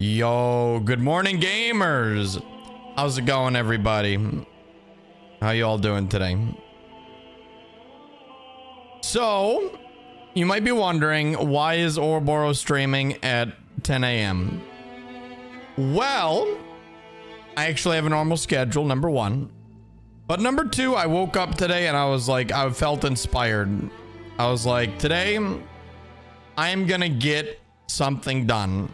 Yo, good morning, gamers. How's it going, everybody? How you all doing today? So, you might be wondering, why is Oroboro streaming at 10 a.m.? Well, I actually have a normal schedule, number one. But number two, I woke up today and I was like, I felt inspired. I was like, today, I'm gonna get something done.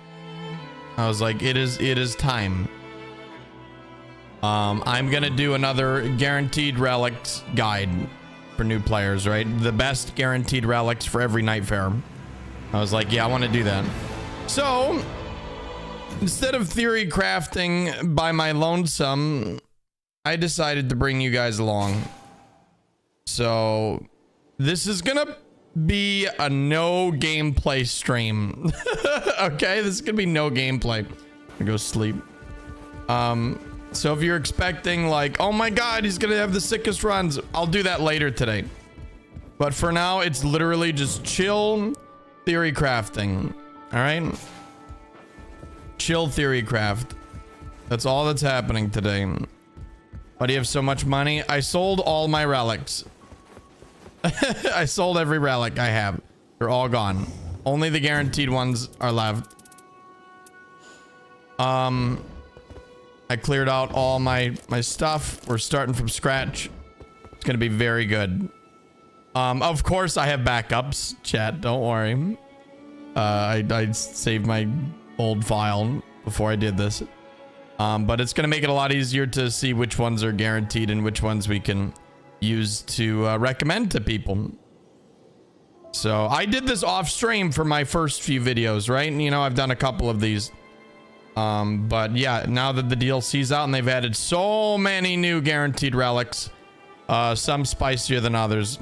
I was like, it is time. I'm gonna do another guaranteed relics guide for new players, right? The best guaranteed relics for every night fair. I was like, yeah, I want to do that. So instead of theory crafting by my lonesome, I decided to bring you guys along. So this is gonna be a no gameplay stream. Okay, this is gonna be no gameplay. I go sleep. So if you're expecting like, oh my god, he's gonna have the sickest runs, I'll do that later today. But for now, it's literally just chill theory crafting. All right, chill theory craft. That's all that's happening today. Why do you have so much money? I sold all my relics. I sold every relic I have. They're all gone. Only the guaranteed ones are left. I cleared out all my stuff. We're starting from scratch. It's gonna be very good. Of course I have backups, chat, don't worry. I saved my old file before I did this. But it's gonna make it a lot easier to see which ones are guaranteed and which ones we can use to recommend to people. So I did this off stream for my first few videos, right? And you know, I've done a couple of these. But yeah, now that the DLC's out and they've added so many new guaranteed relics, some spicier than others,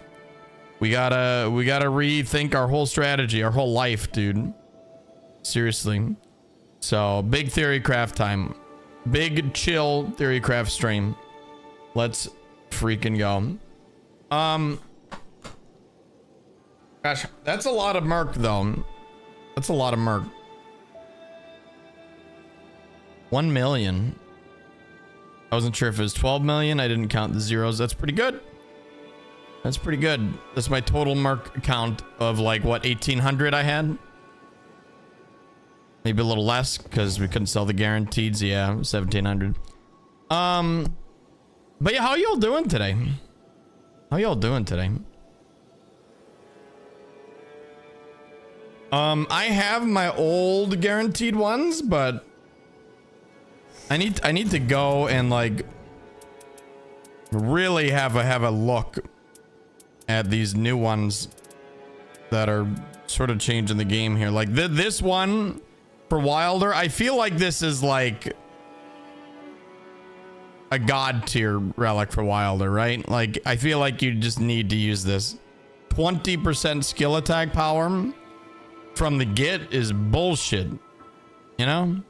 we gotta rethink our whole strategy, our whole life, dude. Seriously. So big theory craft time, big chill theory craft stream. Let's freaking go. Gosh, that's a lot of merc though. That's a lot of merc. 1 million. I wasn't sure if it was 12 million. I didn't count the zeros. That's pretty good. That's pretty good. That's my total merc count of like what, 1800 I had? Maybe a little less because we couldn't sell the guaranteeds. Yeah, 1700. But yeah, how y'all doing today? How y'all doing today? I have my old guaranteed ones, but I need to go and like really have a look at these new ones that are sort of changing the game here. Like this one for Wilder, I feel like this is like a god tier relic for Wilder, right? Like I feel like you just need to use this. 20% skill attack power from the get is bullshit, you know?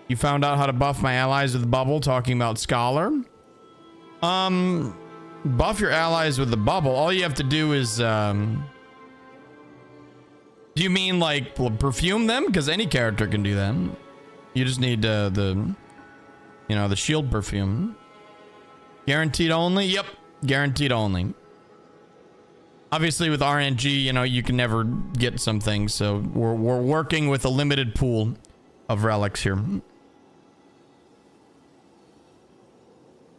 You found out how to buff my allies with the bubble, talking about Scholar. Buff your allies with the bubble. All you have to do is, do you mean like perfume them? Because any character can do that. You just need the shield perfume. Guaranteed only? Yep. Guaranteed only. Obviously with RNG, you know, you can never get some things. So we're working with a limited pool of relics here.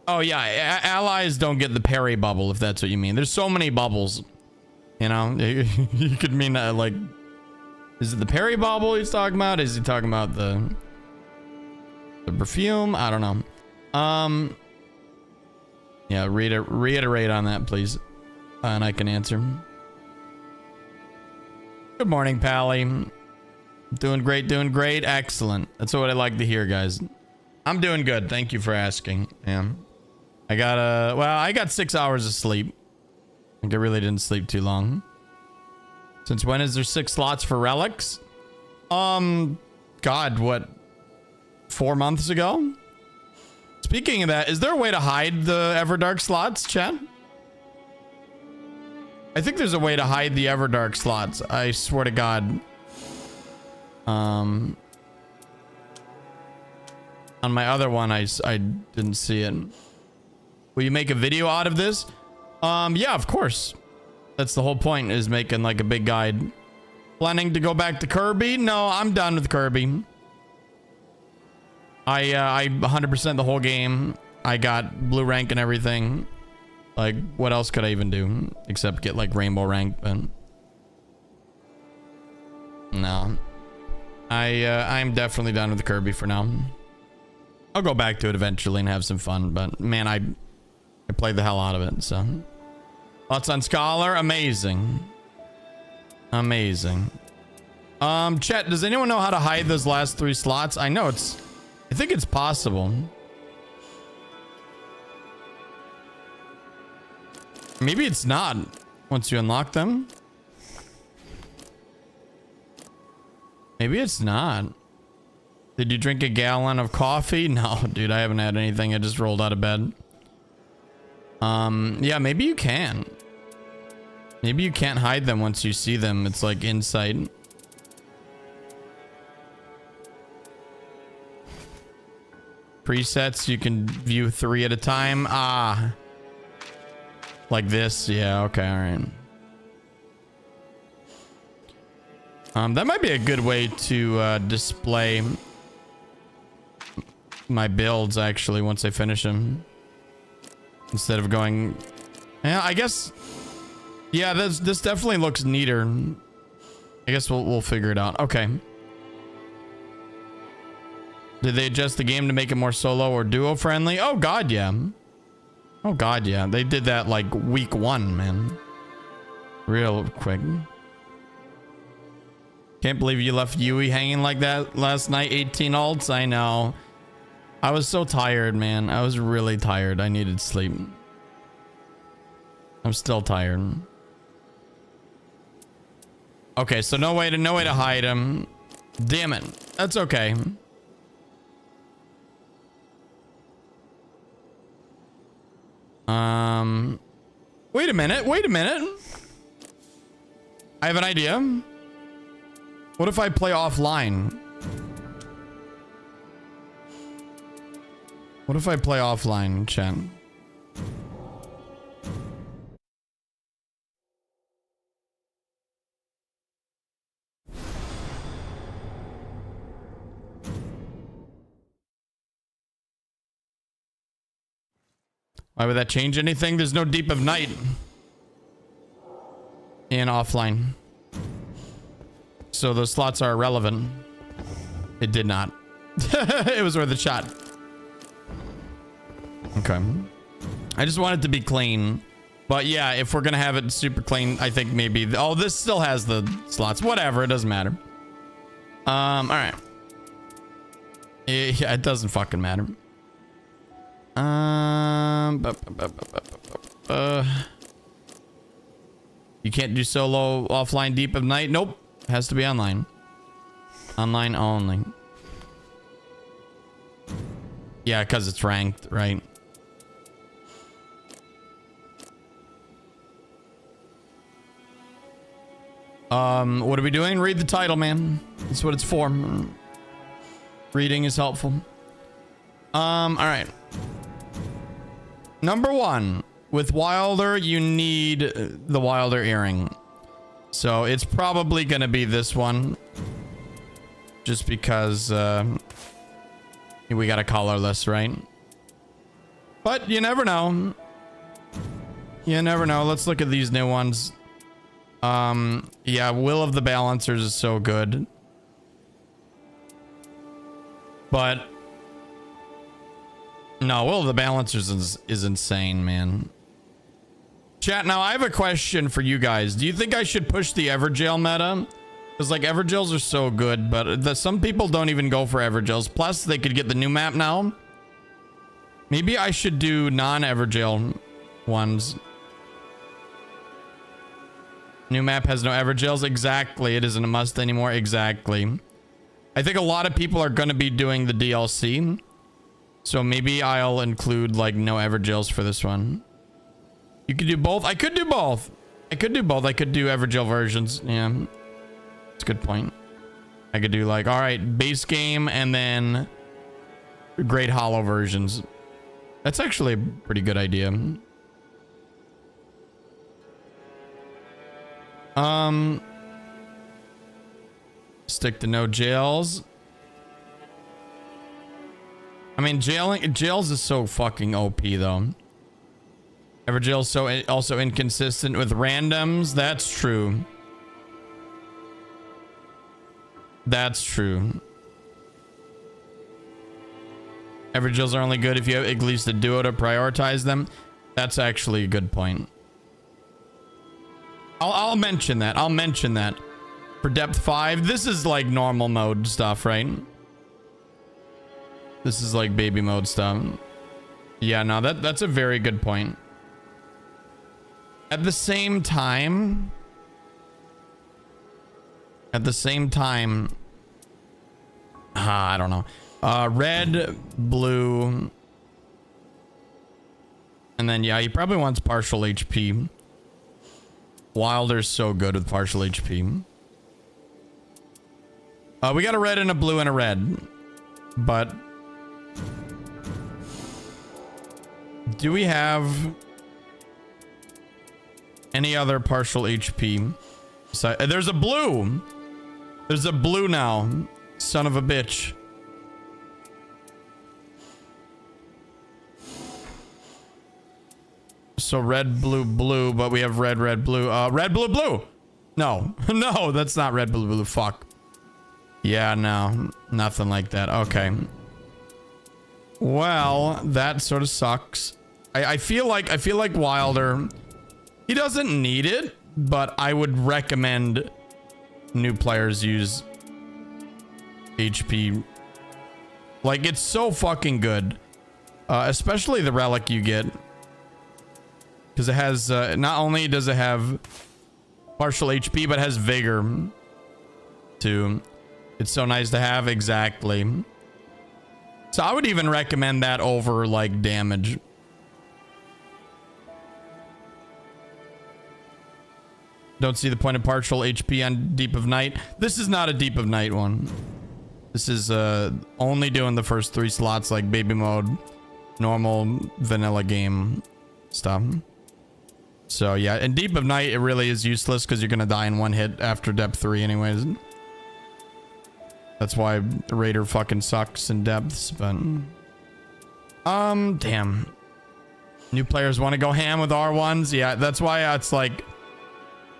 Oh yeah, allies don't get the parry bubble, if that's what you mean. There's so many bubbles, you know. You could mean like, is it the parry bubble he's talking about? Is he talking about the perfume? I don't know. Yeah, reiterate on that, please, and I can answer. Good morning, Pally. Doing great, excellent. That's what I like to hear, guys. I'm doing good. Thank you for asking. Yeah. I got 6 hours of sleep. I think I really didn't sleep too long. Since when is there 6 slots for relics? God, what? 4 months ago? Speaking of that, is there a way to hide the Everdark slots, chat? I think there's a way to hide the Everdark slots. I swear to God. On my other one, I didn't see it. Will you make a video out of this? Yeah, of course. That's the whole point, is making like a big guide. Planning to go back to Kirby? No, I'm done with Kirby. I 100% the whole game. I got blue rank and everything. Like, what else could I even do except get like rainbow rank? But no, I'm definitely done with Kirby for now. I'll go back to it eventually and have some fun. But man, I played the hell out of it. So lots on Scholar, amazing, amazing. Chat, does anyone know how to hide those last 3 slots? I think it's possible. Maybe it's not once you unlock them. Maybe it's not. Did you drink a gallon of coffee? No, dude, I haven't had anything. I just rolled out of bed. Yeah, maybe you can. Maybe you can't hide them once you see them. It's like insight. Presets, you can view 3 at a time. Ah. Like this. Yeah, okay, all right. That might be a good way to display my builds, actually, once I finish them. Instead of going... Yeah, I guess... Yeah, this definitely looks neater. I guess we'll figure it out. Okay. Did they adjust the game to make it more solo or duo friendly? Oh, God, yeah. Oh, God, yeah. They did that, like, week 1, man. Real quick. Can't believe you left Yui hanging like that last night. 18 ults. I know. I was so tired, man. I was really tired. I needed sleep. I'm still tired. Okay, so no way to hide him. Damn it. That's okay. Wait a minute. Wait a minute. I have an idea. What if I play offline? What if I play offline, chat? Why would that change anything? There's no Deep of Night in offline. So those slots are irrelevant. It did not. It was worth a shot. Okay. I just want it to be clean. But yeah, if we're gonna have it super clean, I think maybe... Oh, this still has the slots. Whatever, it doesn't matter. Alright. Yeah, it doesn't fucking matter. You can't do solo offline Deep of Night? Nope. Has to be online. Online only. Yeah, because it's ranked, right? What are we doing? Read the title, man. That's what it's for. Reading is helpful. All right. Number 1, with Wilder, you need the Wilder earring. So it's probably going to be this one. Just because we got a colorless, right? But you never know. You never know. Let's look at these new ones. Yeah, Will of the Balancers is so good. But no, Will of the Balancers is insane, man. Chat, now I have a question for you guys. Do you think I should push the Evergel meta? Because like Evergels are so good, but some people don't even go for Evergels. Plus they could get the new map now. Maybe I should do non-Evergel ones. New map has no Evergels. Exactly. It isn't a must anymore. Exactly. I think a lot of people are going to be doing the DLC. So maybe I'll include like no Evergels for this one. You could do both. I could do both. I could do both. I could do Evergel versions. Yeah. That's a good point. I could do like, all right, base game and then Great Hollow versions. That's actually a pretty good idea. Stick to no jails. I mean, jails is so fucking OP though. Everjail's so also inconsistent with randoms. That's true. That's true. Everjails are only good if you have at least a duo to prioritize them. That's actually a good point. I'll mention that. I'll mention that. For depth 5, this is like normal mode stuff, right? This is like baby mode stuff. Yeah, no, that's a very good point. At the same time, I don't know. Red, blue, and then yeah, he probably wants partial HP. Wilder's so good with partial HP. We got a red and a blue and a red, but do we have any other partial HP? So, there's a blue. There's a blue now. Son of a bitch. So red, blue, blue, but we have red, red, blue. Red, blue, blue. No, no, that's not red, blue, blue. Fuck. Yeah, no, nothing like that. Okay. Well, that sort of sucks. I feel like Wilder, he doesn't need it, but I would recommend new players use HP. Like, it's so fucking good. Especially the relic you get. Because it has, not only does it have partial HP, but it has vigor too. It's so nice to have. Exactly. So I would even recommend that over like damage. Don't see the point of partial HP on Deep of Night. This is not a Deep of Night one. This is only doing the first 3 slots like baby mode, normal vanilla game stuff. So yeah, in Deep of Night it really is useless because you're gonna die in 1 hit after depth 3 anyways. That's why Raider fucking sucks in depths, but damn. New players want to go ham with R1s. Yeah, that's why it's like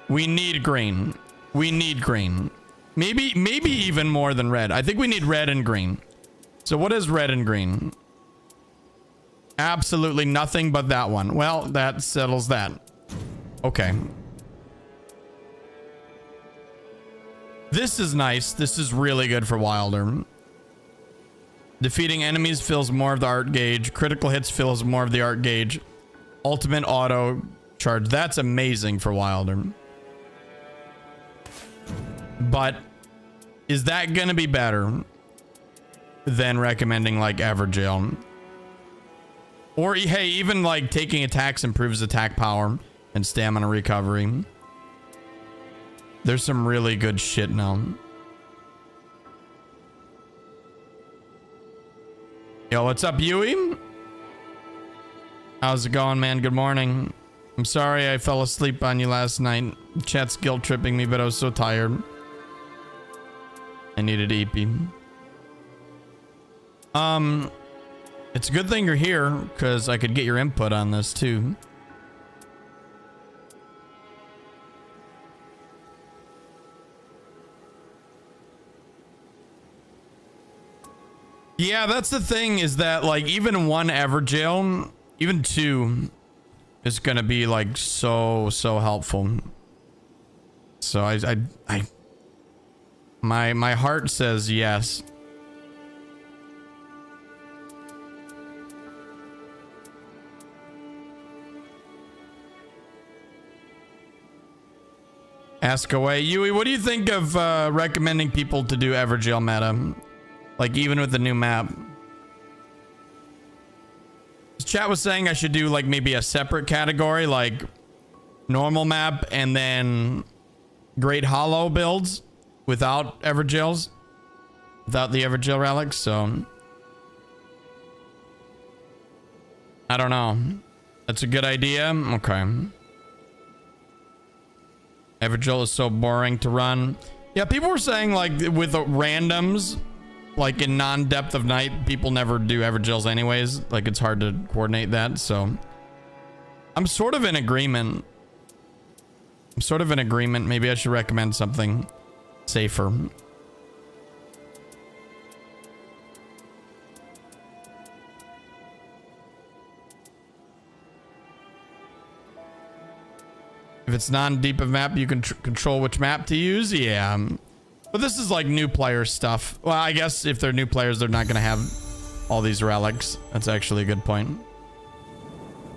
we need green. We need green. Maybe even more than red. I think we need red and green. So what is red and green? Absolutely nothing but that one. Well, that settles that. Okay. This is nice. This is really good for Wilder. Defeating enemies fills more of the art gauge. Critical hits fills more of the art gauge. Ultimate auto charge. That's amazing for Wilder. But is that gonna be better than recommending like Evergel? Or hey, even like taking attacks improves attack power and stamina recovery. There's some really good shit now. Yo, what's up, Yui? How's it going, man? Good morning. I'm sorry I fell asleep on you last night. Chat's guilt tripping me, but I was so tired. I needed EP. It's a good thing you're here because I could get your input on this too. Yeah, that's the thing is that like even 1 Evergel, even 2 is gonna be like so helpful. So my heart says yes. Ask away. Yui, what do you think of recommending people to do Evergel meta? Like even with the new map. Chat was saying I should do like maybe a separate category, like normal map, and then Great Hollow builds without Evergails, without the Evergail relics. So I don't know. That's a good idea. Okay. Evergail is so boring to run. Yeah, people were saying like with the randoms, like in non-depth of night, people never do Evergails anyways. Like it's hard to coordinate that. So I'm sort of in agreement. Maybe I should recommend something safer. If it's non-deep of map, you can control which map to use. Yeah. But this is like new player stuff. Well, I guess if they're new players, they're not going to have all these relics. That's actually a good point.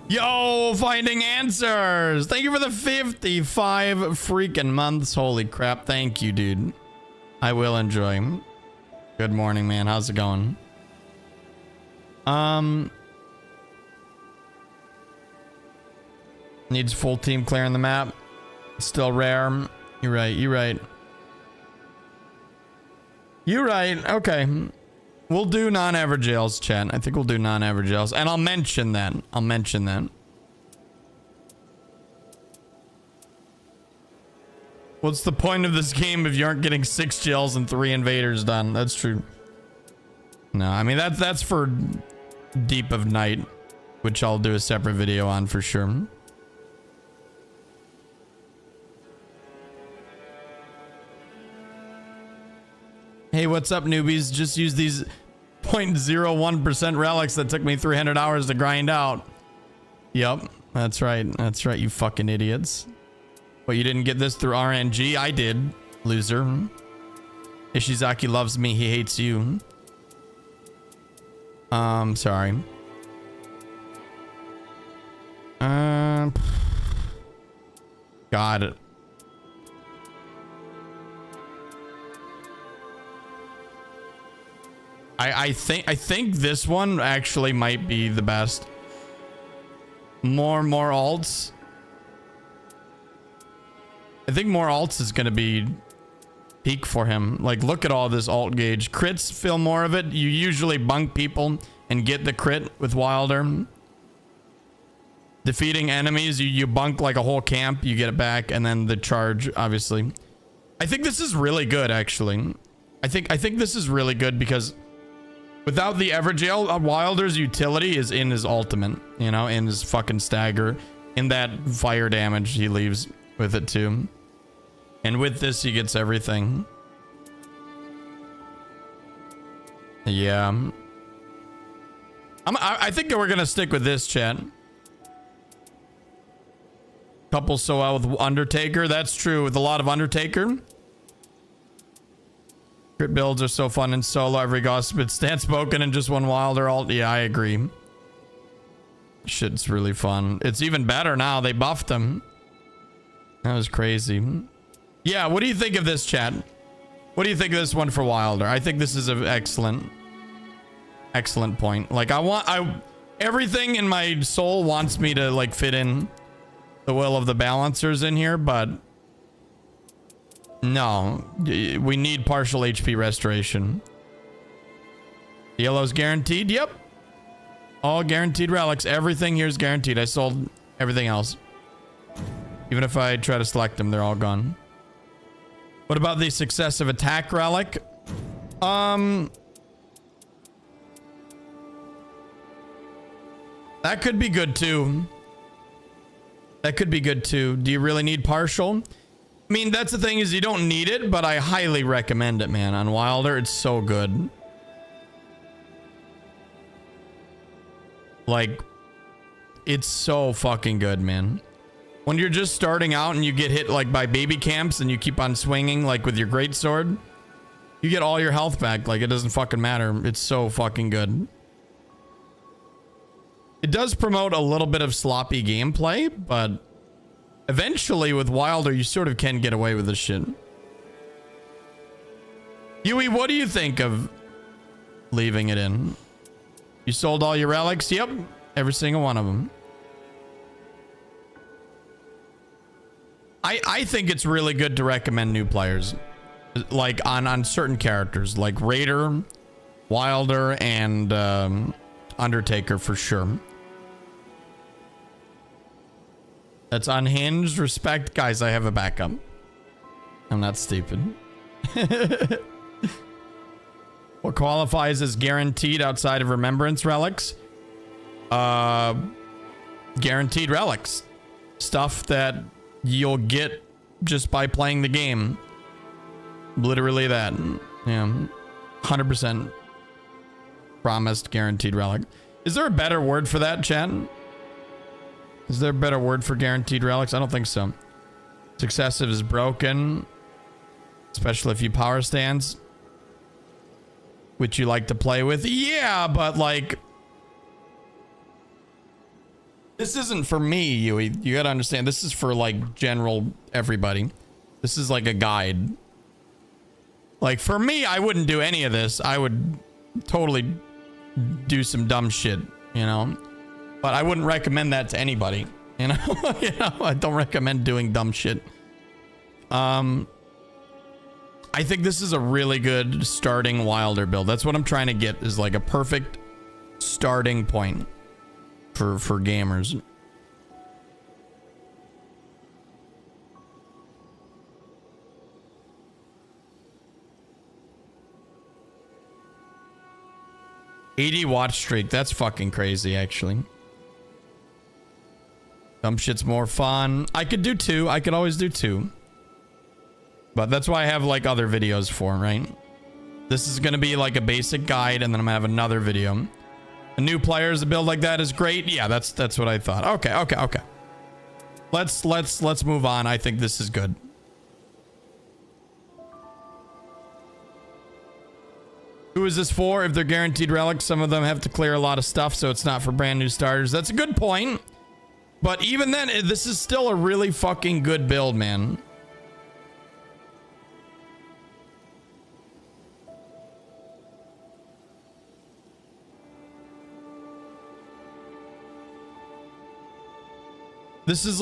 Yo, finding answers. Thank you for the 55 freaking months. Holy crap. Thank you, dude. I will enjoy. Good morning, man. How's it going? Needs full team clearing the map. Still rare. You're right. Okay. We'll do non-Evergails, chat. I think we'll do non-Evergails. And I'll mention that. What's the point of this game if you aren't getting 6 jails and 3 invaders done? That's true. No, I mean, that's for Deep of Night, which I'll do a separate video on for sure. Hey, what's up, newbies? Just use these 0.01% relics that took me 300 hours to grind out. Yep, that's right. That's right, you fucking idiots. But you didn't get this through RNG? I did, loser. Ishizaki loves me, he hates you. Sorry. God. I think this one actually might be the best. More alts. I think more alts is gonna be peak for him. Like, look at all this alt gauge. Crits fill more of it. You usually bunk people and get the crit with Wilder. Defeating enemies, you bunk like a whole camp, you get it back, and then the charge, obviously. I think this is really good, actually. I think this is really good because without the Evergail, Wilder's utility is in his ultimate, you know, in his fucking stagger, in that fire damage he leaves with it too. And with this, he gets everything. Yeah. I think that we're gonna stick with this, chat. Couple so well with Undertaker. That's true with a lot of Undertaker. Crit builds are so fun in solo. Every gossip it's stance spoken and just one Wilder alt. Yeah, I agree. Shit's really fun. It's even better now. They buffed them. That was crazy. Yeah, what do you think of this, chat? What do you think of this one for Wilder? I think this is an excellent point. Like, everything in my soul wants me to like fit in the will of the balancers in here, but no, we need partial HP restoration. Yellow's guaranteed. Yep. All guaranteed relics. Everything here is guaranteed. I sold everything else. Even if I try to select them, they're all gone. What about the successive attack relic? That could be good too. Do you really need partial? I mean, that's the thing, is you don't need it, but I highly recommend it, man. On Wilder, it's so good. Like, it's so fucking good, man. When you're just starting out and you get hit like by baby camps and you keep on swinging like with your greatsword, you get all your health back. Like, it doesn't fucking matter. It's so fucking good. It does promote a little bit of sloppy gameplay, but eventually with Wilder, you sort of can get away with this shit. Yui, what do you think of leaving it in? You sold all your relics? Yep. Every single one of them. I think it's really good to recommend new players, like on certain characters, like Raider, Wilder, and Undertaker for sure. That's unhinged. Respect, guys. I have a backup. I'm not stupid. What qualifies as guaranteed outside of remembrance relics? Guaranteed relics. Stuff that you'll get just by playing the game. Literally that. Yeah. 100% promised guaranteed relic. Is there a better word for that, chat? Is there a better word for guaranteed relics? I don't think so. Successive is broken. Especially if you power stands. Which you like to play with. Yeah, but like... This isn't for me, Yui. You gotta understand. This is for like general everybody. This is like a guide. Like for me, I wouldn't do any of this. I would totally do some dumb shit, you know? But I wouldn't recommend that to anybody, you know? You know, I don't recommend doing dumb shit. I think this is a really good starting Wilder build. That's what I'm trying to get, is like a perfect starting point for gamers. $80 watch streak. That's fucking crazy, actually. Dumb shit's more fun. I could do 2. I could always do 2. But that's why I have like other videos for, right? This is going to be like a basic guide, and then I'm going to have another video. A new players, a build like that is great. Yeah, that's what I thought. Okay. Let's move on. I think this is good. Who is this for? If they're guaranteed relics, some of them have to clear a lot of stuff, so it's not for brand new starters. That's a good point. But even then, this is still a really fucking good build, man. This is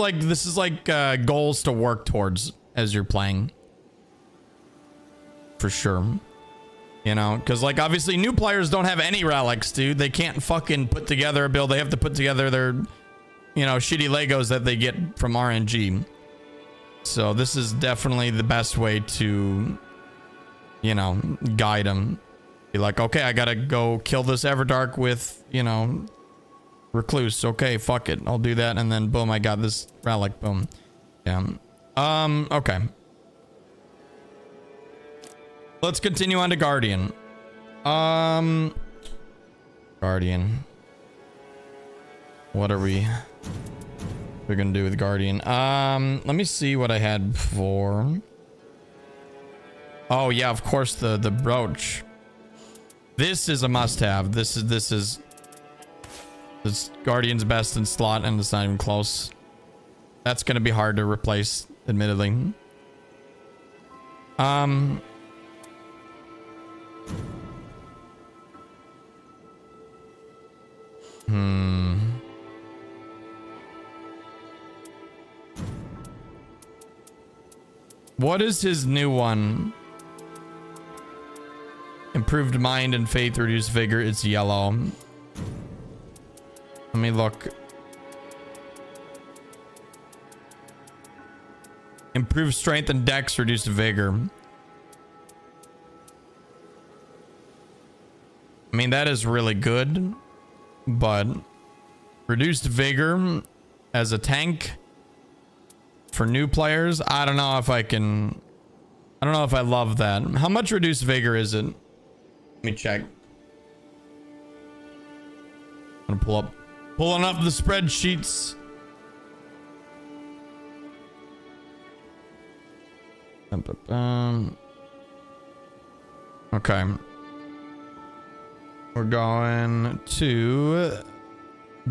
like goals to work towards as you're playing. For sure. You know, because like obviously new players don't have any relics, dude. They can't fucking put together a build. They have to put together their, you know, shitty Legos that they get from RNG. So this is definitely the best way to, you know, guide them. Be like, okay, I gotta go kill this Everdark with, you know, Recluse. Okay, fuck it. I'll do that. And then boom, I got this relic. Boom. Yeah. Okay. Let's continue on to Guardian. Guardian. What are we're gonna do with Guardian? Let me see what I had before. Oh yeah, of course the brooch. This is a must-have. This is Guardian's best in slot, and it's not even close. That's gonna be hard to replace, admittedly. What is his new one? Improved mind and faith, reduced vigor. It's yellow. Let me look. Improved strength and dex, reduced vigor. I mean, that is really good, but reduced vigor as a tank for new players, I don't know if I can. I don't know if I love that. How much reduced vigor is it? Let me check. I'm gonna pulling up the spreadsheets. Okay. We're going to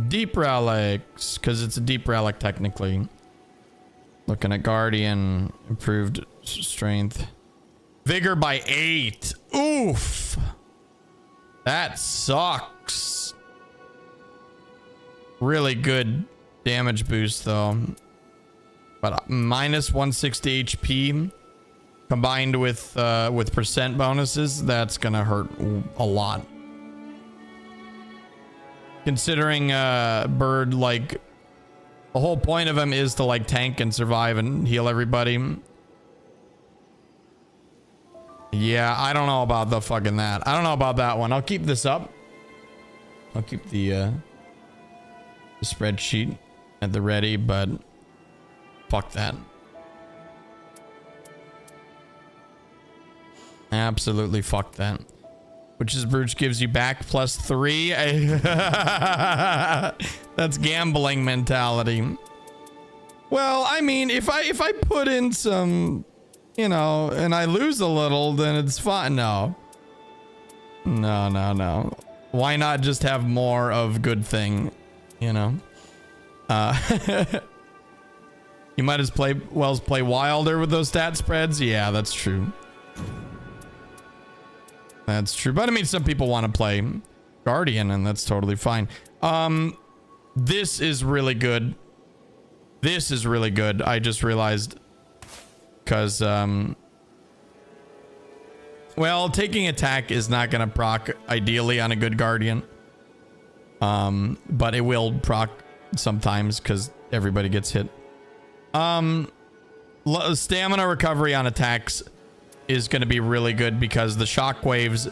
deep relics because it's a deep relic technically. Looking at Guardian, improved strength, vigor by 8. Oof, that sucks. Really good damage boost though. But minus 160 HP combined with percent bonuses, that's gonna hurt a lot. Considering Bird, like, the whole point of him is to like tank and survive and heal everybody. Yeah, I don't know about the fucking that. I don't know about that one. I'll keep this up. I'll keep the spreadsheet at the ready, but fuck that. Absolutely fuck that. Witch's Brooch gives you back +3. That's gambling mentality. Well, I mean, if I put in some, you know, and I lose a little, then it's fine. No. No. Why not just have more of good thing, you know? You might as well play Wilder with those stat spreads. Yeah, that's true. That's true. But I mean, some people want to play Guardian, and that's totally fine. This is really good. This is really good. I just realized, because well, taking attack is not going to proc ideally on a good Guardian. But it will proc sometimes because everybody gets hit. Stamina recovery on attacks is going to be really good because the shockwaves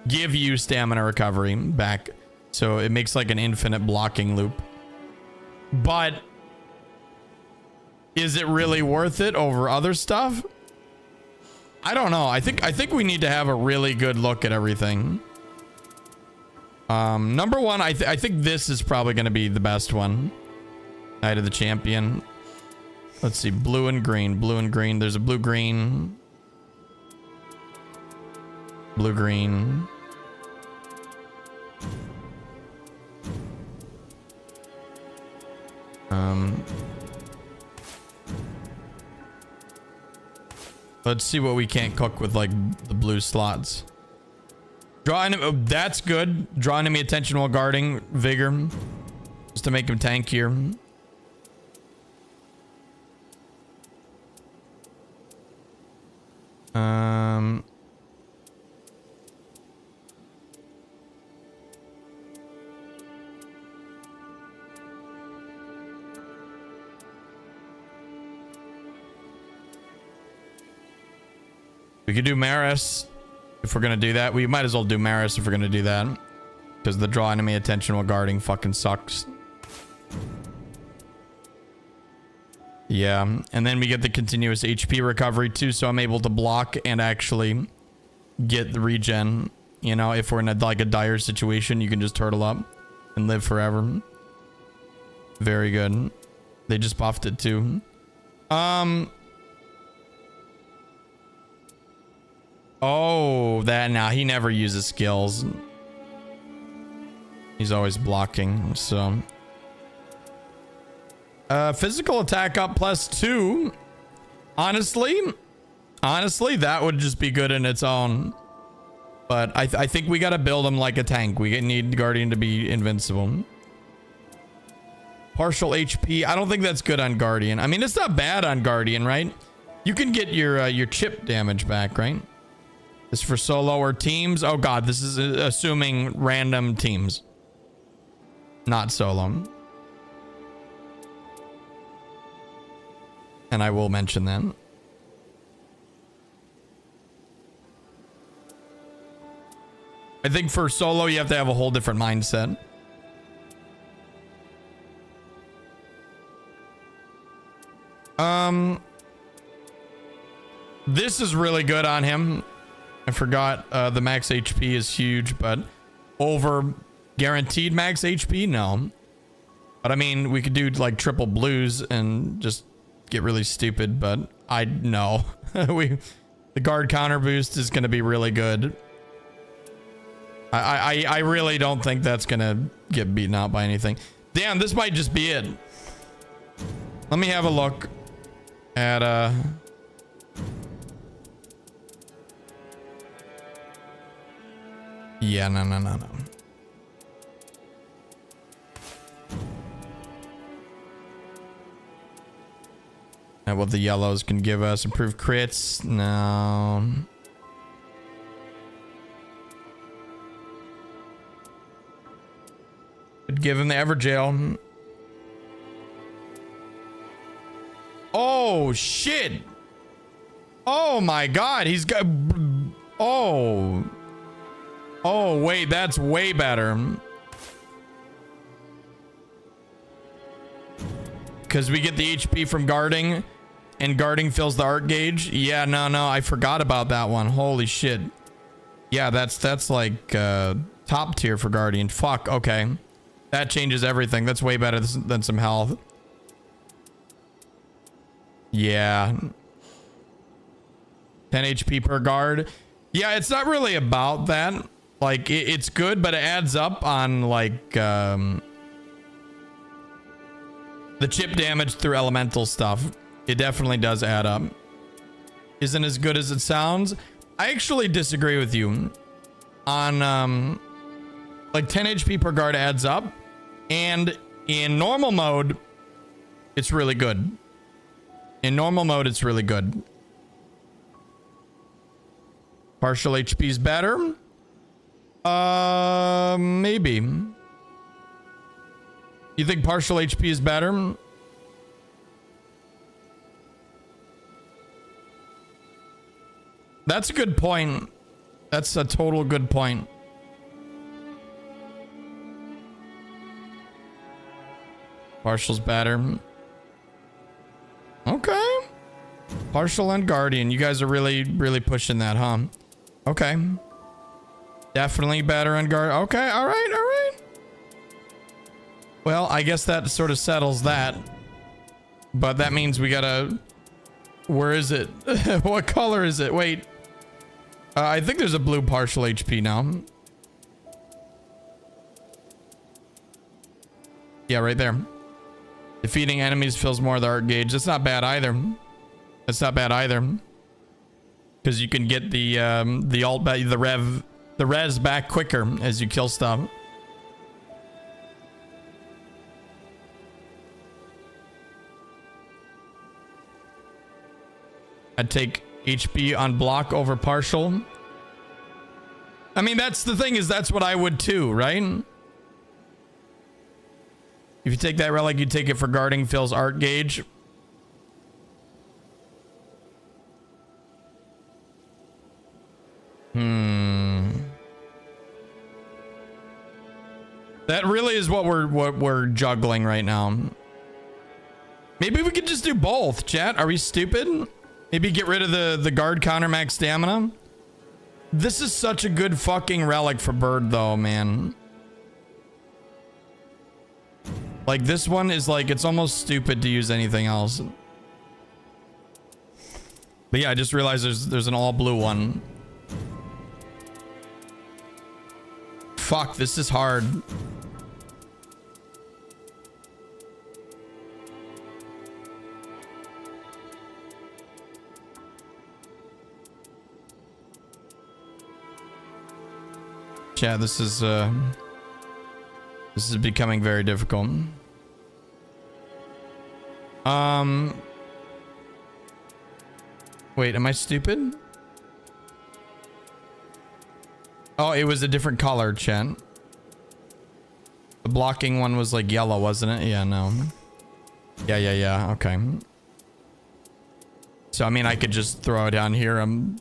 give you stamina recovery back. So it makes like an infinite blocking loop. But is it really worth it over other stuff? I don't know. I think we need to have a really good look at everything. Number one, I think this is probably going to be the best one. Night of the Champion. Let's see. Blue and green. Blue and green. There's a blue-green. Blue-green. Let's see what we can't cook with like the blue slots. Draw enemy. Oh, that's good. Draw enemy attention while guarding. Vigor. Just to make him tankier. We could do Maris if we're gonna do that. We might as well do Maris if we're gonna do that, because the draw enemy attention while guarding fucking sucks. Yeah, and then we get the continuous HP recovery too, so I'm able to block and actually get the regen. You know, if we're in like a dire situation, you can just turtle up and live forever. Very good. They just buffed it too. Oh, that now he never uses skills. He's always blocking, so. Physical attack up +2. Honestly, that would just be good in its own. But I think we gotta build him like a tank. We need Guardian to be invincible. Partial HP. I don't think that's good on Guardian. I mean, it's not bad on Guardian, right? You can get your chip damage back, right? This is for solo or teams. Oh god, this is assuming random teams. Not solo. And I will mention that. I think for solo, you have to have a whole different mindset. This is really good on him. I forgot the max HP is huge, but over guaranteed max HP, no. But I mean, we could do like triple blues and just get really stupid, but I know. The guard counter boost is going to be really good. I really don't think that's going to get beaten out by anything. Damn, this might just be it. Let me have a look at yeah, no. At what the yellows can give us. Improved crits. No. Could give him the Everjail. Oh, shit. Oh, my God. He's got... Oh. Oh, wait. That's way better. Because we get the HP from guarding. And guarding fills the art gauge. Yeah, no. I forgot about that one. Holy shit. Yeah, that's like top tier for guardian. Fuck. Okay. That changes everything. That's way better than some health. Yeah. 10 HP per guard. Yeah, it's not really about that. Like, it's good, but it adds up on, like, the chip damage through elemental stuff. It definitely does add up. Isn't as good as it sounds. I actually disagree with you. On, like, 10 HP per guard adds up. And in normal mode, it's really good. In normal mode, it's really good. Partial HP is better. Maybe. You think partial HP is better? That's a good point. That's a total good point. Partial's better. Okay. Partial and Guardian. You guys are really, really pushing that, huh? Okay. Definitely better on guard. Okay. All right. All right. Well, I guess that sort of settles that. But that means we gotta... Where is it? What color is it? Wait. I think there's a blue partial HP now. Yeah, right there. Defeating enemies fills more of the art gauge. That's not bad either. That's not bad either. Because you can get the alt back, the res back quicker as you kill stuff. I'd take HP on block over partial. I mean, that's the thing, is that's what I would too, right? If you take that relic, you take it for guarding Phil's art gauge. That really is what we're juggling right now. Maybe we could just do both, chat. Are we stupid? Maybe get rid of the guard counter max stamina. This is such a good fucking relic for bird though, man. Like, this one is like, it's almost stupid to use anything else. But yeah, I just realized there's an all blue one. Fuck, this is hard. Yeah, this is becoming very difficult. Wait, am I stupid? Oh, it was a different color, chat. The blocking one was like yellow, wasn't it? Yeah, no. Yeah. Okay. So I mean, I could just throw it down here. I'm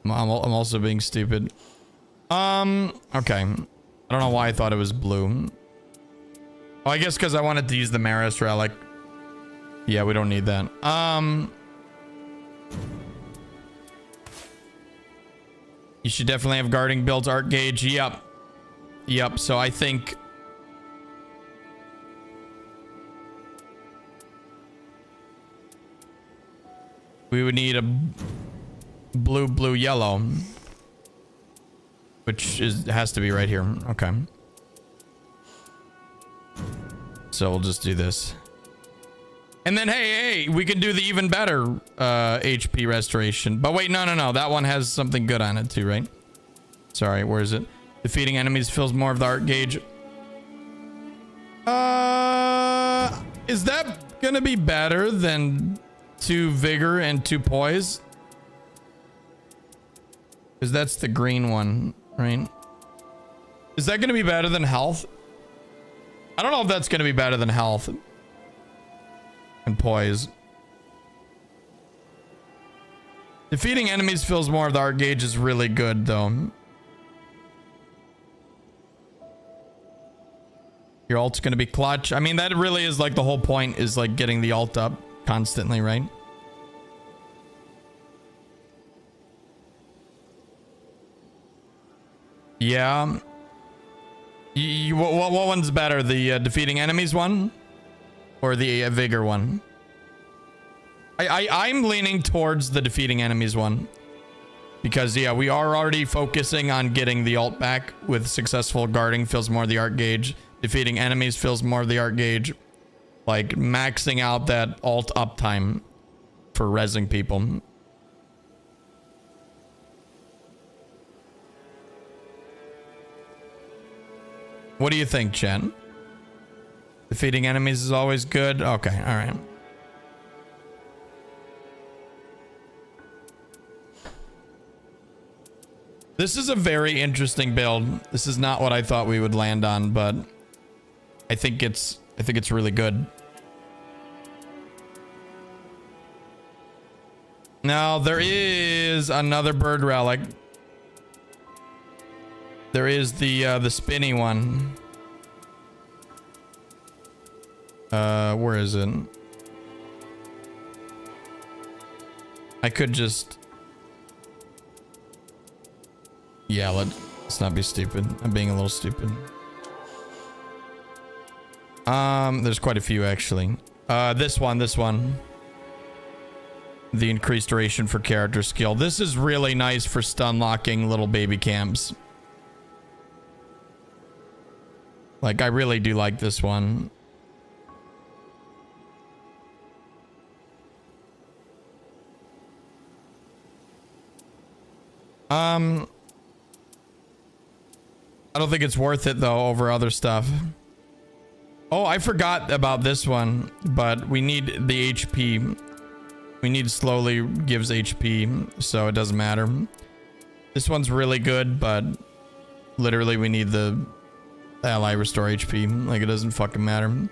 also being stupid. Okay. I don't know why I thought it was blue. Oh, I guess because I wanted to use the Maris relic. Yeah, we don't need that. You should definitely have guarding builds art gauge. Yep. So I think we would need a blue, yellow. Which has to be right here. Okay. So we'll just do this. And then, hey, we can do the even better HP restoration. But wait, no. That one has something good on it too, right? Sorry, where is it? Defeating enemies fills more of the art gauge. Is that gonna be better than 2 vigor and 2 poise. Because that's the green one, right? Is that going to be better than health? I don't know if that's going to be better than health and poise. Defeating enemies fills more of the art gauge is really good, though. Your ult's going to be clutch. I mean, that really is like the whole point, is like getting the ult up constantly, right? Yeah. What one's better? The defeating enemies one? Or the vigor one? I'm leaning towards the defeating enemies one. Because, yeah, we are already focusing on getting the ult back with successful guarding fills more of the art gauge. Defeating enemies fills more of the art gauge. Like, maxing out that ult uptime for rezzing people. What do you think, Chen? Defeating enemies is always good? Okay, alright. This is a very interesting build. This is not what I thought we would land on, but I think it's really good. Now there is another bird relic. There is the spinny one. Where is it? I could just... Yeah, let's not be stupid. I'm being a little stupid. There's quite a few actually. This one. The increased duration for character skill. This is really nice for stun locking little baby camps. Like, I really do like this one. I don't think it's worth it though over other stuff. Oh, I forgot about this one, but we need the HP. We need slowly gives HP, so it doesn't matter. This one's really good, but literally we need the ally restore HP. Like, it doesn't fucking matter.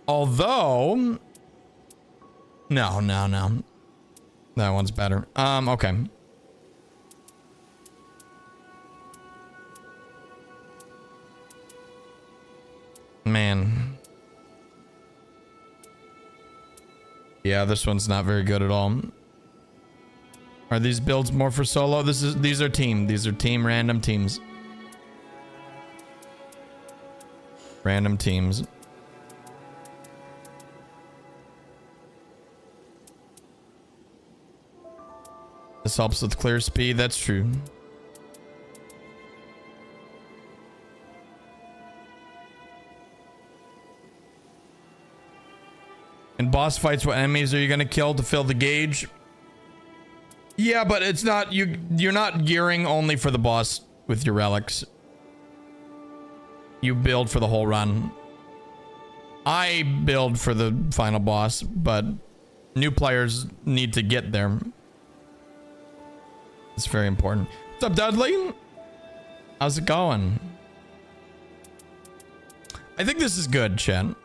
Although... No. That one's better. Okay. Man. Yeah, this one's not very good at all. Are these builds more for solo? These are team. These are team random teams. Random teams. This helps with clear speed. That's true. In boss fights, what enemies are you going to kill to fill the gauge? Yeah, but it's not... You're not gearing only for the boss with your relics. You build for the whole run. I build for the final boss, but new players need to get there. It's very important. What's up, Dudley? How's it going? I think this is good, Chen.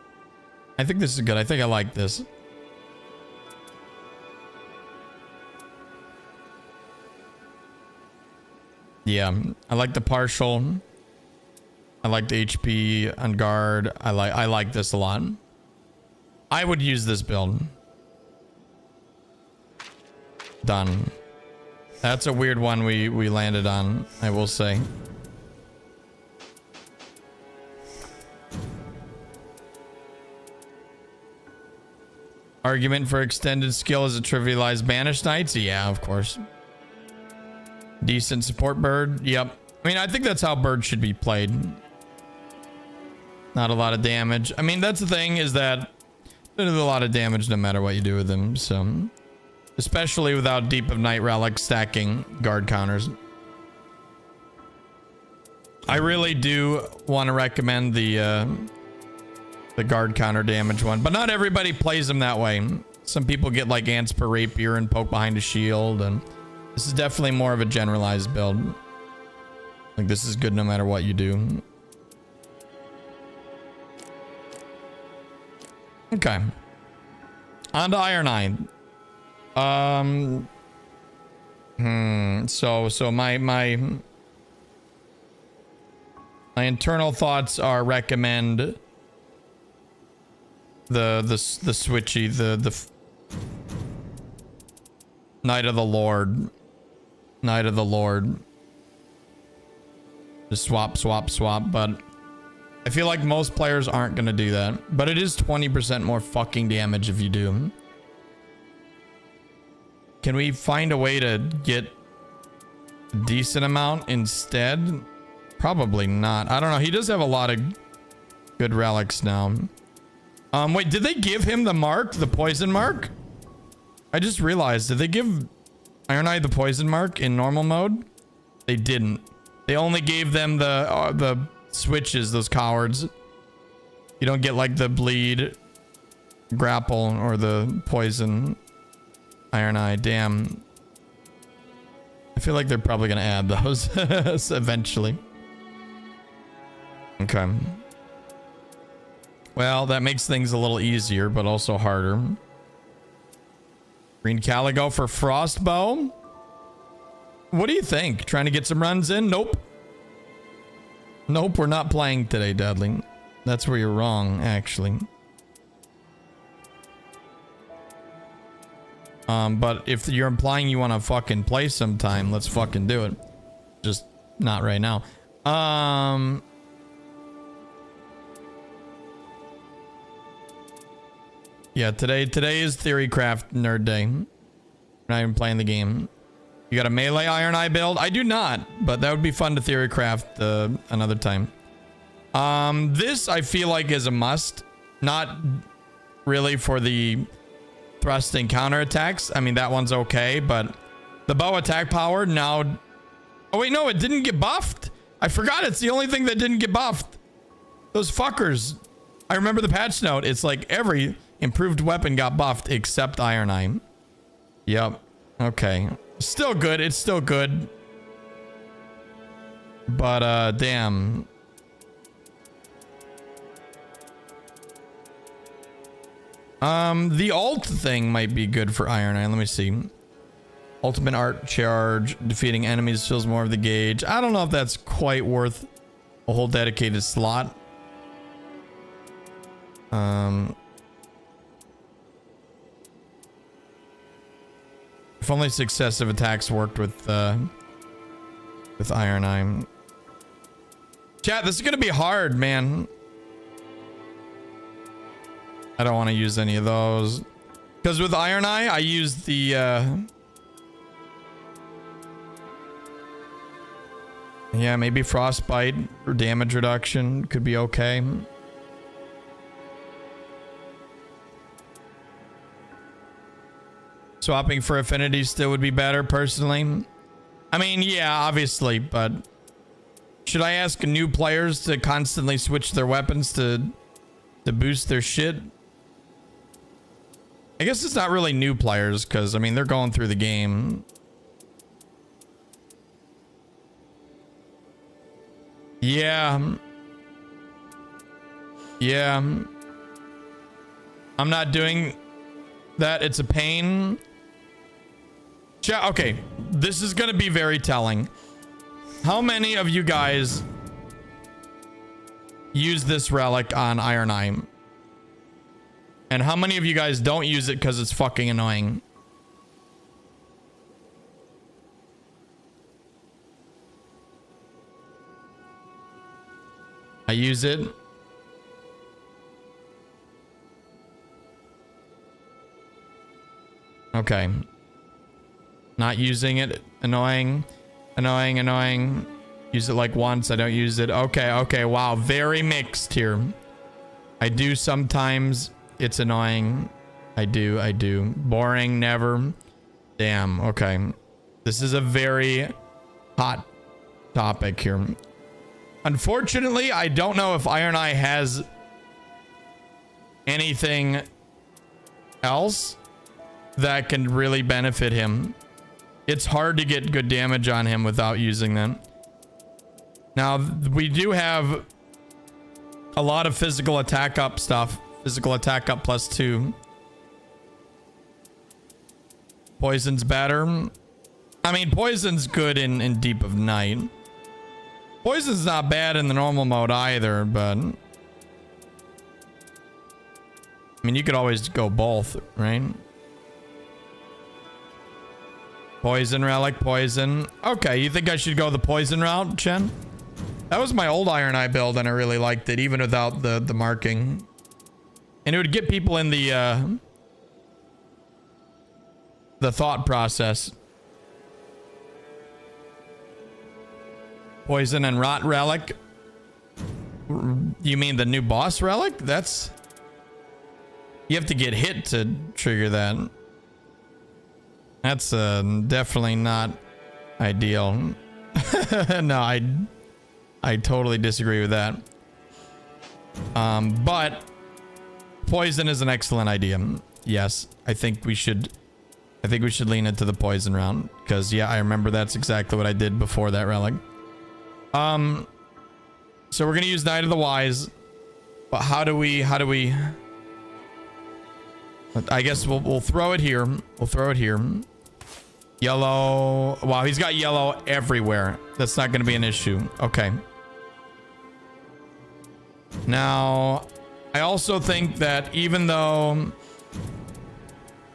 I think this is good. I think I like this. Yeah, I like the partial. I like the HP on guard. I like this a lot. I would use this build. Done. That's a weird one we landed on, I will say. Argument for extended skill is a trivialized banished knights? Yeah, of course. Decent support bird? Yep. I mean, I think that's how bird should be played. Not a lot of damage. I mean, that's the thing, is that there's a lot of damage no matter what you do with them, so... Especially without Deep of Night Relic stacking guard counters. I really do want to recommend the The guard counter damage one. But not everybody plays them that way. Some people get like ants per rapier and poke behind a shield. And this is definitely more of a generalized build. Like this is good no matter what you do. Okay. On to Iron Eye. So my internal thoughts are recommend the switchy, the Knight of the Lord. Knight of the Lord. Just swap, but I feel like most players aren't gonna do that. But it is 20% more fucking damage if you do. Can we find a way to get a decent amount instead? Probably not. I don't know. He does have a lot of good relics now. Wait, did they give him the mark? The poison mark? I just realized. Did they give Iron Eye the poison mark in normal mode? They didn't. They only gave them the switches, those cowards. You don't get like the bleed, grapple, or the poison Iron Eye. Damn. I feel like they're probably gonna add those eventually. Okay. Well, that makes things a little easier, but also harder. Green Caligo for Frostbow. What do you think? Trying to get some runs in? Nope. Nope, we're not playing today, Dudley. That's where you're wrong, actually. But if you're implying you want to fucking play sometime, let's fucking do it. Just not right now. Yeah, today is Theorycraft nerd day. We're not even playing the game. You got a melee Iron Eye build? I do not, but that would be fun to Theorycraft another time. This I feel like is a must. Not really for the thrust and counter attacks. I mean, that one's okay, but the bow attack power now... Oh wait, no, it didn't get buffed. I forgot it's the only thing that didn't get buffed. Those fuckers. I remember the patch note. It's like every improved weapon got buffed except Iron Eye. Yep. Okay. Still good. It's still good. But, damn. The ult thing might be good for Iron Eye. Let me see. Ultimate art charge. Defeating enemies fills more of the gauge. I don't know if that's quite worth a whole dedicated slot. If only successive attacks worked with Iron Eye. Chat, this is gonna be hard, man. I don't want to use any of those. Because with Iron Eye, I use the... yeah, maybe Frostbite or damage reduction could be okay. Swapping for affinity still would be better, personally. I mean, yeah, obviously, but... Should I ask new players to constantly switch their weapons to boost their shit? I guess it's not really new players, because, I mean, they're going through the game. Yeah. Yeah. I'm not doing that. It's a pain. Okay, this is going to be very telling. How many of you guys use this relic on Iron Eye? And how many of you guys don't use it because it's fucking annoying? I use it. Okay. Not using it. Annoying. Annoying, annoying. Use it like once. I don't use it. Okay, okay. Wow. Very mixed here. I do sometimes. It's annoying. I do. Boring, never. Damn. Okay. This is a very hot topic here. Unfortunately, I don't know if Iron Eye has anything else that can really benefit him. It's hard to get good damage on him without using them. Now, we do have a lot of physical attack up stuff. Physical attack up +2. Poison's better. I mean, poison's good in Deep of Night. Poison's not bad in the normal mode either, but... I mean, you could always go both, right? Poison relic, poison. Okay, you think I should go the poison route, Chen? That was my old Iron Eye build, and I really liked it, even without the marking. And it would get people in the thought process. Poison and rot relic. You mean the new boss relic? That's... You have to get hit to trigger that. That's definitely not ideal. No, I totally disagree with that. But poison is an excellent idea. Yes, I think we should lean into the poison round, because yeah, I remember that's exactly what I did before that relic. So we're gonna use Knight of the Wise, but how do we? I guess we'll throw it here. We'll throw it here. Yellow. Wow, he's got yellow everywhere. That's not gonna be an issue. Okay. Now, I also think that even though,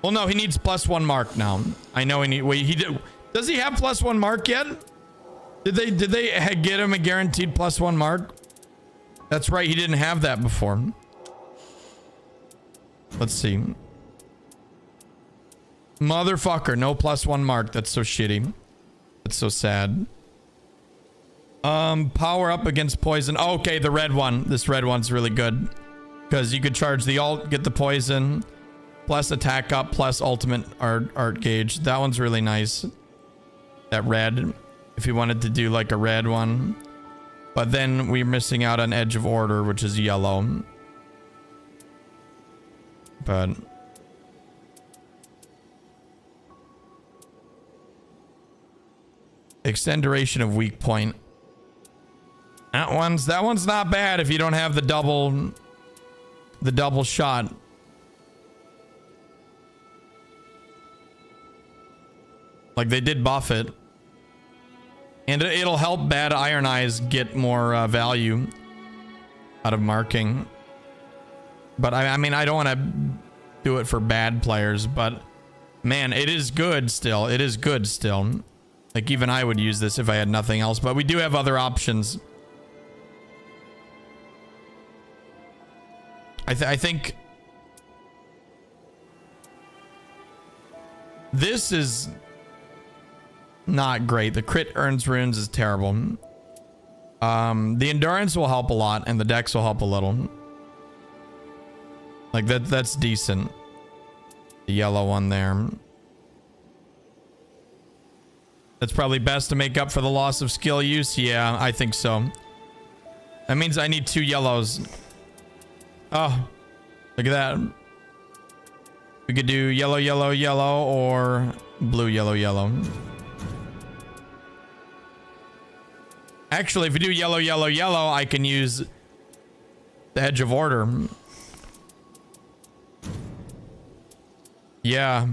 well, no, he needs +1 mark now. I know he need. Wait, he did. Does he have +1 mark yet? Did they get him a guaranteed +1 mark? That's right, he didn't have that before. Let's see. Motherfucker, no +1 mark. That's so shitty. That's so sad. Power up against poison. Oh, okay, the red one. This red one's really good, because you could charge the ult, get the poison, plus attack up, plus ultimate art gauge. That one's really nice. That red. If you wanted to do like a red one. But then we're missing out on Edge of Order, which is yellow. But extend duration of weak point. That one's not bad if you don't have the double shot. Like, they did buff it. And it'll help bad Iron Eyes get more value out of marking. But I mean, I don't want to do it for bad players, but man, it is good still. It is good still. Like, even I would use this if I had nothing else, but we do have other options. I think this is not great. The crit earns runes is terrible. The endurance will help a lot, and the dex will help a little. Like, that's decent. The yellow one there. That's probably best to make up for the loss of skill use. Yeah, I think so. That means I need 2 yellows. Oh, look at that. We could do yellow, yellow, yellow, or blue, yellow, yellow. Actually, if we do yellow, yellow, yellow, I can use the Edge of Order. Yeah.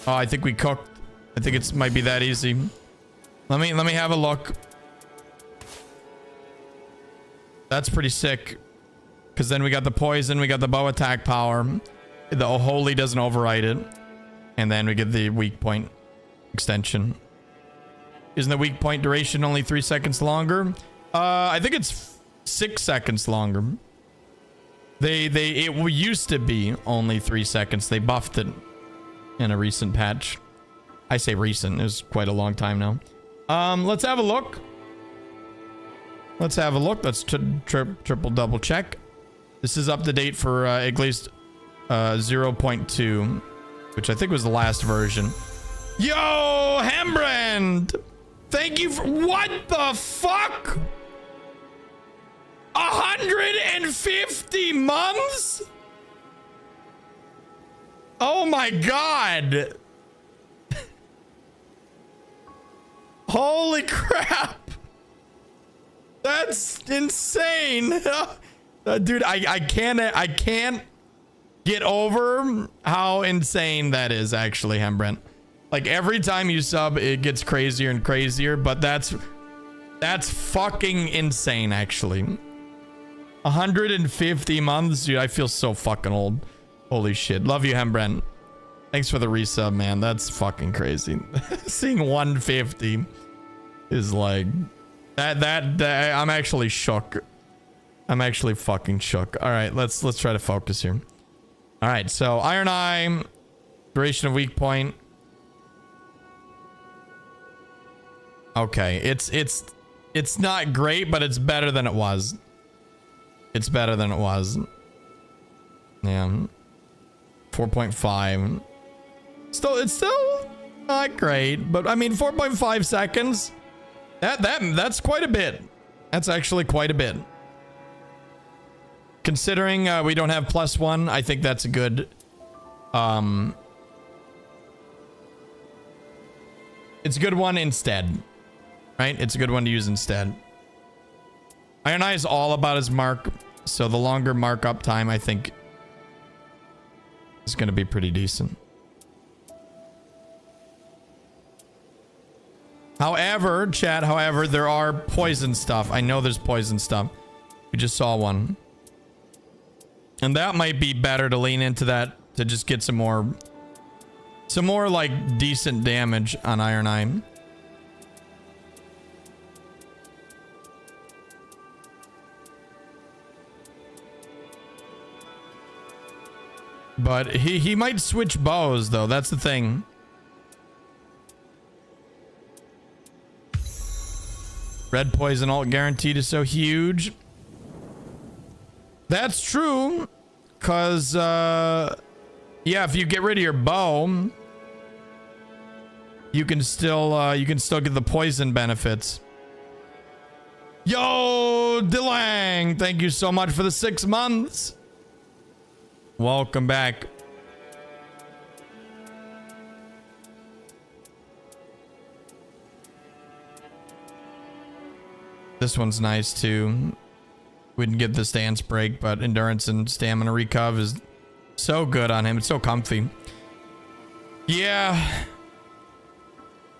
Oh, I think we cooked. I think it might be that easy. Let me have a look. That's pretty sick. Because then we got the poison, we got the bow attack power. The holy doesn't override it. And then we get the weak point extension. Isn't the weak point duration only 3 seconds longer? I think it's 6 seconds longer. It used to be only 3 seconds. They buffed it in a recent patch. I say recent. It was quite a long time now. Let's have a look. Let's have a look. Let's triple double check. This is up to date for at least 0.2, which I think was the last version. Yo, Hambrand! Thank you for what the fuck? 150 months? Oh my god. Holy crap. That's insane. Dude, I can't get over how insane that is actually, Hembrent. Like every time you sub, it gets crazier and crazier, but that's fucking insane actually. 150 months, dude. I feel so fucking old. Holy shit. Love you, Hembrent. Thanks for the resub, man. That's fucking crazy. Seeing 150 is like that I'm actually shook. I'm actually fucking shook. All right, let's try to focus here. All right, so Iron Eye, duration of weak point. Okay, it's not great, but it's better than it was. It's better than it was. Yeah. 4.5. It's still not great, but I mean 4.5 seconds. That's quite a bit. That's actually quite a bit. Considering we don't have +1, I think that's a good it's a good one instead. Right? It's a good one to use instead. Iron Eye is all about his mark, so the longer markup time I think is going to be pretty decent. However, chat, there are poison stuff. I know there's poison stuff. We just saw one. And that might be better to lean into that to just get some more like decent damage on Iron Eye. But he might switch bows though. That's the thing. Red poison ult guaranteed is so huge. That's true. Cause yeah, if you get rid of your bow, you can still get the poison benefits. Yo, Delang, thank you so much for the 6 months. Welcome back. This one's nice too. We didn't get the stance break, but endurance and stamina recuv is so good on him. It's so comfy. Yeah.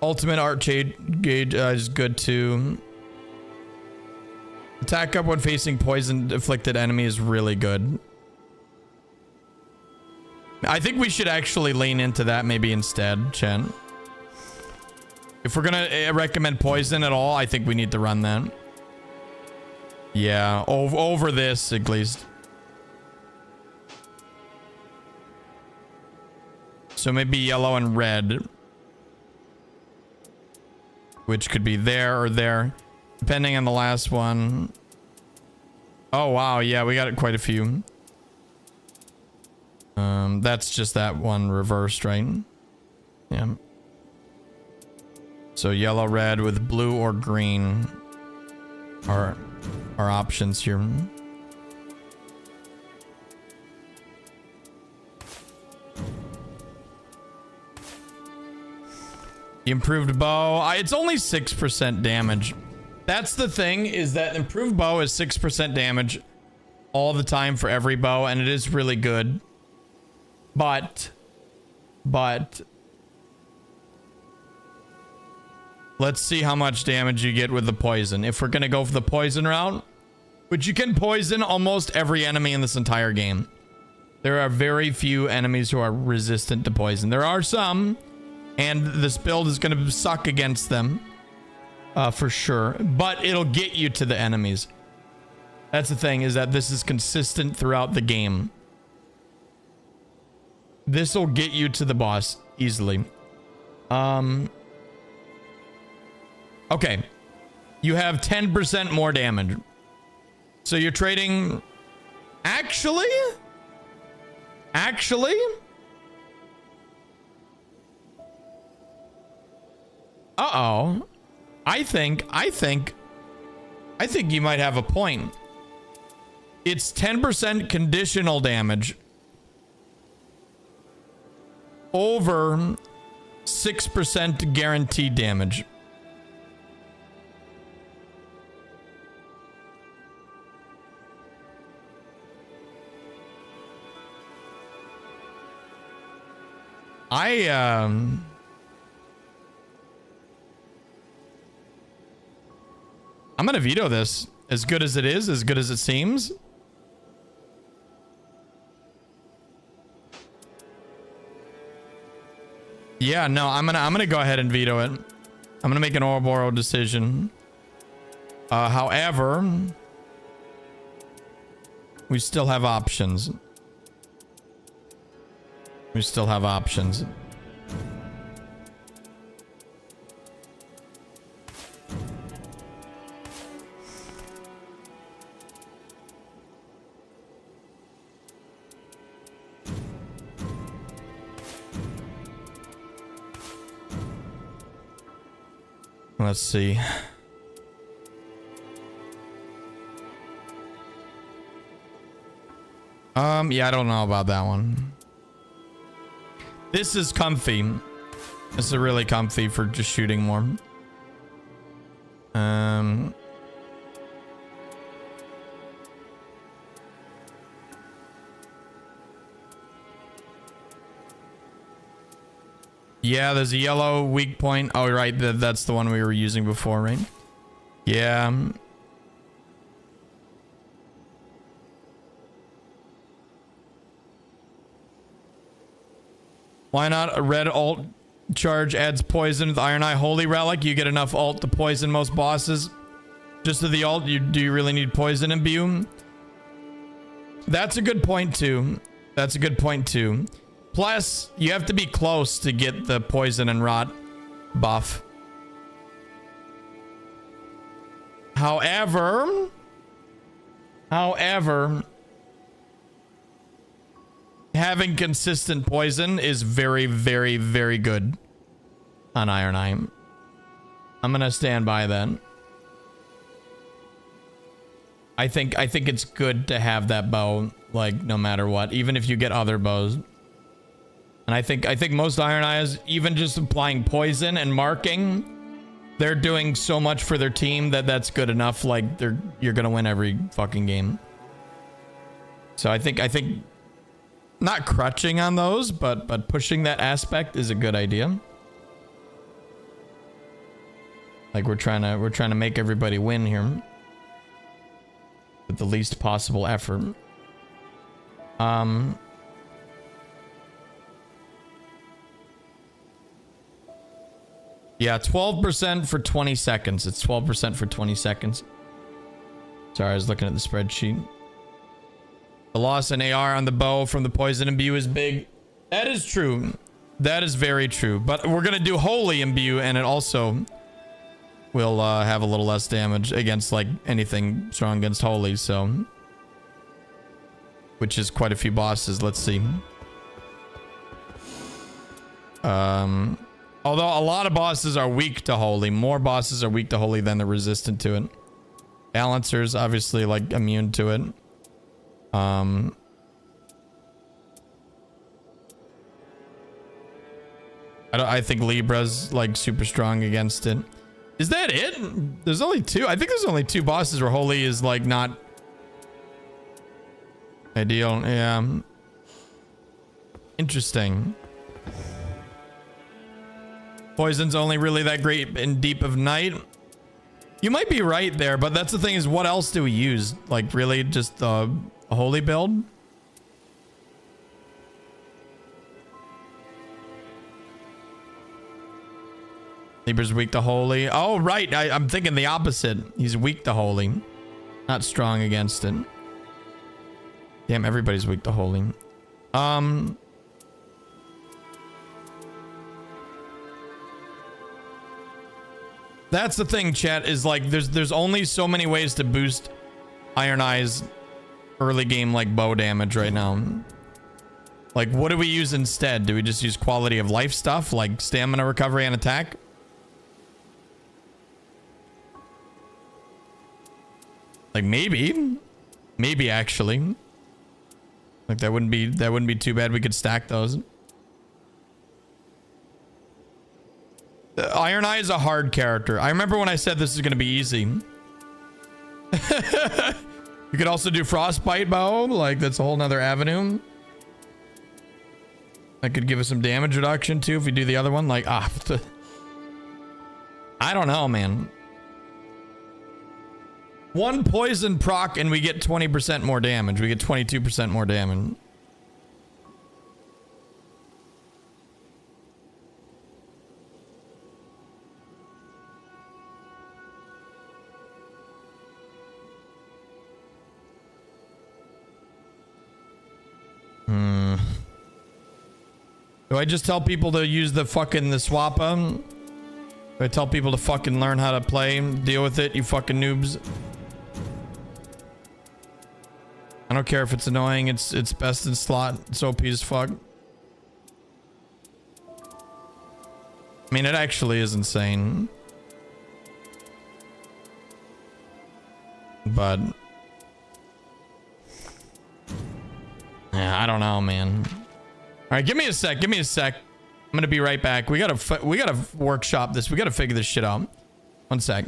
Ultimate art gauge is good too. Attack up when facing poison afflicted enemy is really good. I think we should actually lean into that maybe instead, Chen. If we're gonna recommend poison at all, I think we need to run that. Yeah, over this at least. So maybe yellow and red. Which could be there or there. Depending on the last one. Oh, wow. Yeah, we got quite a few. That's just that one reversed, right? Yeah. So yellow, red with blue or green are options here. The improved bow, it's only 6% damage. That's the thing, is that improved bow is 6% damage all the time for every bow, and it is really good. But let's see how much damage you get with the poison. If we're gonna go for the poison route, which you can poison almost every enemy in this entire game. There are very few enemies who are resistant to poison. There are some, and this build is gonna suck against them, for sure. But it'll get you to the enemies. That's the thing, is that this is consistent throughout the game. This will get you to the boss easily. Okay. You have 10% more damage. So you're trading... Actually? Uh-oh. I think you might have a point. It's 10% conditional damage over 6% guaranteed damage. I'm gonna veto this. As good as it is, as good as it seems. Yeah, no, I'm gonna go ahead and veto it. I'm gonna make an Oroboro decision. However, we still have options. We still have options. Let's see. Yeah, I don't know about that one. This is comfy. This is really comfy for just shooting more. Yeah, there's a yellow weak point. Oh, right. That's the one we were using before, right? Yeah. Why not? A red alt charge adds poison with Iron Eye Holy Relic. You get enough alt to poison most bosses. Just to the alt, do you really need poison imbue? That's a good point too. That's a good point too. Plus, you have to be close to get the poison and rot buff. However, having consistent poison is very, very, very good on Iron Eye. I'm gonna stand by that. I think it's good to have that bow, like, no matter what, even if you get other bows. And I think most Iron Eyes, even just applying poison and marking, they're doing so much for their team that that's good enough. Like, you're gonna win every fucking game. So I think not crutching on those, but pushing that aspect is a good idea. Like, we're trying to make everybody win here with the least possible effort. Yeah, 12% for 20 seconds. It's 12% for 20 seconds. Sorry, I was looking at the spreadsheet. The loss in AR on the bow from the poison imbue is big. That is true. That is very true. But we're going to do holy imbue, and it also will have a little less damage against, like, anything strong against holy, so. Which is quite a few bosses. Let's see. Although a lot of bosses are weak to holy. More bosses are weak to holy than they're resistant to it. Balancer's obviously, like, immune to it. I think Libra's, like, super strong against it. Is that it? There's only two. I think there's only two bosses where holy is, like, not ideal. Yeah. Interesting. Poison's only really that great in Deep of Night. You might be right there, but that's the thing, is what else do we use? Like, really just a holy build? Libra's weak to holy. Oh, right. I'm thinking the opposite. He's weak to holy. Not strong against it. Damn, everybody's weak to holy. That's the thing, chat, is like there's only so many ways to boost Iron Eye's early game, like, bow damage right now. Like, what do we use instead? Do we just use quality of life stuff like stamina recovery and attack? Like maybe actually. Like that wouldn't be too bad. We could stack those. Iron Eye is a hard character. I remember when I said this is going to be easy. You could also do Frostbite Bow. Like that's a whole nother avenue. That could give us some damage reduction too if we do the other one. Like, I don't know, man. One poison proc and we get 20% more damage. We get 22% more damage. Do I just tell people to use the swap? Do I tell people to fucking learn how to play? Deal with it, you fucking noobs. I don't care if it's annoying. It's best in slot. It's OP as fuck. I mean, it actually is insane. But yeah, I don't know, man. All right, give me a sec. I'm gonna be right back. We gotta workshop this. We gotta figure this shit out. One sec.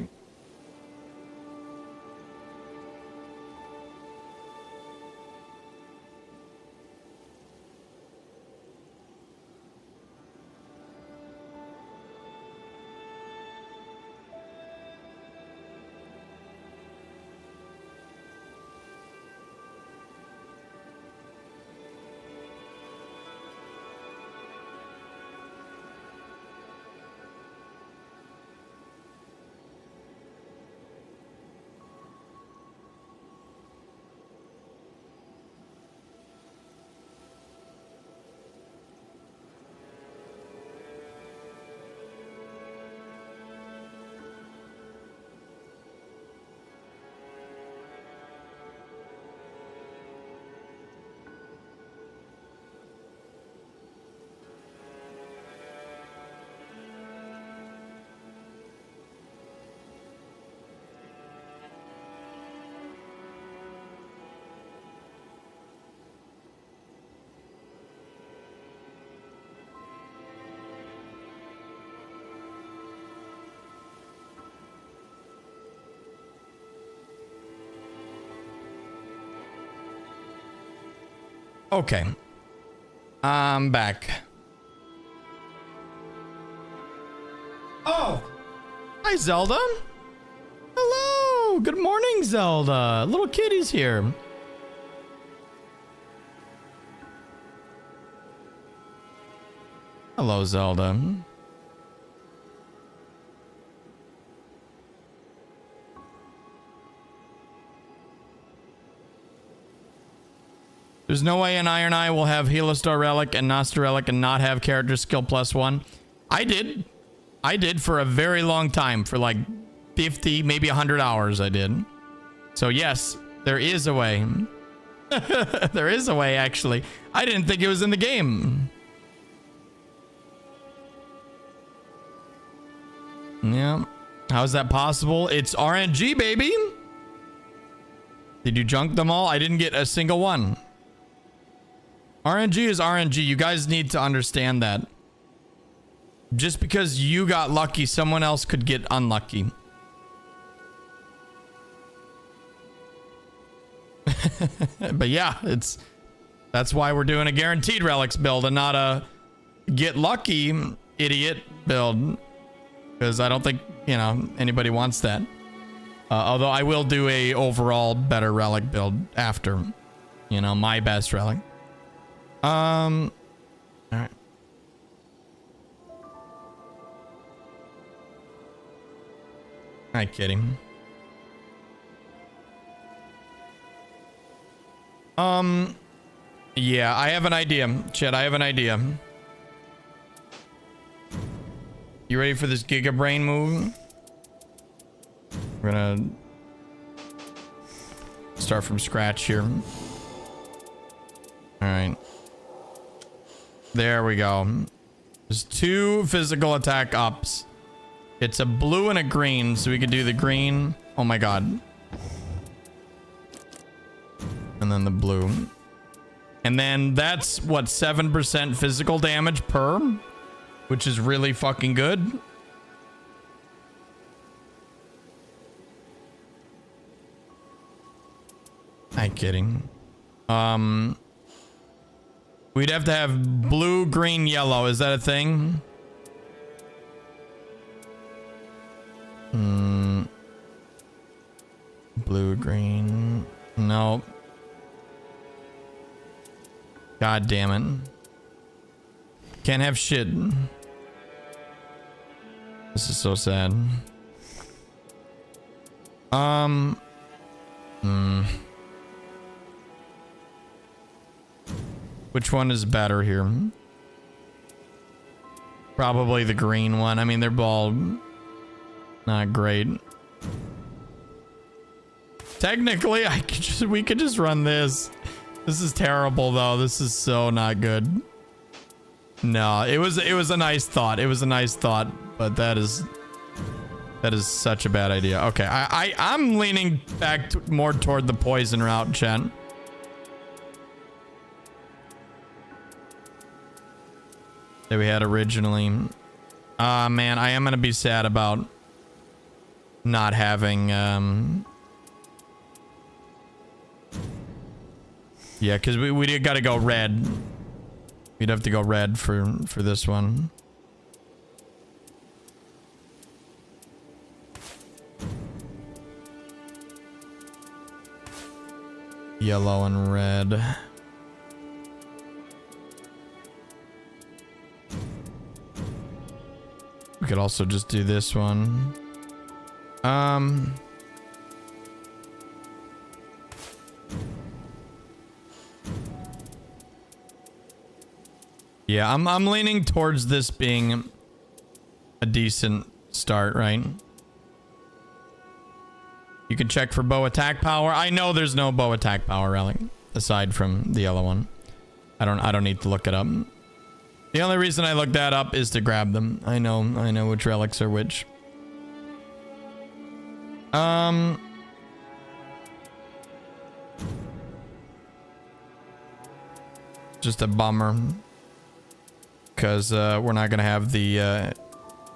Okay. I'm back. Oh! Hi, Zelda. Hello! Good morning, Zelda. Little kitty's here. Hello, Zelda. There's no way an Iron Eye will have Healostar Relic and Noster Relic and not have character skill +1. I did for a very long time. For like 50, maybe 100 hours I did. So yes, there is a way. There is a way, actually. I didn't think it was in the game. Yeah. How is that possible? It's RNG, baby. Did you junk them all? I didn't get a single one. RNG is RNG. You guys need to understand that. Just because you got lucky, someone else could get unlucky. But yeah, that's why we're doing a guaranteed relics build and not a get lucky idiot build. Because I don't think, you know, anybody wants that. Although I will do a overall better relic build after, you know, my best relic. All right. Hi, kitty. Yeah, I have an idea. Chet, I have an idea. You ready for this Giga Brain move? We're gonna start from scratch here. All right. There we go. There's 2 physical attack ups. It's a blue and a green, so we could do the green. Oh my god. And then the blue. And then that's what, 7% physical damage per, which is really fucking good. I'm kidding. We'd have to have blue, green, yellow. Is that a thing? Blue, green. No. God damn it. Can't have shit. This is so sad. Which one is better here? Probably the green one. I mean, they're all not great. Technically, we could just run this. This is terrible though. This is so not good. No, it was a nice thought. It was a nice thought, but that is such a bad idea. Okay, I'm leaning back more toward the poison route, chat. That we had originally. Man, I am gonna be sad about not having yeah, because we gotta go red. We'd have to go red for this one. Yellow and red. We could also just do this one. Yeah, I'm leaning towards this being a decent start, right? You can check for bow attack power. I know there's no bow attack power relic aside from the yellow one. I don't need to look it up. The only reason I looked that up is to grab them. I know which relics are which. Just a bummer. Because we're not going to have the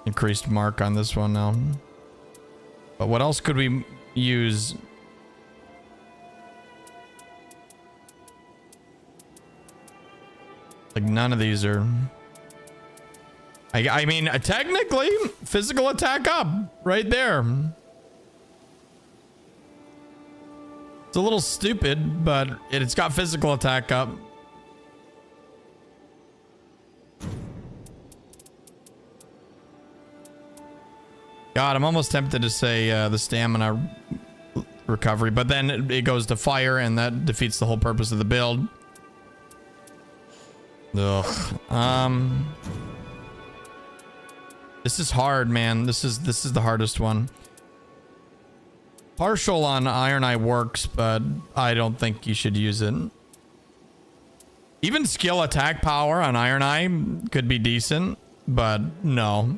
increased mark on this one now. But what else could we use? Like none of these are... I mean, technically, physical attack up right there. It's a little stupid, but it's got physical attack up. God, I'm almost tempted to say the stamina recovery, but then it goes to fire and that defeats the whole purpose of the build. Ugh. This is hard, man. This is the hardest one. Partial on Iron Eye works, but I don't think you should use it. Even skill attack power on Iron Eye could be decent, but no.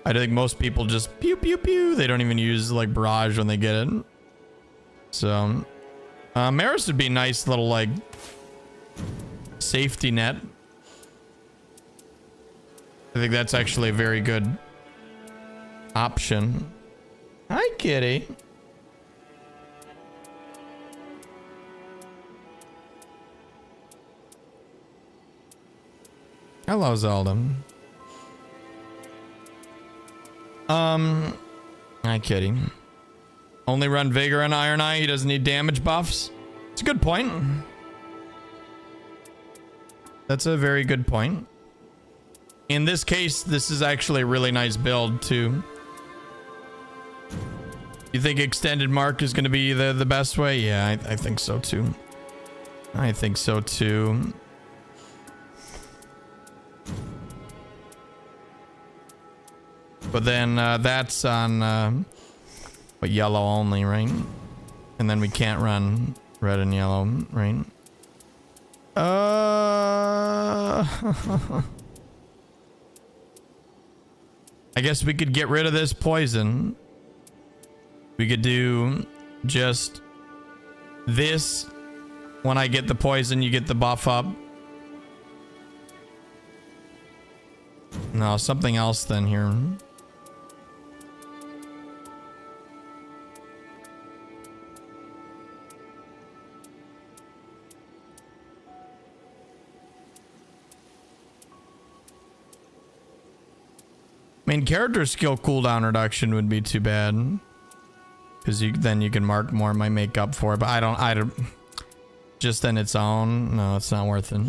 I think most people just pew pew pew. They don't even use like barrage when they get it. So Maris would be a nice little like safety net. I think that's actually a very good option. Hi, kitty. Hello, Zelda. Hi, kitty. Only run Vigor and Iron Eye. He doesn't need damage buffs. It's a good point. That's a very good point. In this case, this is actually a really nice build, too. You think extended mark is going to be the best way? Yeah, I think so, too. I think so, too. But then that's on what, yellow only, right? And then we can't run red and yellow, right? I guess we could get rid of this poison. We could do just this When I get the poison, you get the buff up. No, something else then here. I mean, character skill cooldown reduction would be too bad, because then you can mark more, might make up for it. But I don't just on its own. No, it's not worth it.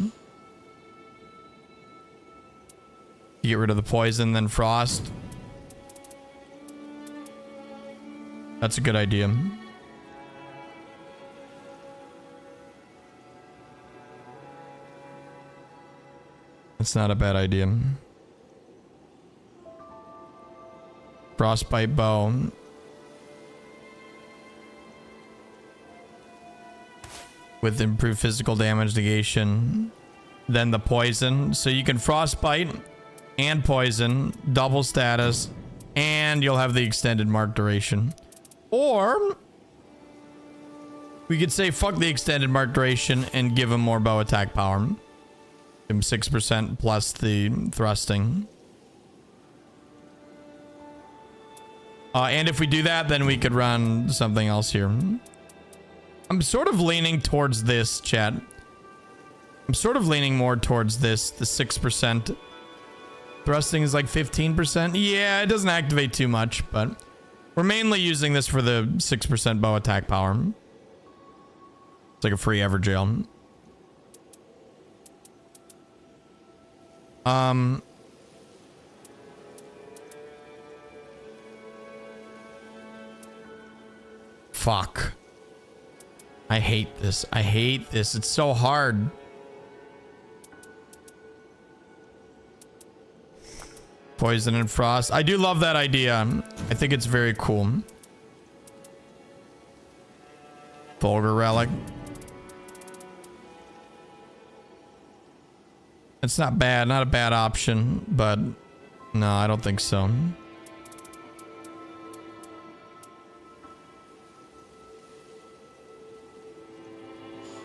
You get rid of the poison, then frost. That's a good idea. It's not a bad idea. Frostbite bow. With improved physical damage negation. Then the poison. So you can frostbite and poison, double status, and you'll have the extended mark duration. Or we could say fuck the extended mark duration and give him more bow attack power. Give him 6% plus the thrusting. And if we do that, then we could run something else here. I'm sort of leaning towards this, chat. I'm sort of leaning more towards this, the 6%. Thrusting is like 15%. Yeah, it doesn't activate too much, but we're mainly using this for the 6% bow attack power. It's like a free Everjail. Fuck. I hate this. I hate this. It's so hard. Poison and frost. I do love that idea. I think it's very cool. Vulgar relic. It's not bad. Not a bad option, but no, I don't think so.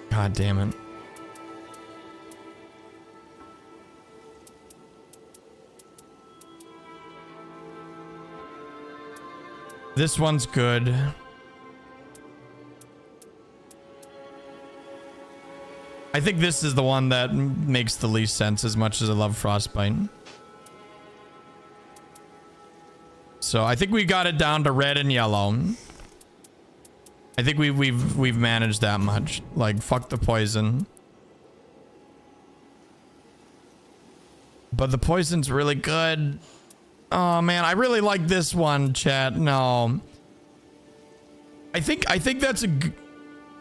God damn it. This one's good. I think this is the one that makes the least sense, as much as I love Frostbite. So I think we got it down to red and yellow. I think we've managed that much. Like, fuck the poison. But the poison's really good. Oh man, I really like this one, chat. No. I think that's a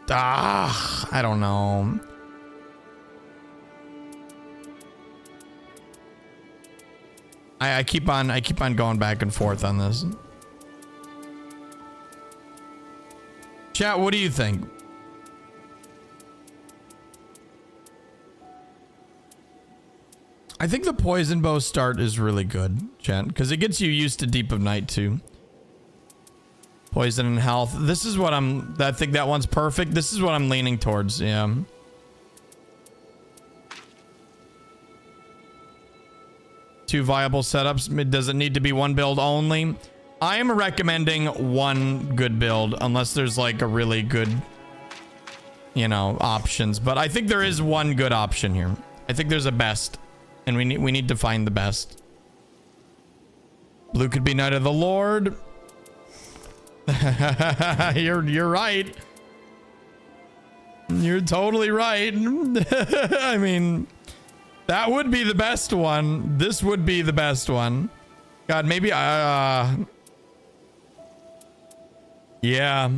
I don't know. I keep on going back and forth on this. Chat, what do you think? I think the poison bow start is really good, chat, because it gets you used to Deep of Night too. Poison and health. This is what I think that one's perfect. This is what I'm leaning towards, yeah. Two viable setups. Does it need to be one build only? I am recommending one good build, unless there's like a really good, you know, options. But I think there is one good option here. I think there's a best, and we need to find the best. Blue could be Knight of the Lord. You're right. You're totally right. I mean, that would be the best one. This would be the best one. God, maybe yeah,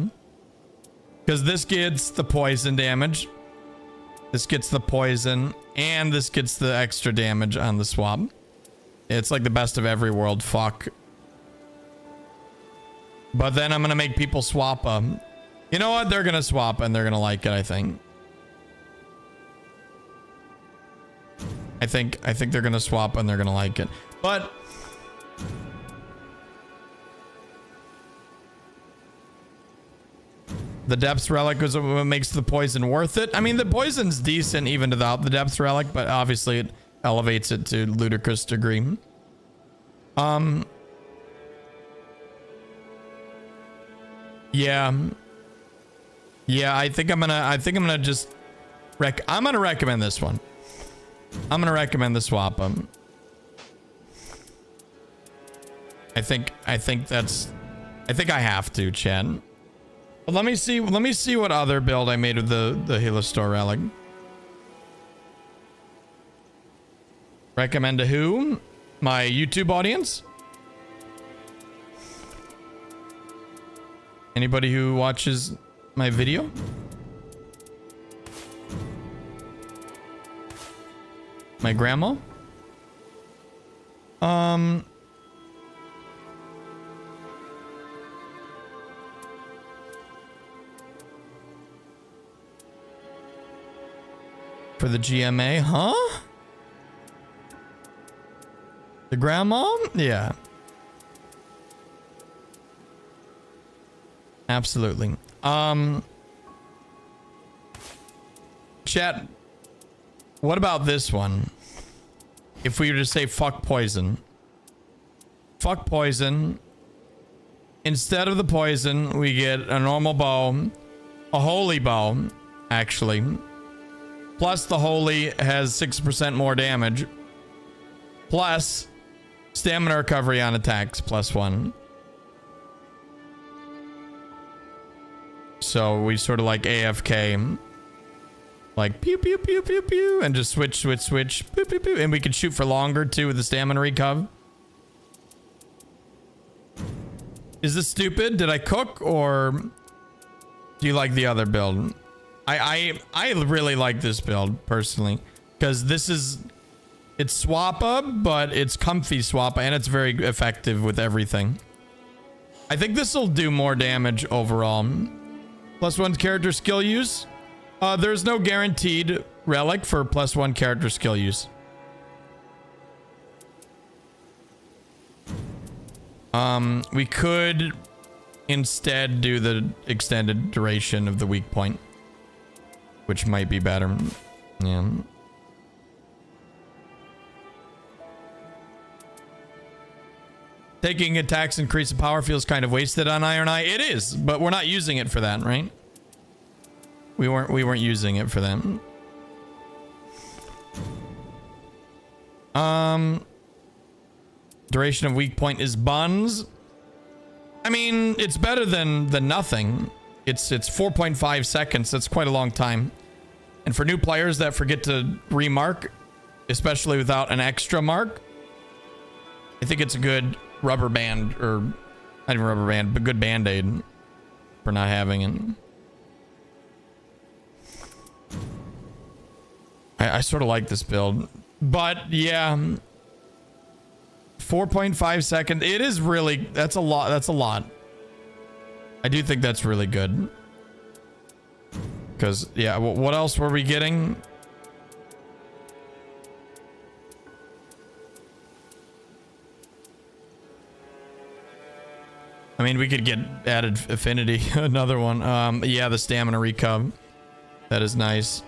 because this gets the poison damage, this gets the poison, and this gets the extra damage on the swap. It's like the best of every world. Fuck. But then I'm gonna make people swap them. You know what? They're gonna swap and they're gonna like it. I think they're gonna swap and they're gonna like it. But The Depths Relic was what makes the poison worth it. I mean, the poison's decent even without the Depths Relic, but obviously it elevates it to ludicrous degree. Yeah. Yeah, I think I'm gonna just I'm gonna recommend this one. I'm gonna recommend the swap. I think I have to, Chad. But let me see what other build I made with the Helostor Relic. Recommend to who? My YouTube audience? Anybody who watches my video? My grandma? For the GMA, huh? The grandma? Yeah. Absolutely. Chat, what about this one? If we were to say fuck poison. Fuck poison. Instead of the poison, we get a normal bow. A holy bow, actually. Plus the holy has 6% more damage. Plus stamina recovery on attacks, +1. So we sort of like AFK. Like pew pew pew pew pew and just switch pew pew pew, and we can shoot for longer too with the stamina recov. Is this stupid? Did I cook, or do you like the other build? I really like this build personally, because it's swappa, but it's comfy swappa, and it's very effective with everything. I think this will do more damage overall. +1 character skill use. There's no guaranteed relic for +1 character skill use. We could instead do the extended duration of the weak point, which might be better. Yeah. Taking attacks increase in power feels kind of wasted on Iron Eye. It is, but we're not using it for that, right? We weren't using it for them. Duration of weak point is buns. I mean, it's better than nothing. It's 4.5 seconds. That's quite a long time. And for new players that forget to remark, especially without an extra mark, I think it's a good rubber band, or not even rubber band, but good band-aid for not having it. I sort of like this build, but yeah, 4.5 seconds. It is really, that's a lot. That's a lot. I do think that's really good. Because, yeah, what else were we getting? I mean, we could get added affinity, another one. Yeah, the stamina recov. That is nice.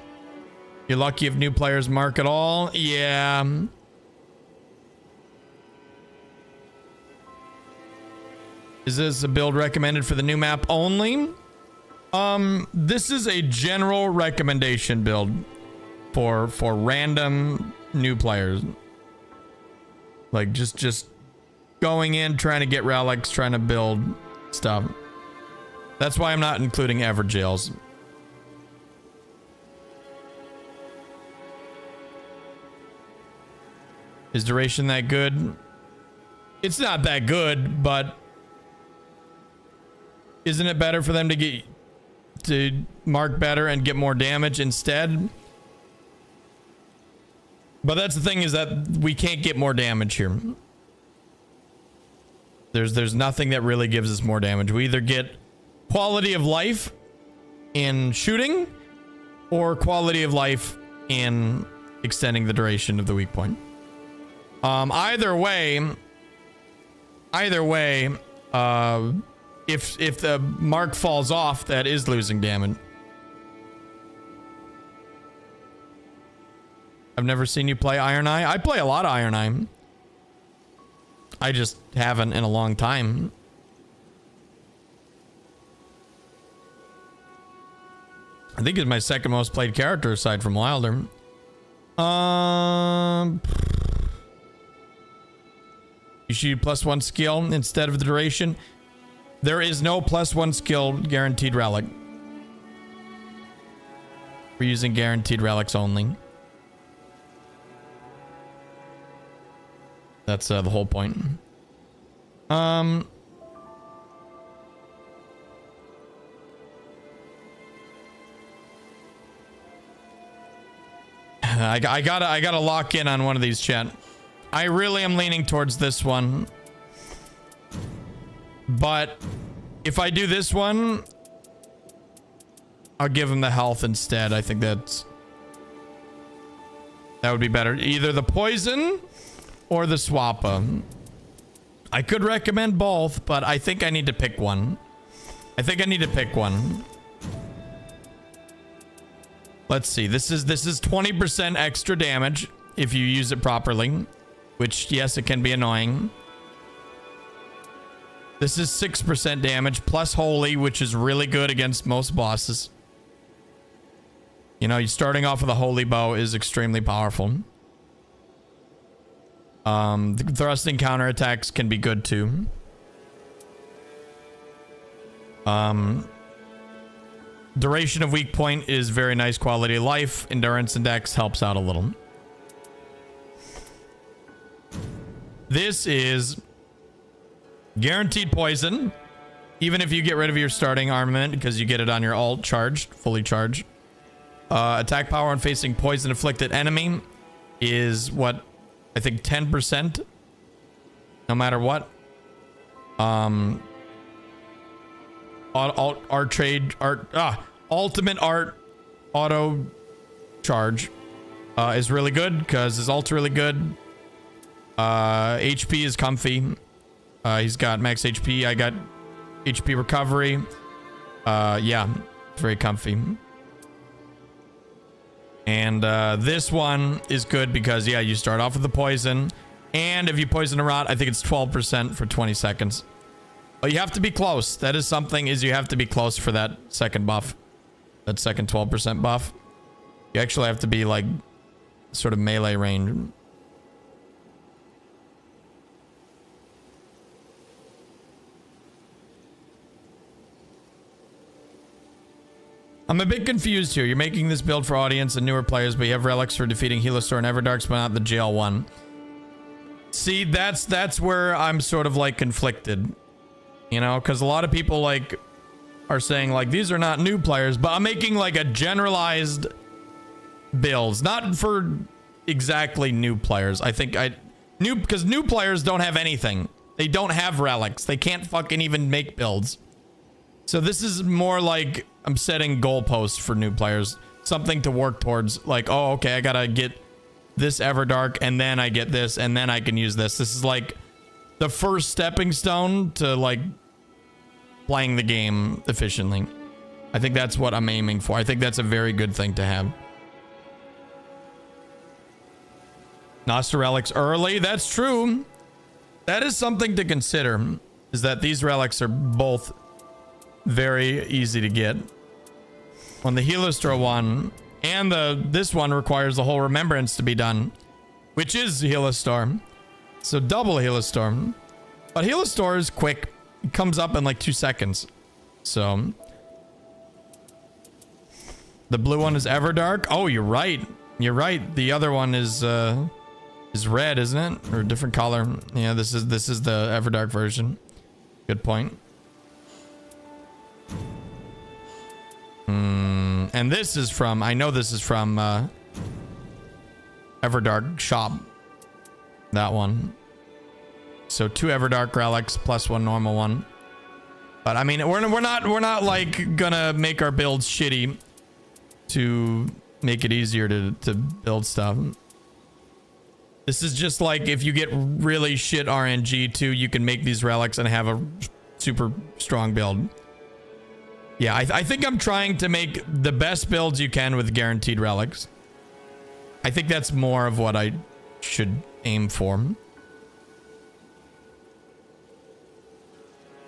You're lucky if new players mark at all. Yeah. Is this a build recommended for the new map only? This is a general recommendation build for random new players. Like just going in, trying to get relics, trying to build stuff. That's why I'm not including Everjails. Is duration that good? It's not that good, but isn't it better for them to mark better and get more damage instead? But that's the thing, is that we can't get more damage here. There's nothing that really gives us more damage. We either get quality of life in shooting or quality of life in extending the duration of the weak point. Either way, if the mark falls off, that is losing damage. I've never seen you play Iron Eye. I play a lot of Iron Eye. I just haven't in a long time. I think it's my second most played character aside from Wilder. You should +1 skill instead of the duration. There is no +1 skill guaranteed relic. We're using guaranteed relics only. That's the whole point. I gotta lock in on one of these, chat. I really am leaning towards this one. But if I do this one, I'll give him the health instead. I think that would be better. Either the poison or the swappa. I could recommend both, but I think I need to pick one. Let's see. This is 20% extra damage if you use it properly, which, yes, it can be annoying. This is 6% damage plus holy, which is really good against most bosses. You know, starting off with a holy bow is extremely powerful. The thrusting counterattacks can be good too. Duration of weak point is very nice quality of life. Endurance index helps out a little. This is guaranteed poison, even if you get rid of your starting armament, because you get it on your ult charged, fully charged. Attack power on facing poison afflicted enemy is what I think 10%, no matter what. Ultimate art auto charge is really good because his ult's really good. HP is comfy. He's got max HP. I got HP recovery. Yeah, it's very comfy. And this one is good because, yeah, you start off with the poison. And if you poison a rot, I think it's 12% for 20 seconds. But you have to be close. That is something, is you have to be close for that second buff. That second 12% buff. You actually have to be, like, sort of melee range. I'm a bit confused here. You're making this build for audience and newer players, but you have relics for defeating Healostor and Everdarks, but not the jail one. See, that's where I'm sort of like conflicted. You know, because a lot of people like are saying like these are not new players, but I'm making like a generalized builds, not for exactly new players. I think because new players don't have anything. They don't have relics. They can't fucking even make builds. So this is more like I'm setting goalposts for new players, something to work towards. Like, oh, okay, I gotta get this Everdark, and then I get this, and then I can use this. This is like the first stepping stone to like playing the game efficiently. I think that's what I'm aiming for. I think that's a very good thing to have. Noster relics early. That's true. That is something to consider, is that these relics are both very easy to get. On the Healostor one and this one requires the whole remembrance to be done, which is Healostor. So double Healostor. But Healostor is quick. It comes up in like 2 seconds. So the blue one is Everdark. Oh, you're right. You're right. The other one is red, isn't it? Or a different color. Yeah, this is the Everdark version. Good point. And this is from, I know this is from Everdark shop. That one. So 2 Everdark relics plus 1 normal one. But I mean, we're not like gonna make our builds shitty to make it easier to build stuff. This is just like if you get really shit RNG too, you can make these relics and have a super strong build. Yeah, I think I'm trying to make the best builds you can with guaranteed relics. I think that's more of what I should aim for.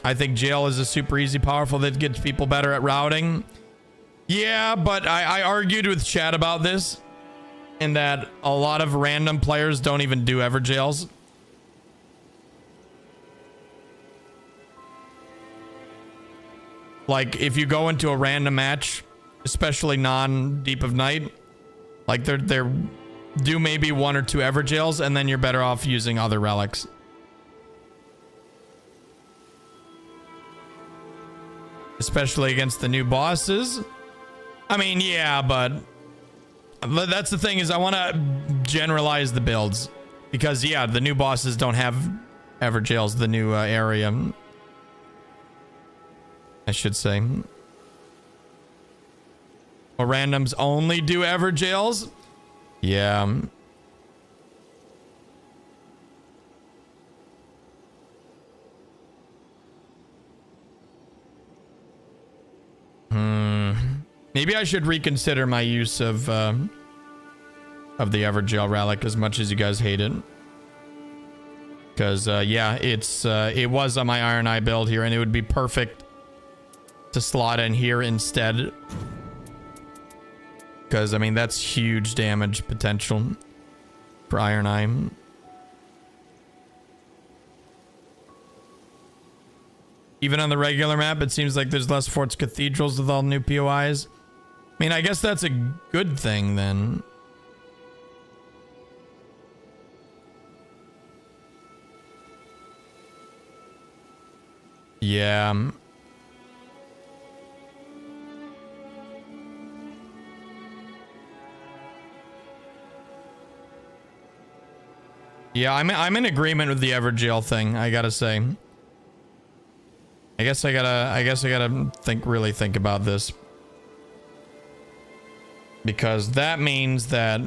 I think jail is a super easy powerful that gets people better at routing. Yeah, but I argued with Chad about this, in that a lot of random players don't even do ever jails. Like, if you go into a random match, especially non-Deep of Night, like they're do maybe 1 or 2 Everjails, and then you're better off using other relics. Especially against the new bosses. I mean, yeah, but that's the thing, is I want to generalize the builds. Because, yeah, the new bosses don't have Everjails, the new area, I should say. Or randoms only do Everjails? Yeah. Maybe I should reconsider my use of the Everjail relic, as much as you guys hate it. Because, yeah, it was on my Iron Eye build here, and it would be perfect to slot in here instead. Because, I mean, that's huge damage potential for Iron Eye. Even on the regular map, it seems like there's less forts cathedrals with all new POIs. I mean, I guess that's a good thing then. Yeah. Yeah, I'm in agreement with the Everjail thing, I gotta say. I guess I gotta really think about this. Because that means that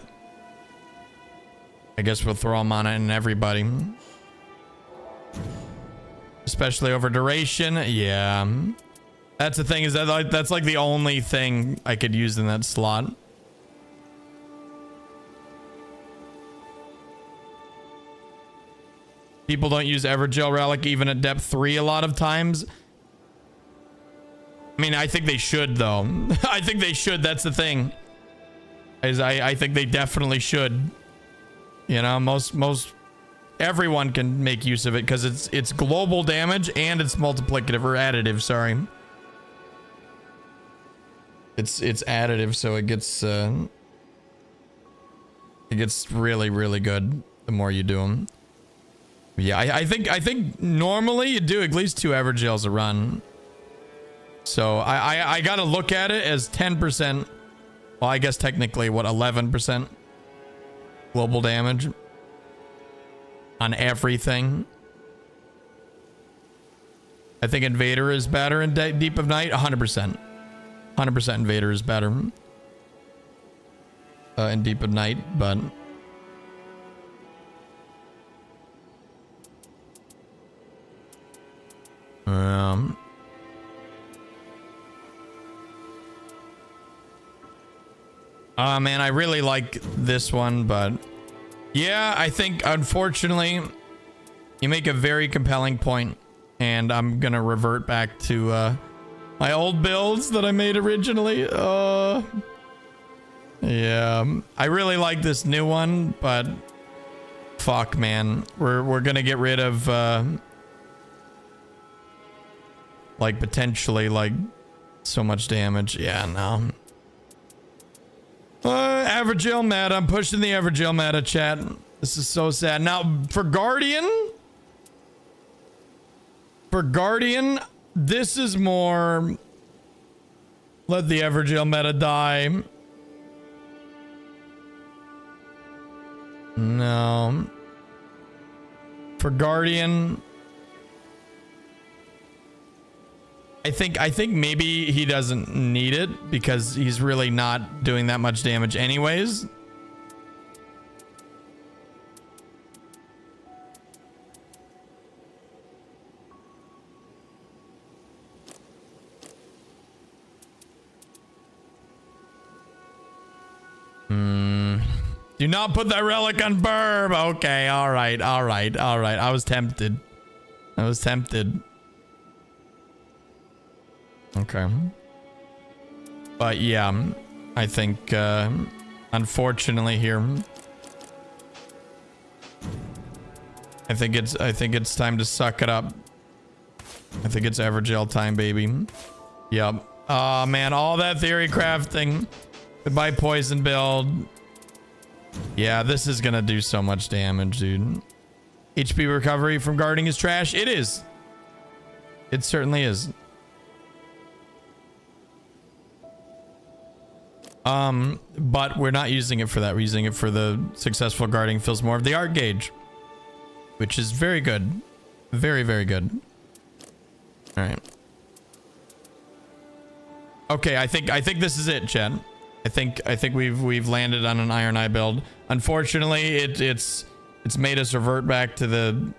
I guess we'll throw them on it and everybody. Especially over duration. Yeah. That's the thing, is that that's like the only thing I could use in that slot. People don't use Everjail Relic even at depth 3 a lot of times. I mean, I think they should, though. I think they should. That's the thing. I think they definitely should. You know, everyone can make use of it because it's global damage and it's multiplicative, or additive, sorry. It's additive, so it gets really, really good the more you do them. Yeah, I think normally you do at least 2 Everjails a run. So I gotta look at it as 10%. Well, I guess technically, what, 11% global damage on everything. I think Invader is better in Deep of Night. 100%. 100% Invader is better in Deep of Night, but man, I really like this one, but yeah, I think unfortunately you make a very compelling point, and I'm gonna revert back to my old builds that I made originally. Yeah, I really like this new one, but fuck, man, we're gonna get rid of like potentially like so much damage. Yeah, no. Everjail meta. I'm pushing the Everjail meta, chat. This is so sad. Now, for Guardian, this is more let the Everjail meta die. No. For Guardian, I think maybe he doesn't need it because he's really not doing that much damage anyways. Do not put that relic on Burb. Okay, all right. I was tempted. Okay. But yeah, I think, unfortunately here, I think it's time to suck it up. I think it's Evergel time, baby. Yep. Oh man, all that theory crafting. Goodbye poison build. Yeah, this is gonna do so much damage, dude. HP recovery from guarding is trash. It is. It certainly is. But we're not using it for that. We're using it for the successful guarding fills more of the art gauge, which is very good. Very, very good. All right. Okay, I think this is it, Chet. I think we've landed on an Iron Eye build. Unfortunately, it's made us revert back to the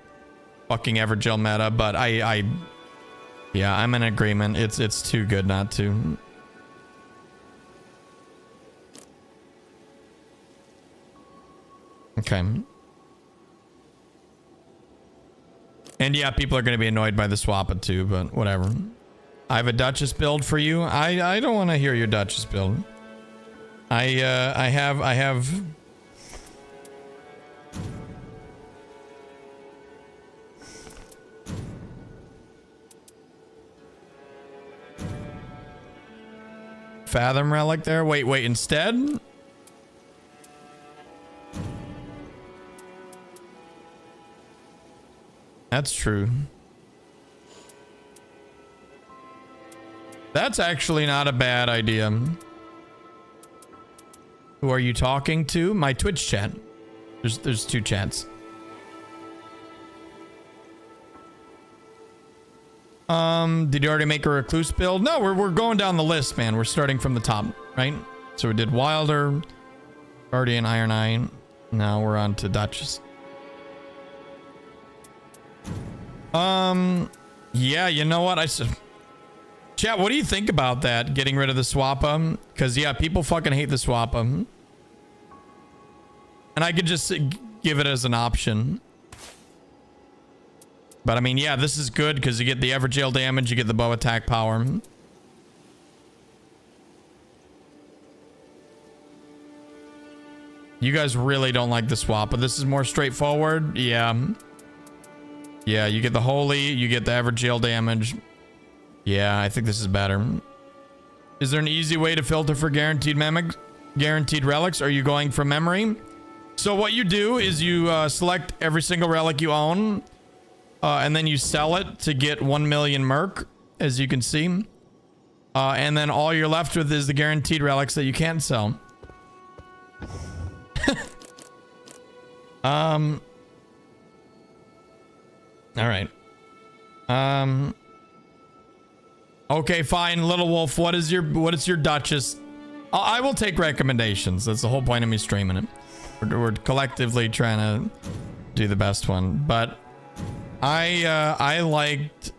fucking Evergel meta, but yeah, I'm in agreement. It's too good not to. Okay. And yeah, people are going to be annoyed by the Swappa too, but whatever. I have a Duchess build for you. I don't want to hear your Duchess build. I have Fathom Relic there. Wait, instead? That's true. That's actually not a bad idea. Who are you talking to? My Twitch chat. There's two chats. Did you already make a Recluse build? No, we're going down the list, man. We're starting from the top, right? So we did Wilder, Guardian, Iron Eye. Now we're on to Duchess. Yeah, you know what? Chat, what do you think about that? Getting rid of the Swappa? Because, yeah, people fucking hate the Swappa. And I could just give it as an option. But, I mean, yeah, this is good because you get the Evergel damage, you get the bow attack power. You guys really don't like the Swappa. This is more straightforward. Yeah. Yeah, you get the Holy, you get the Evergel damage. Yeah, I think this is better. Is there an easy way to filter for guaranteed relics? Are you going from memory? So what you do is you select every single relic you own, and then you sell it to get 1 million merc, as you can see. And then all you're left with is the guaranteed relics that you can't sell. All right. Okay, fine, Little Wolf. What is your Duchess? I will take recommendations. That's the whole point of me streaming it. We're collectively trying to do the best one, but I liked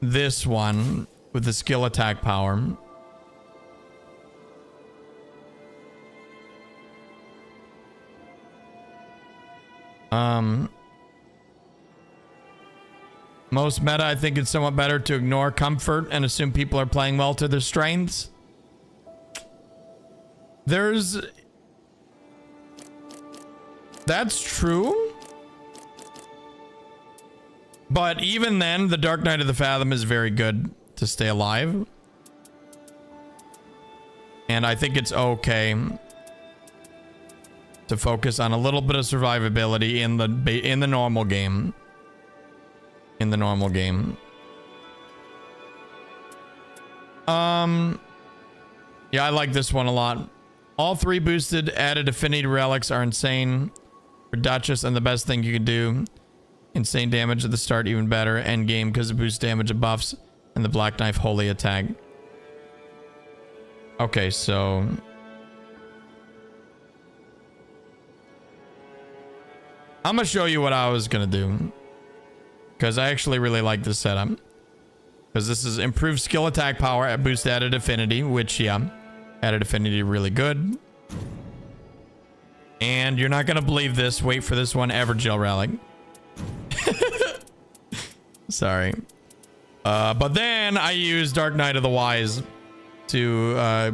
this one with the skill attack power. Most meta, I think it's somewhat better to ignore comfort and assume people are playing well to their strengths. That's true. But even then, the Dark Knight of the Fathom is very good to stay alive. And I think it's okay to focus on a little bit of survivability in the normal game. In the normal game. Yeah, I like this one a lot. All 3 boosted added affinity relics are insane for Duchess, and the best thing you can do. Insane damage at the start, even better. End game because it boosts damage of buffs and the Black Knife Holy attack. Okay, so I'm gonna show you what I was gonna do. Because I actually really like this setup. Because this is improved skill attack power at boost added affinity, which, yeah, added affinity really good. And you're not gonna believe this. Wait for this one. Evergel Relic. Sorry. But then I use Dark Knight of the Wise to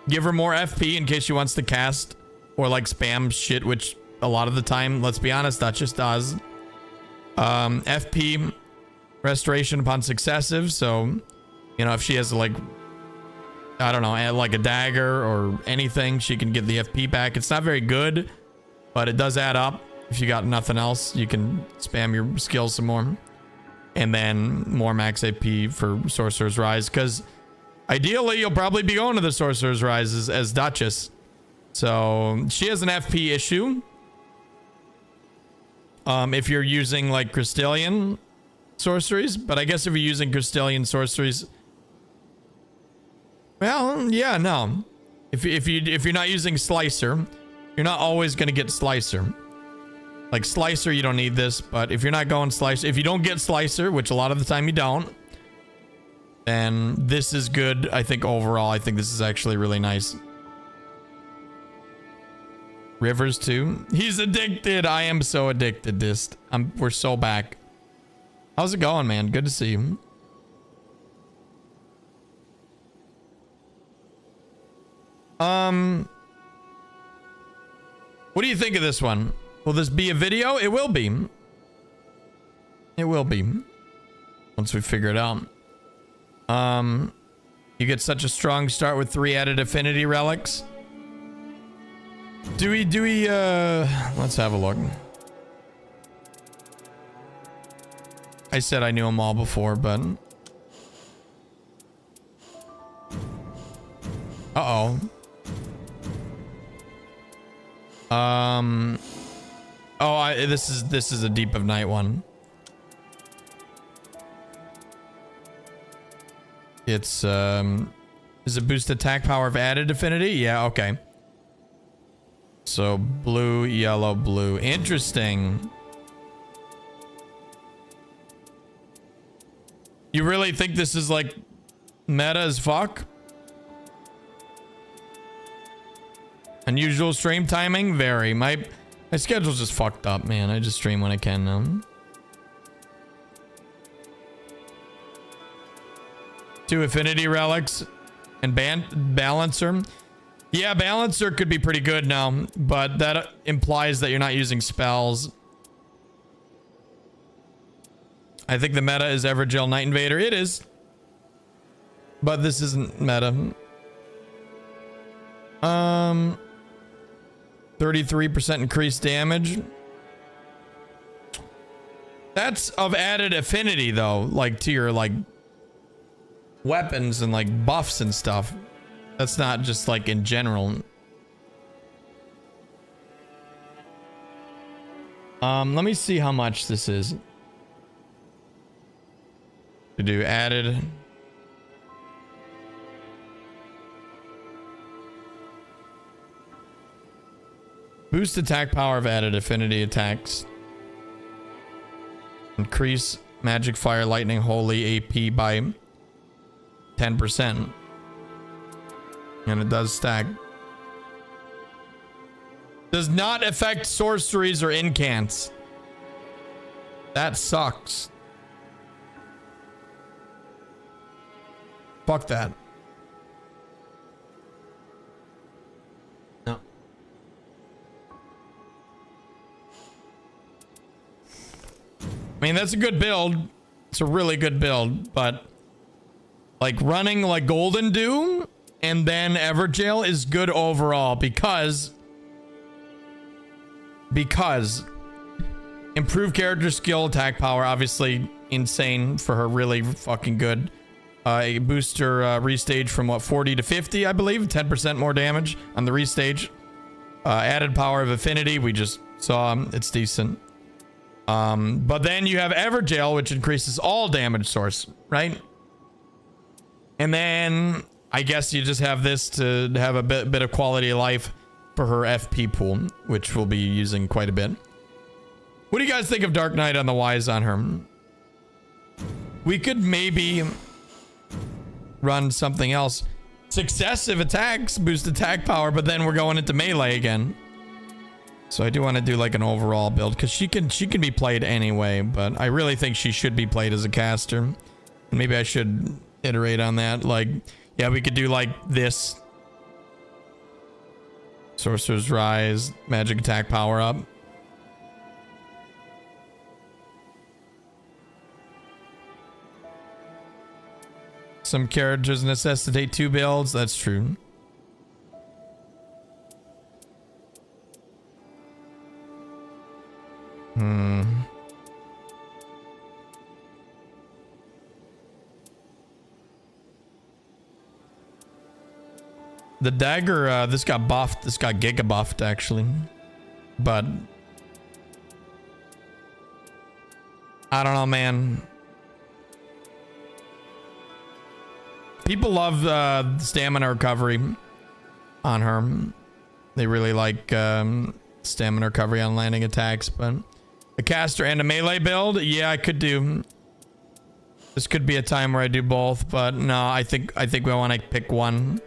give her more FP in case she wants to cast or like spam shit, which a lot of the time, let's be honest, that just does. FP restoration upon successive. So, you know, if she has like, I don't know, like a dagger or anything, she can get the FP back. It's not very good, but it does add up. If you got nothing else, you can spam your skills some more. And then more max AP for Sorcerer's Rise, because ideally you'll probably be going to the Sorcerer's Rise as Duchess. So she has an FP issue. If you're using like Crystallian sorceries, but I guess if you're using Crystallian sorceries, well, yeah, no. If you're not using Slicer, you're not always gonna get Slicer. Like Slicer, you don't need this, but if you're not going Slicer, if you don't get Slicer, which a lot of the time you don't, then this is good. I think overall, I think this is actually really nice. Rivers too. He's addicted. I am so addicted. We're so back. How's it going, man? Good to see you. What do you think of this one? Will this be a video? It will be. It will be. Once we figure it out. You get such a strong start with 3 added affinity relics. Do we, let's have a look. I said I knew them all before, but. Uh-oh. This is a Deep of Night one. It's is it boost attack power of added affinity? Yeah, okay. So blue, yellow, blue. Interesting. You really think this is like meta as fuck? Unusual stream timing? Very. My schedule's just fucked up, man. I just stream when I can now. 2 affinity relics and balancer. Yeah, balancer could be pretty good now, but that implies that you're not using spells. I think the meta is Evergel Night Invader. It is. But this isn't meta. 33% increased damage. That's of added affinity though, like to your like weapons and like buffs and stuff. That's not just like in general. Let me see how much this is. To do added. Boost attack power of added affinity attacks. Increase magic, fire, lightning, holy AP by 10%. And it does stack. Does not affect sorceries or incants. That sucks. Fuck that. No. I mean, that's a good build. It's a really good build, but like running like Golden Doom and then Evergel is good overall because improved character skill, attack power, obviously insane for her, really fucking good. Boost her restage from what, 40 to 50, I believe, 10% more damage on the restage. Added power of affinity, we just saw, it's decent. But then you have Evergel, which increases all damage source, right? And then I guess you just have this to have a bit of quality of life for her FP pool, which we'll be using quite a bit. What do you guys think of Dark Knight on the Wise on her? We could maybe run something else. Successive attacks boost attack power, but then we're going into melee again. So I do want to do like an overall build because she can be played anyway, but I really think she should be played as a caster. Maybe I should iterate on that. Like, yeah, we could do like this. Sorcerer's Rise, magic attack power up. Some characters necessitate 2 builds. That's true. The dagger, this got buffed. This got giga buffed, actually. But I don't know, man. People love stamina recovery on her. They really like stamina recovery on landing attacks, but a caster and a melee build, yeah, I could do. This could be a time where I do both, but no, I think we want to pick one.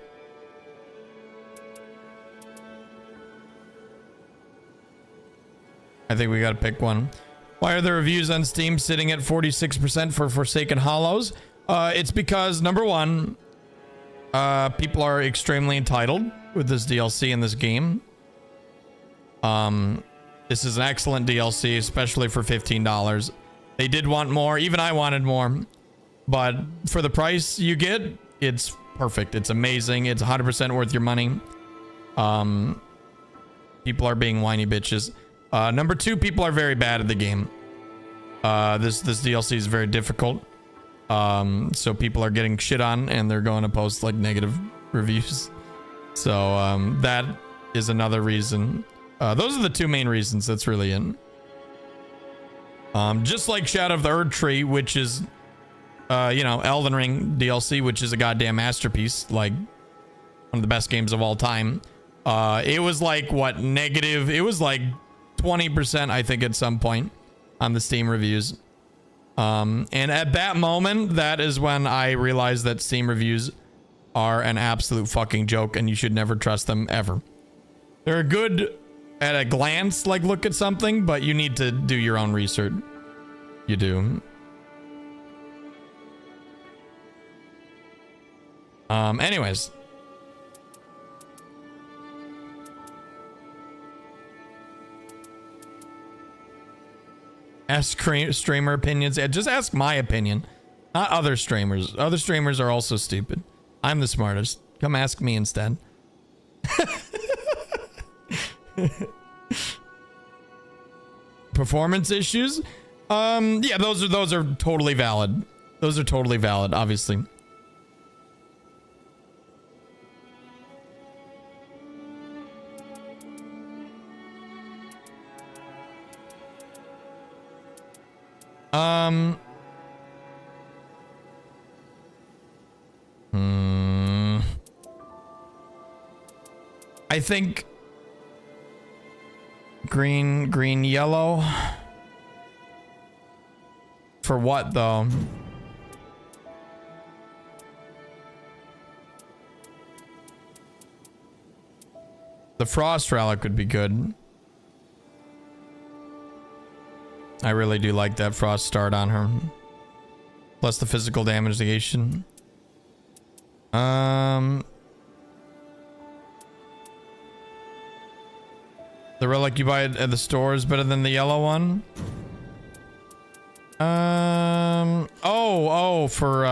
I think we got to pick one. Why are the reviews on Steam sitting at 46% for Forsaken Hollows? It's because, number one, people are extremely entitled with this DLC in this game. This is an excellent DLC, especially for $15. They did want more. Even I wanted more. But for the price you get, it's perfect. It's amazing. It's 100% worth your money. People are being whiny bitches. Number two, people are very bad at the game. This DLC is very difficult. So people are getting shit on and they're going to post like negative reviews. So that is another reason. Those are the two main reasons. That's really it. Just like Shadow of the Erd Tree, which is, you know, Elden Ring DLC, which is a goddamn masterpiece, like one of the best games of all time. It was like what, negative? It was like 20%, I think, at some point on the Steam reviews. And at that moment, that is when I realized that Steam reviews are an absolute fucking joke and you should never trust them ever. They're good at a glance, like look at something, but you need to do your own research. You do. Anyways. Ask streamer opinions. Just ask my opinion, not other streamers. Other streamers are also stupid. I'm the smartest. Come ask me instead. Performance issues? Yeah, those are totally valid. Those are totally valid, obviously. I think green, yellow. For what though? The Frost Relic would be good. I really do like that Frost start on her. Plus the physical damage negation. The relic you buy at the store is better than the yellow one. For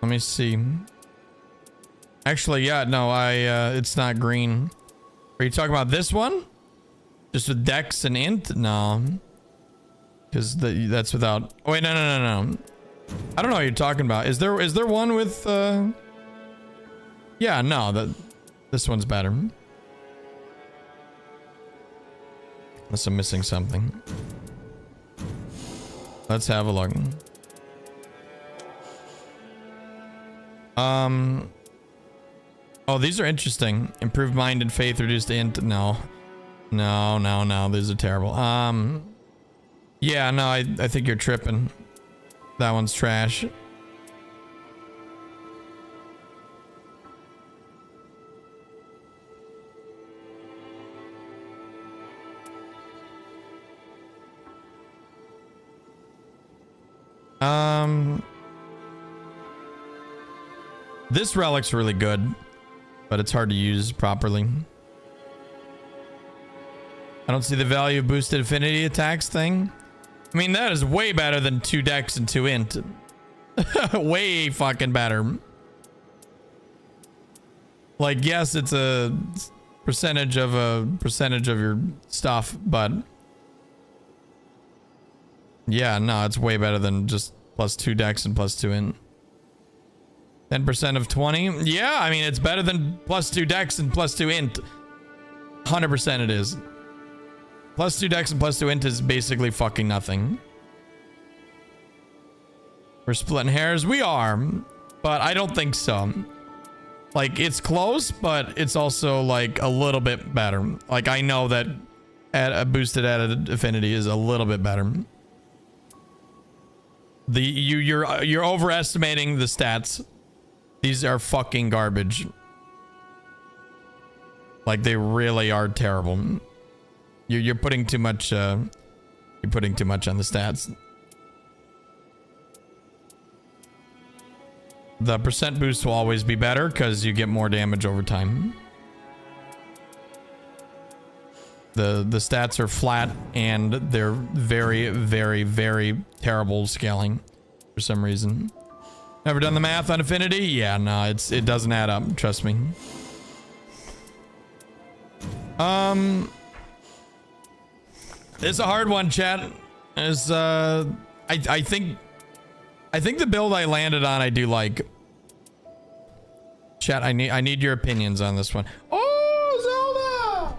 let me see. Actually, yeah, no, it's not green. Are you talking about this one? Just with Dex and Int? No. Because that's without... Oh, wait, no. I don't know what you're talking about. Is there one with... Yeah, no. This one's better. Unless I'm missing something. Let's have a look. Oh, these are interesting. Improved mind and faith, reduced int. No. These are terrible. Yeah, no, I think you're tripping. That one's trash. This relic's really good, but it's hard to use properly. I don't see the value of boosted affinity attacks thing. I mean, that is way better than 2 dex and 2 int. Way fucking better. Like, yes, it's a percentage of your stuff, but yeah, no, it's way better than just +2 dex and +2 int. 10% of 20. Yeah, I mean, it's better than +2 dex and +2 int. 100% it is. +2 dex and +2 int is basically fucking nothing. We're splitting hairs. We are, but I don't think so. Like, it's close, but it's also like a little bit better. Like, I know that a boosted added affinity is a little bit better. You're overestimating the stats. These are fucking garbage. Like, they really are terrible. You're putting too much. You're putting too much on the stats. The percent boost will always be better because you get more damage over time. The stats are flat and they're very, very, very terrible scaling for some reason. Never done the math on affinity? Yeah, no, it doesn't add up. Trust me. It's a hard one, chat. It's I think the build I landed on I do like. Chat, I need your opinions on this one. Oh, Zelda!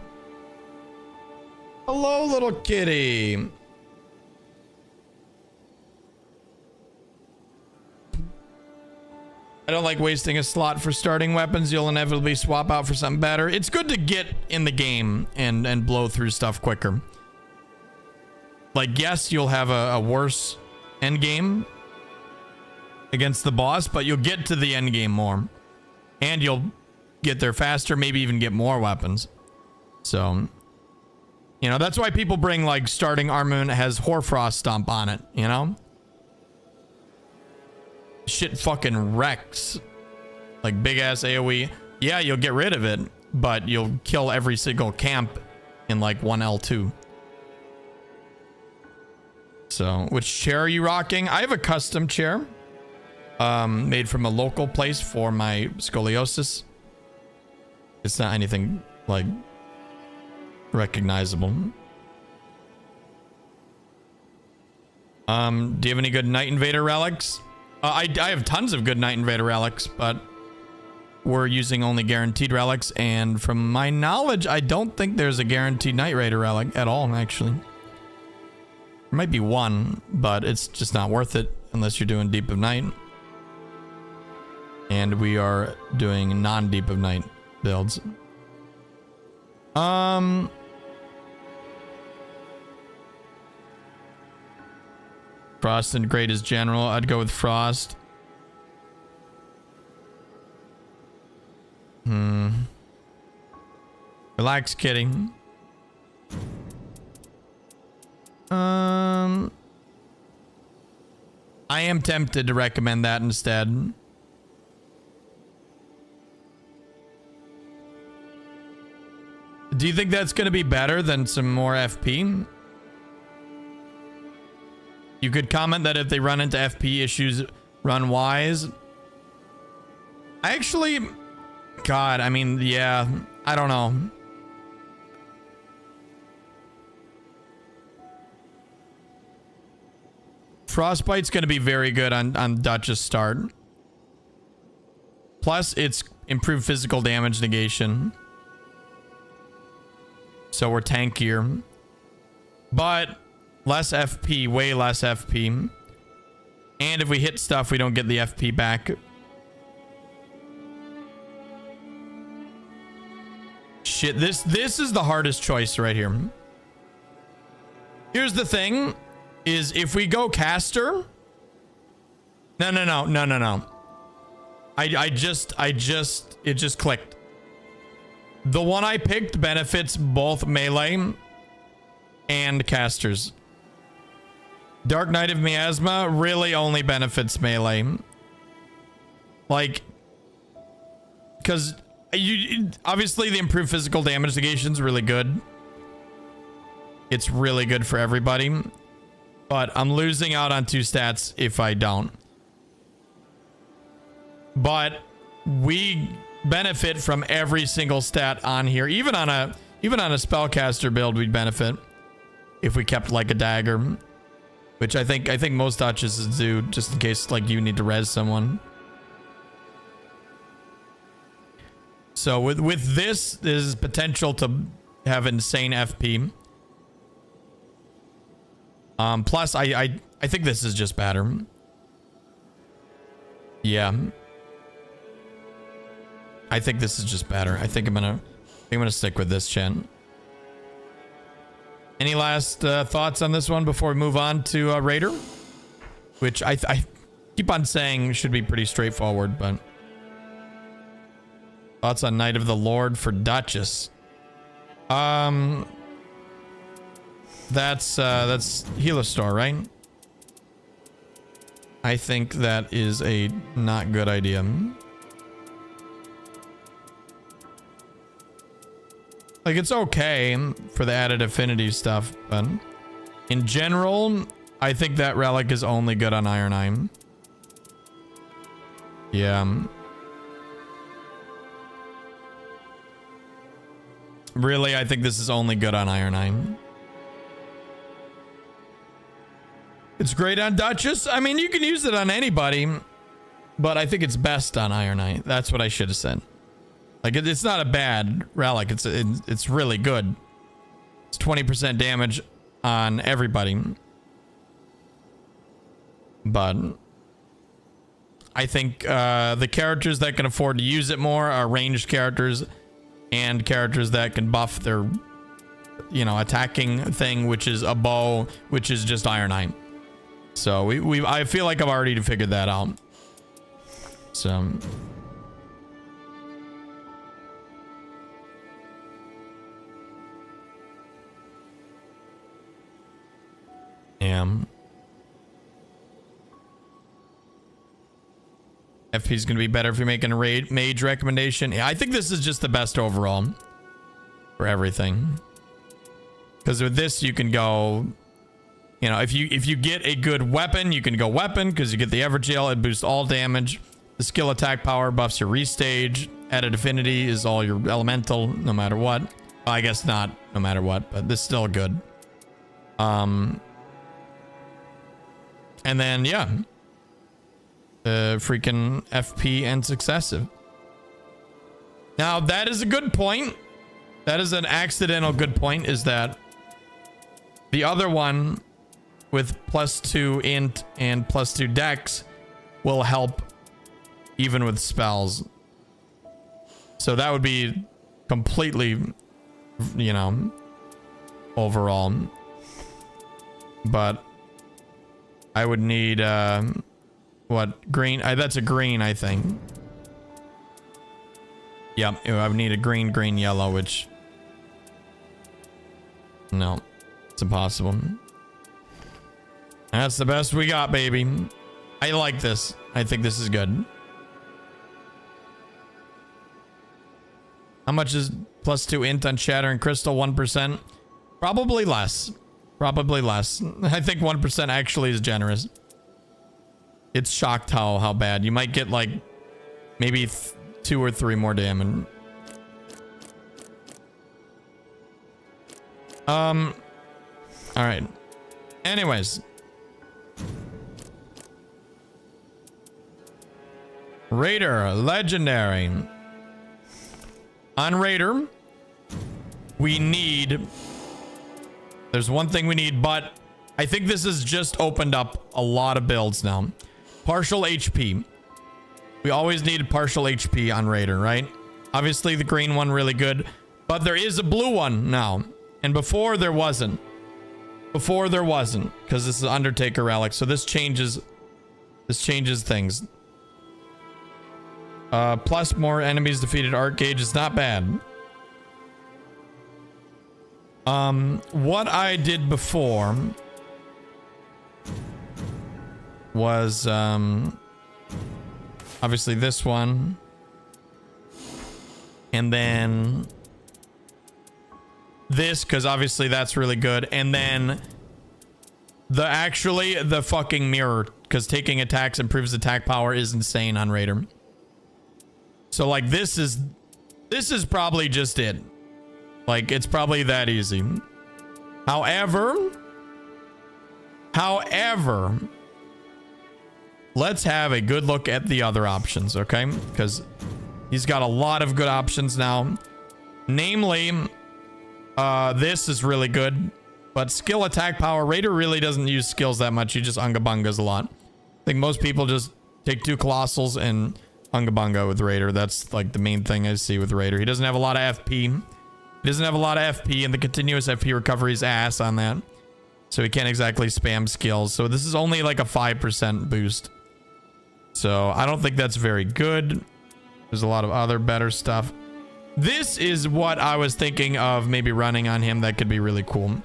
Hello, little kitty. I don't like wasting a slot for starting weapons. You'll inevitably swap out for something better. It's good to get in the game and blow through stuff quicker. Like, yes, you'll have a worse end game against the boss, but you'll get to the end game more. And you'll get there faster, maybe even get more weapons. So, you know, that's why people bring, like, starting Armoon has Hoarfrost Stomp on it, you know? Shit fucking wrecks. Like, big-ass AoE. Yeah, you'll get rid of it, but you'll kill every single camp in, like, 1 L2. So, which chair are you rocking? I have a custom chair. Made from a local place for my scoliosis. It's not anything like recognizable. Do you have any good Night Invader relics? I have tons of good Night Invader relics, but we're using only guaranteed relics, and from my knowledge, I don't think there's a guaranteed Night Raider relic at all, actually. There might be one, but it's just not worth it unless you're doing Deep of Night. And we are doing non-Deep of Night builds. Frost and Great as general. I'd go with Frost. Relax, kidding. I am tempted to recommend that instead. Do you think that's going to be better than some more FP? You could comment that if they run into FP issues, run Wise. I actually... God, I mean, yeah, I don't know. Frostbite's going to be very good on Duchess start. Plus, it's improved physical damage negation. So we're tankier. But less FP, way less FP. And if we hit stuff, we don't get the FP back. Shit, this is the hardest choice right here. Here's the thing, is if we go caster... No. It just clicked. The one I picked benefits both melee and casters. Dark Knight of Miasma really only benefits melee. Like, because you obviously the improved physical damage negation is really good. It's really good for everybody. But I'm losing out on 2 stats if I don't. But we benefit from every single stat on here. Even on a spellcaster build, we'd benefit if we kept like a dagger. Which I think most Duchesses do, just in case like you need to res someone. So with this, there's potential to have insane FP. Plus I think this is just better. Yeah. I think this is just better. I think I'm gonna stick with this, Chen. Any last thoughts on this one before we move on to Raider? Which I keep on saying should be pretty straightforward, but... Thoughts on Knight of the Lord for Duchess? That's Helostor, right? I think that is a not good idea. Like, it's okay for the added affinity stuff, but in general, I think that relic is only good on Iron Eye. Yeah. Really, I think this is only good on Iron Eye. It's great on Duchess. I mean, you can use it on anybody, but I think it's best on Iron Eye. That's what I should have said. Like, it's not a bad relic. It's really good. It's 20% damage on everybody. But I think the characters that can afford to use it more are ranged characters and characters that can buff their, you know, attacking thing, which is a bow, which is just Iron Eye. So I feel like I've already figured that out. So... FP is going to be better if you're making a mage recommendation. Yeah, I think this is just the best overall for everything. Because with this, you can go, you know, if you get a good weapon, you can go weapon because you get the Evergel. It boosts all damage. The skill attack power buffs your restage. Added affinity is all your elemental, no matter what. Well, I guess not no matter what, but this is still good. And then, yeah. Freaking FP and successive. Now, that is a good point. That is an accidental good point, is that the other one with +2 int and +2 dex will help even with spells. So that would be completely, you know, overall. But I would need, what, green? That's a green, I think. Yeah, I would need a green, green, yellow, which... No, it's impossible. That's the best we got, baby. I like this. I think this is good. How much is +2 int on Shatter and Crystal? 1%? Probably less. Probably less. I think 1% actually is generous. It's shocked how bad. You might get like maybe 2 or 3 more damage. All right. Anyways. Raider, legendary. On Raider, we need... There's one thing we need, but I think this has just opened up a lot of builds now. Partial HP. We always need partial HP on Raider, right? Obviously, the green one really good, but there is a blue one now. And before, there wasn't. Before, there wasn't, because this is Undertaker Relic, so this changes things. Plus more enemies defeated arc gauge is not bad. What I did before was obviously this one. And then this, because obviously that's really good. And then the fucking mirror, because taking attacks improves attack power is insane on Raider. So like this is probably just it. Like it's probably that easy. However, let's have a good look at the other options, okay? Because he's got a lot of good options now. Namely, this is really good. But skill attack power, Raider really doesn't use skills that much. He just Unga-Bungas a lot. I think most people just take 2 Colossals and Unga-Bunga with Raider. That's like the main thing I see with Raider. He doesn't have a lot of FP. He doesn't have a lot of FP, and the continuous FP recovery is ass on that. So he can't exactly spam skills. So this is only like a 5% boost. So I don't think that's very good. There's a lot of other better stuff. This is what I was thinking of maybe running on him that could be really cool.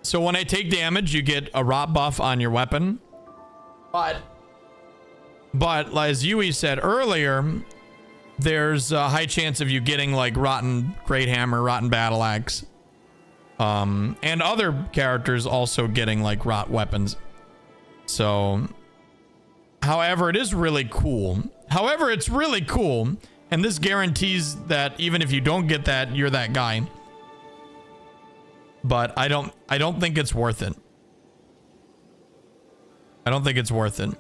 So when I take damage, you get a rot buff on your weapon. But as Yui said earlier, there's a high chance of you getting like rotten great hammer, rotten battle axe, and other characters also getting like rot weapons. So, however, it is really cool. However, it's really cool, and this guarantees that even if you don't get that, you're that guy. But I don't think it's worth it. I don't think it's worth it.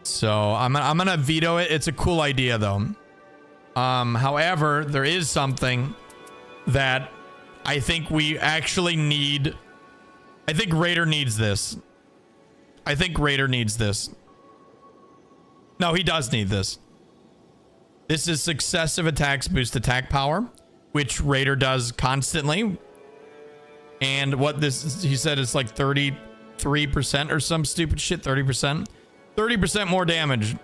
So I'm gonna veto it. It's a cool idea though. However, there is something that I think we actually need. I think Raider needs this. I think Raider needs this. No, he does need this. This is successive attacks boost attack power, which Raider does constantly. And what this is, he said it's like 33% or some stupid shit, 30%. 30% more damage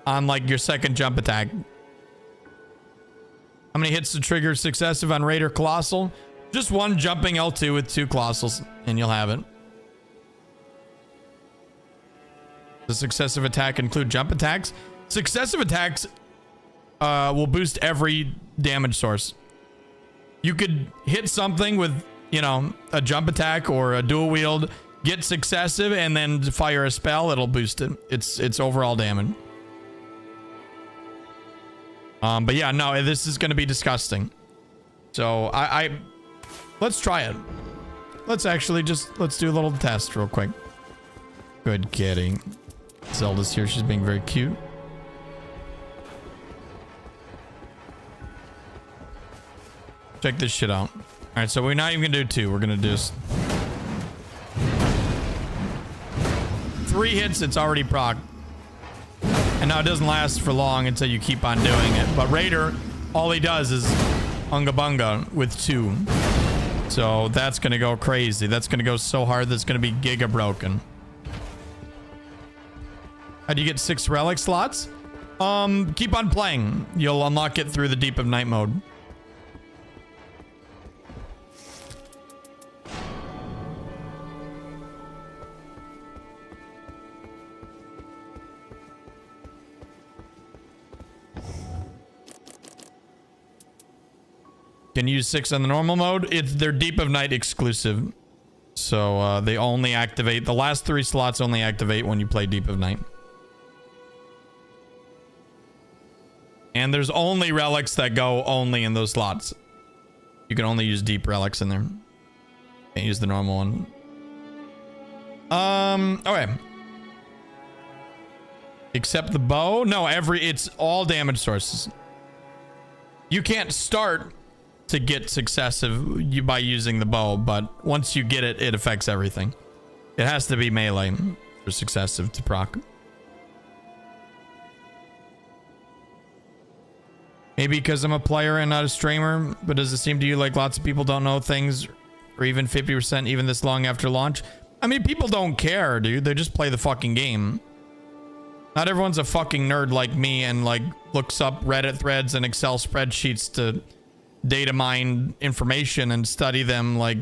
on like your second jump attack. How many hits to trigger successive on Raider Colossal? Just one jumping L2 with 2 Colossals and you'll have it. Does successive attack include jump attacks? Successive attacks will boost every damage source. You could hit something with, you know, a jump attack or a dual wield, get successive, and then fire a spell. It'll boost it. It's overall damage. But yeah, no, this is going to be disgusting. So let's try it. Let's actually let's do a little test real quick. Good kitty. Zelda's here. She's being very cute. Check this shit out. All right, so we're not even gonna do 2. We're gonna do 3 hits. It's already proc. And now it doesn't last for long until you keep on doing it. But Raider, all he does is Unga-Bunga with 2. So that's gonna go crazy. That's gonna go so hard that's gonna be giga broken. How do you get 6 relic slots? Keep on playing. You'll unlock it through the Deep of Night mode. Can use 6 on the normal mode. They're Deep of Night exclusive. So they only activate, the last 3 slots only activate when you play Deep of Night. And there's only relics that go only in those slots. You can only use deep relics in there. Can't use the normal one. Okay. Except the bow? No, it's all damage sources. You can't start to get successive by using the bow, but once you get it, it affects everything. It has to be melee for successive to proc. Maybe because I'm a player and not a streamer, but does it seem to you like lots of people don't know things, or even 50% even this long after launch? I mean, people don't care, dude. They just play the fucking game. Not everyone's a fucking nerd like me and like looks up Reddit threads and Excel spreadsheets to data mine information and study them like,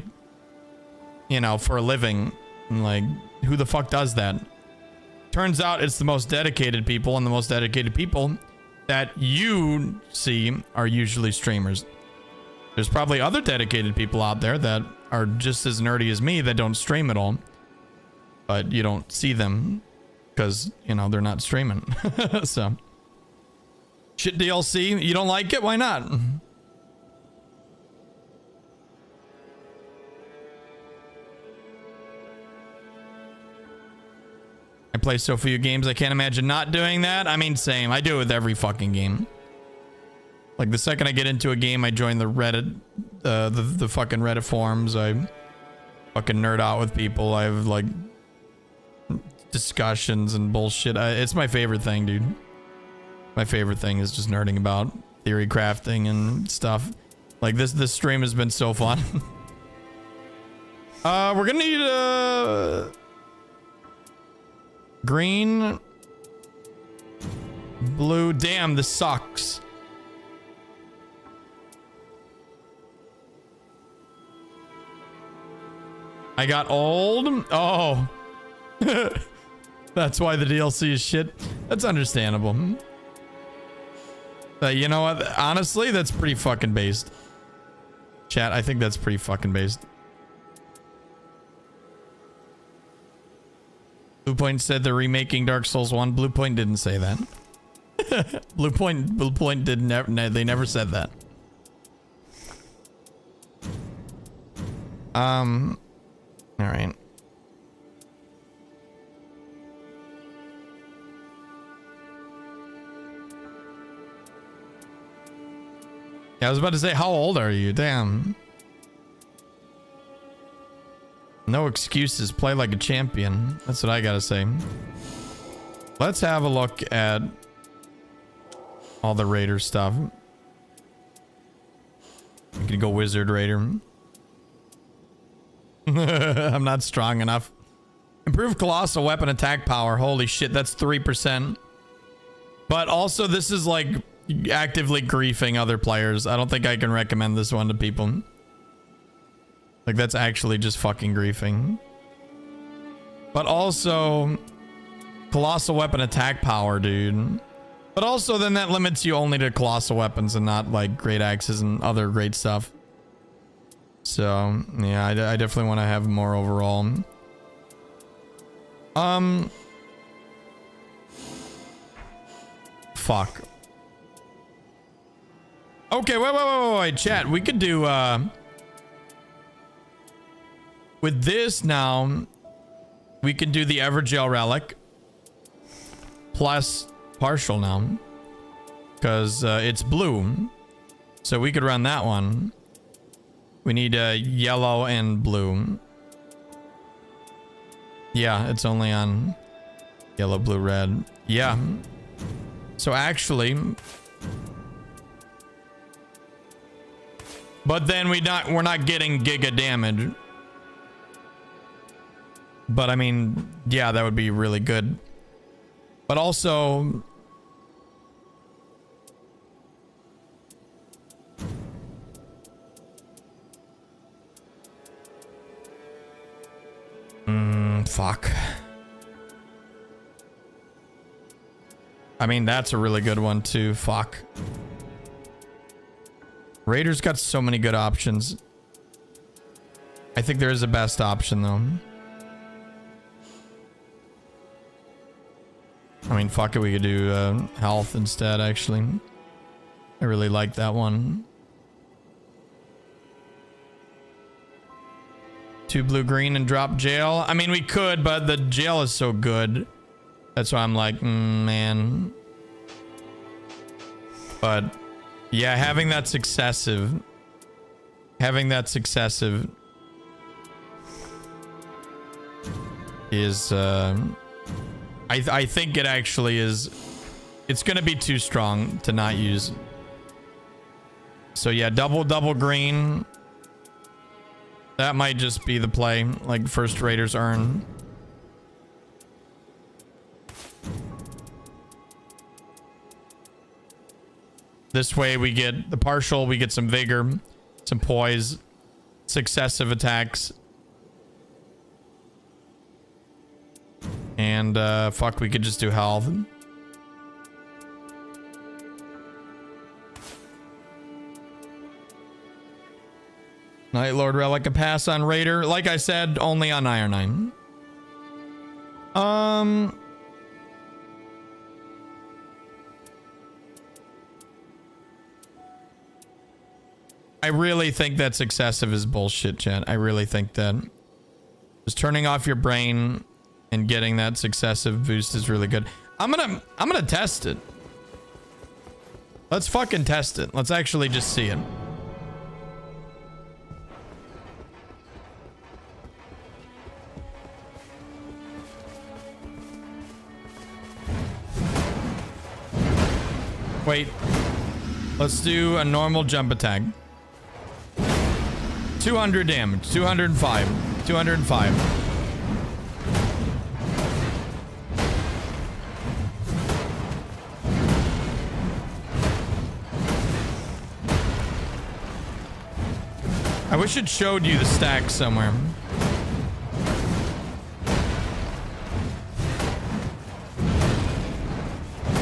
you know, for a living. And like, who the fuck does that? Turns out it's the most dedicated people, and the most dedicated people that you see are usually streamers. There's probably other dedicated people out there that are just as nerdy as me that don't stream at all, but you don't see them because, you know, they're not streaming. So shit DLC, you don't like it? Why not? I play so few games, I can't imagine not doing that. I mean, same. I do it with every fucking game. Like, the second I get into a game, I join the Reddit, the fucking Reddit forums. I fucking nerd out with people. I have, like, discussions and bullshit. It's my favorite thing, dude. My favorite thing is just nerding about theory crafting and stuff. Like, this stream has been so fun. We're gonna need green, blue. Damn, this sucks. I got old. Oh. That's why the DLC is shit. That's understandable. You know what? Honestly, that's pretty fucking based. Chat, I think that's pretty fucking based. Bluepoint said they're remaking Dark Souls 1. Bluepoint didn't say that. Bluepoint didn't. They never said that. All right. Yeah, I was about to say, how old are you? Damn. No excuses. Play like a champion. That's what I gotta say. Let's have a look at all the Raider stuff. We could go Wizard Raider. I'm not strong enough. Improve colossal weapon attack power. Holy shit, that's 3%. But also, this is like actively griefing other players. I don't think I can recommend this one to people. Like, that's actually just fucking griefing. But also, colossal weapon attack power, dude. But also, then that limits you only to colossal weapons and not like great axes and other great stuff. So, yeah, I definitely want to have more overall. Fuck. Okay, wait, chat. We could do, with this now, we can do the Evergel Relic plus partial now, because it's blue, so we could run that one. We need yellow and blue. Yeah, it's only on yellow, blue, red. Yeah. So actually, but then we're not getting giga damage. But I mean, yeah, that would be really good. But also, fuck. I mean, that's a really good one too. Fuck. Raiders got so many good options. I think there is a best option though. I mean, fuck it, we could do health instead, actually. I really like that one. 2 blue, green, and drop jail. I mean, we could, but the jail is so good. That's why I'm like, man. But, yeah, having that successive. Is, I think it actually is. It's gonna be too strong to not use. So yeah, double green. That might just be the play. Like, first Raiders earn. This way we get the partial, we get some vigor, some poise, successive attacks. And fuck, we could just do health. Night Lord Relic, a pass on Raider. Like I said, only on Iron 9. I really think that successive is bullshit, chat. I really think that just turning off your brain and getting that successive boost is really good. I'm gonna test it. Let's fucking test it. Let's actually just see it. Wait. Let's do a normal jump attack. 200 damage. 205. 205. I wish it showed you the stack somewhere.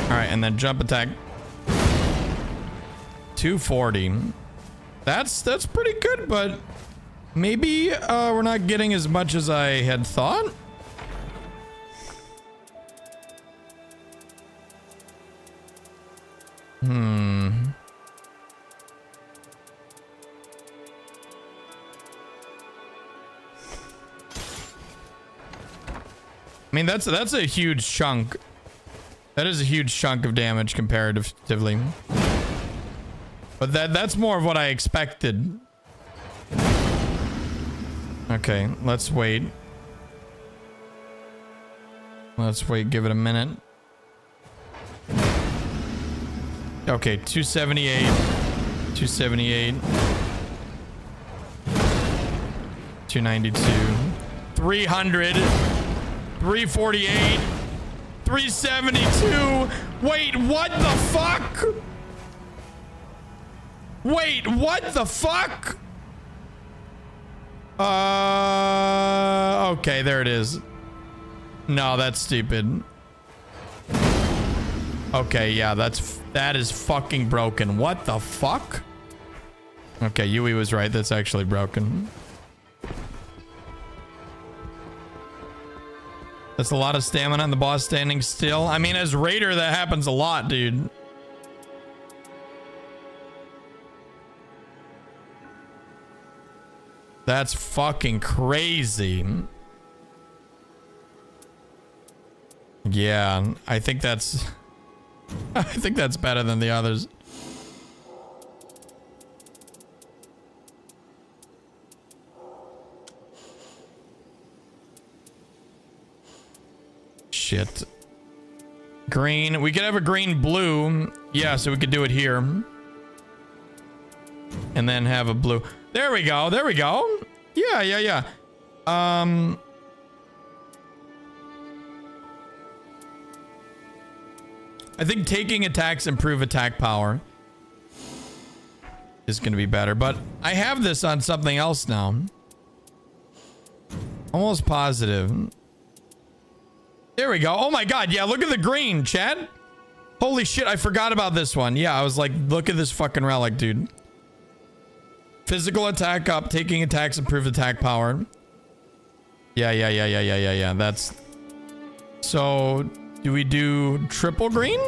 All right, and then jump attack. 240. That's pretty good, but maybe we're not getting as much as I had thought. I mean, that's a huge chunk. That is a huge chunk of damage comparatively. But that's more of what I expected. Okay, let's wait. Let's wait, give it a minute. Okay, 278. 278. 292. 300. 348. 372. Wait, what the fuck? Wait, what the fuck? Okay, there it is. No, that's stupid. Okay, yeah, that is fucking broken. What the fuck? Okay, Yui was right. That's actually broken. That's a lot of stamina on the boss standing still. I mean, as Raider, that happens a lot, dude. That's fucking crazy. Yeah, I think that's better than the others. Shit. Green. We could have a green blue. Yeah, so we could do it here. And then have a blue. There we go. There we go. Yeah, yeah, yeah. I think taking attacks improve attack power is going to be better, but I have this on something else now. Almost positive. There we go. Oh my god, yeah, look at the green, chat. Holy shit, I forgot about this one. Yeah, I was like, look at this fucking relic, dude. Physical attack up, taking attacks improve attack power. Yeah. That's... So, do we do triple green?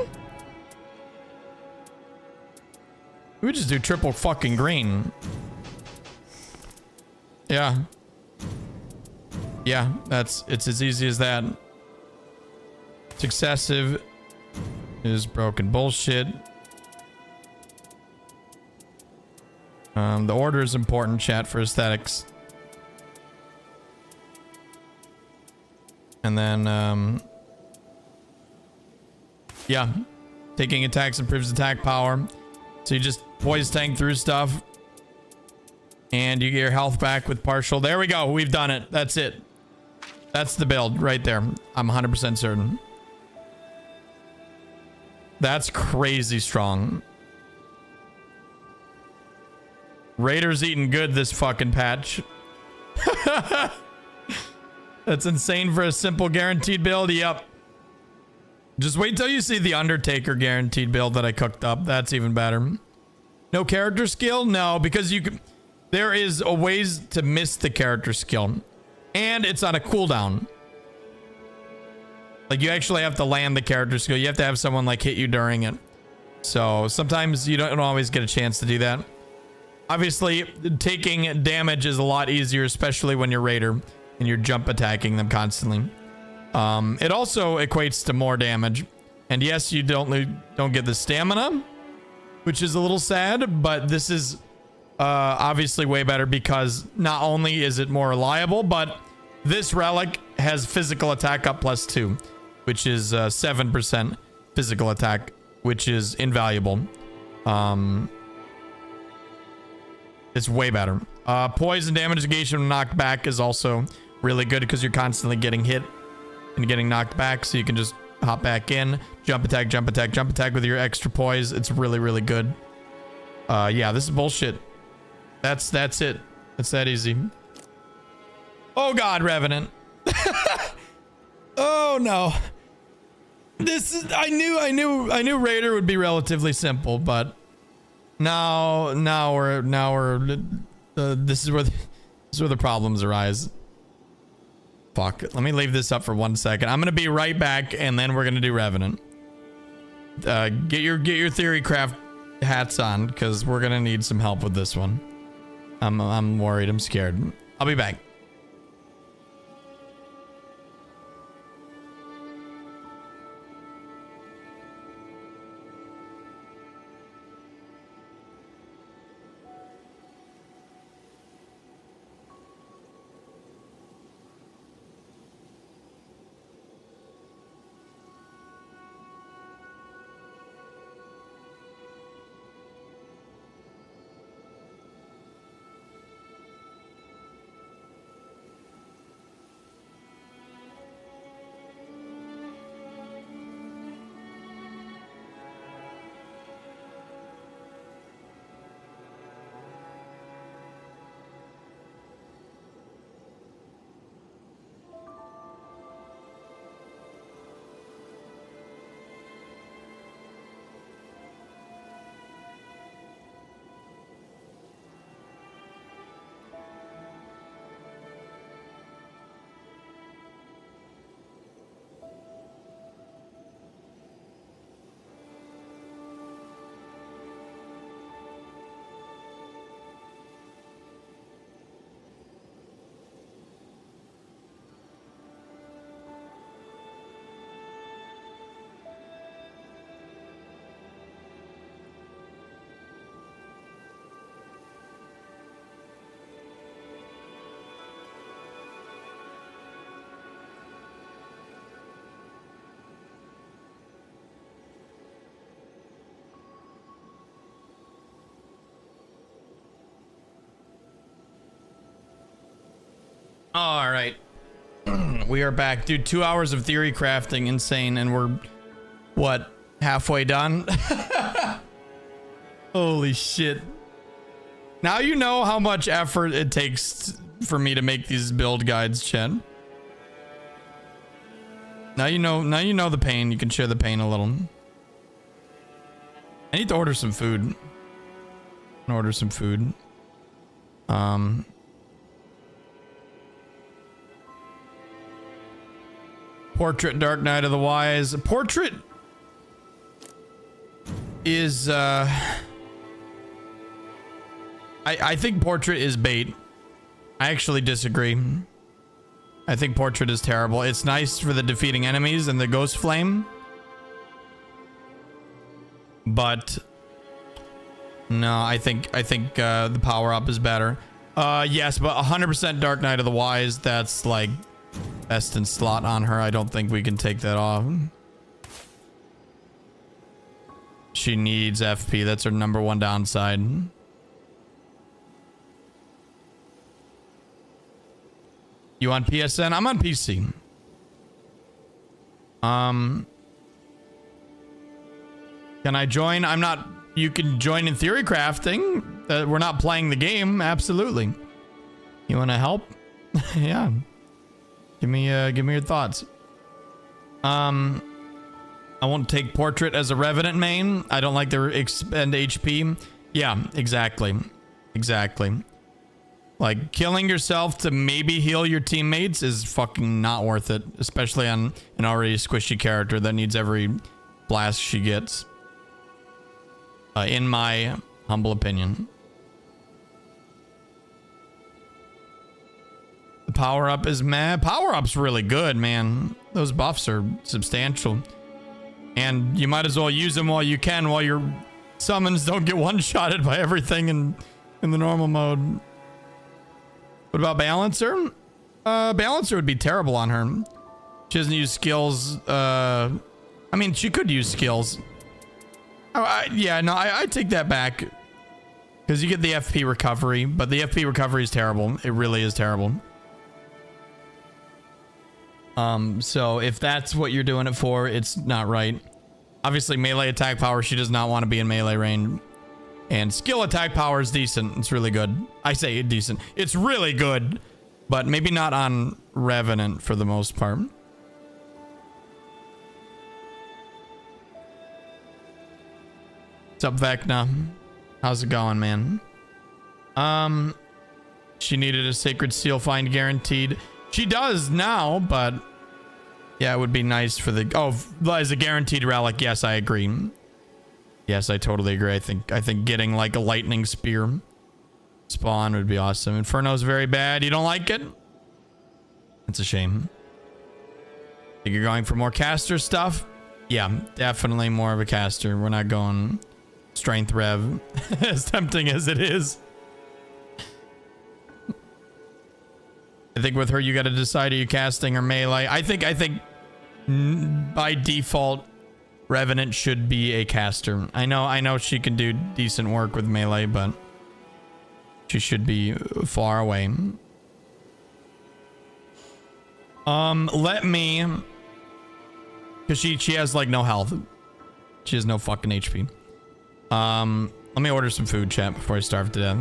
We just do triple fucking green. Yeah. Yeah, it's as easy as that. Successive is broken bullshit. The order is important, chat, for aesthetics. And then, yeah. Taking attacks improves attack power. So you just poise tank through stuff. And you get your health back with partial. There we go. We've done it. That's it. That's the build right there. I'm 100% certain. That's crazy strong. Raider's eating good this fucking patch. That's insane for a simple guaranteed build. Yep. Just wait till you see the Undertaker guaranteed build that I cooked up. That's even better. No character skill? No, because you can... There is a ways to miss the character skill. And it's on a cooldown. Like, you actually have to land the character skill. You have to have someone, like, hit you during it. So, sometimes you don't always get a chance to do that. Obviously, taking damage is a lot easier, especially when you're Raider and you're jump attacking them constantly. It also equates to more damage. And yes, you don't get the stamina, which is a little sad, but this is obviously way better because not only is it more reliable, but this relic has physical attack up +2, which is 7% physical attack, which is invaluable. It's way better. Poison damage negation knocked back is also really good because you're constantly getting hit and getting knocked back, so you can just hop back in, jump attack, jump attack, jump attack with your extra poise. It's really, really good. Yeah, this is bullshit. That's it. It's that easy. Oh God, Revenant. Oh no. This is I knew Raider would be relatively simple, but now we're this is where the problems arise. Fuck. Let me leave this up for 1 second. I'm gonna be right back, and then we're gonna do Revenant. Get your Theorycraft hats on, because we're gonna need some help with this one. I'm worried. I'm scared. I'll be back. All right. We are back. Dude, 2 hours of theory crafting. Insane. And we're, what, halfway done? Holy shit. Now you know how much effort it takes for me to make these build guides, Chen. Now you know the pain. You can share the pain a little. I need to order some food. Portrait, Dark Knight of the Wise. Portrait is I think Portrait is bait. I actually disagree. I think Portrait is terrible. It's nice for the defeating enemies and the Ghost Flame, but no, I think the power up is better. Yes, but 100% Dark Knight of the Wise. That's like best in slot on her. I don't think we can take that off. She needs FP. That's her #1 downside. You on PSN? I'm on PC. Can I join? I'm not. You can join in Theorycrafting. we're not playing the game. Absolutely. You want to help? Yeah. Give me your thoughts. I won't take Portrait as a Revenant main. I don't like their expend HP. Yeah, exactly. Exactly. Like, killing yourself to maybe heal your teammates is fucking not worth it. Especially on an already squishy character that needs every blast she gets. In my humble opinion. The power-up is meh. Power-up's really good, man. Those buffs are substantial. And you might as well use them while you can, while your summons don't get one-shotted by everything in the normal mode. What about Balancer? Balancer would be terrible on her. She doesn't use skills. I mean, she could use skills. I take that back. Because you get the FP recovery, but the FP recovery is terrible. It really is terrible. So if that's what you're doing it for, it's not right. Obviously, melee attack power, she does not want to be in melee range. And skill attack power is decent. It's really good. I say decent. It's really good, but maybe not on Revenant for the most part. What's up, Vecna? How's it going, man? She needed a Sacred Seal find guaranteed. She does now, but yeah, it would be nice for the... Oh, as a guaranteed relic, yes, I agree. Yes, I totally agree. I think getting like a lightning spear spawn would be awesome. Inferno's very bad. You don't like it? It's a shame. Think you're going for more caster stuff? Yeah, definitely more of a caster. We're not going strength rev, as tempting as it is. I think with her, you got to decide, are you casting or melee? I think by default, Revenant should be a caster. I know she can do decent work with melee, but she should be far away. Let me, because she has like no health. She has no fucking HP. Let me order some food, chat, before I starve to death.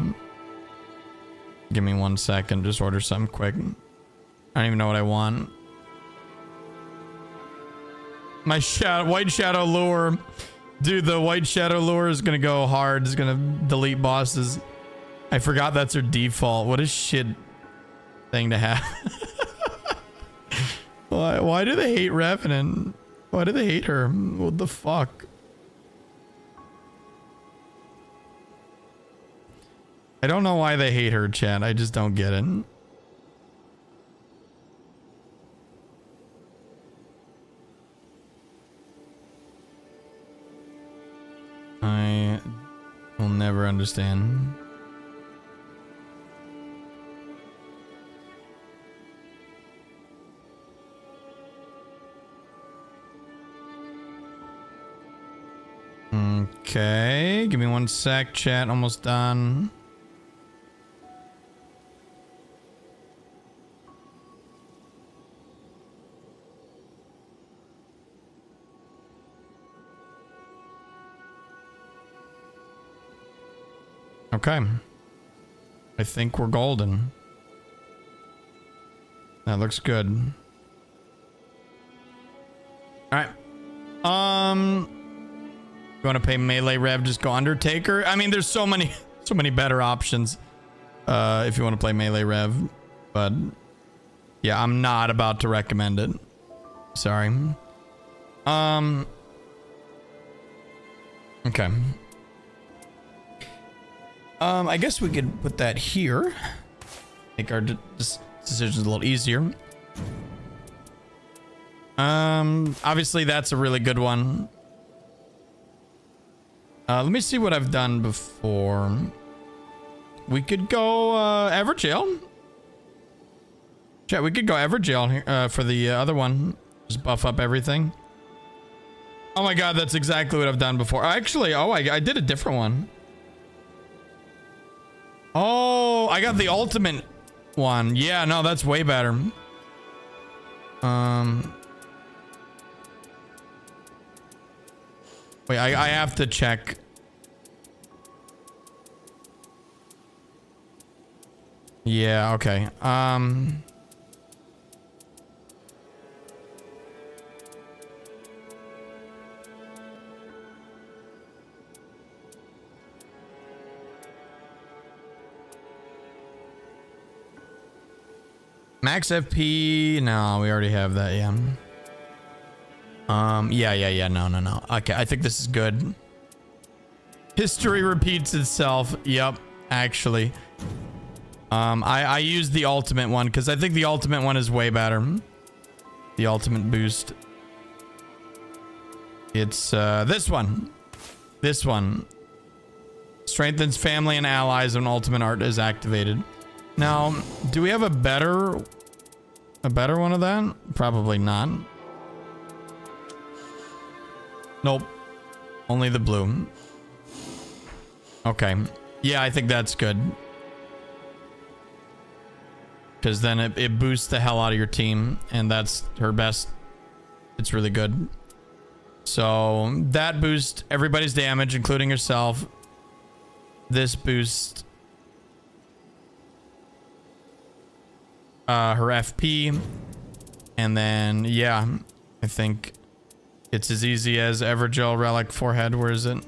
Give me 1 second. Just order something quick. I don't even know what I want. My white shadow lure. Dude, the white shadow lure is gonna go hard. It's gonna delete bosses. I forgot that's her default. What a shit thing to have. Why do they hate Revenant? Why do they hate her? What the fuck? I don't know why they hate her, chat. I just don't get it. I will never understand. Okay, give me 1 sec, chat. Almost done. Okay. I think we're golden. That looks good. Alright. You want to pay melee rev, just go Undertaker? I mean, there's so many better options if you want to play melee rev. But yeah, I'm not about to recommend it. Sorry. Okay. I guess we could put that here. Make our decisions a little easier. Obviously that's a really good one. Let me see what I've done before. We could go Everjail. Chat, we could go Everjail here for the other one. Just buff up everything. Oh my god, that's exactly what I've done before. Actually, I did a different one. Oh, I got the ultimate one. Yeah, no, that's way better. Wait, I have to check. Yeah, okay. Max FP, no, we already have that, yeah. Yeah, no. Okay, I think this is good. History repeats itself. Yep, actually. I used the ultimate one because I think the ultimate one is way better. The ultimate boost. It's this one. This one. Strengthens family and allies when ultimate art is activated. Now, do we have a better one of that? Probably not. Nope. Only the blue. Okay. Yeah, I think that's good. Because then it boosts the hell out of your team. And that's her best. It's really good. So that boosts everybody's damage, including herself. This boosts her FP. And then, yeah, I think it's as easy as Evergel, Relic, Forehead. Where is it?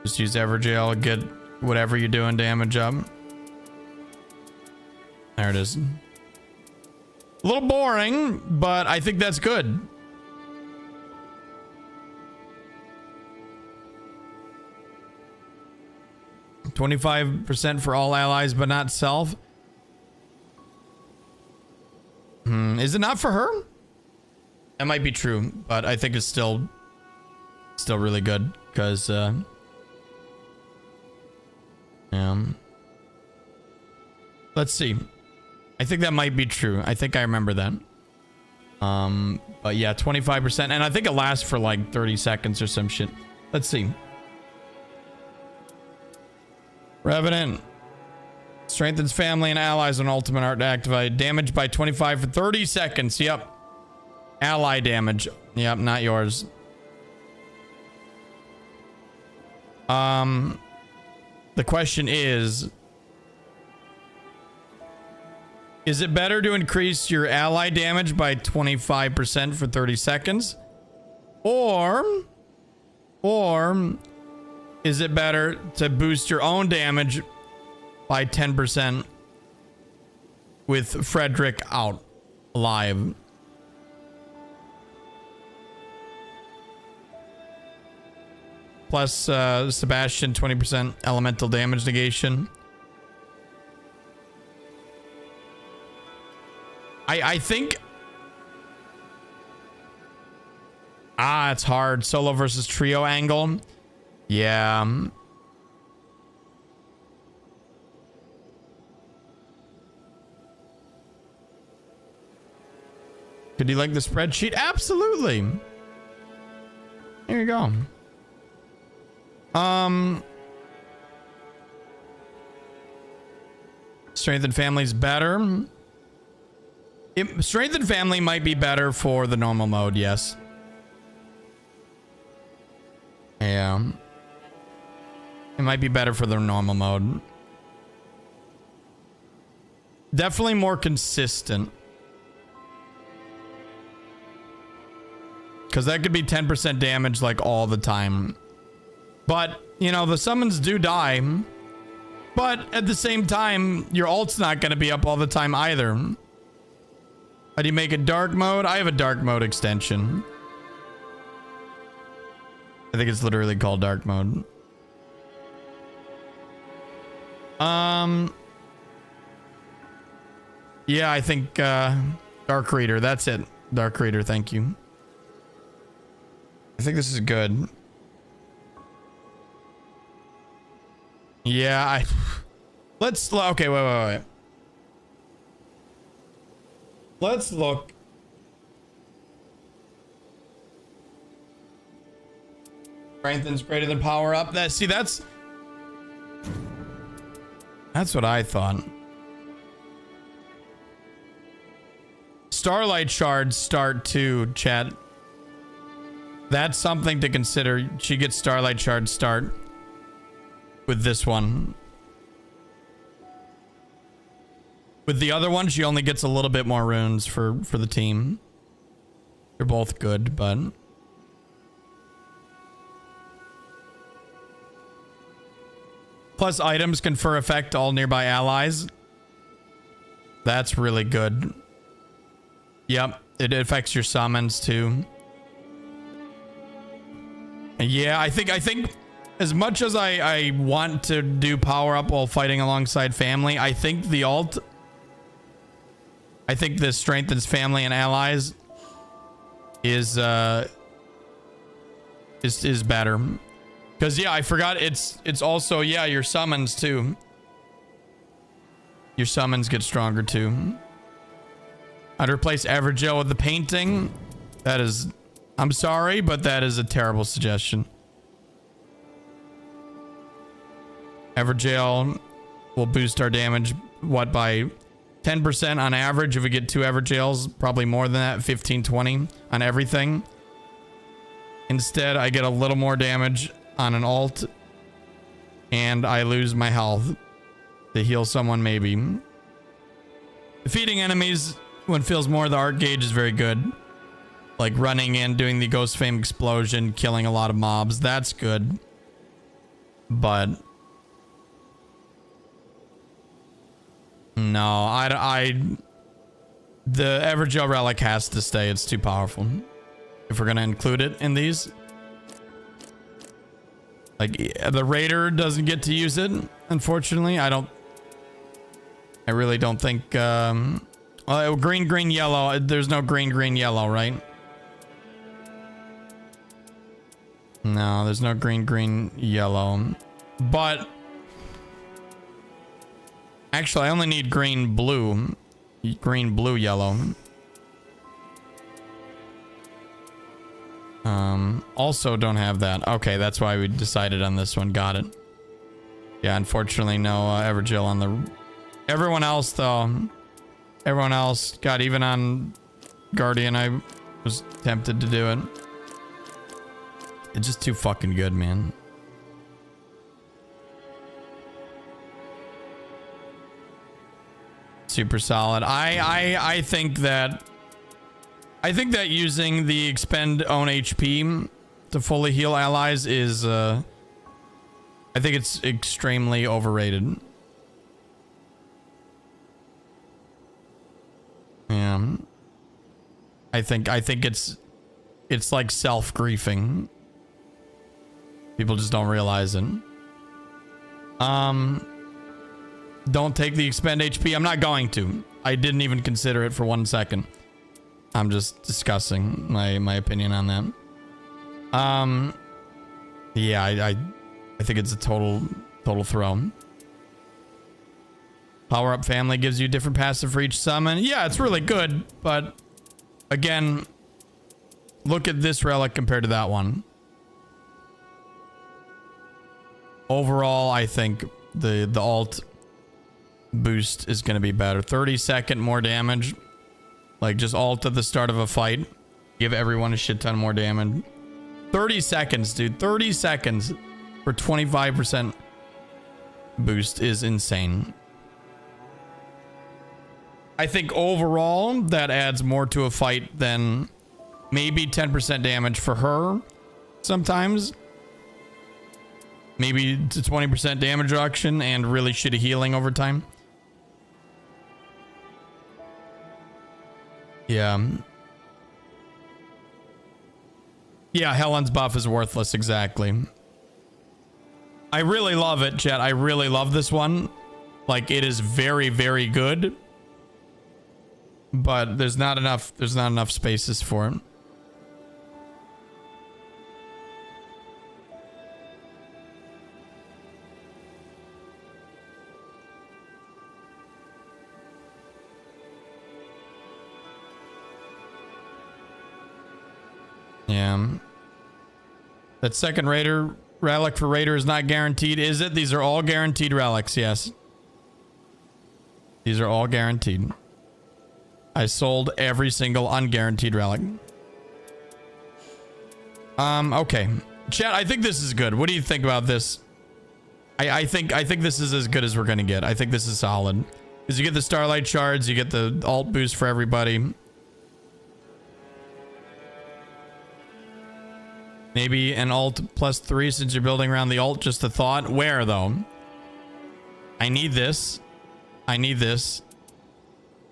Just use Evergel, get whatever you're doing damage up. There it is. A little boring, but I think that's good. %25% for all allies, but not self. Is it not for her? That might be true, but I think it's still really good because let's see. I think that might be true. I think I remember that. But yeah, 25%, and I think it lasts for like 30 seconds or some shit. Let's see. Revenant strengthens family and allies on ultimate art activated. Damage by 25 for 30 seconds. Yep. Ally damage. Yep, not yours. The question is it better to increase your ally damage by 25% for 30 seconds? Or is it better to boost your own damage by 10% with Frederick out alive? Plus Sebastian 20% elemental damage negation. I think it's hard. Solo versus trio angle. Yeah. Could you like the spreadsheet? Absolutely. Here you go. Strength and family's better. Strength and family might be better for the normal mode, yes. Yeah. It might be better for the normal mode. Definitely more consistent. Because that could be 10% damage like all the time. But, you know, the summons do die. But at the same time, your ult's not going to be up all the time either. How do you make a dark mode? I have a dark mode extension. I think it's literally called dark mode. Yeah, I think Dark Reader. That's it. Dark Reader, thank you. I think this is good. Yeah, let's okay, wait. Let's look. Strengthen's greater than power up. That's what I thought. Starlight shards start too, chat. That's something to consider. She gets Starlight shards start with this one. With the other one, she only gets a little bit more runes for the team. They're both good, but... Plus items confer effect to all nearby allies. That's really good. Yep, it affects your summons too. And yeah, I think as much as I want to do power up while fighting alongside family, I think the alt... I think this strengthens family and allies is better. Because yeah, I forgot it's also, yeah, your summons too. Your summons get stronger too. I'd replace Evergel with the painting. That is, I'm sorry, but that is a terrible suggestion. Evergel will boost our damage, what, by 10% on average if we get 2 Evergels, probably more than that, 15, 20 on everything. Instead, I get a little more damage on an alt, and I lose my health to heal someone, maybe. Defeating enemies when feels more, the art gauge is very good. Like running in, doing the Ghost Fame explosion, killing a lot of mobs, that's good. But no, the Evergel Relic has to stay. It's too powerful. If we're gonna include it in these. Like, the Raider doesn't get to use it, unfortunately. I really don't think, green, green, yellow. There's no green, green, yellow, right? No, there's no green, green, yellow. But actually, I only need green, blue. Green, blue, yellow. Also don't have that. Okay, that's why we decided on this one. Got it. Yeah, unfortunately, no Evergel on the... Everyone else, though. Everyone else. God, even on Guardian, I was tempted to do it. It's just too fucking good, man. Super solid. I think that using the expend own HP to fully heal allies is I think it's extremely overrated. Yeah. I think it's like self-griefing. People just don't realize it. Don't take the expend HP. I'm not going to. I didn't even consider it for 1 second. I'm just discussing my opinion on that. Yeah, I think it's a total throw. Power up family gives you different passive for each summon. Yeah, it's really good, but again, look at this relic compared to that one. Overall, I think the alt boost is going to be better. 30-second more damage. Like, just alt at the start of a fight. Give everyone a shit ton more damage. 30 seconds, dude. 30 seconds for 25% boost is insane. I think overall, that adds more to a fight than maybe 10% damage for her sometimes. Maybe to 20% damage reduction and really shitty healing over time. Yeah. Yeah, Helen's buff is worthless, exactly. I really love it, chat. I really love this one. Like, it is very, very good. But there's not enough spaces for it. Yeah. That second relic for Raider is not guaranteed, is it? These are all guaranteed relics, yes. These are all guaranteed. I sold every single unguaranteed relic. Okay. Chat, I think this is good. What do you think about this? I think this is as good as we're gonna get. I think this is solid. Because you get the Starlight Shards, you get the alt boost for everybody. Maybe an alt +3 since you're building around the alt, just a thought. Where, though? I need this. I need this.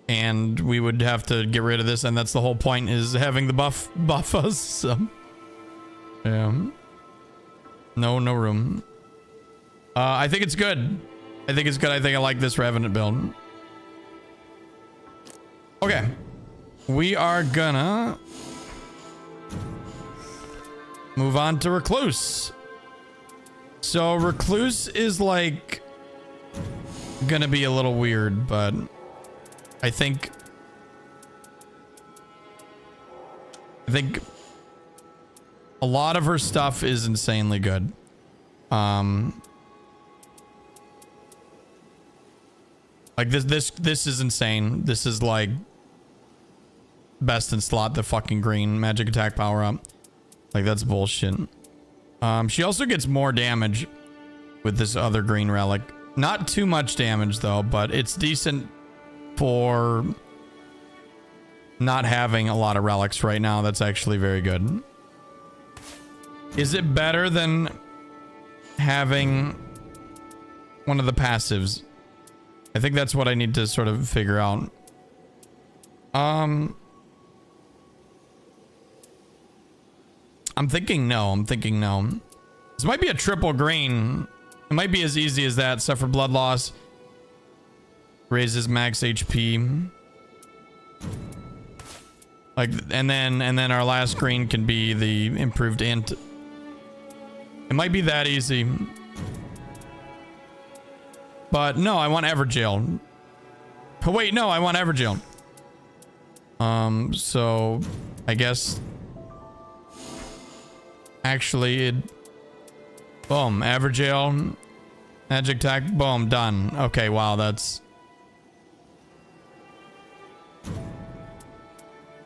And we would have to get rid of this, and that's the whole point, is having the buff us. So. Yeah. No room. I think it's good. I think it's good. I think I like this Revenant build. Okay. We are gonna move on to Recluse. So Recluse is like gonna be a little weird, but I think a lot of her stuff is insanely good. Like this is insane. This is like best in slot, the fucking green magic attack power up. Like that's bullshit. She also gets more damage with this other green relic. Not too much damage though, but it's decent for not having a lot of relics right now. That's actually very good. Is it better than having one of the passives? I think that's what I need to sort of figure out. I'm thinking no. This might be a triple green. It might be as easy as that. Suffer blood loss. Raises max HP. Like, and then our last green can be the improved int. It might be that easy. But no, I want Everjail. Oh, wait, no, I want Everjail. So I guess actually it, boom, Everjail, magic attack, boom, done. Okay, wow, that's,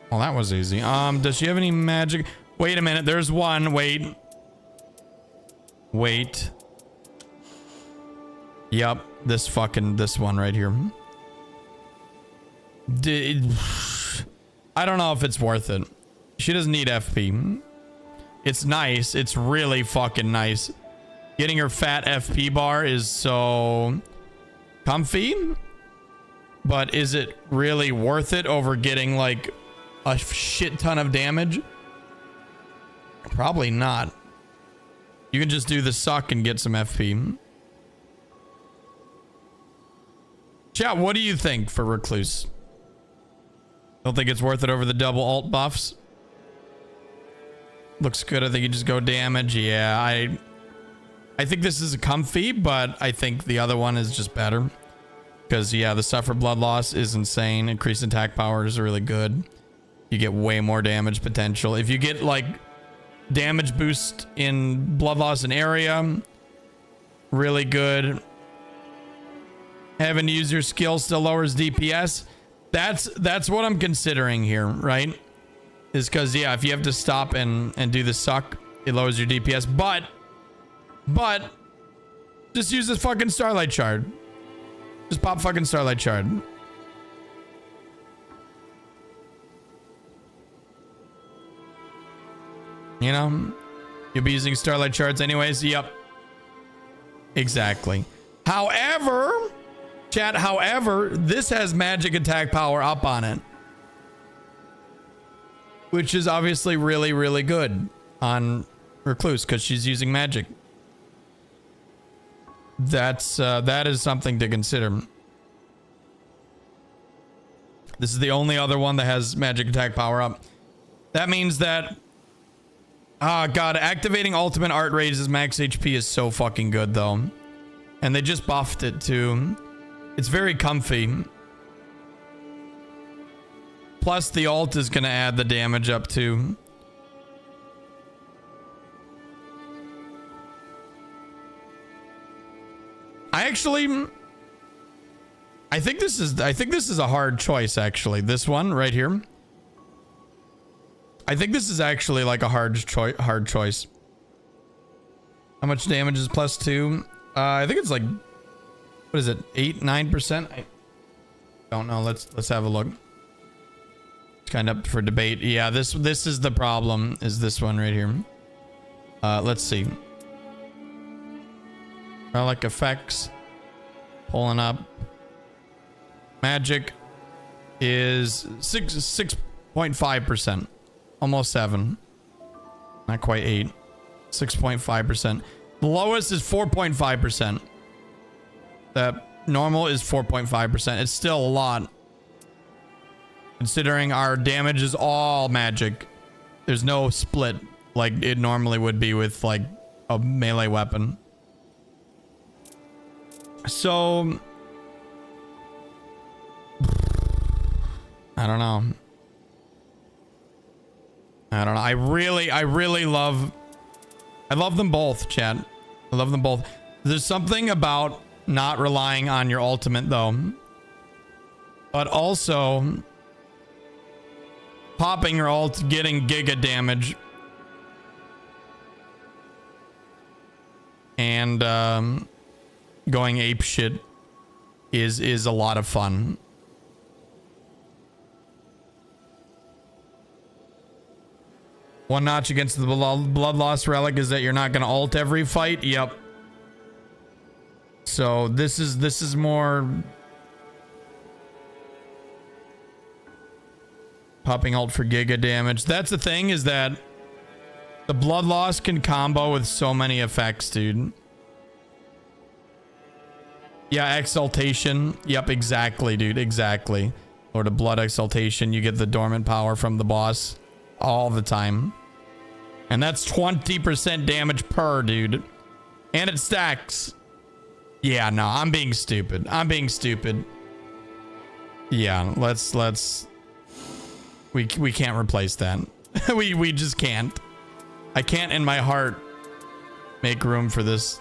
well, that was easy. Does she have any magic? Wait a minute, there's one. Wait. Yep, this one right here. I don't know if it's worth it. She doesn't need FP. It's nice. It's really fucking nice. Getting her fat FP bar is so comfy. But is it really worth it over getting like a shit ton of damage? Probably not. You can just do the suck and get some FP. Chat, what do you think for Recluse? Don't think it's worth it over the double alt buffs? Looks good. I think you just go damage. Yeah, I think this is comfy, but I think the other one is just better. Because, yeah, the suffer blood loss is insane. Increased attack power is really good. You get way more damage potential. If you get, like, damage boost in blood loss and area, really good. Having to use your skill still lowers DPS. That's what I'm considering here, right? Is because, yeah, if you have to stop and do the suck, it lowers your DPS. But just use this fucking Starlight Shard. Just pop fucking Starlight Shard. You know? You'll be using Starlight Shards anyways. Yep. Exactly. However, chat, this has magic attack power up on it. Which is obviously really, really good on Recluse because she's using magic. That is something to consider. This is the only other one that has magic attack power up. That means that, oh god, activating ultimate art raises max HP is so fucking good though. And they just buffed it too. It's very comfy. Plus the ult is gonna add the damage up too. I think this is a hard choice actually. This one right here. I think this is actually like a hard choice. How much damage is +2? I think it's like, what is it? 8-9%? Don't know. Let's have a look. It's kind of up for debate. Yeah, this is the problem, is this one right here. Let's see. Relic effects. Pulling up. Magic is 6.5%. Almost 7. Not quite 8. 6.5%. The lowest is 4.5%. The normal is 4.5%. It's still a lot. Considering our damage is all magic. There's no split like it normally would be with like a melee weapon. So I don't know. I really love them both, chat. I love them both. There's something about not relying on your ultimate though. But also popping your ult, getting giga damage. And going ape shit is a lot of fun. One notch against the blood loss relic is that you're not gonna ult every fight. Yep. So this is more popping ult for giga damage. That's the thing, is that the blood loss can combo with so many effects, dude. Yeah, exaltation. Yep, exactly, dude. Exactly. Lord of Blood exaltation. You get the dormant power from the boss all the time. And that's 20% damage per, dude. And it stacks. Yeah, no, I'm being stupid. I'm being stupid. Yeah, let's we can't replace that. we just can't. I can't in my heart make room for this.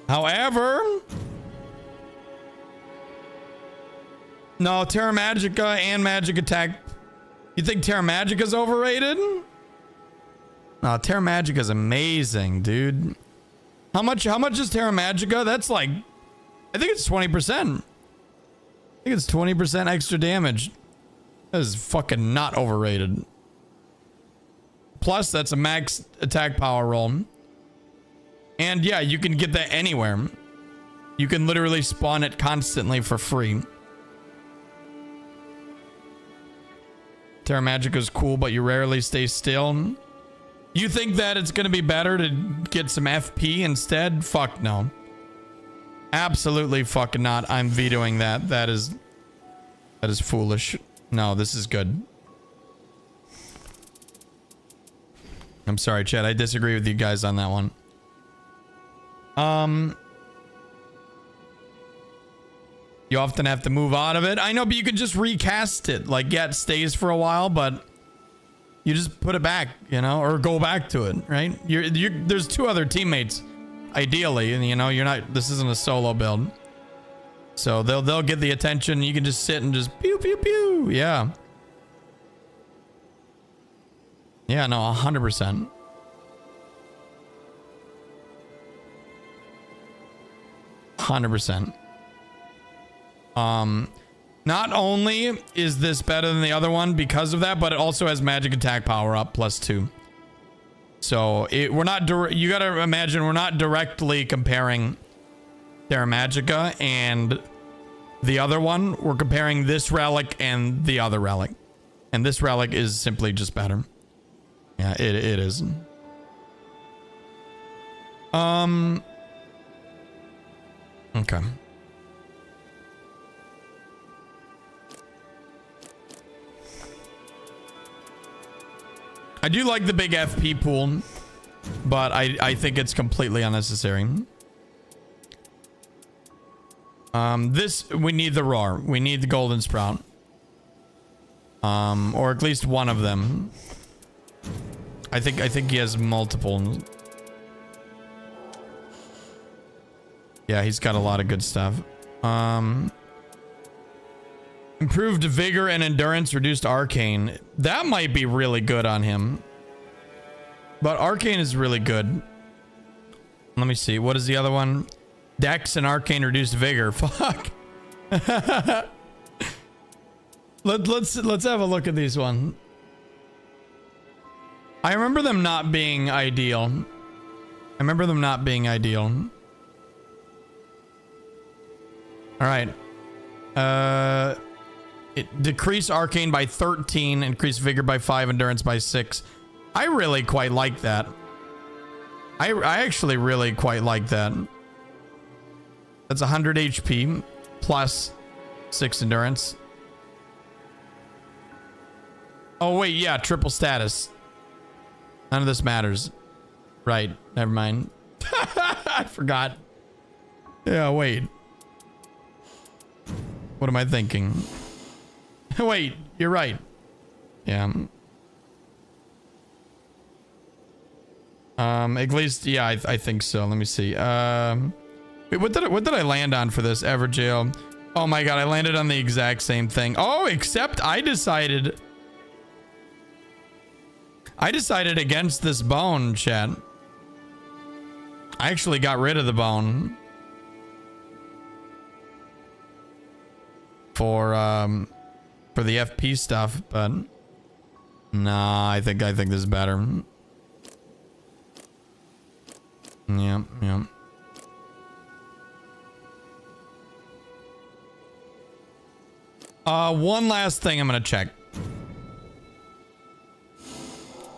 However, no, Terra Magica and Magic Attack. You think Terra Magica is overrated? No, Terra Magica is amazing, dude. How much is Terra Magica? That's like, I think it's 20%. I think it's 20% extra damage. That is fucking not overrated. Plus, that's a max attack power roll. And yeah, you can get that anywhere. You can literally spawn it constantly for free. Terra Magica is cool, but you rarely stay still. You think that it's going to be better to get some FP instead? Fuck no. Absolutely fucking not. I'm vetoing that. That is foolish. No, this is good. I'm sorry, chat. I disagree with you guys on that one. You often have to move out of it. I know, but you could just recast it. Like, yeah, it stays for a while, but you just put it back, you know, or go back to it, right? There's two other teammates, ideally, and you know, you're not. This isn't a solo build, so they'll get the attention. You can just sit and just pew pew pew. Yeah. Yeah. No, 100%. 100%. Not only is this better than the other one because of that, but it also has magic attack power up +2. So we're not you gotta imagine we're not directly comparing Terra Magica and the other one. We're comparing this relic and the other relic, and this relic is simply just better. Yeah, it is. Okay. I do like the big FP pool, but I think it's completely unnecessary. We need the roar. We need the golden sprout. Or at least one of them. I think he has multiple. Yeah, he's got a lot of good stuff. Improved vigor and endurance, reduced arcane. That might be really good on him. But arcane is really good. Let me see. What is the other one? Dex and arcane reduced vigor. Fuck. Let's have a look at these one. I remember them not being ideal. All right. It decrease arcane by 13, increase vigor by 5, endurance by 6. I really quite like that. I actually really quite like that. That's 100 HP plus 6 endurance. Oh wait, yeah, triple status. None of this matters. Right, never mind. I forgot. Yeah, wait. What am I thinking? Wait, you're right. Yeah. At least, yeah, I think so. Let me see. Wait, what did I land on for this? Everjail. Oh my god, I landed on the exact same thing. Oh, except I decided against this bone, chat. I actually got rid of the bone for the FP stuff, but nah, I think this is better. Yeah. One last thing I'm gonna check.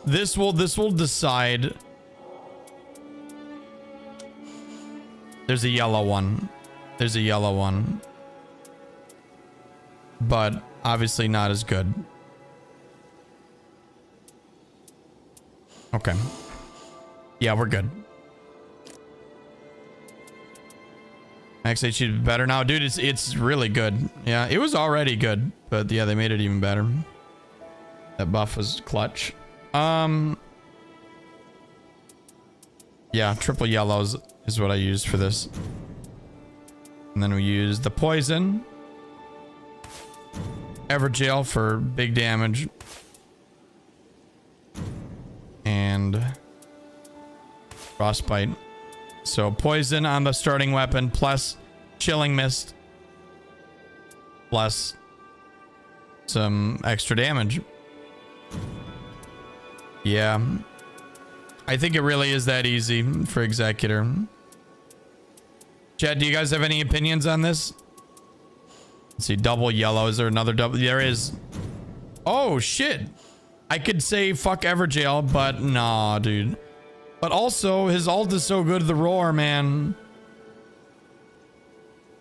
This will decide. There's a yellow one. But obviously not as good. Okay. Yeah, we're good. Actually, it should be better now. Dude, it's really good. Yeah, it was already good. But yeah, they made it even better. That buff was clutch. Yeah, triple yellows is what I used for this. And then we use the poison. Everjail for big damage. And frostbite. So poison on the starting weapon plus chilling mist plus some extra damage. Yeah. I think it really is that easy for Executor. Chad, do you guys have any opinions on this? Let's see, double yellow. Is there another double? There is. Oh, shit. I could say fuck Everjail, but nah, dude. But also, his ult is so good, the roar, man.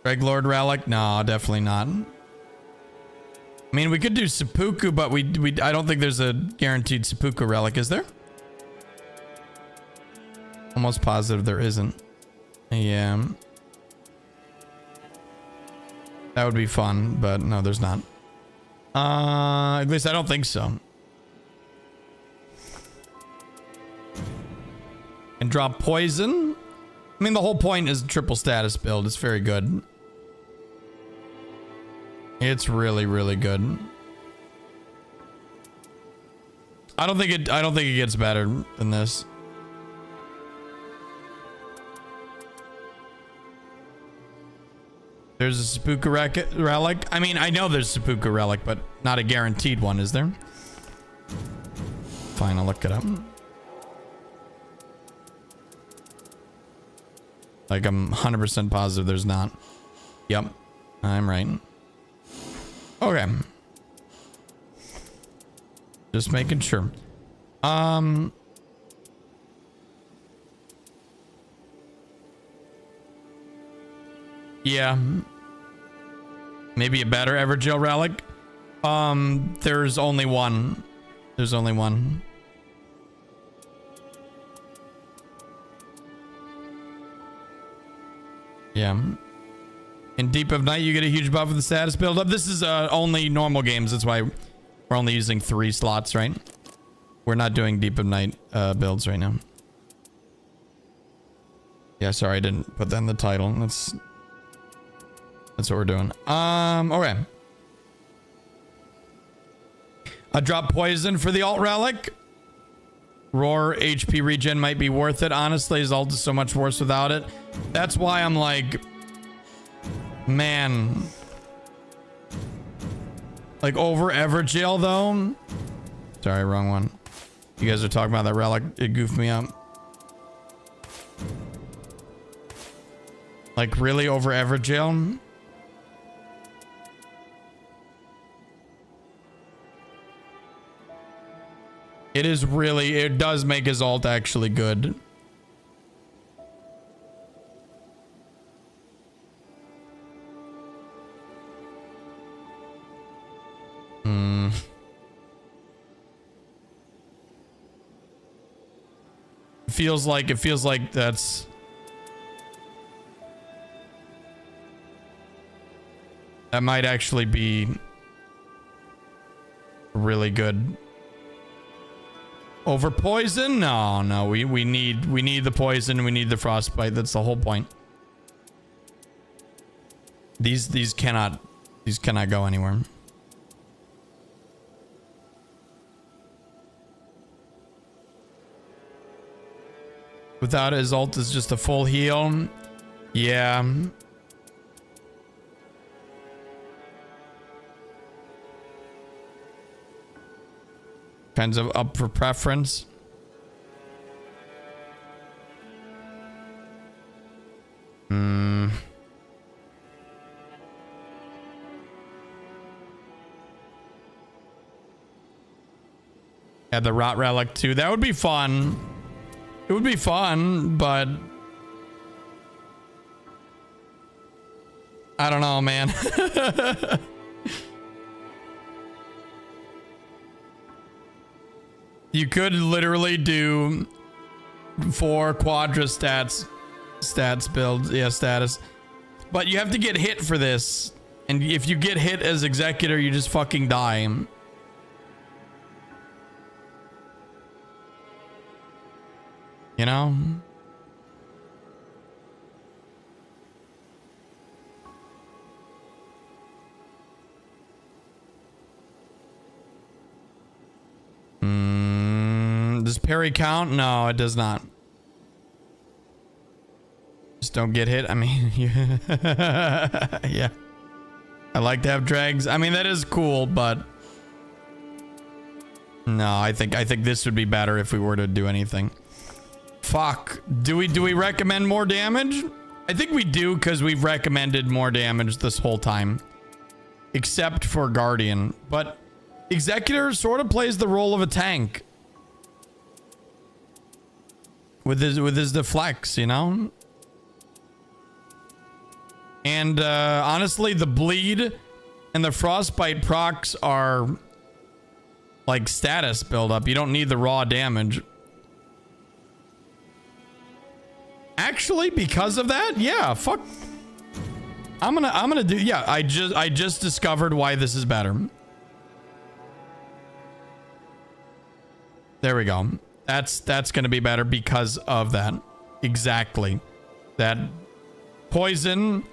Greg Lord Relic? Nah, definitely not. I mean, we could do Seppuku, but I don't think there's a guaranteed Seppuku Relic, is there? Almost positive there isn't. Yeah. That would be fun, but no, there's not. At least I don't think so. And drop poison. I mean, the whole point is triple status build. It's very good. It's really, really good. I don't think it gets better than this. There's a Seppuku Relic. I mean, I know there's a Seppuku Relic, but not a guaranteed one, is there? Fine, I'll look it up. Like, I'm 100% positive there's not. Yep, I'm right. Okay. Just making sure. Yeah. Maybe a better Everjail Relic. There's only one. There's only one. Yeah. In Deep of Night, you get a huge buff with the status build up. This is only normal games. That's why we're only using 3 slots, right? We're not doing Deep of Night builds right now. Yeah, sorry, I didn't put that in the title. That's what we're doing. Okay. I drop poison for the alt relic. Roar HP regen might be worth it. Honestly, his ult is so much worse without it. That's why I'm like, man, Like over Everjail though. Sorry, wrong one. You guys are talking about that relic. It goofed me up. Like really over Everjail? It is really, it does make his ult actually good. It feels like that might actually be really good. Over poison? No, we need the poison, we need the frostbite. That's the whole point. These cannot go anywhere. Without his ult is just a full heal. Yeah. Kinds of up for preference. Yeah, the Rot Relic too. That would be fun. It would be fun, but I don't know, man. You could literally do 4 quadra stats builds, yeah, status. But you have to get hit for this. And if you get hit as Executor, you just fucking die. You know? Does parry count? No, it does not. Just don't get hit. I mean, yeah. I like to have drags. I mean, that is cool, but no, I think this would be better if we were to do anything. Fuck. Do we recommend more damage? I think we do because we've recommended more damage this whole time. Except for Guardian. But Executor sort of plays the role of a tank. With his deflects, you know? And honestly, the bleed and the frostbite procs are like status buildup. You don't need the raw damage. Actually, because of that, yeah, fuck. I'm gonna do, yeah, I just discovered why this is better. There we go. That's gonna be better because of that. Exactly. That poison,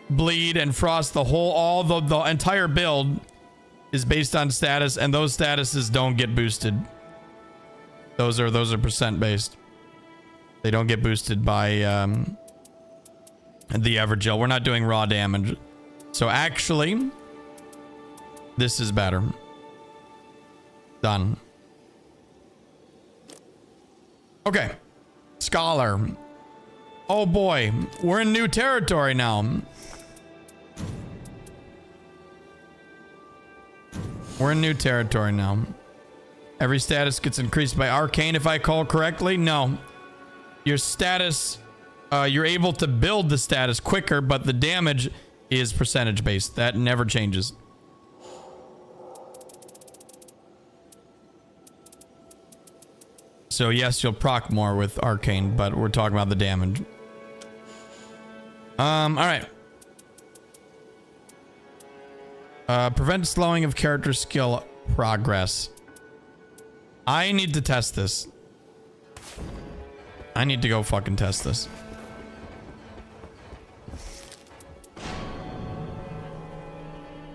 bleed, and frost, the entire build is based on status, and those statuses don't get boosted. Those are percent based. They don't get boosted by the Evergel. We're not doing raw damage. So actually, this is better. Done. Okay. Scholar. Oh boy. We're in new territory now. We're in new territory now. Every status gets increased by Arcane if I call correctly. No. Your status, you're able to build the status quicker, but the damage is percentage based. That never changes. So yes, you'll proc more with Arcane, but we're talking about the damage. All right. Prevent slowing of character skill progress. I need to test this. I need to go fucking test this.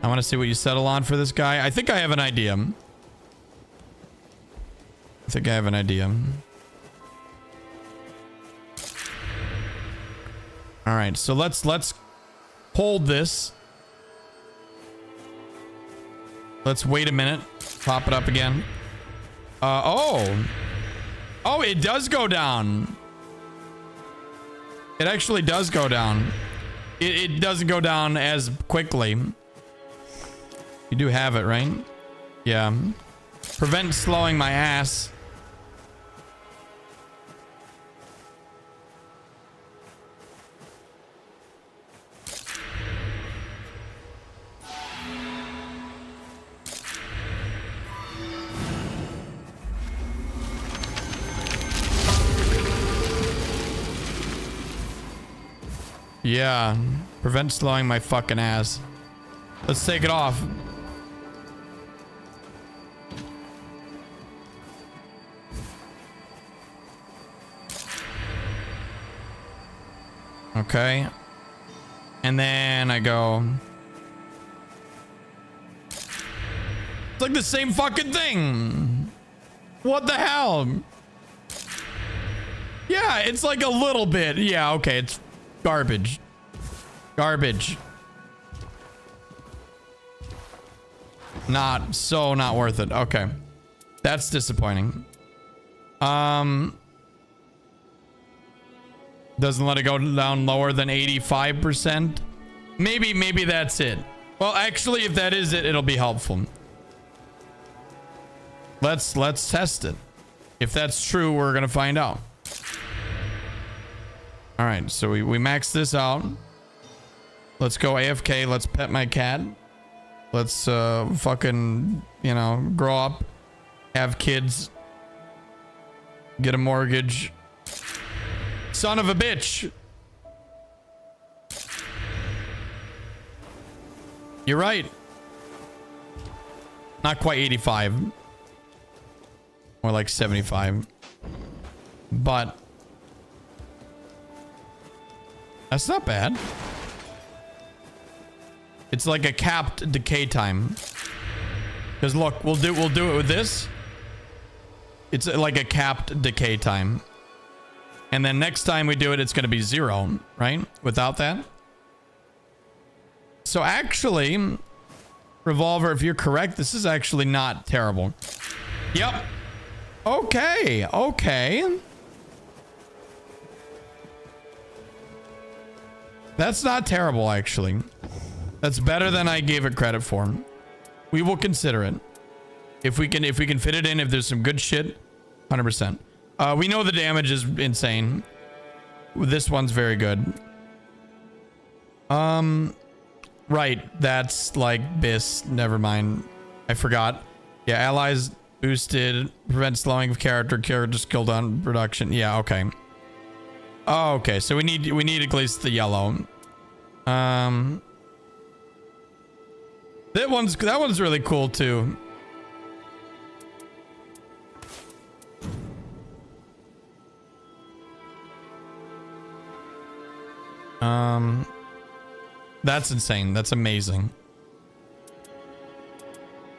I want to see what you settle on for this guy. I think I have an idea. All right, so let's hold this. Let's wait a minute. Pop it up again. Oh, it does go down. It actually does go down. It doesn't go down as quickly. You do have it, right? Yeah. Prevent slowing my ass. Yeah, prevent slowing my fucking ass. Let's take it off. Okay. And then I go. It's like the same fucking thing. What the hell? Yeah, it's like a little bit. Yeah, okay, it's garbage. Garbage. Not worth it. Okay. That's disappointing. Doesn't let it go down lower than 85%. Maybe that's it. Well, actually, if that is it, it'll be helpful. Let's test it. If that's true, we're gonna find out. All right, so we max this out. Let's go AFK. Let's pet my cat. Let's fucking, you know, grow up, have kids, get a mortgage. Son of a bitch. You're right. Not quite 85. More like 75. But that's not bad. It's like a capped decay time. Because look, we'll do it with this. It's like a capped decay time. And then next time we do it, it's going to be 0, right? Without that. So actually, Revolver, if you're correct, this is actually not terrible. Yep. Okay. Okay. That's not terrible, actually. That's better than I gave it credit for. We will consider it. If we can fit it in, if there's some good shit, 100%. We know the damage is insane. This one's very good. Right. That's like BIS. Never mind. I forgot. Yeah, allies boosted. Prevent slowing of character skill on production. Yeah, okay. Oh, okay. So we need at least the yellow. That one's really cool too. That's insane. That's amazing.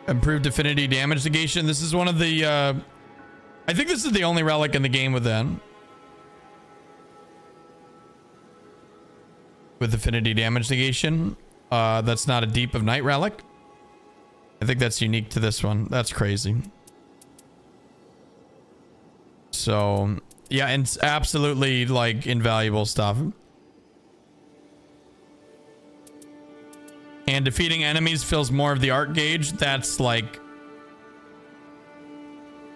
Improved affinity damage negation. This is one of the I think this is the only relic in the game with that. With affinity damage negation. That's not a Deep of Night relic. I think that's unique to this one. That's crazy. So, yeah, and it's absolutely like invaluable stuff. And defeating enemies fills more of the art gauge. That's like...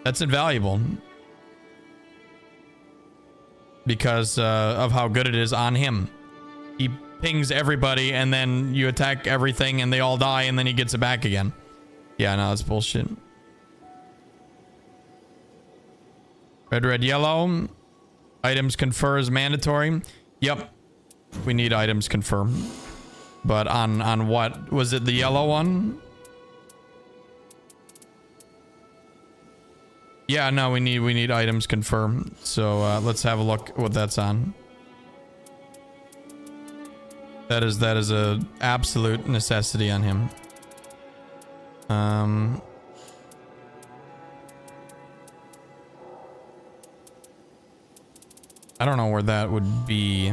That's invaluable. Because of how good it is on him. He pings everybody and then you attack everything and they all die and then he gets it back again. Yeah, no, that's bullshit. Red, red, yellow. Items confer is mandatory. Yep. We need items confer. But on what? Was it the yellow one? Yeah, no, we need items confirm. So let's have a look what that's on. That is a absolute necessity on him. I don't know where that would be.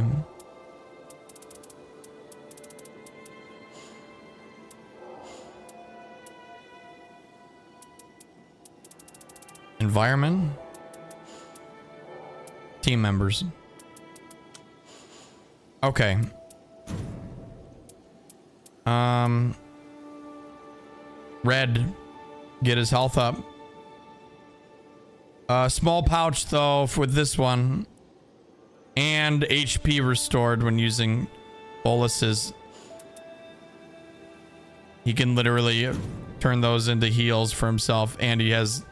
Environment. Team members. Okay. Red. Get his health up. Small pouch though for this one. And HP restored when using boluses. He can literally turn those into heals for himself, and he has...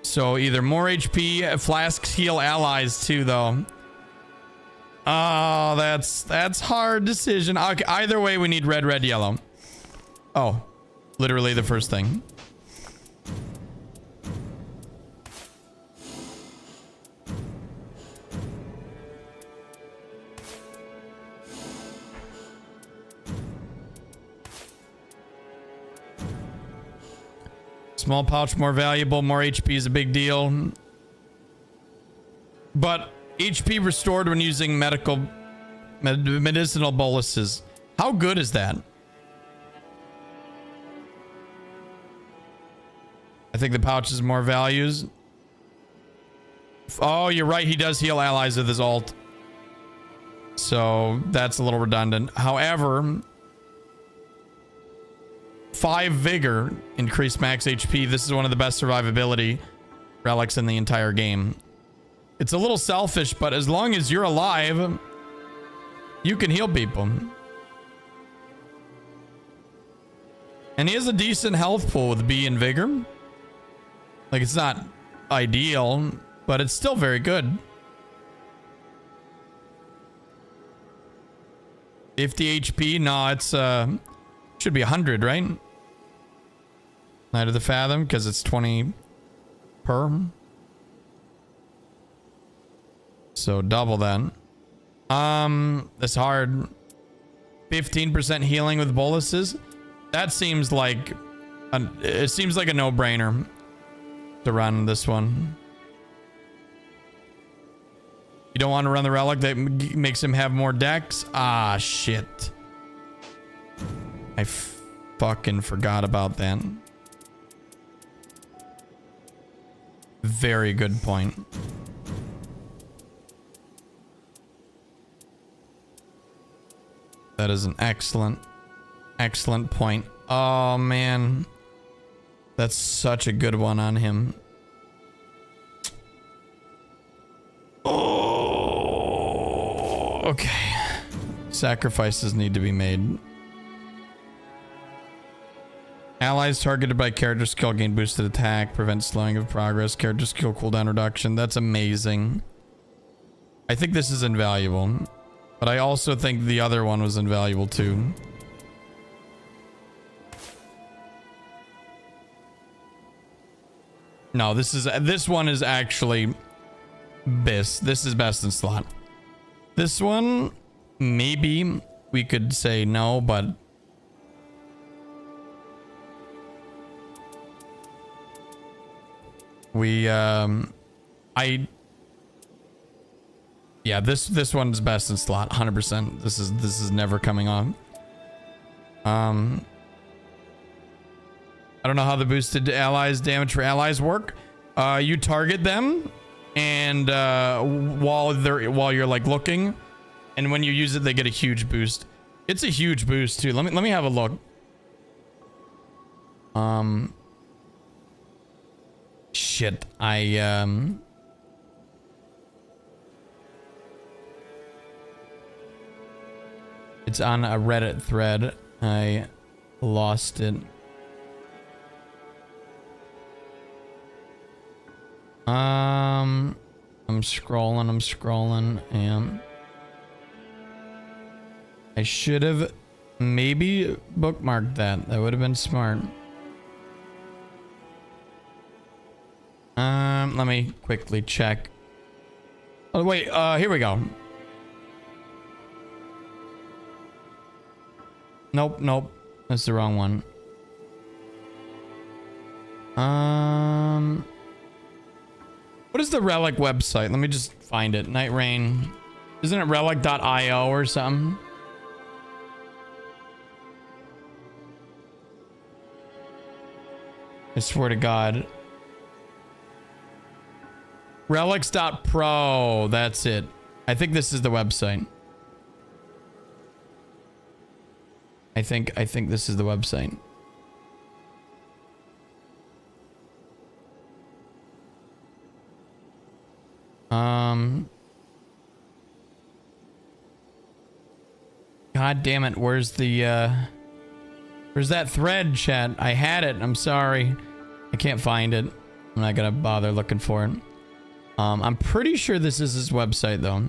So either more HP, flasks heal allies too though. Oh, that's hard decision. Okay, either way we need red, red, yellow. Oh, literally the first thing. Small pouch more valuable, more HP is a big deal. But HP restored when using medicinal boluses. How good is that? I think the pouch is more values. Oh, you're right. He does heal allies with his ult. So that's a little redundant. However, 5 vigor, increased max HP. This is one of the best survivability relics in the entire game. It's a little selfish, but as long as you're alive, you can heal people. And he has a decent health pool with B and vigor. Like, it's not ideal, but it's still very good. 50 HP? No, it's should be 100, right? Night of the Fathom, because it's 20 per. So double then. It's hard. 15% healing with boluses. That seems like it seems like a no-brainer to run this one. You don't want to run the relic that makes him have more decks? Ah, shit. I fucking forgot about that. Very good point. That is an excellent point. Oh, man. That's such a good one on him. Oh, okay. Sacrifices need to be made. Allies targeted by character skill gain boosted attack, prevent slowing of progress, character skill cooldown reduction. That's amazing. I think this is invaluable, but I also think the other one was invaluable too. No, this one is actually best. This is best in slot. This one, maybe we could say no, but we yeah, this one's best in slot 100%. This is never coming on. I don't know how the boosted allies damage for allies work. You target them, and while you're like looking, and when you use it, they get a huge boost. It's a huge boost too. Let me have a look. Shit, it's on a Reddit thread. I lost it. I'm scrolling, and I should have maybe bookmarked that. That would have been smart. Let me quickly check. Oh wait, here we go. Nope, that's the wrong one. What is the Relic website? Let me just find it. Nightreign. Isn't it relic.io or something? I swear to God. Relics.pro. That's it. I think this is the website. I think this is the website. God damn it, where's that thread, chat? I had it. I'm sorry. I can't find it. I'm not gonna bother looking for it. I'm pretty sure this is his website though.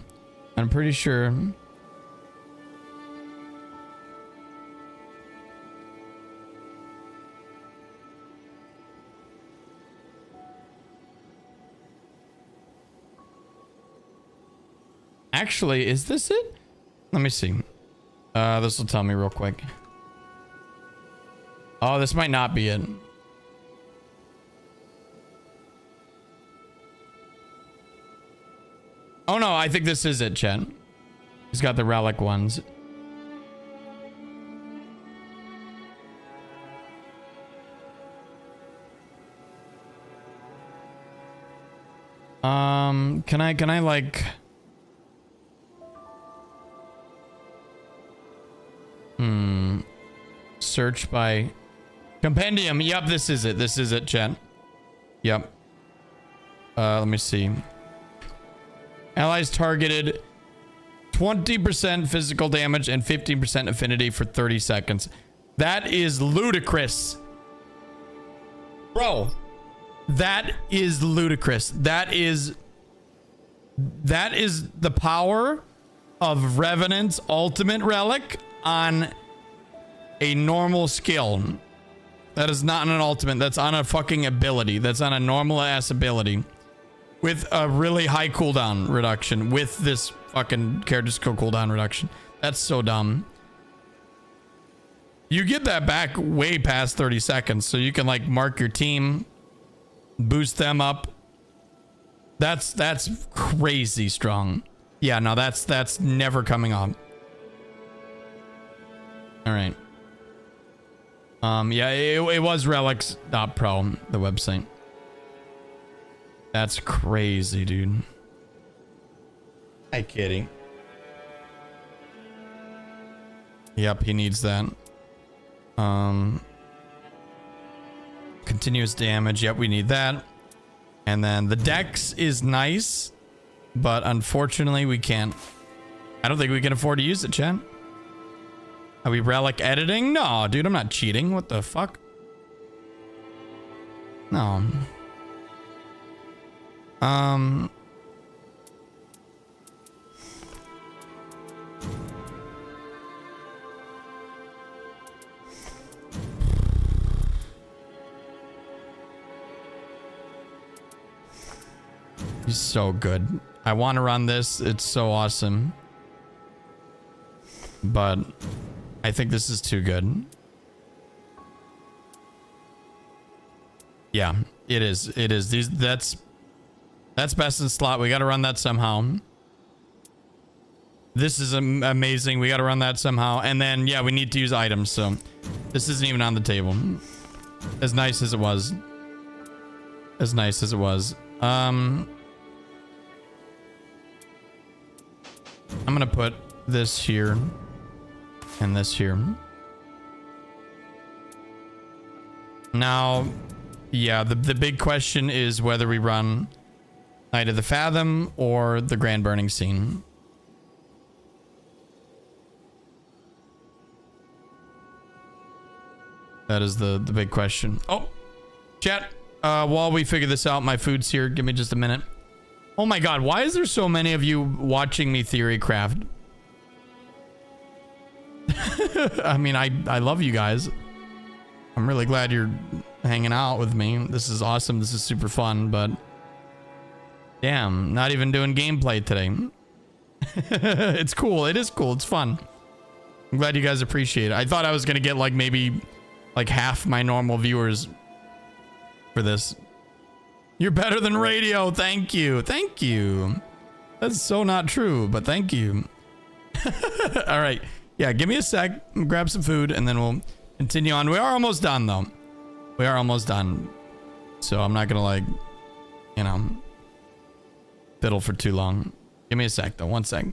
I'm pretty sure. Actually, is this it? Let me see. This will tell me real quick. Oh, this might not be it. Oh no, I think this is it, chat. He's got the relic ones. Can I like... Search by compendium. Yep, this is it. This is it, chat. Yep. Let me see. Allies targeted 20% physical damage and 15% affinity for 30 seconds. That is ludicrous. Bro, that is ludicrous. That is the power of Revenant's ultimate relic on a normal skill. That is not on an ultimate. That's on a fucking ability. That's on a normal ass ability with a really high cooldown reduction with this fucking character skill cooldown reduction. That's so dumb. You get that back way past 30 seconds, so you can like mark your team, boost them up. That's crazy strong. Yeah, no, that's never coming on. All right. Yeah, it was relics.pro, the website. That's crazy, dude. Hi, kitty. Yep, he needs that. Continuous damage. Yep, we need that. And then the dex is nice, but unfortunately we can't. I don't think we can afford to use it, chat. Are we relic editing? No, dude, I'm not cheating. What the fuck? No. He's so good. I want to run this. It's so awesome. But I think this is too good. Yeah, it is. It is. That's best in slot. We got to run that somehow. This is amazing. We got to run that somehow. And then, yeah, we need to use items. So this isn't even on the table. As nice as it was. As nice as it was. I'm going to put this here. And this here. Now, yeah, the big question is whether we run Night of the Fathom or the Grand Burning Scene. That is the big question. Oh, chat. While we figure this out, my food's here. Give me just a minute. Oh my god, why is there so many of you watching me theorycraft? I mean, I love you guys. I'm really glad you're hanging out with me. This is awesome. This is super fun, but damn, not even doing gameplay today. It's cool. It is cool. It's fun. I'm glad you guys appreciate it. I thought I was going to get like maybe like half my normal viewers for this. You're better than radio. Thank you. Thank you. That's so not true, but thank you. All right. Yeah, give me a sec. Grab some food and then we'll continue on. We are almost done though. We are almost done. So I'm not going to like, you know, fiddle for too long. Give me a sec though, 1 sec.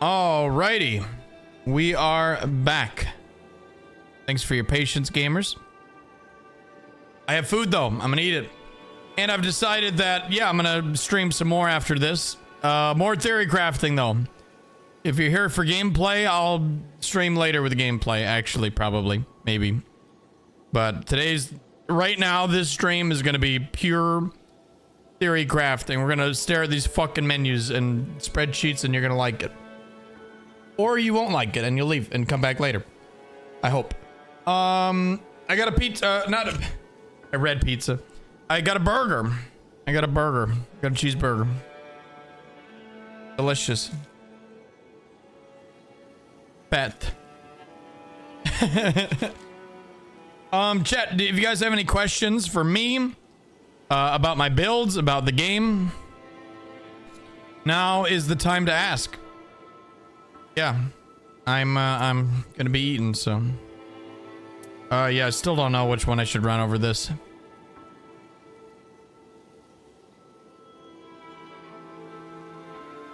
Alrighty, we are back. Thanks for your patience, gamers. I have food though. I'm gonna eat it, and I've decided that I'm gonna stream some more after this. More theory crafting though. If you're here for gameplay, I'll stream later with the gameplay. Actually, probably, maybe. But right now, this stream is gonna be pure theory crafting. We're gonna stare at these fucking menus and spreadsheets, and you're gonna like it. Or you won't like it and you'll leave and come back later. I hope. I got a pizza, not a red pizza. I got a burger. Got a cheeseburger. Delicious. Fat. Chat, if you guys have any questions for me about my builds, about the game, now is the time to ask. Yeah, I'm gonna be eating, so I still don't know which one I should run over this.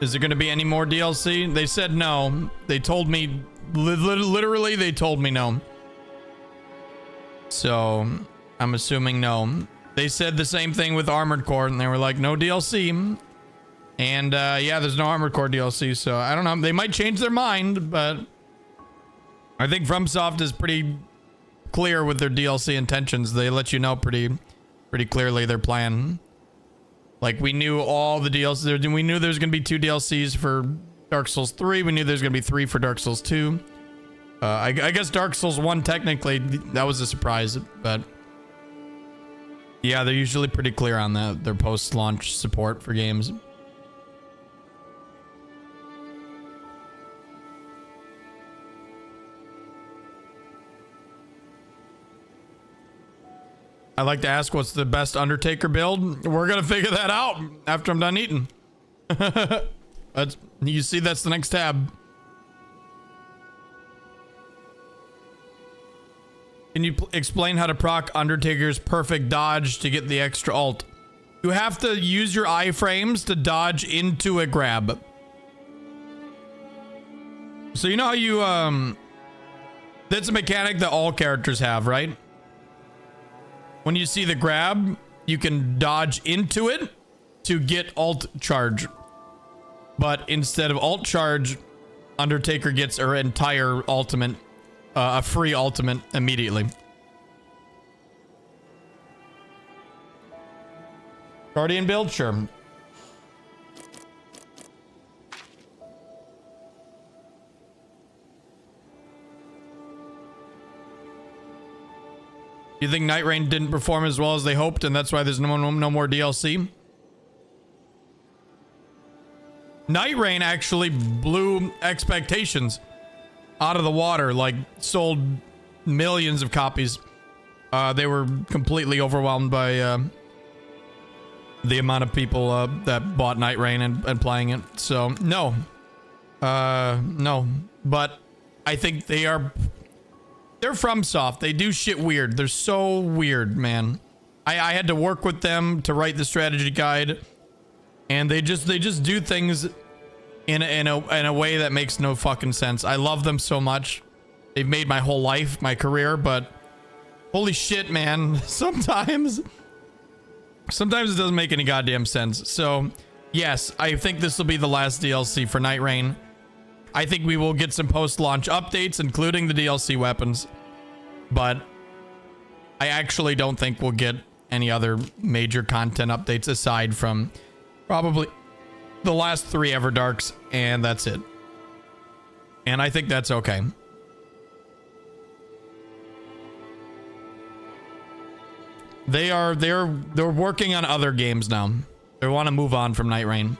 Is there gonna be any more DLC? They said no. They told me literally they told me no, so I'm assuming no. They said the same thing with Armored Core, and they were like, no DLC. And there's no Armored Core DLC, so I don't know. They might change their mind, but I think FromSoft is pretty clear with their DLC intentions. They let you know pretty clearly their plan. Like, we knew all the DLCs. We knew there's going to be 2 DLCs for Dark Souls 3. We knew there's going to be 3 for Dark Souls 2. I guess Dark Souls 1, technically, that was a surprise. But, yeah, they're usually pretty clear on their post-launch support for games. I like to ask, what's the best Undertaker build? We're gonna figure that out after I'm done eating. You see, that's the next tab. Can you explain how to proc Undertaker's perfect dodge to get the extra ult? You have to use your iframes to dodge into a grab. So you know how you, that's a mechanic that all characters have, right? When you see the grab, you can dodge into it to get ult charge. But instead of ult charge, Undertaker gets her entire ultimate, a free ultimate immediately. Guardian build? Sure. You think Nightreign didn't perform as well as they hoped, and that's why there's no more DLC? Nightreign actually blew expectations out of the water, like sold millions of copies. They were completely overwhelmed by the amount of people that bought Nightreign and playing it. So no, no. But I think they're FromSoft. They do shit weird. They're so weird, man. I had to work with them to write the strategy guide, and they just do things in a way that makes no fucking sense. I love them so much. They've made my whole life, my career, but holy shit, man. Sometimes it doesn't make any goddamn sense. So yes, I think this will be the last DLC for Nightreign. I think we will get some post-launch updates, including the DLC weapons, but I actually don't think we'll get any other major content updates aside from probably the last 3 Everdarks, and that's it. And I think that's okay. They're working on other games now. They want to move on from Nightreign.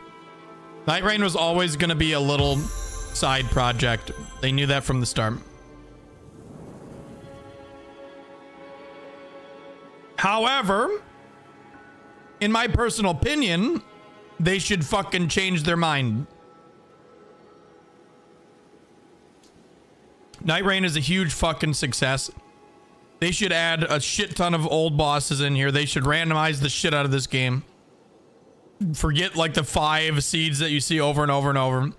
Nightreign was always going to be a little side project. They knew that from the start. However, in my personal opinion, they should fucking change their mind. Nightreign is a huge fucking success. They should add a shit ton of old bosses in here. They should randomize the shit out of this game. Forget like the 5 seeds that you see over and over and over.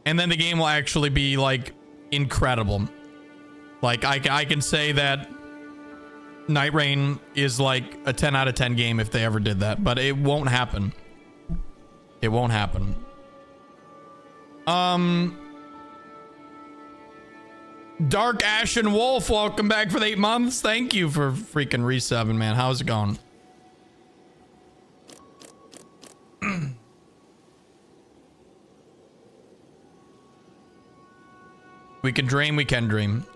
And then the game will actually be like incredible. Like I can say that Nightreign is like a 10 out of 10 game if they ever did that, but it won't happen. It won't happen. Dark Ashen Wolf, welcome back for the 8 months. Thank you for freaking resubbing, man. How's it going? We can dream, we can dream.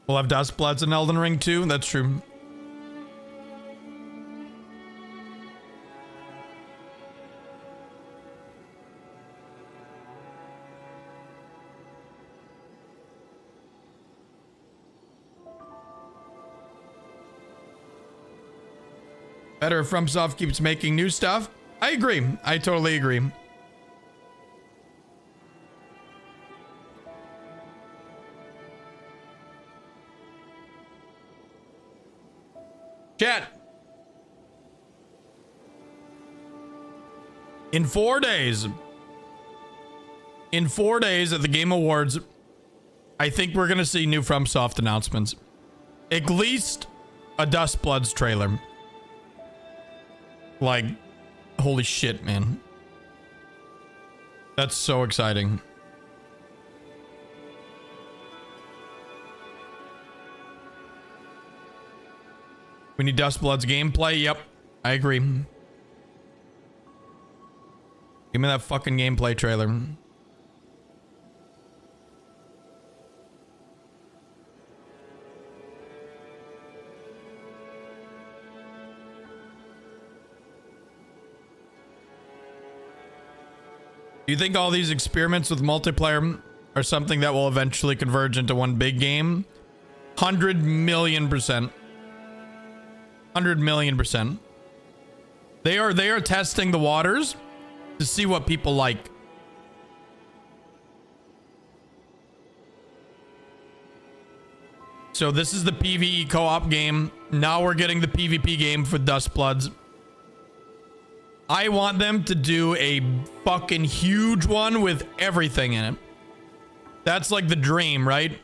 We'll have Dustbloods in Elden Ring too. That's true. Better if FromSoft keeps making new stuff. I agree. I totally agree. Chat. In 4 days at the Game Awards, I think we're going to see new FromSoft announcements. At least a Dustbloods trailer. Like, holy shit, man. That's so exciting. We need Dustblood's gameplay. Yep, I agree. Give me that fucking gameplay trailer. Do you think all these experiments with multiplayer are something that will eventually converge into one big game? 100,000,000%. 100,000,000%. They are testing the waters to see what people like. So this is the PvE co-op game. Now we're getting the PvP game for Dustbloods. I want them to do a fucking huge one with everything in it. That's like the dream, right?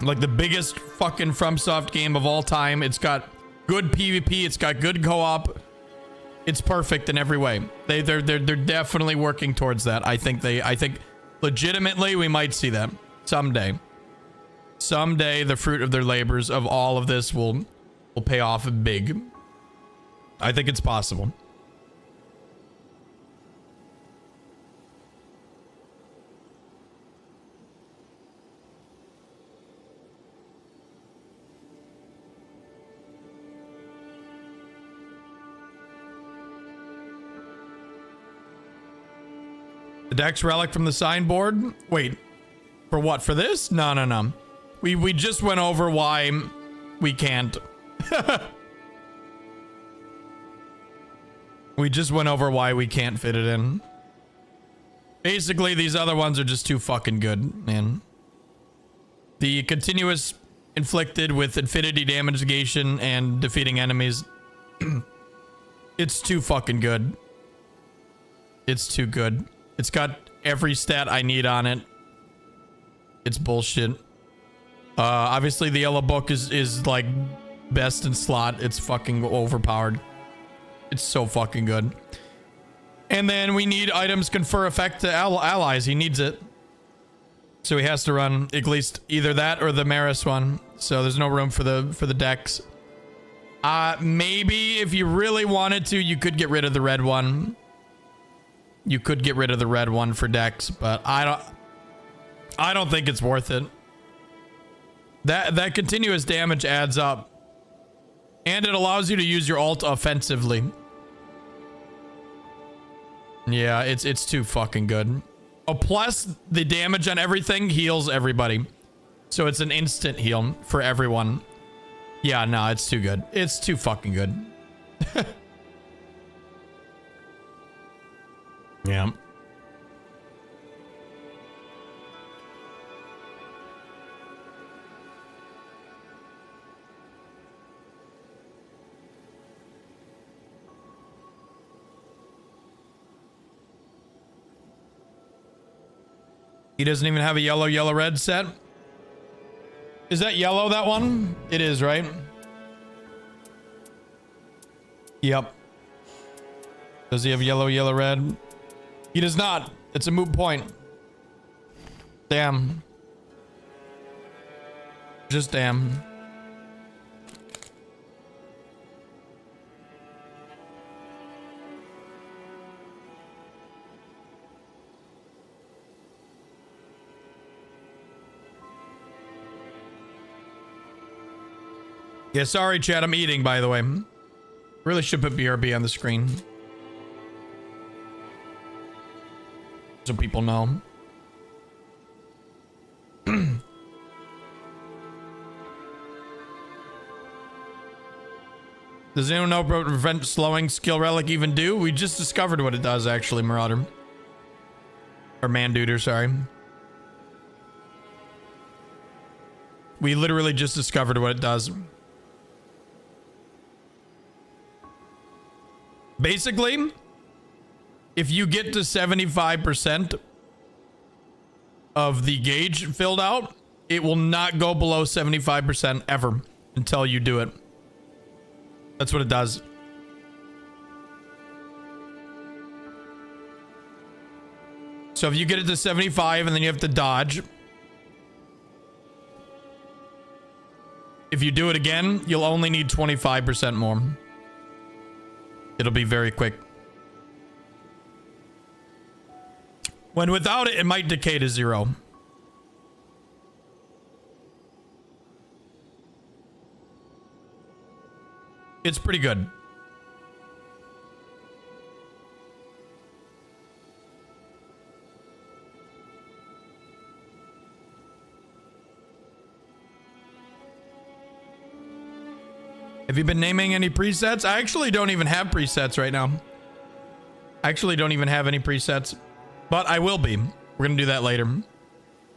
Like the biggest fucking FromSoft game of all time. It's got good PvP. It's got good co-op. It's perfect in every way. They're definitely working towards that. I think legitimately we might see that someday. Someday the fruit of their labors of all of this will pay off big. I think it's possible. The Dex Relic from the signboard? Wait, for what? For this? No. We just went over why we can't. We just went over why we can't fit it in. Basically, these other ones are just too fucking good, man. The continuous inflicted with infinity damage negation and defeating enemies. It's too fucking good. It's too good. It's got every stat I need on it. It's bullshit. Obviously the yellow book is like best in slot. It's fucking overpowered. It's so fucking good. And then we need items confer effect to allies. He needs it. So he has to run at least either that or the Maris one. So there's no room for the Dex. Maybe if you really wanted to, you could get rid of the red one. You could get rid of the red one for Dex, but I don't think it's worth it. That continuous damage adds up. And it allows you to use your ult offensively. Yeah, it's too fucking good. Oh, plus the damage on everything heals everybody. So it's an instant heal for everyone. Yeah, no, it's too good. It's too fucking good. Yeah. He doesn't even have a yellow red set. Is that yellow, that one? It is, right? Yep. Does he have yellow red? He does not. It's a moot point. Damn. Just damn. Yeah, sorry, chat. I'm eating, by the way. Really should put BRB on the screen. So people know. Does anyone know what prevent slowing skill relic even do? We just discovered what it does, actually, Marauder. Or Manduder, sorry. We literally just discovered what it does. Basically, if you get to 75% of the gauge filled out, it will not go below 75% ever until you do it. That's what it does. So if you get it to 75 and then you have to dodge. If you do it again, you'll only need 25% more. It'll be very quick. When without it, it might decay to 0. It's pretty good. Have you been naming any presets? I actually don't even have presets right now. I actually don't even have any presets, but I will be. We're gonna do that later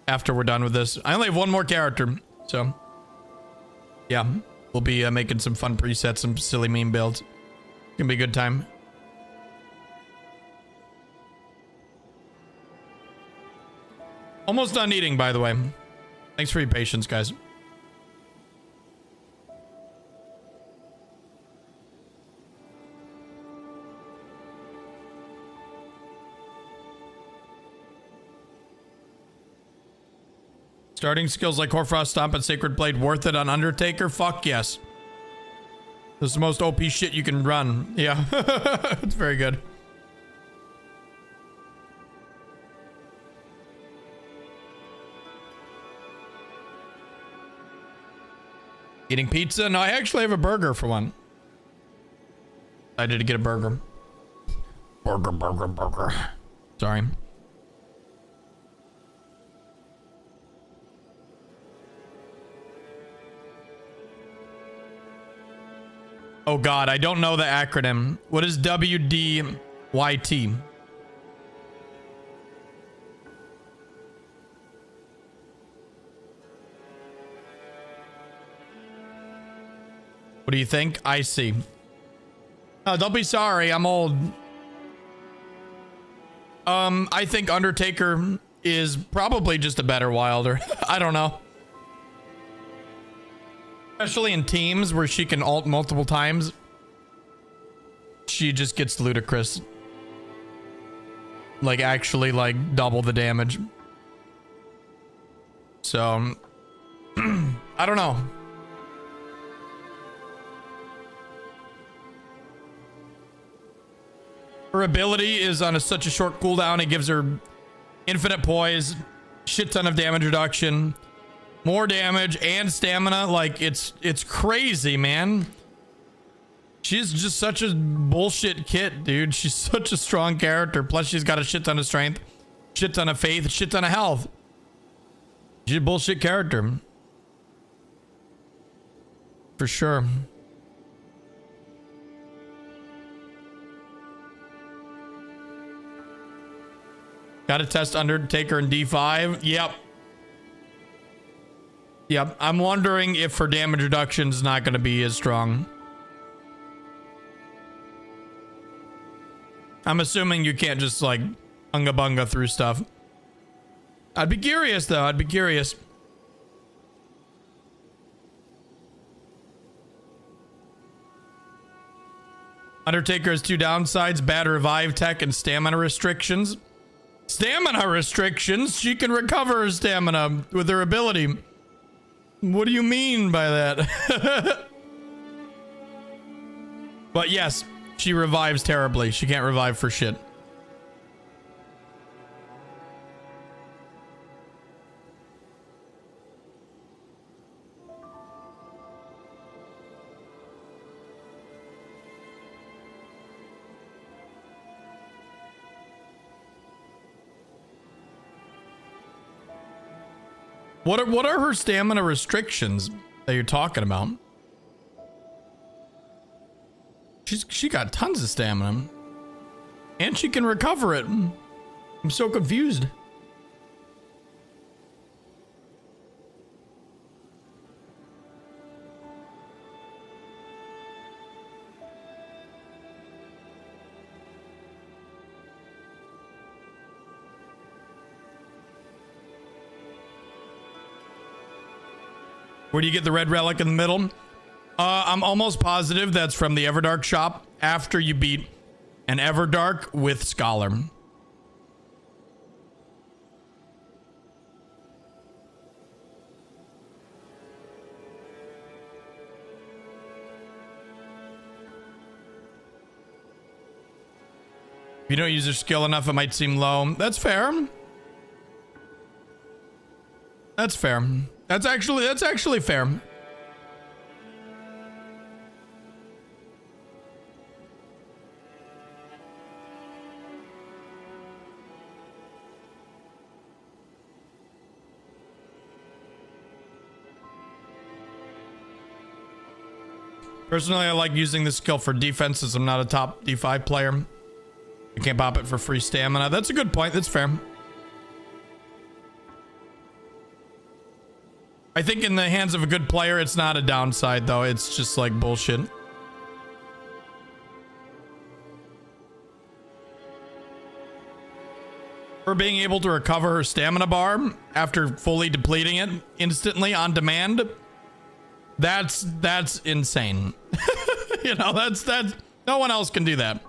after we're done with this. I only have one more character, so yeah, we'll be making some fun presets, some silly meme builds. Gonna be a good time. Almost done eating, by the way. Thanks for your patience, guys. Starting skills like Hoarfrost Stomp and Sacred Blade worth it on Undertaker? Fuck yes. This is the most OP shit you can run. Yeah. It's very good. Eating pizza? No, I actually have a burger for one. I did get a burger. Burger. Sorry. Oh God, I don't know the acronym. What is WDYT? What do you think? I see. Oh, don't be sorry, I'm old. I think Undertaker is probably just a better Wilder. I don't know. Especially in teams where she can ult multiple times. She just gets ludicrous. Like actually like double the damage. So I don't know. Her ability is on such a short cooldown. It gives her infinite poise, shit ton of damage reduction, more damage and stamina. Like it's crazy, man. She's just such a bullshit kit, dude. She's such a strong character. Plus she's got a shit ton of strength, shit ton of faith, shit ton of health. She's a bullshit character. For sure. Gotta test Undertaker in D5. Yep. I'm wondering if her damage reduction is not going to be as strong. I'm assuming you can't just like unga bunga through stuff. I'd be curious though. I'd be curious. Undertaker has 2 downsides: bad revive tech and stamina restrictions. Stamina restrictions? She can recover her stamina with her ability. What do you mean by that? But yes, she revives terribly. She can't revive for shit. What are her stamina restrictions that you're talking about? She got tons of stamina. And she can recover it. I'm so confused. Where do you get the red relic in the middle? I'm almost positive that's from the Everdark shop after you beat an Everdark with Scholar. If you don't use your skill enough, it might seem low. That's fair. That's fair. That's actually fair. Personally, I like using this skill for defense since I'm not a top D5 player. You can't pop it for free stamina. That's a good point. That's fair. I think in the hands of a good player, it's not a downside, though. It's just like bullshit. Her being able to recover her stamina bar after fully depleting it instantly on demand, that's insane. You know, that's no one else can do that.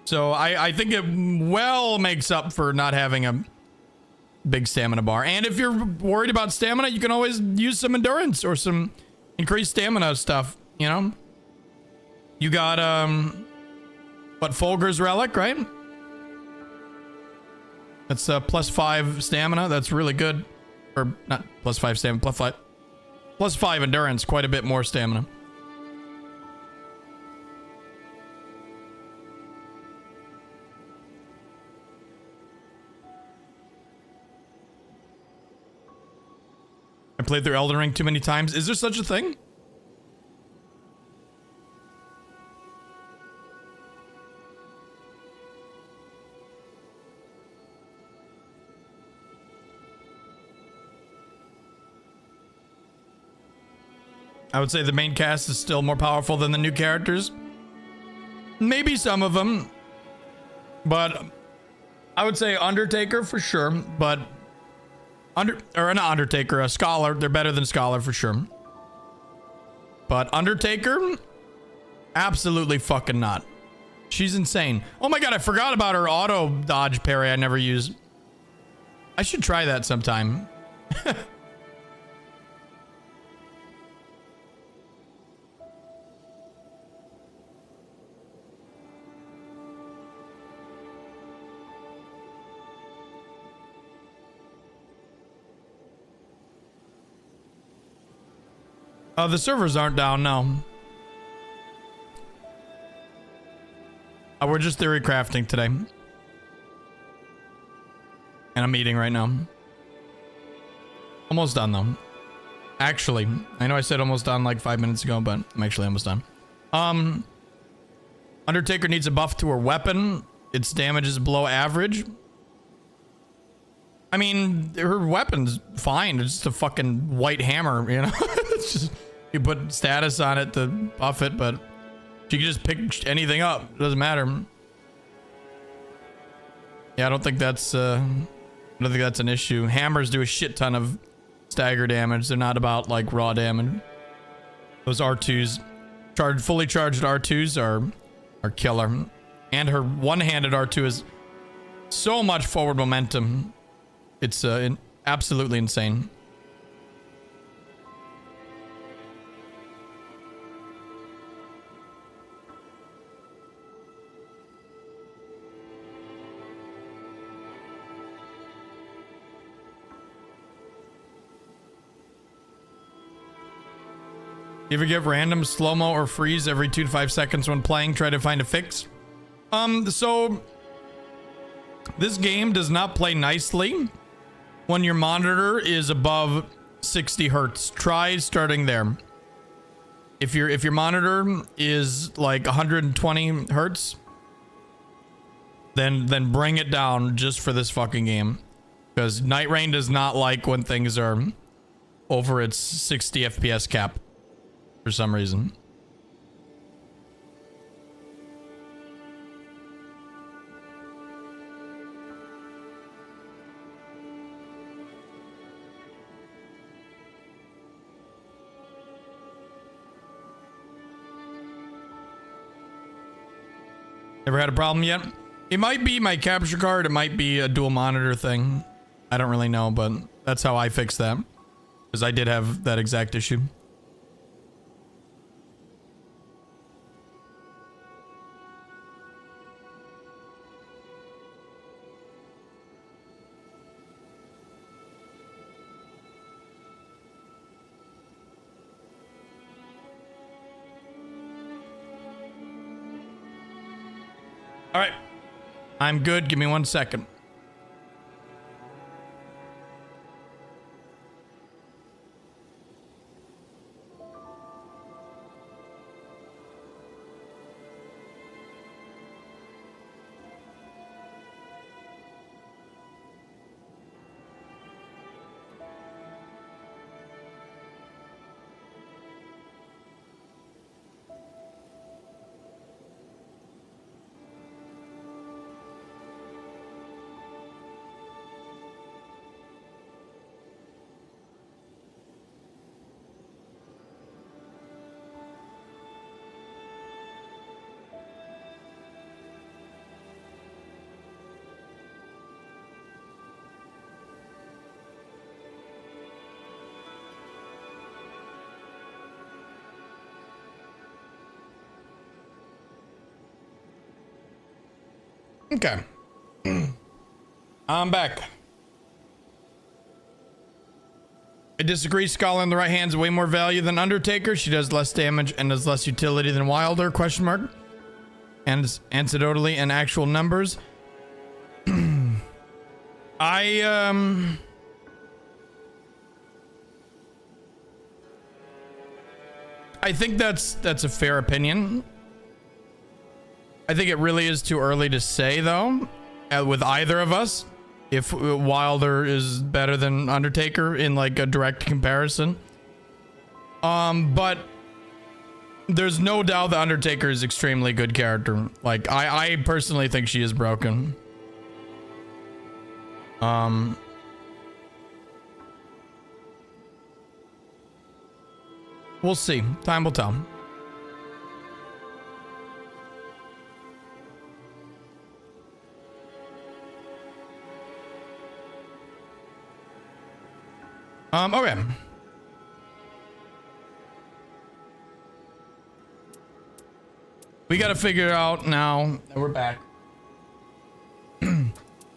So I think it well makes up for not having a big stamina bar. And if you're worried about stamina, you can always use some endurance or some increased stamina stuff, you know? You got what, Fulgur's Relic, right? That's +5 stamina. That's really good. Or not +5 stamina, +5 endurance, quite a bit more stamina. I played through Elden Ring too many times. Is there such a thing? I would say the main cast is still more powerful than the new characters. Maybe some of them. But I would say Undertaker for sure. But not Undertaker, a Scholar. They're better than Scholar for sure. But Undertaker, absolutely fucking not. She's insane. Oh my god, I forgot about her auto dodge parry I never used. I should try that sometime. The servers aren't down, no. We're just Theorycrafting today. And I'm eating right now. Almost done, though. Actually, I know I said almost done like 5 minutes ago, but I'm actually almost done. Undertaker needs a buff to her weapon. Its damage is below average. I mean, her weapon's fine. It's just a fucking white hammer, you know? It's just... You put status on it to buff it, but she can just pick anything up. It doesn't matter. Yeah, I don't think that's an issue. Hammers do a shit ton of stagger damage. They're not about like raw damage. Those R2s, fully charged R2s are killer. And her one-handed R2 is so much forward momentum. It's absolutely insane. You ever get random slow-mo or freeze every 2 to 5 seconds when playing? Try to find a fix. So this game does not play nicely when your monitor is above 60 hertz. Try starting there. If your monitor is like 120 hertz, then bring it down just for this fucking game. Because Nightreign does not like when things are over its 60 FPS cap. For some reason. Never had a problem yet? It might be my capture card, it might be a dual monitor thing. I don't really know, but that's how I fixed that. Because I did have that exact issue. All right. I'm good. Give me 1 second. Okay. I'm back. I disagree. Scholar in the right hand's way more value than Undertaker. She does less damage and does less utility than Wilder, question mark. And anecdotally and actual numbers. I think that's a fair opinion. I think it really is too early to say, though, with either of us, if Wilder is better than Undertaker in like a direct comparison. But there's no doubt the Undertaker is extremely good character. Like, I personally think she is broken. We'll see. Time will tell. Okay. We got to figure out now that we're back.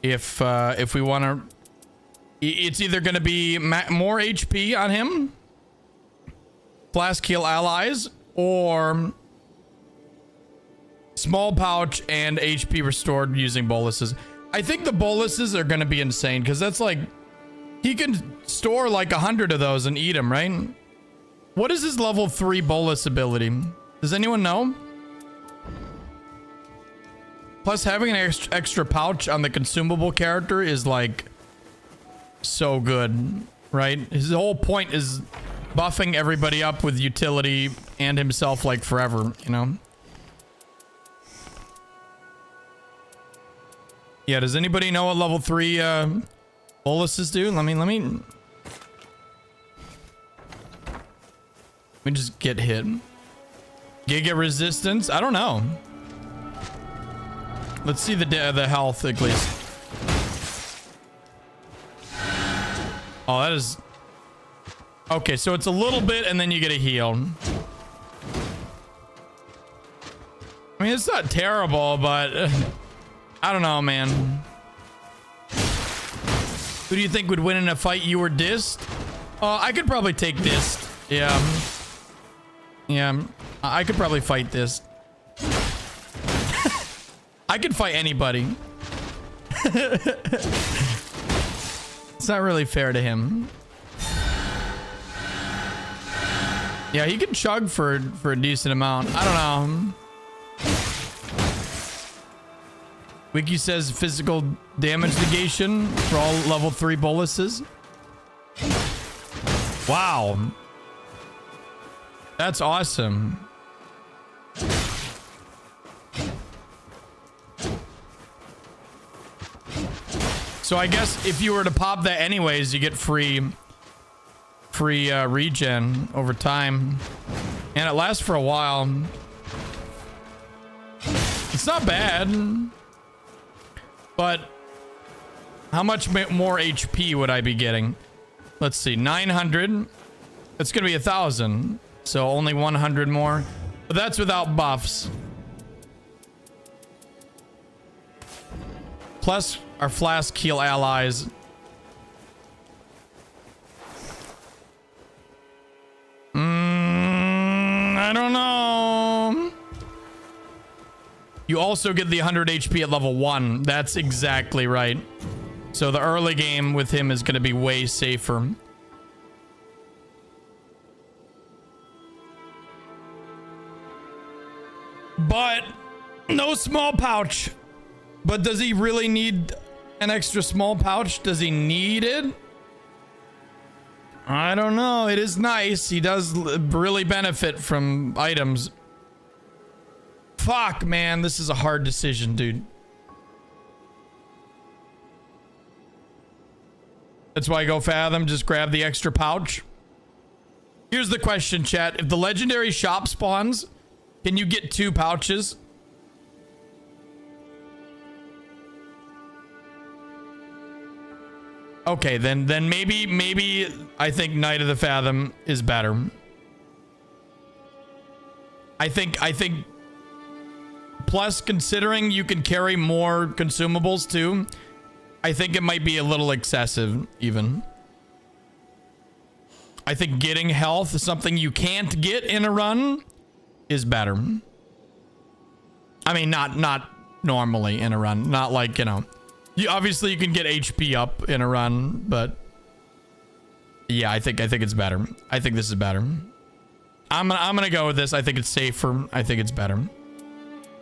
if we want to, it's either going to be more HP on him, flask kill allies, or small pouch and HP restored using boluses. I think the boluses are going to be insane because that's like, he can store like 100 of those and eat them, right? What is his level 3 bolus ability? Does anyone know? Plus, having an extra pouch on the consumable character is like so good, right? His whole point is buffing everybody up with utility and himself like forever, you know? Yeah, does anybody know what level 3 boluses do? Let me just get hit. Giga resistance? I don't know. Let's see the health at least. Oh, that is... Okay, so it's a little bit and then you get a heal. I mean, it's not terrible, but... I don't know, man. Who do you think would win in a fight, you or Dist? I could probably take Dist. Yeah. Yeah, I could probably fight Dist. I could fight anybody. It's not really fair to him. Yeah, he can chug for a decent amount. I don't know. Wiki says physical damage negation for all level 3 boluses. Wow. That's awesome. So I guess if you were to pop that anyways, you get free regen over time. And it lasts for a while. It's not bad. But how much more HP would I be getting? Let's see, 900. It's gonna be 1,000. So only 100 more. But that's without buffs. Plus our flask heal allies. I don't know. You also get the 100 HP at level 1. That's exactly right. So the early game with him is going to be way safer. But no small pouch. But does he really need an extra small pouch? Does he need it? I don't know. It is nice. He does really benefit from items. Fuck, man. This is a hard decision, dude. That's why I go Fathom. Just grab the extra pouch. Here's the question, chat. If the legendary shop spawns, can you get 2 pouches? Okay, then maybe I think Knight of the Fathom is better. I think plus, considering you can carry more consumables too, I think it might be a little excessive even. I think getting health, something you can't get in a run, is better. I mean, not normally in a run, not like, you know, obviously you can get HP up in a run, but yeah, I think it's better. I think this is better. I'm gonna go with this. I think it's safer. I think it's better.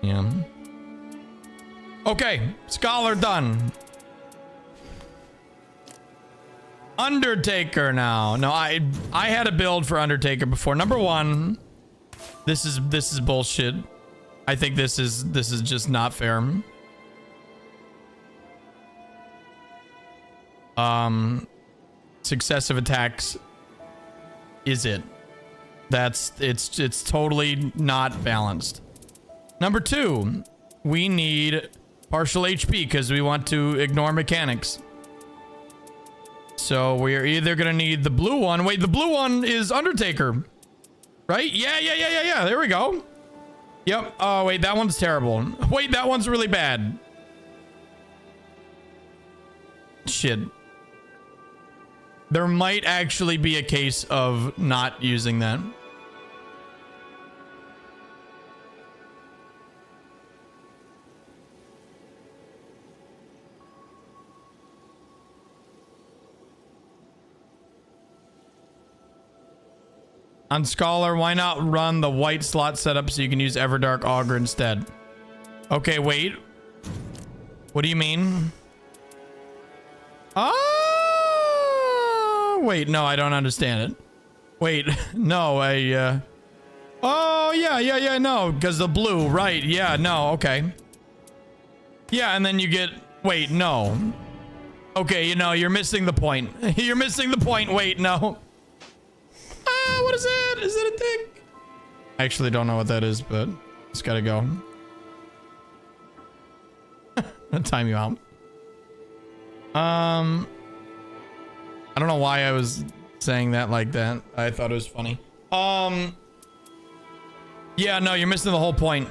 Yeah. Okay, Scholar done. Undertaker now. No, I had a build for Undertaker before. Number 1, this is bullshit. I think this is just not fair. Successive attacks is it. It's totally not balanced. Number 2, we need partial HP because we want to ignore mechanics. So we're either gonna need the blue one. Wait, the blue one is Undertaker, right? Yeah. There we go. Yep. Oh wait, that one's terrible. Wait, that one's really bad. Shit. There might actually be a case of not using that. On Scholar, why not run the white slot setup so you can use Everdark Augur instead? Okay, wait. What do you mean? Oh, wait, no, I don't understand it. Wait, no, oh, yeah, no, because the blue, right, yeah, no, okay. Yeah, and then you get, wait, no. Okay, you know, you're missing the point. You're missing the point, wait, no. What is that? Is that a thing? I actually don't know what that is, but it's gotta go. I'll time you out. I don't know why I was saying that like that. I thought it was funny. Yeah, no, you're missing the whole point.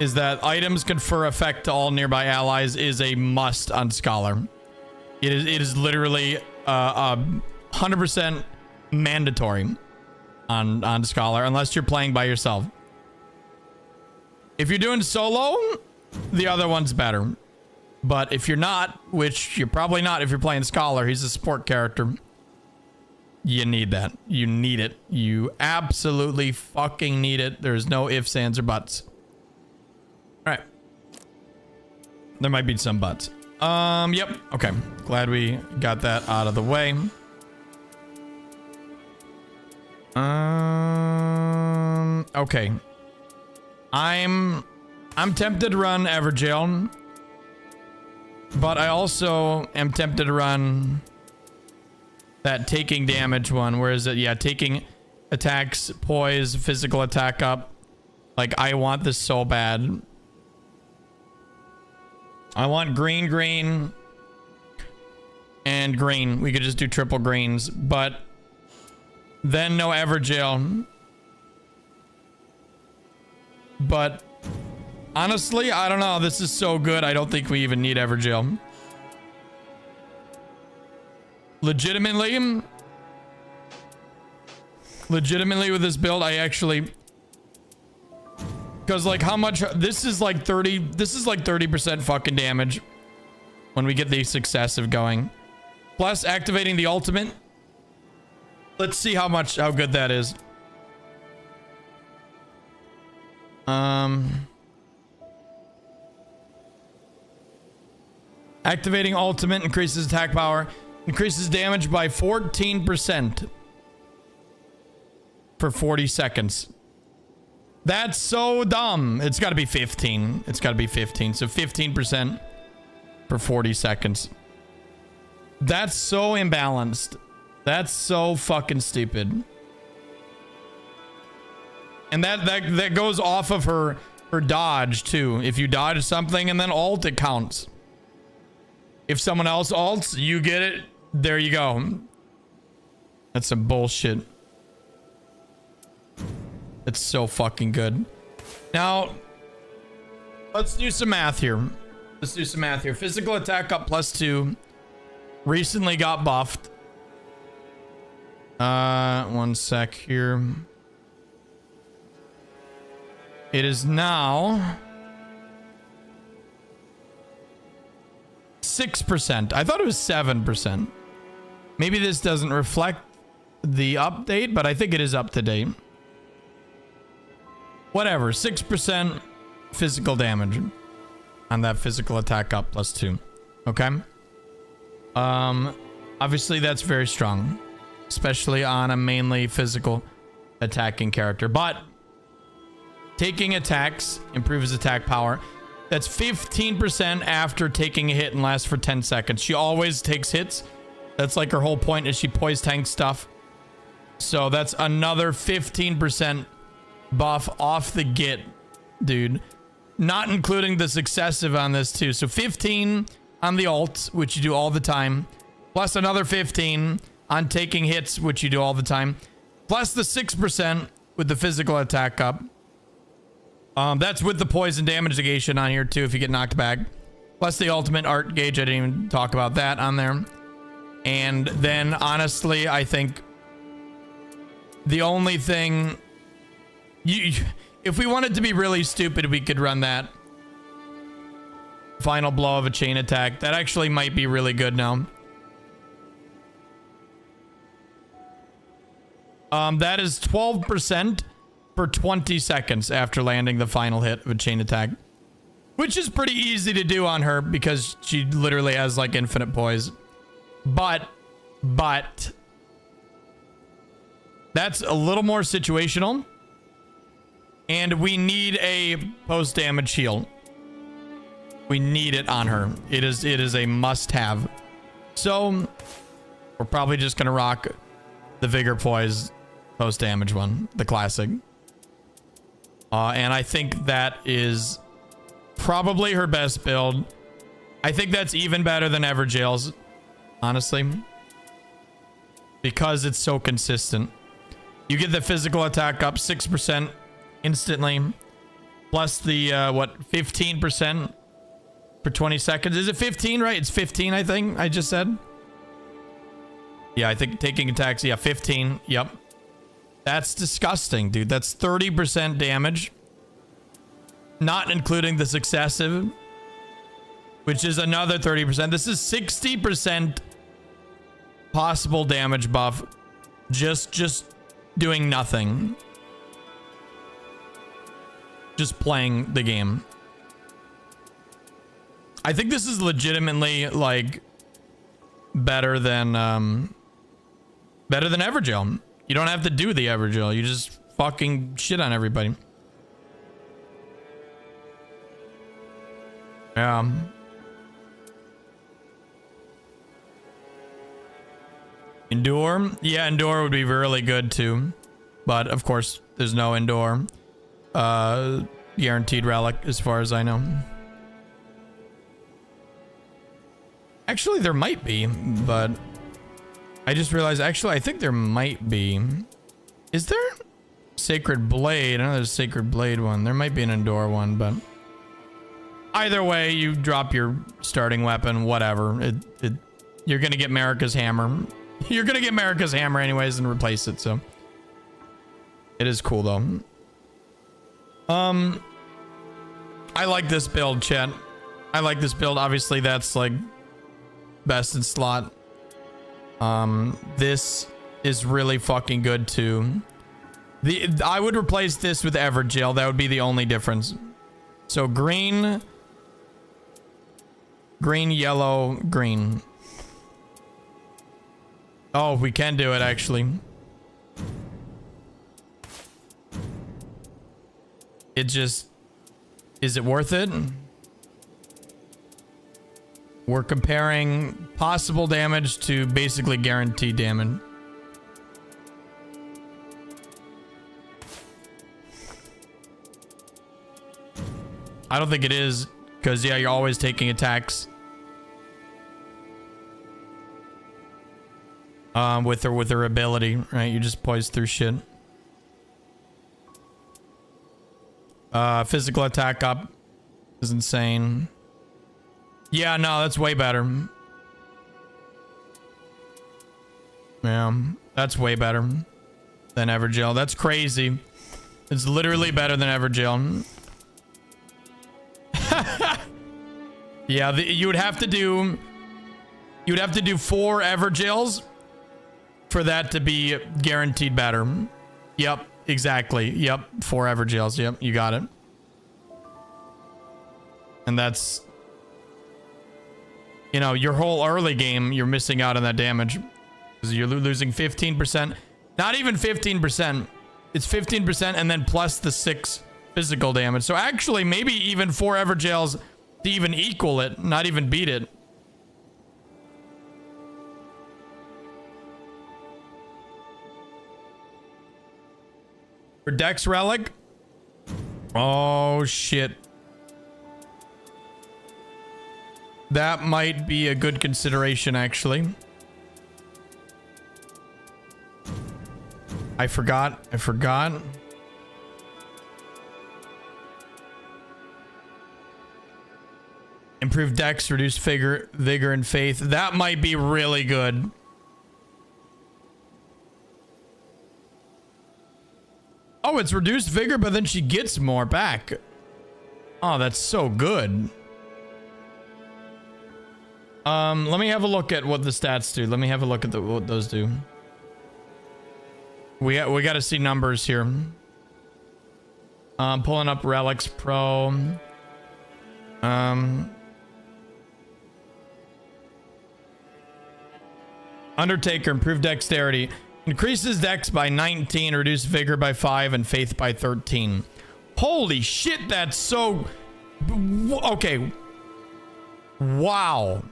Is that items confer effect to all nearby allies is a must on Scholar. It is literally 100% mandatory on Scholar, unless you're playing by yourself. If you're doing solo, the other one's better. But if you're not, which you're probably not if you're playing Scholar, he's a support character, you need that. You need it. You absolutely fucking need it. There's no ifs, ands, or buts. All right. There might be some buts. Yep. Okay. Glad we got that out of the way. Okay. I'm tempted to run Everjail, but I also am tempted to run that taking damage one. Where is it? Yeah, taking attacks, poise, physical attack up. Like, I want this so bad. I want green, and green. We could just do triple greens, but then no Everjail. But honestly, I don't know. This is so good. I don't think we even need Everjail. Legitimately with this build, I actually Because like how much this is like 30% fucking damage when we get the successive going. Plus activating the ultimate. Let's see how good that is. Activating ultimate increases attack power, increases damage by 14% for 40 seconds. That's so dumb. It's got to be 15. It's got to be 15. So 15% for 40 seconds. That's so imbalanced. That's so fucking stupid. And that goes off of her dodge too. If you dodge something and then ult, it counts. If someone else ults, you get it. There you go. That's some bullshit. It's so fucking good. Now, let's do some math here. Physical attack up +2. Recently got buffed. One sec here. It is now 6%. I thought it was 7%. Maybe this doesn't reflect the update, but I think it is up to date. Whatever, 6% physical damage on that physical attack up +2. Okay. Obviously that's very strong, especially on a mainly physical attacking character, but taking attacks improves attack power. That's 15% after taking a hit and lasts for 10 seconds. She always takes hits. That's like her whole point is she poise tank stuff. So that's another 15% buff off the get, dude. Not including the successive on this too. So 15 on the ult, which you do all the time. Plus another 15 on taking hits, which you do all the time. Plus the 6% with the physical attack up. That's with the poison damage negation on here too if you get knocked back. Plus the ultimate art gauge. I didn't even talk about that on there. And then honestly, I think the only thing... if we wanted to be really stupid, we could run that final blow of a chain attack. That actually might be really good now. That is 12% for 20 seconds after landing the final hit of a chain attack, which is pretty easy to do on her because she literally has like infinite poise. But that's a little more situational. And we need a post damage heal. We need it on her. It is a must have. So we're probably just gonna rock the Vigor Poise post damage one, the classic. And I think that is probably her best build. I think that's even better than Everjail's, honestly, because it's so consistent. You get the physical attack up 6% instantly, plus the 15% for 20 seconds. Is it 15, right? It's 15, I think I just said. Yeah, I think taking attacks, yeah, 15. Yep. That's disgusting, dude. That's 30% damage, not including the successive, which is another 30%. This is 60% possible damage buff, just doing nothing, just playing the game. I think this is legitimately like better than Everjail. You don't have to do the Everjail. You just fucking shit on everybody. Yeah. Endure? Yeah, Endure would be really good too. But of course, there's no Endure. Guaranteed Relic as far as I know. Actually, there might be, but I just realized, actually, I think there might be. Is there? Sacred Blade. I know there's a Sacred Blade one. There might be an Endure one, but either way, you drop your starting weapon, whatever. You're going to get Marika's Hammer. You're going to get Marika's Hammer anyways and replace it, so. It is cool, though. I like this build, chat. I like this build. Obviously, that's like best in slot. This is really fucking good too. I would replace this with Evergel. That would be the only difference. So green, yellow, green. Oh, we can do it actually. It just, is it worth it? We're comparing possible damage to basically guaranteed damage. I don't think it is, because yeah, you're always taking attacks. With her ability, right? You just poise through shit. Physical attack up is insane. Yeah, no, that's way better. Yeah, that's way better than Evergel. That's crazy. It's literally better than Evergel. Yeah, you would have to do 4 Evergels for that to be guaranteed better. Yep, exactly. Yep, 4 Evergels. Yep, you got it. And that's, you know, your whole early game, you're missing out on that damage. Because you're losing 15%. Not even 15%. It's 15% and then plus the 6 physical damage. So actually, maybe even 4 Evergels to even equal it, not even beat it. For Dex Relic? Oh, shit. That might be a good consideration, actually. I forgot. Improve Dex, reduce vigor and faith. That might be really good. Oh, it's reduced vigor, but then she gets more back. Oh, that's so good. Let me have a look at what the stats do. Let me have a look at what those do. We got to see numbers here. Pulling up Relics Pro. Undertaker, improved dexterity. Increases dex by 19, reduce vigor by 5, and faith by 13. Holy shit, that's so... Okay. Wow.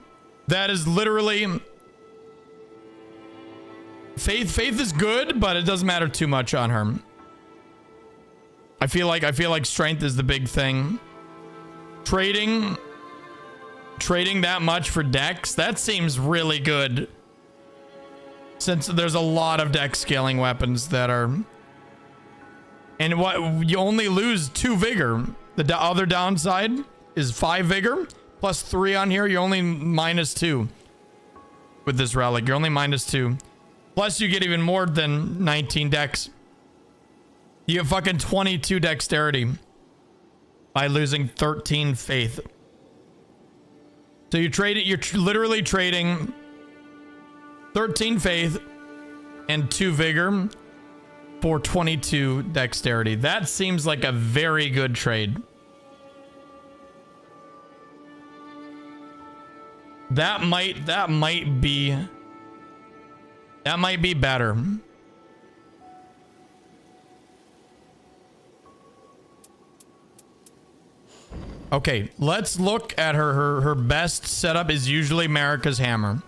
That is literally... Faith is good, but it doesn't matter too much on her. I feel like strength is the big thing. Trading that much for dex, that seems really good. Since there's a lot of dex scaling weapons that are... And what, you only lose 2 vigor. The other downside is 5 vigor plus 3 on here. You're only -2 with this relic. You're only -2. Plus you get even more than 19 dex. You get fucking 22 dexterity by losing 13 faith. So you trade it. You're literally trading 13 faith and 2 vigor for 22 dexterity. That seems like a very good trade. That might be better. Okay, let's look at her best setup is usually Marika's hammer.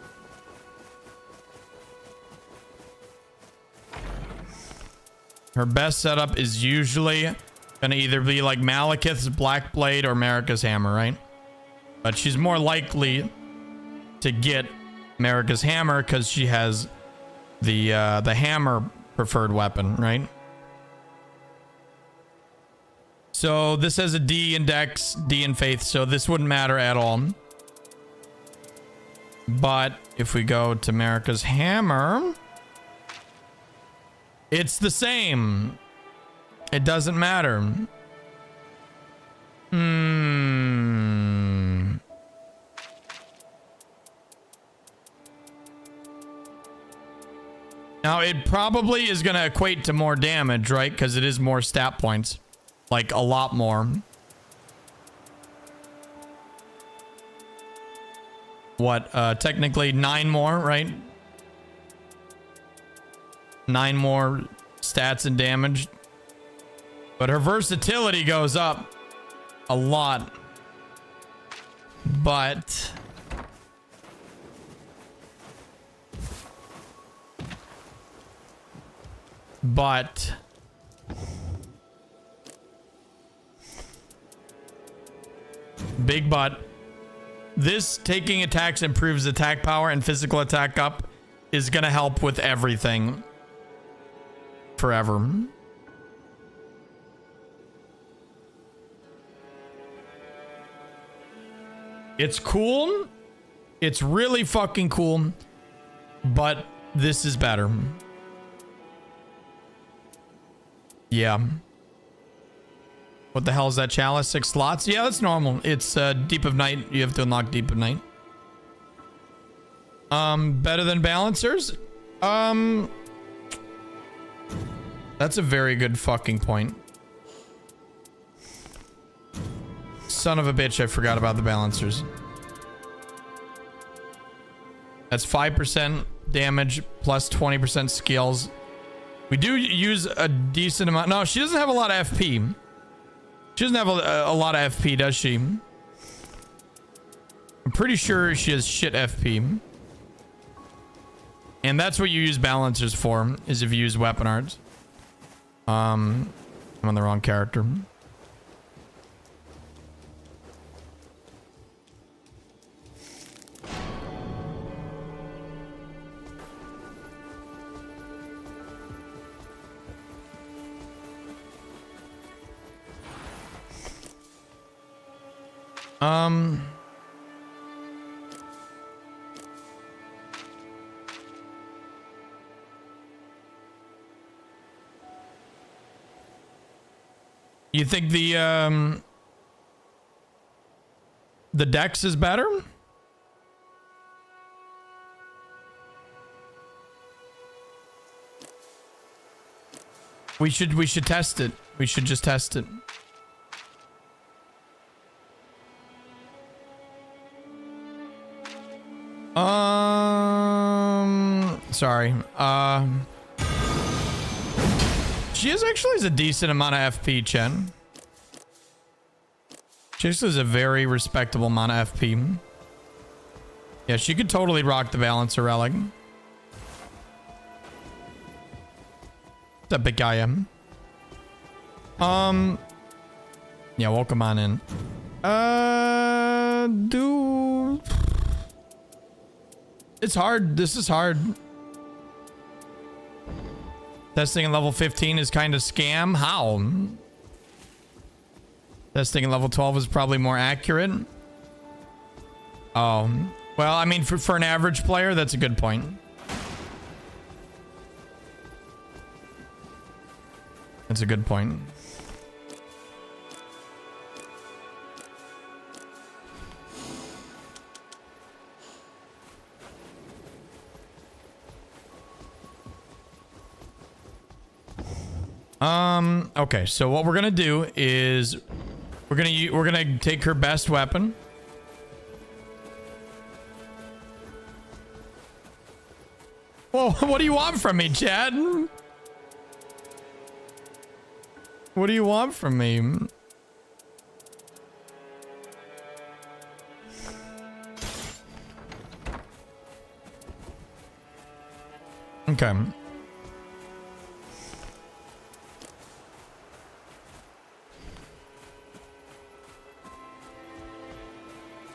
Her best setup is usually gonna either be like Malekith's Black Blade or Marika's hammer, right? But she's more likely to get Marika's hammer because she has the hammer preferred weapon, right? So this has a D in dex, D in faith, so this wouldn't matter at all. But if we go to Marika's hammer, it's the same. It doesn't matter. it probably is going to equate to more damage, right? Because it is more stat points. Like, a lot more. What? Technically 9 more, right? 9 more stats and damage. But her versatility goes up a lot. But... Big but. This taking attacks improves attack power and physical attack up is going to help with everything. Forever. It's cool. It's really fucking cool. But this is better. Yeah. What the hell is that chalice? 6 slots? Yeah, that's normal. It's Deep of Night. You have to unlock Deep of Night. Better than Balancers? That's a very good fucking point. Son of a bitch, I forgot about the Balancers. That's 5% damage plus 20% skills. We do use a decent amount. No, she doesn't have a lot of FP. She doesn't have a lot of FP, does she? I'm pretty sure she has shit FP. And that's what you use Balancers for, is if you use weapon arts. I'm on the wrong character. You think the Dex is better? We should test it. We should just test it. Sorry. She actually has a decent amount of FP, Chen. She actually has a very respectable amount of FP. Yeah, she could totally rock the Balancer Relic. What's up, big guy? Yeah, welcome on in. Dude. It's hard. This is hard. Testing at level 15 is kind of scam. How? Testing at level 12 is probably more accurate. Oh. Well, I mean, for an average player, that's a good point. That's a good point. Okay, so what we're gonna do is we're gonna take her best weapon. Whoa, what do you want from me, Chad? What do you want from me? Okay.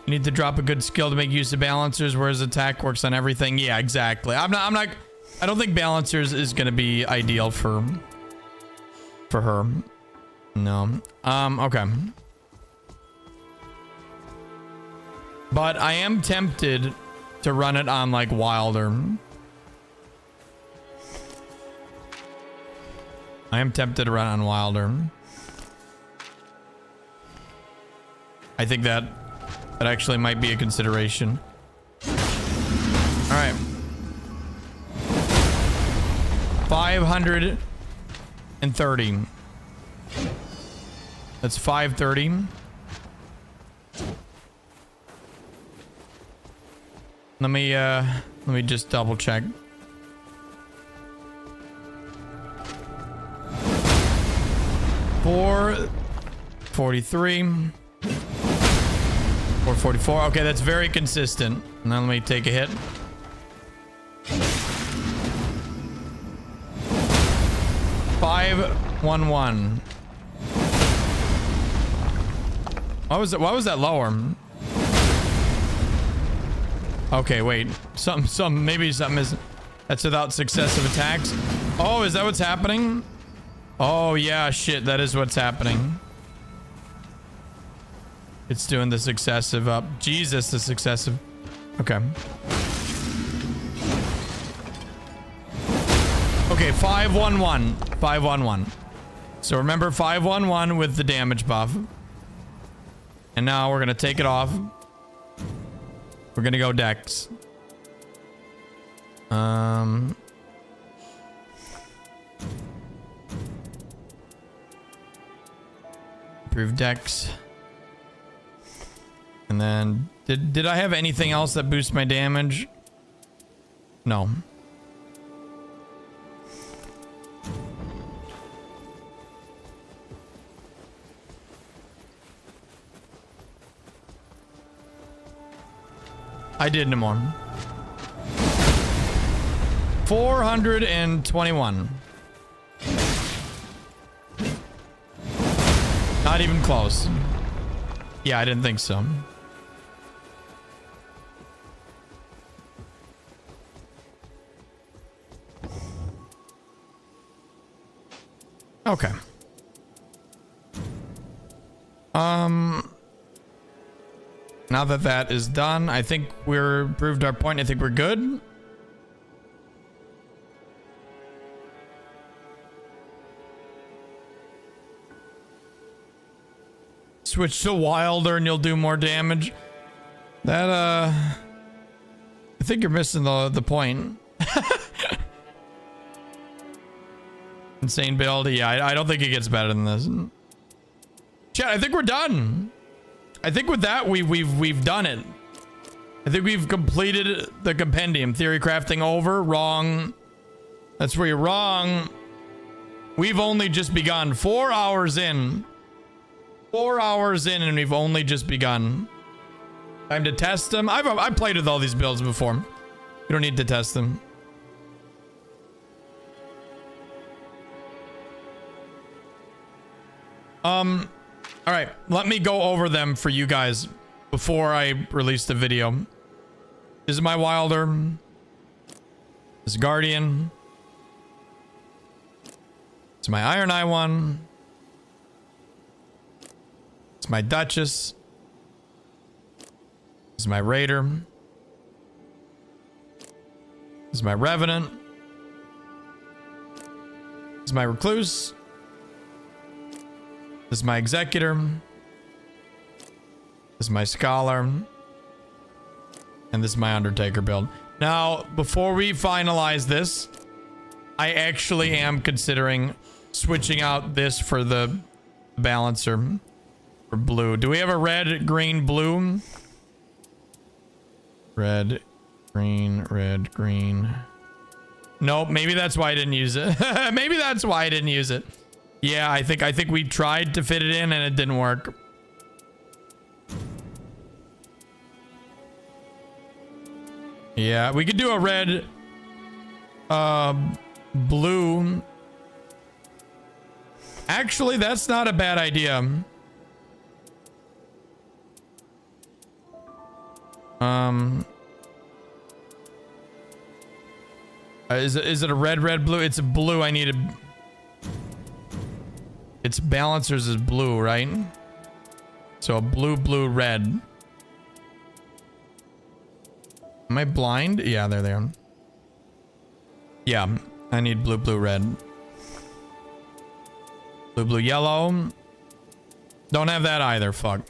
You need to drop a good skill to make use of Balancers, whereas attack works on everything. Yeah, exactly. I don't think Balancers is gonna be ideal for her. No. Okay. But I am tempted to run it on like Wilder. I am tempted to run on Wilder. I think that actually might be a consideration. All right. 530. That's 530. Let me just double check. $443. 444. Okay, that's very consistent. Now let me take a hit. $511. Why was that lower? Okay, wait. Maybe something is. That's without successive attacks. Oh, is that what's happening? Oh yeah, shit. That is what's happening. It's doing the successive up. Jesus, the successive. Okay. Okay, 511. 511. So remember 511 with the damage buff. And now we're gonna take it off. We're gonna go Dex. Improve Dex. And then did I have anything else that boosts my damage? No. I did no more. 421. Not even close. Yeah, I didn't think so. Okay. Now that that is done, I think we're proved our point. I think we're good. Switch to Wilder and you'll do more damage. That, I think you're missing the point. Insane build. Yeah, I don't think it gets better than this. Chat, I think we're done. I think with that, we've done it. I think we've completed the compendium. Theory crafting over. Wrong. That's where you're wrong. We've only just begun. 4 hours in. 4 hours in and we've only just begun. Time to test them. I've played with all these builds before. You don't need to test them. All right, let me go over them for you guys before I release the video. This is my Wilder. This is Guardian. It's my Iron Eye one. It's my Duchess. This is my Raider. This is my Revenant. This is my Recluse. This is my Executor. This is my Scholar. And this is my Undertaker build. Now, before we finalize this, I actually am considering switching out this for the balancer for blue. Do we have a red, green, blue? Red, green. Nope, maybe that's why I didn't use it. Maybe that's why I didn't use it. Yeah, I think we tried to fit it in and it didn't work. Yeah, we could do a red, blue. Actually, that's not a bad idea. Is it a red, blue? It's a blue. I need a... Its balancers is blue, right? So a blue, red. Am I blind? Yeah, there they are. Yeah, I need blue, red. Blue, yellow. Don't have that either, fuck.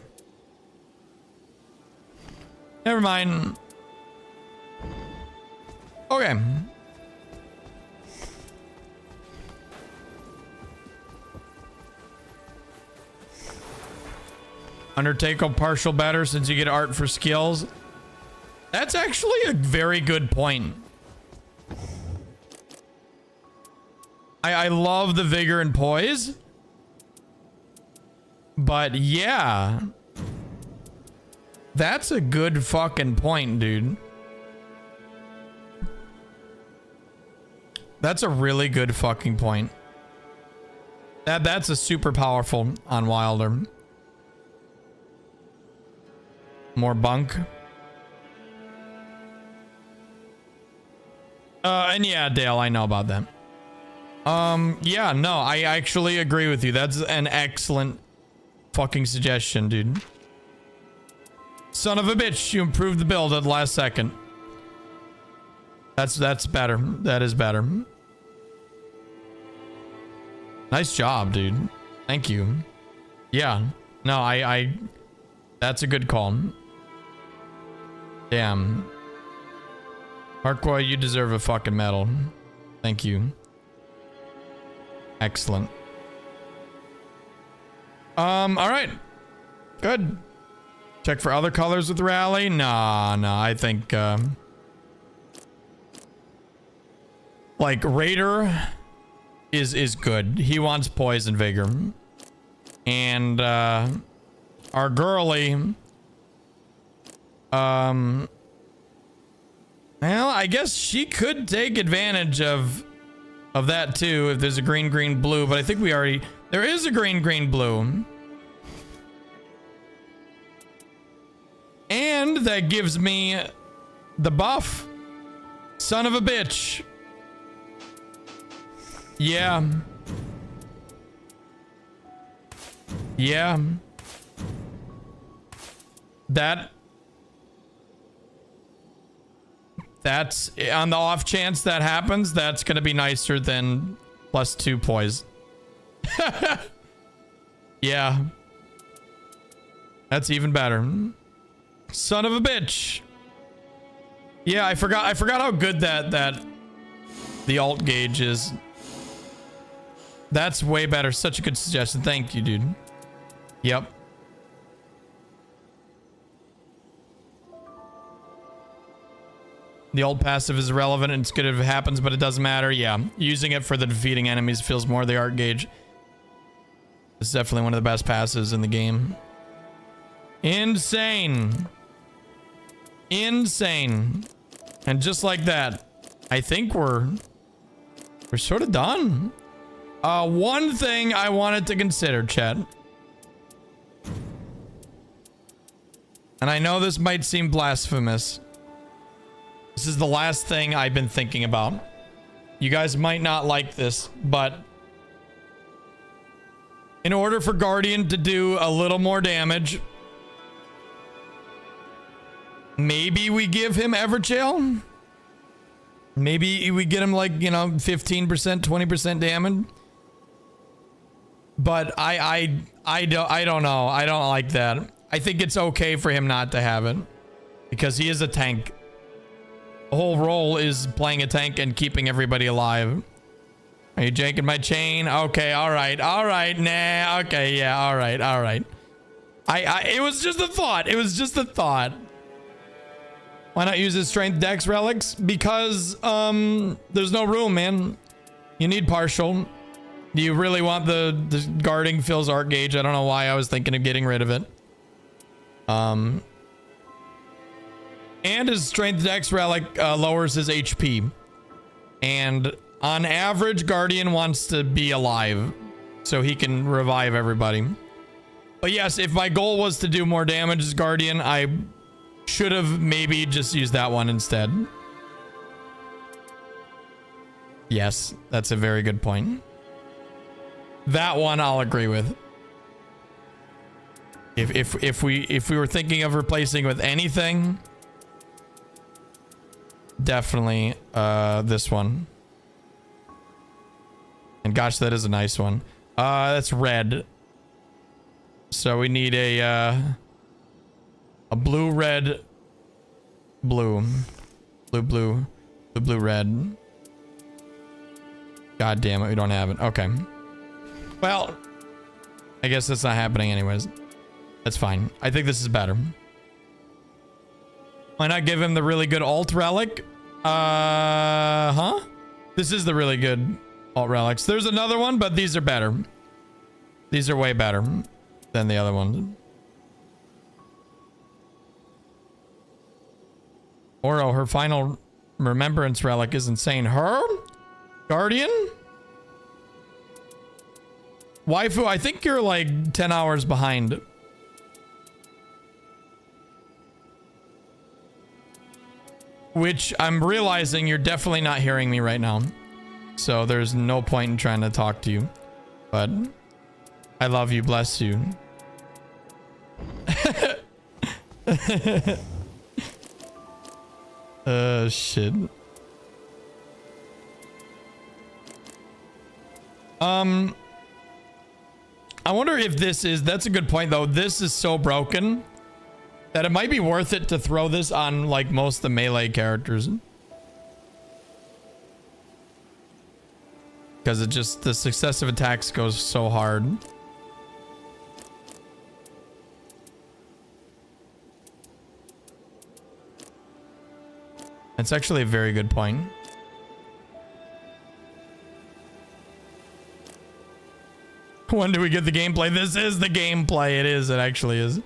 Never mind. Undertake partial better since you get art for skills. That's actually a very good point. I love the vigor and poise. But yeah. That's a good fucking point, dude. That's a really good fucking point. That's a super powerful on Wilder. More bunk. And yeah, Dale, I know about that. Yeah, no, I actually agree with you. That's an excellent fucking suggestion, dude. Son of a bitch, you improved the build at the last second. That's better. That is better. Nice job, dude. Thank you. Yeah. No, that's a good call. Damn. Marquois, you deserve a fucking medal. Thank you. Excellent. All right. Good. Check for other colors with rally. Nah, I think like Raider is good. He wants poise and vigor. And our girly well, I guess she could take advantage of that too if there's a green blue, but I think we already there is a green blue. And that gives me the buff. Son of a bitch. Yeah. Yeah. That's on the off chance that happens, that's gonna be nicer than +2 poise. Yeah. That's even better. Son of a bitch. Yeah, I forgot how good that the alt gauge is. That's way better. Such a good suggestion. Thank you, dude. Yep. The alt passive is irrelevant. It's good if it happens, but it doesn't matter. Yeah. Using it for the defeating enemies feels more the art gauge. It's definitely one of the best passives in the game. Insane. Insane. And just like that, I think we're sort of done. One thing I wanted to consider, chat. And I know this might seem blasphemous. This is the last thing I've been thinking about. You guys might not like this, but in order for Guardian to do a little more damage, maybe we give him Everchail. Maybe we get him like, you know, 15%, 20% damage. But I don't know. I don't like that. I think it's okay for him not to have it because he is a tank. The whole role is playing a tank and keeping everybody alive. Are you janking my chain? Okay, all right, nah, okay, yeah, all right. It was just a thought. It was just a thought. Why not use his strength dex relics? Because there's no room, man. You need partial. Do you really want the guarding Phil's art gauge? I don't know why I was thinking of getting rid of it. And his strength dex relic lowers his HP. And on average, Guardian wants to be alive so he can revive everybody. But yes, if my goal was to do more damage as Guardian, I should have maybe just used that one instead. Yes, that's a very good point. That one I'll agree with. If we were thinking of replacing with anything, definitely this one. And gosh, that is a nice one. That's red. So we need a blue, red, blue, red. God damn it, we don't have it. Okay. Well, I guess that's not happening anyways. That's fine. I think this is better. Why not give him the really good alt relic? Huh? This is the really good alt relics. There's another one, but these are better. These are way better than the other one. Oro, her final remembrance relic is insane. Her? Guardian? Waifu, I think you're like 10 hours behind. Which I'm realizing you're definitely not hearing me right now. So there's no point in trying to talk to you. But I love you. Bless you. Shit. I wonder if this is... That's a good point, though. This is so broken that it might be worth it to throw this on, like, most of the melee characters. Because it just... The successive attacks goes so hard. That's actually a very good point. When do we get the gameplay? This is the gameplay. It is. It actually is.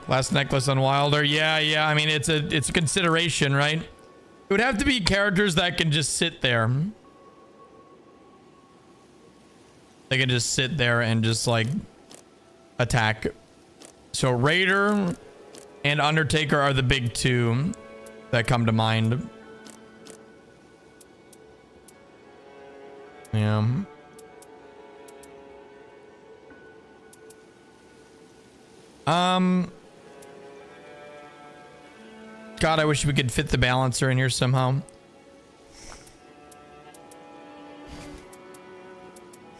Last necklace on Wilder. Yeah. I mean, it's a consideration, right? It would have to be characters that can just sit there. They can just sit there and just like attack. So Raider and Undertaker are the big two that come to mind. Yeah. God, I wish we could fit the balancer in here somehow.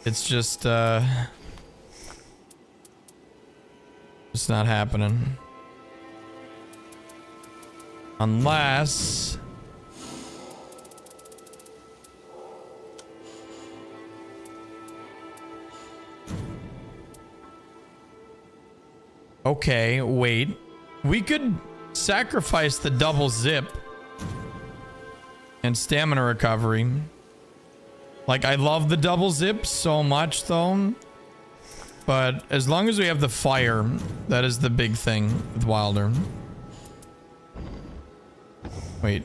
It's just it's not happening. Unless... Okay, wait. We could sacrifice the double zip and stamina recovery. Like, I love the double zip so much, though. But as long as we have the fire, that is the big thing with Wilder. Wait.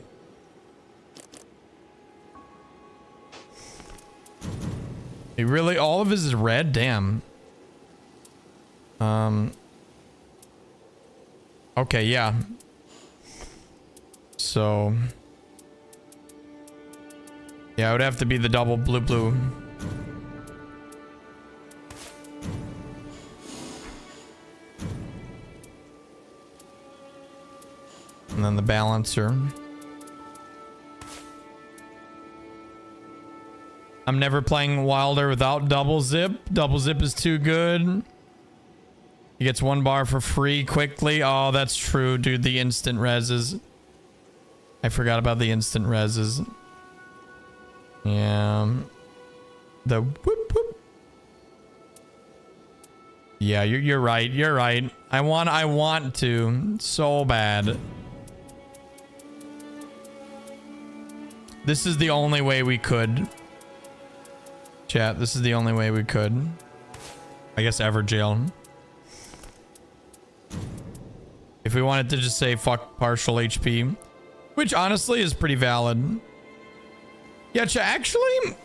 He really... All of his is red? Damn. Okay, yeah. So... Yeah, it would have to be the double blue. And then the balancer. I'm never playing Wilder without double zip. Double zip is too good. He gets 1 bar for free quickly. Oh, that's true, dude. The instant reses. I forgot about the instant reses. Yeah. The whoop whoop. Yeah, you're right. You're right. I want to so bad. This is the only way we could. Chat, this is the only way we could. I guess ever jail. If we wanted to just say fuck partial HP. Which honestly is pretty valid. Yeah, chat, actually...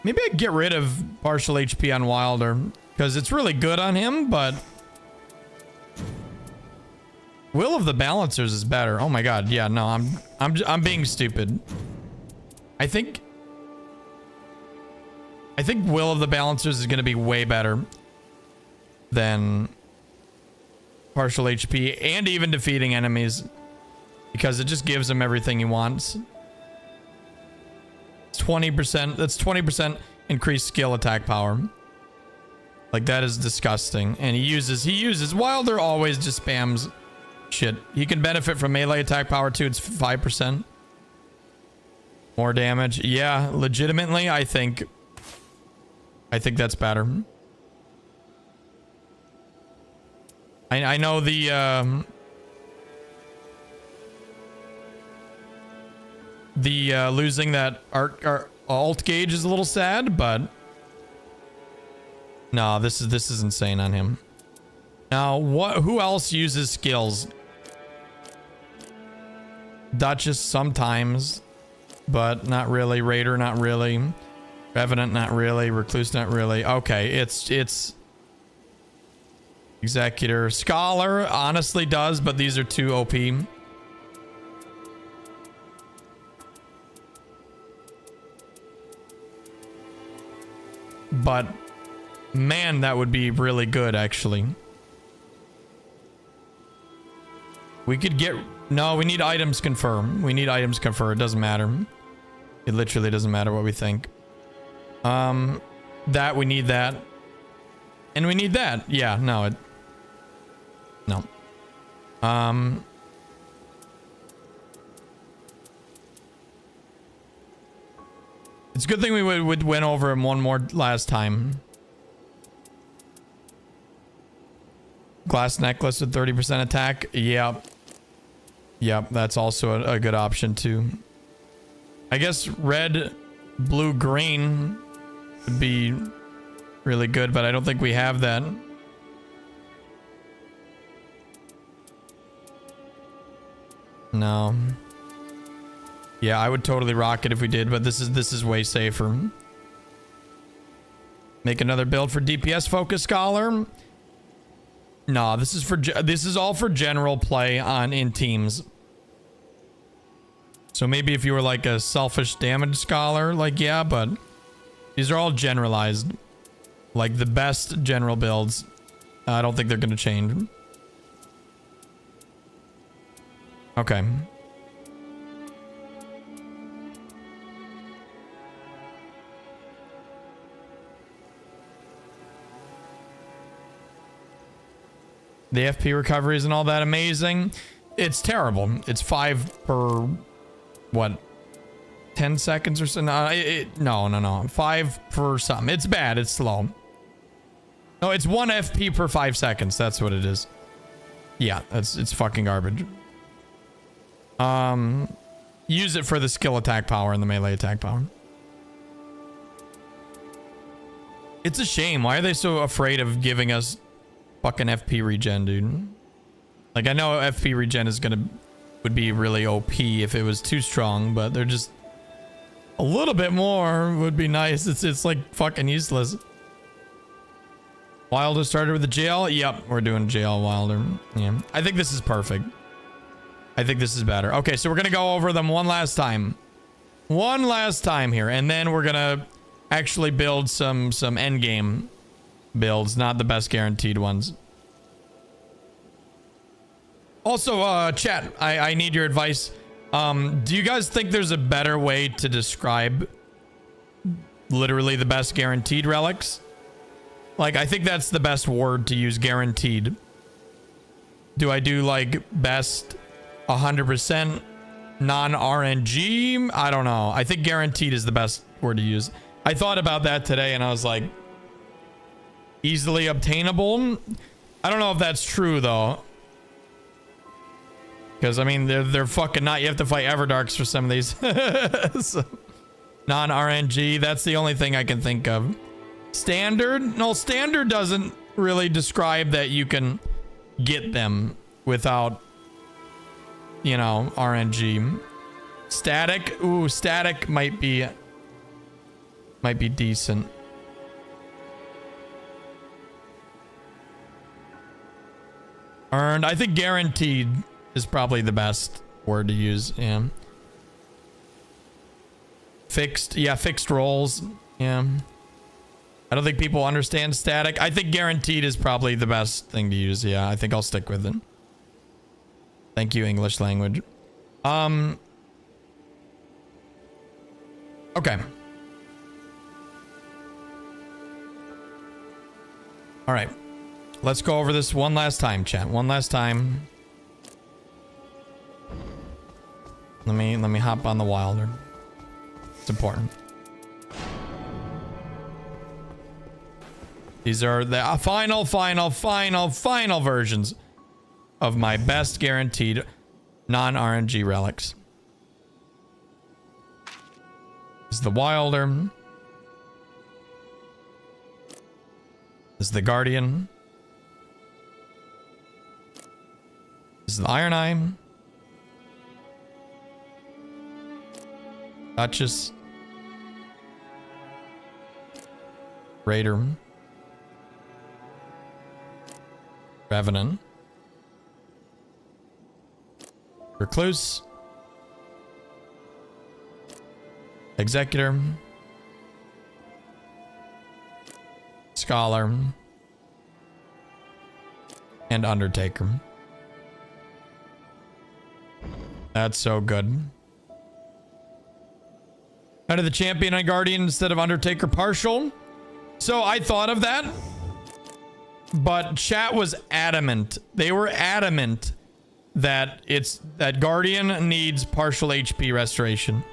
Maybe I'd get rid of partial HP on Wilder. Because it's really good on him, but... Will of the Balancers is better. Oh my god, yeah, no, I'm being stupid. I think Will of the Balancers is going to be way better than partial HP and even defeating enemies because it just gives him everything he wants. It's 20%. That's 20% increased skill attack power. Like, that is disgusting. And he uses Wilder always just spams shit. He can benefit from melee attack power too. It's 5%. More damage. Yeah, legitimately, I think that's better. I know the losing that alt gauge is a little sad, but no, this is insane on him. Now, who else uses skills? Duchess sometimes, but not really. Raider, not really. Revenant, not really. Recluse, not really. Okay, it's Executor. Scholar honestly does, but these are too OP. But man, that would be really good, actually. We could get... No, we need items confirm. We need items confirm. It doesn't matter. It literally doesn't matter what we think. That, we need that. And we need that. Yeah, no. No. It's a good thing we would win over him one more last time. Glass necklace with 30% attack. Yep. Yep, that's also a good option too. I guess red, blue, green would be really good, but I don't think we have that. No. Yeah, I would totally rock it if we did, but this is way safer. Make another build for DPS focus scholar. No, this is all for general play in teams. So maybe if you were like a selfish damage scholar, like yeah, but these are all generalized, like the best general builds. I don't think they're gonna change. Okay. The FP recovery isn't all that amazing. It's terrible. It's 5 per, what, 10 seconds or so? No. 5 per something. It's bad. It's slow. No, it's 1 FP per 5 seconds. That's what it is. Yeah, it's fucking garbage. Use it for the skill attack power and the melee attack power. It's a shame. Why are they so afraid of giving us fucking FP regen, dude? Like, I know FP regen would be really OP if it was too strong, but they're just a little bit more would be nice. It's like fucking useless. Wilder started with the jail. Yep, we're doing jail Wilder. Yeah, I think this is perfect. I think this is better. Okay, so we're gonna go over them one last time here, and then we're gonna actually build some end game builds, not the best guaranteed ones. Also, chat, I need your advice. Do you guys think there's a better way to describe literally the best guaranteed relics? Like, I think that's the best word to use, guaranteed. Do I do like best 100% non-RNG? I don't know. I think guaranteed is the best word to use. I thought about that today and I was like, easily obtainable. I don't know if that's true though, because I mean they're fucking not. You have to fight Everdarks for some of these. So, non-RNG, that's the only thing I can think of. Standard? No, standard doesn't really describe that you can get them without, you know, RNG. Static? Ooh, static might be decent. Earned. I think guaranteed is probably the best word to use. Yeah. Fixed. Yeah, fixed rolls. Yeah. I don't think people understand static. I think guaranteed is probably the best thing to use. Yeah, I think I'll stick with it. Thank you, English language. Okay. All right. Let's go over this one last time, chat. One last time. Let me hop on the Wilder. It's important. These are the final versions of my best guaranteed non-RNG relics. This is the Wilder. This is the Guardian. This is the Iron Eye. Duchess. Raider. Revenant. Recluse. Executor. Scholar. And Undertaker. That's so good. Out of the champion on Guardian instead of Undertaker partial. So I thought of that. But chat was adamant. They were adamant that Guardian needs partial HP restoration.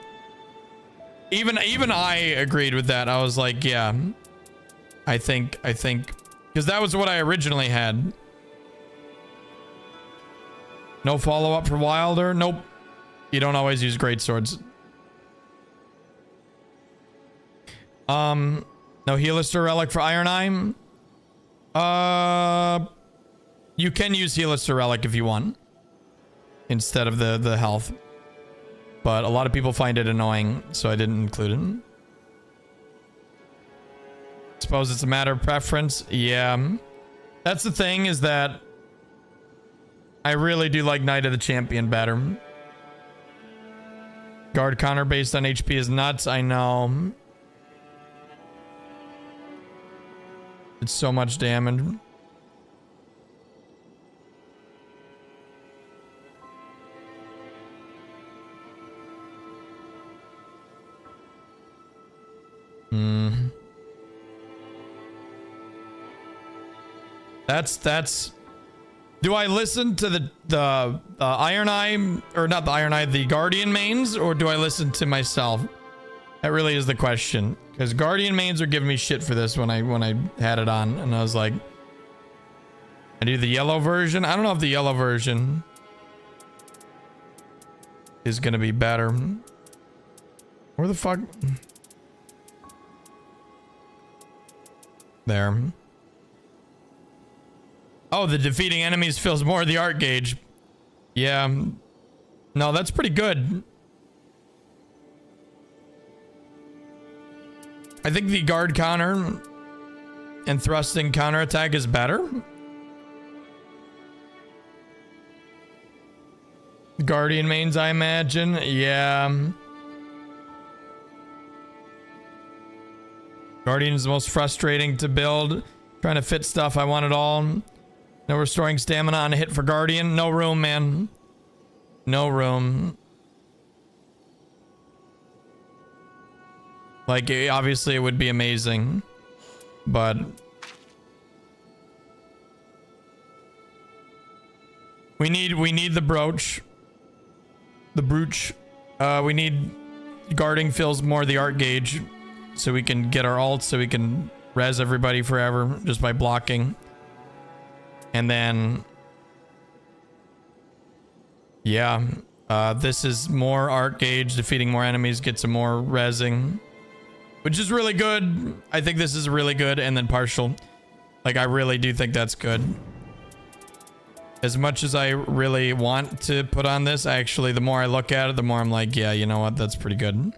Even I agreed with that. I was like, yeah. I think because that was what I originally had. No follow-up for Wilder? Nope. You don't always use great swords. No Helister Relic for Iron Eye? You can use Helister Relic if you want. Instead of the health. But a lot of people find it annoying, so I didn't include it. Suppose it's a matter of preference. Yeah. That's the thing, is that I really do like Knight of the Champion better. Guard counter based on HP is nuts. I know. It's so much damage. That's do I listen to the Iron Eye, or not the Iron Eye, the Guardian mains, or do I listen to myself? That really is the question, because Guardian mains are giving me shit for this when I had it on, and I was like, I do the yellow version. I don't know if the yellow version is gonna be better. Where the fuck? There. Oh, the defeating enemies fills more of the art gauge. Yeah. No, that's pretty good. I think the guard counter and thrusting counterattack is better. Guardian mains, I imagine. Yeah. Guardian is the most frustrating to build. Trying to fit stuff. I want it all. No restoring stamina on a hit for Guardian. No room, man. No room. Like, obviously it would be amazing. But we need the brooch. The brooch. We need guarding fills more the art gauge. So we can get our ults, so we can res everybody forever just by blocking. And then, yeah, this is more art gauge, defeating more enemies, get some more resing, which is really good. I think this is really good. And then partial, like, I really do think that's good. As much as I really want to put on this, actually, the more I look at it, the more I'm like, yeah, you know what, that's pretty good.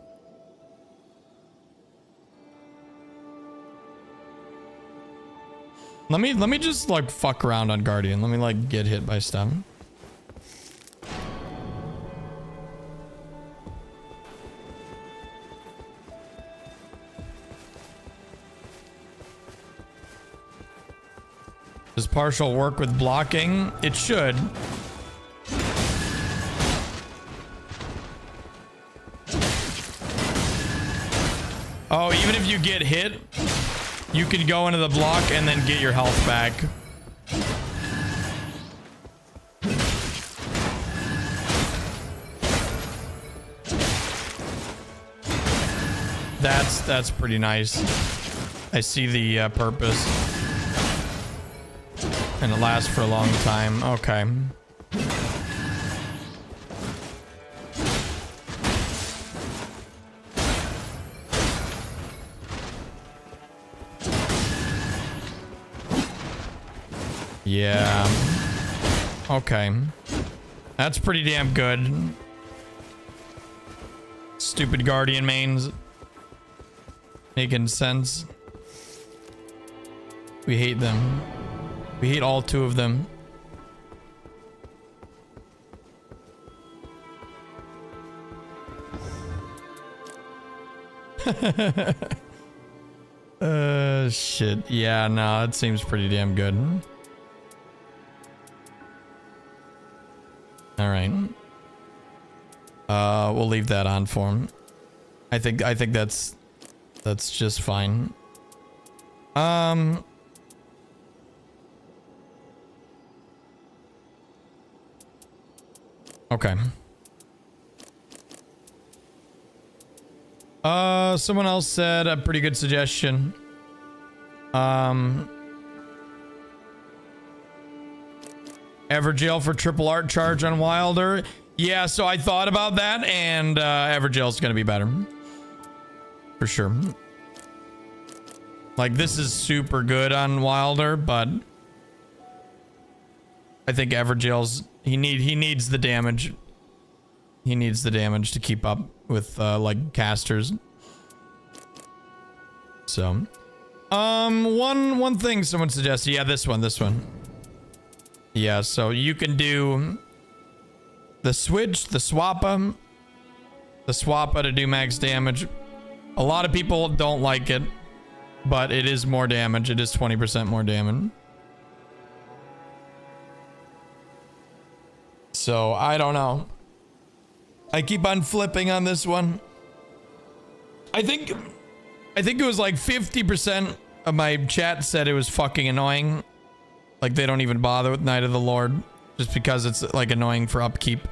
Let me just like fuck around on Guardian. Let me like get hit by stuff. Does partial work with blocking? It should. Oh, even if you get hit, you can go into the block and then get your health back. That's pretty nice. I see the purpose. And it lasts for a long time. Okay. Yeah. Okay. That's pretty damn good. Stupid Guardian mains. Making sense. We hate them. We hate all two of them. Shit. Yeah, no, it seems pretty damn good. All right. We'll leave that on for him. I think that's just fine. Okay. Someone else said a pretty good suggestion. Everjail for triple art charge on Wilder. Yeah, so I thought about that, and Everjail's gonna be better. For sure. Like, this is super good on Wilder, but I think Everjail's he needs the damage. He needs the damage to keep up with like casters. So one thing someone suggested, yeah, this one. Yeah, so you can do the switch, the swappa to do max damage. A lot of people don't like it, but it is more damage. It is 20% more damage. So I don't know. I keep on flipping on this one. I think it was like 50% of my chat said it was fucking annoying. Like, they don't even bother with Knight of the Lord just because it's like annoying for upkeep.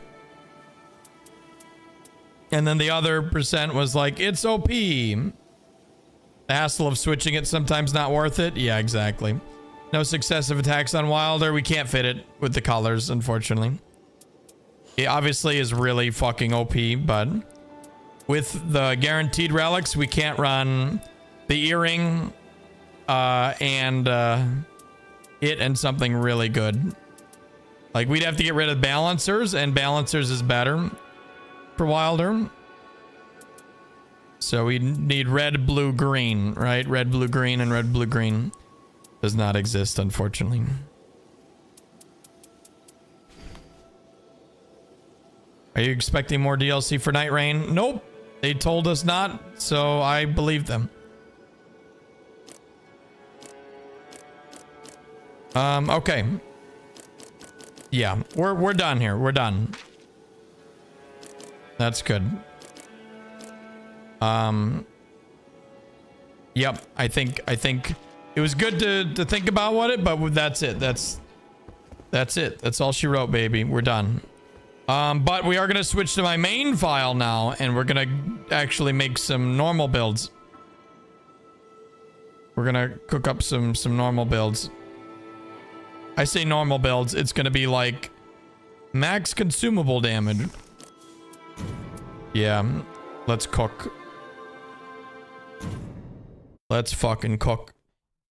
And then the other percent was like, it's OP. The hassle of switching it sometimes not worth it. Yeah, exactly. No successive attacks on Wilder. We can't fit it with the colors, unfortunately. It obviously is really fucking OP, but with the guaranteed relics, we can't run the earring and something really good. Like, we'd have to get rid of balancers, and balancers is better for Wilder. So we need red, blue, green, right? Red, blue, green, and red, blue, green does not exist, unfortunately. Are you expecting more DLC for Nightreign? Nope. They told us not, so I believe them. Okay. Yeah, we're done here. We're done. That's good. Yep, I think it was good to think about what it, but that's it. That's it. That's all she wrote, baby. We're done. But we are gonna switch to my main file now, and we're gonna actually make some normal builds. We're gonna cook up some normal builds. I say normal builds, it's gonna be like max consumable damage. Yeah, let's cook. Let's fucking cook.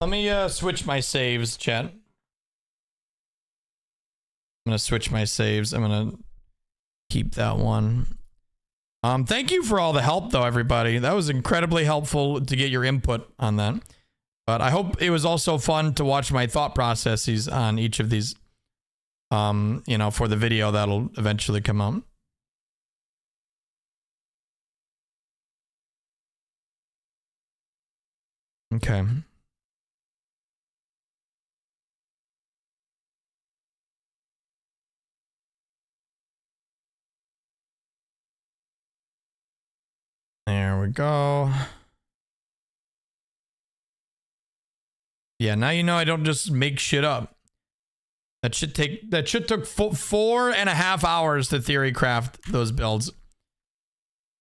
Let me switch my saves, chat. I'm gonna switch my saves. I'm gonna keep that one. Thank you for all the help though, everybody. That was incredibly helpful to get your input on that. But I hope it was also fun to watch my thought processes on each of these, you know, for the video that'll eventually come out. Okay. There we go. Yeah, now you know I don't just make shit up. That shit took 4.5 hours to theorycraft those builds.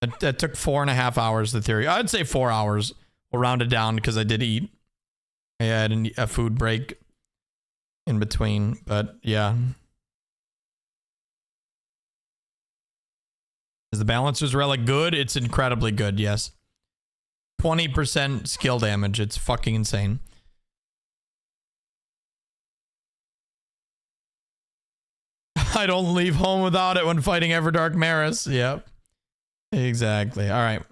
That took 4.5 hours to theory. I'd say 4 hours. We'll round it down because I did eat. I had a food break. in between, but yeah. Is the Balancer's Relic good? It's incredibly good, yes. 20% skill damage. It's fucking insane. I don't leave home without it when fighting Everdark Maris. Yep. Exactly. All right.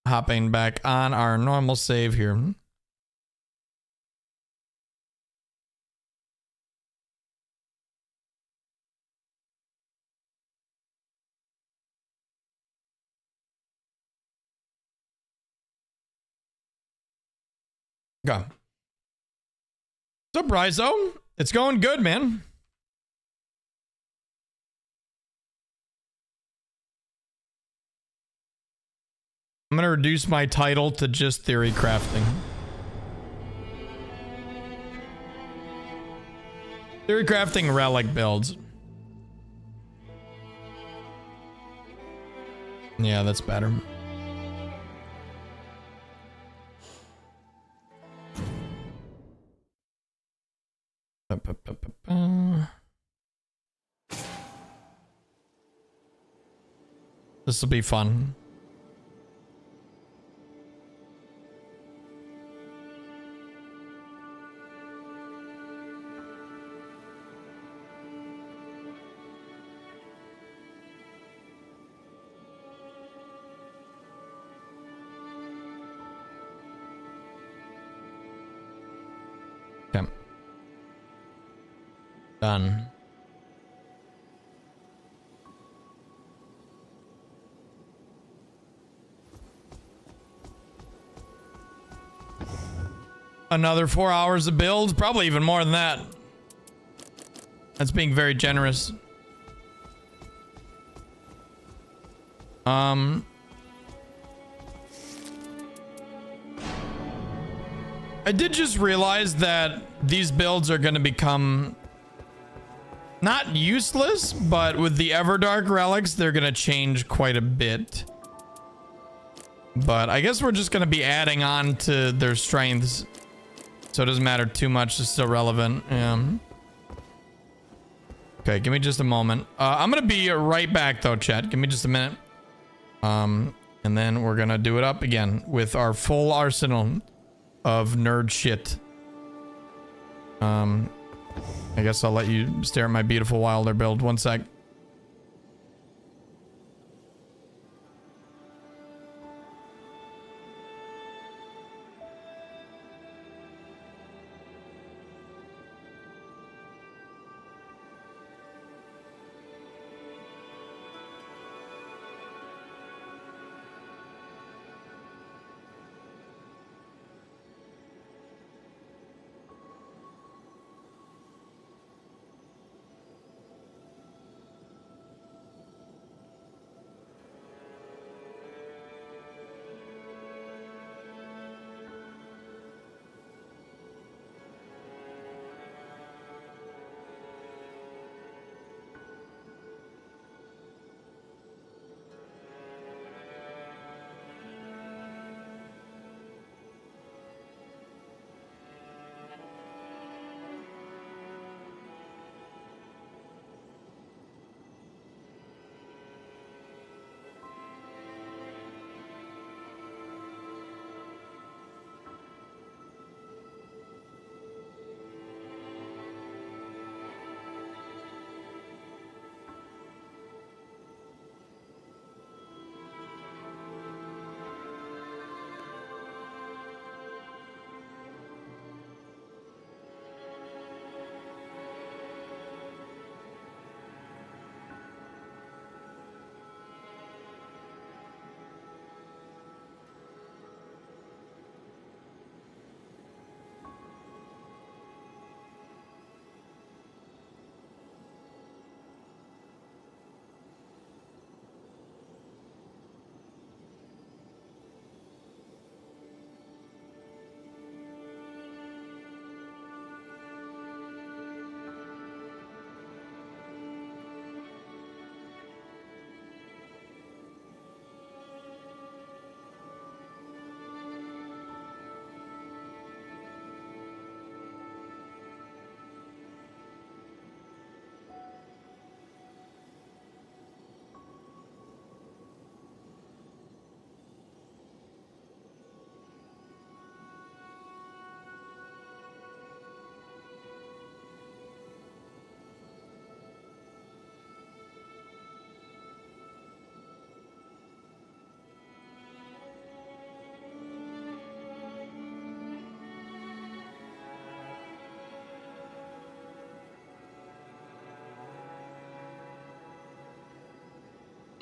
Hopping back on our normal save here. Go. What's up, Rizo? It's going good, man. I'm gonna reduce my title to just theory crafting. Theory crafting relic builds. Yeah, that's better. This will be fun. Okay. Done. Another 4 hours of build, probably even more than that. That's being very generous. I did just realize that these builds are going to become not useless, but with the Everdark relics, they're going to change quite a bit. But I guess we're just going to be adding on to their strengths. So it doesn't matter too much. It's still relevant. Yeah. Okay, give me just a moment. I'm going to be right back though, chat. Give me just a minute. And then we're going to do it up again with our full arsenal of nerd shit. I guess I'll let you stare at my beautiful Wilder build. One sec.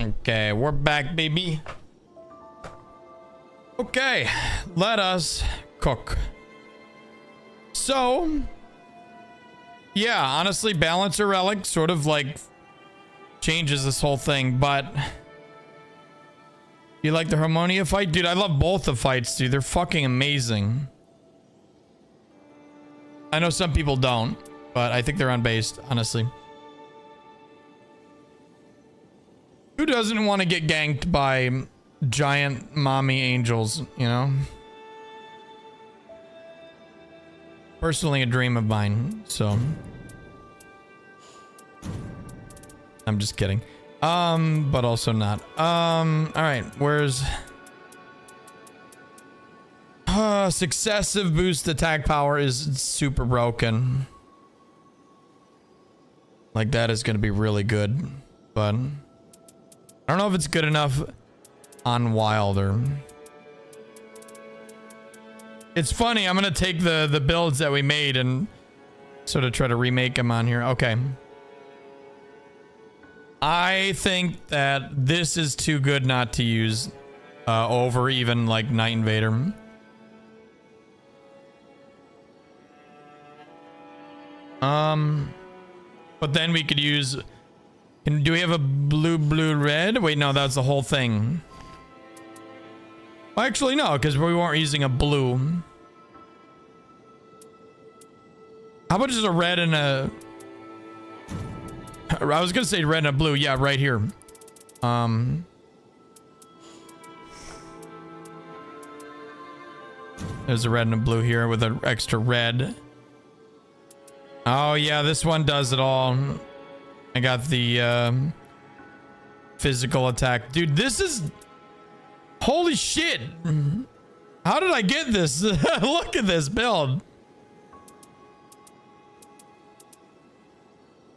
Okay, we're back, baby. Okay, let us cook. So, yeah, honestly, Balancer Relic sort of like changes this whole thing, but you like the Harmonia fight? Dude, I love both the fights, dude. They're fucking amazing. I know some people don't, but I think they're unbased, honestly. Who doesn't want to get ganked by giant mommy angels, you know? Personally, a dream of mine, so. I'm just kidding. But also not. All right, where's... successive boost attack power is super broken. Like, that is going to be really good, but... I don't know if it's good enough on Wilder. It's funny, I'm gonna take the builds that we made and sort of try to remake them on here. Okay. I think that this is too good not to use over even like Night Invader. But then we could use... do we have a blue, red? Wait, no, that's the whole thing. Well, actually, no, because we weren't using a blue. How about just a red and a... I was going to say red and a blue. Yeah, right here. There's a red and a blue here with an extra red. Oh, yeah, this one does it all. I got the physical attack. Dude, this is... Holy shit. How did I get this? Look at this build.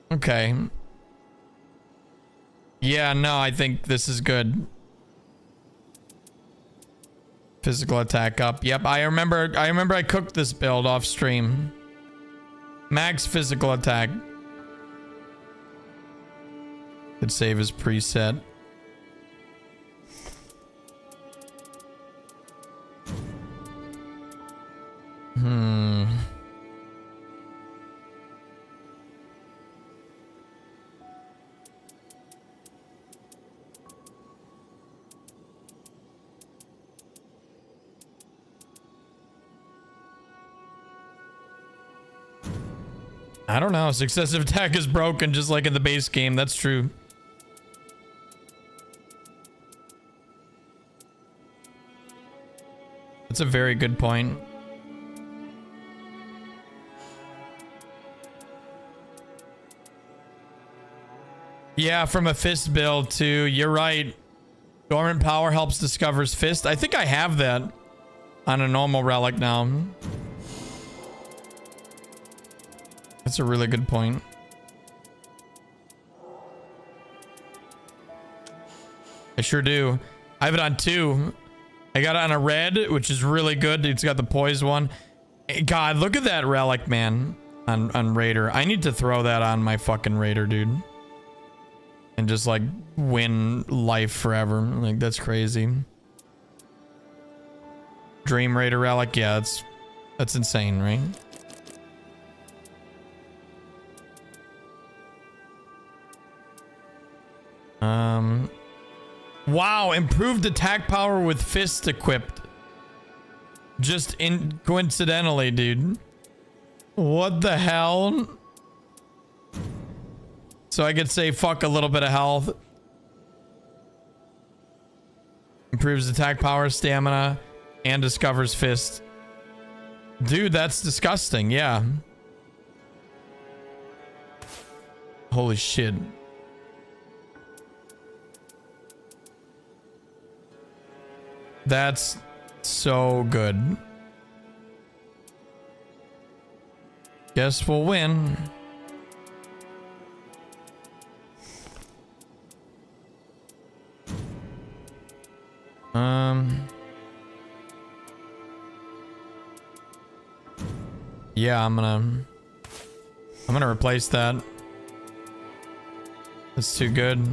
Okay. Yeah, no, I think this is good. Physical attack up. Yep, I remember I cooked this build off stream. Max physical attack. Could save his preset. I don't know. Successive attack is broken just like in the base game. That's true. That's a very good point. Yeah, from a fist build too. You're right. Dormant power helps discovers fist. I think I have that on a normal relic now. That's a really good point. I sure do. I have it on 2. I got it on a red, which is really good. It's got the poise one. God, look at that relic, man. On Raider. I need to throw that on my fucking Raider, dude. And just like win life forever. Like, that's crazy. Dream Raider relic. Yeah, that's insane, right? Wow, improved attack power with fist equipped. Just coincidentally, dude. What the hell? So I could say fuck a little bit of health. Improves attack power, stamina, and discovers fist. Dude, that's disgusting. Yeah. Holy shit. That's so good. Guess we'll win. Yeah, I'm gonna replace that. That's too good.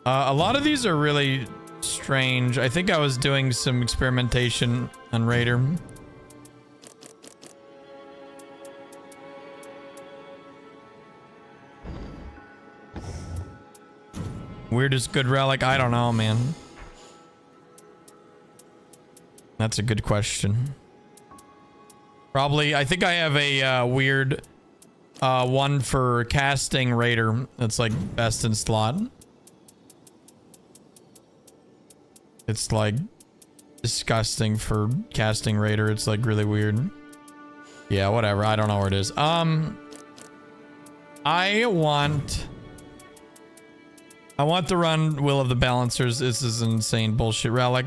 A lot of these are really strange. I think I was doing some experimentation on Raider. Weirdest good relic? I don't know, man. That's a good question. Probably, I think I have a weird one for casting Raider that's like best in slot. It's like disgusting for casting Raider. It's like really weird. Yeah, whatever. I don't know where it is. I want to run Will of the Balancers. This is insane bullshit relic.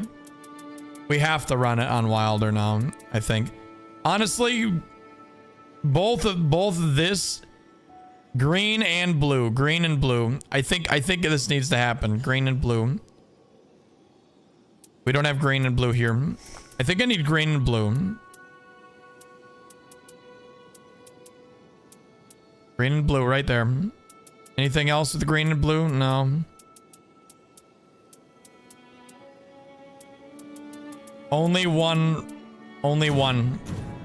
We have to run it on Wilder now, I think. Honestly, both of this green and blue. I think this needs to happen. Green and blue. We don't have green and blue here. I think I need green and blue. Green and blue right there. Anything else with the green and blue? No. Only one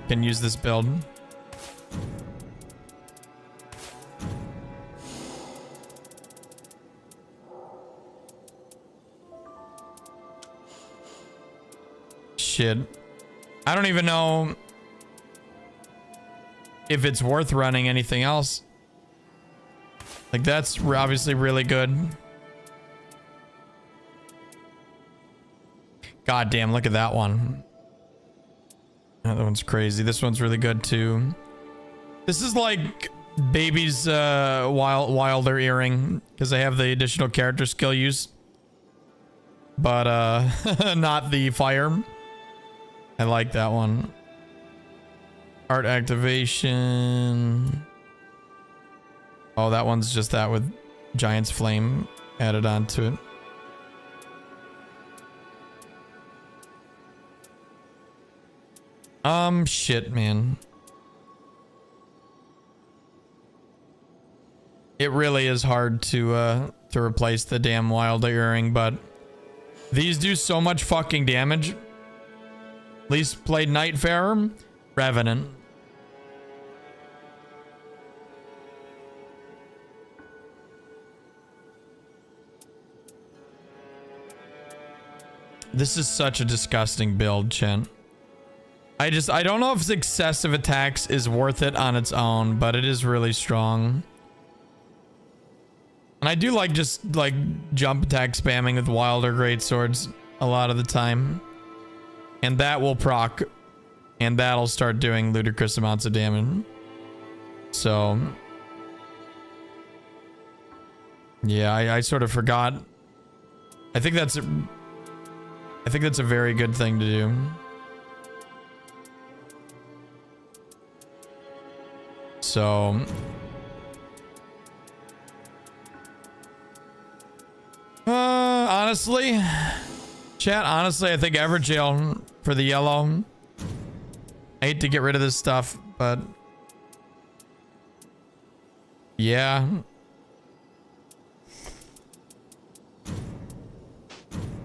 can use this build. Shit. I don't even know if it's worth running anything else. Like, that's obviously really good. God damn, look at that one. That one's crazy. This one's really good too. This is like Baby's Wilder earring, because they have the additional character skill use, but not the fire. I like that one. Art activation. Oh, that one's just that with Giant's Flame added onto it. Shit, man. It really is hard to replace the damn Wild Earring, but these do so much fucking damage. Least played Nightfarer, Revenant. This is such a disgusting build, Chen. I don't know if excessive attacks is worth it on its own, but it is really strong. And I do like just like jump attack spamming with Wilder Greatswords a lot of the time. And that will proc. And that'll start doing ludicrous amounts of damage. So. Yeah, I sort of forgot. I think that's a very good thing to do. So honestly, chat, honestly, I think Everjail for the yellow. I hate to get rid of this stuff, but yeah.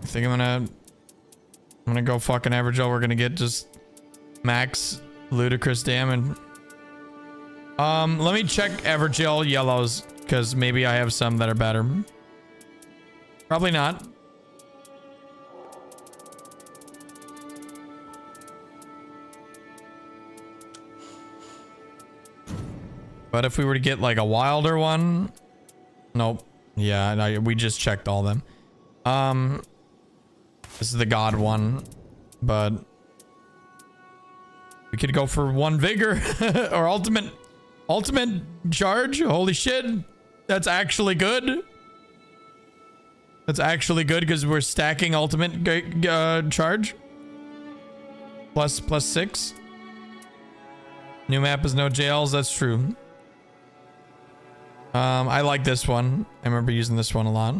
I think I'm gonna go fucking Everjail. We're gonna get just max ludicrous damage. Let me check Everjail yellows, because maybe I have some that are better. Probably not. But if we were to get like a wilder one, nope. Yeah, we just checked all of them. This is the god one, but we could go for one vigor or ultimate charge. Holy shit, that's actually good. That's actually good because we're stacking ultimate charge plus 6. New map is no jails. That's true. I like this one. I remember using this one a lot.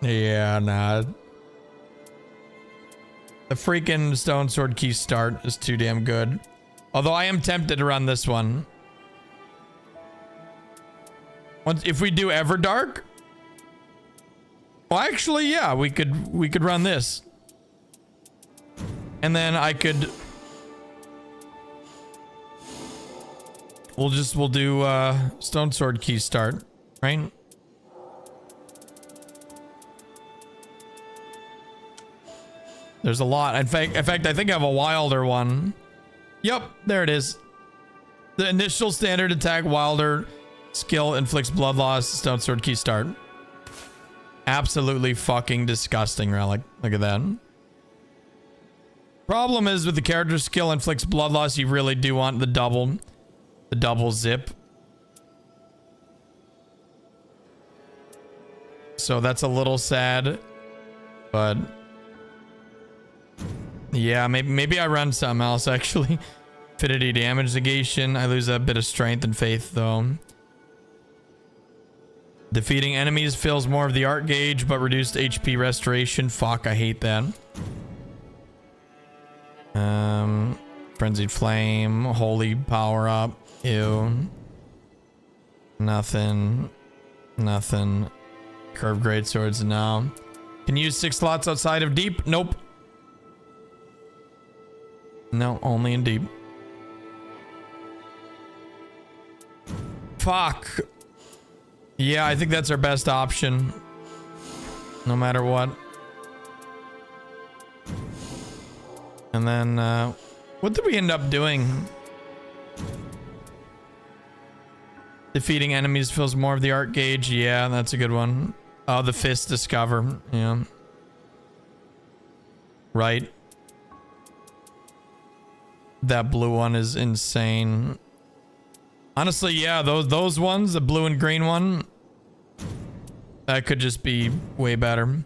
Yeah, nah. The freaking Stone Sword Key start is too damn good. Although I am tempted to run this one. If we do Everdark, well, actually, yeah, we could run this, and then I could. We'll do Stone Sword Key start, right? There's a lot. In fact, I think I have a wilder one. Yep, there it is. The initial standard attack wilder skill inflicts blood loss. Stone Sword Key start. Absolutely fucking disgusting, Relic. Look at that. Problem is with the character skill inflicts blood loss, you really do want the double zip. So that's a little sad, but yeah, maybe I run something else actually. Affinity damage negation. I lose a bit of strength and faith though. Defeating enemies fills more of the art gauge, but reduced HP restoration. Fuck, I hate that. Frenzied flame, holy power up. Ew. Nothing. Curved great swords, no. Can use 6 slots outside of deep? Nope. No, only in deep. Fuck. Yeah, I think that's our best option. No matter what. And then, what did we end up doing? Defeating enemies fills more of the art gauge. Yeah, that's a good one. Oh, the fist discover. Yeah. Right. That blue one is insane. Honestly, yeah, those ones, the blue and green one, that could just be way better.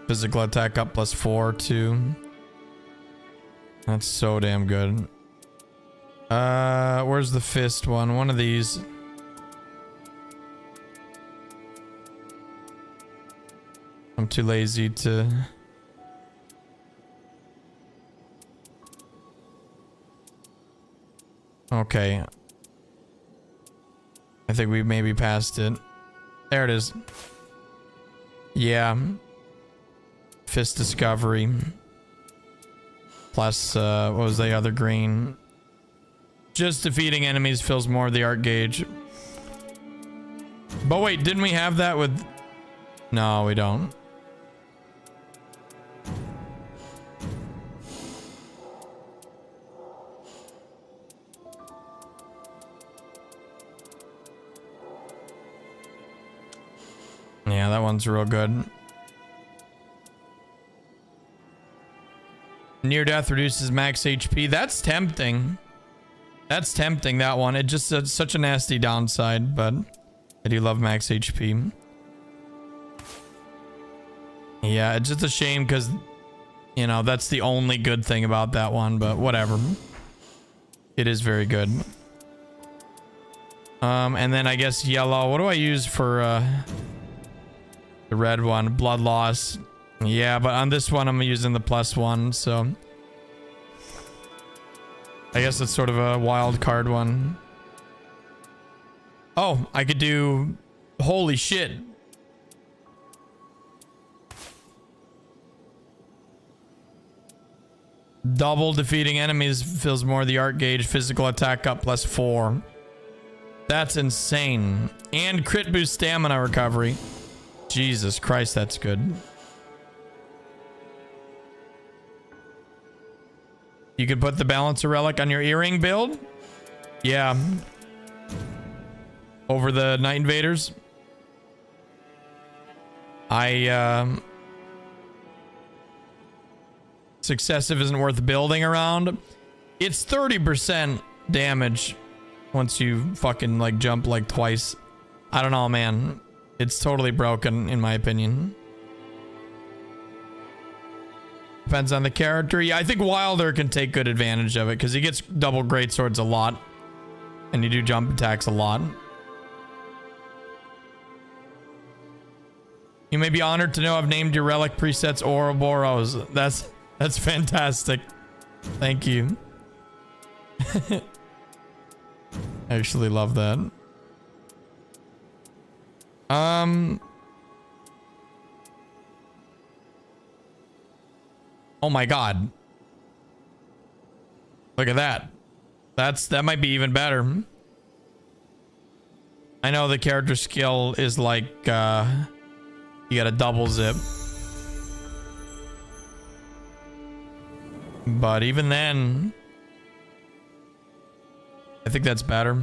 Physical attack up +4 too. That's so damn good. Where's the fist one? One of these. I'm too lazy to... Okay. I think we maybe passed it. There it is. Yeah. Fist discovery. Plus, what was the other green? Just defeating enemies fills more of the art gauge. But wait, didn't we have that with... No, we don't. Yeah, that one's real good. Near death reduces max HP. That's tempting. That's tempting, that one. It just such a nasty downside, but I do love max HP. Yeah, it's just a shame because, you know, that's the only good thing about that one, but whatever. It is very good. And then I guess yellow. What do I use for the red one? Blood loss. Yeah, but on this one I'm using the +1, so I guess it's sort of a wild card one. Oh, I could do... Holy shit. Double defeating enemies fills more of the art gauge. Physical attack up +4. That's insane. And crit boost stamina recovery. Jesus Christ, that's good. You could put the Balancer Relic on your earring build? Yeah. Over the Night Invaders? Successive isn't worth building around. It's 30% damage once you fucking like jump like twice. I don't know, man. It's totally broken in my opinion. Depends on the character. Yeah, I think Wilder can take good advantage of it because he gets double greatswords a lot. And you do jump attacks a lot. You may be honored to know I've named your relic presets Oroboros. That's fantastic. Thank you. I actually love that. Oh my god. Look at that. That might be even better. I know the character skill is like you got a double zip. But even then, I think that's better.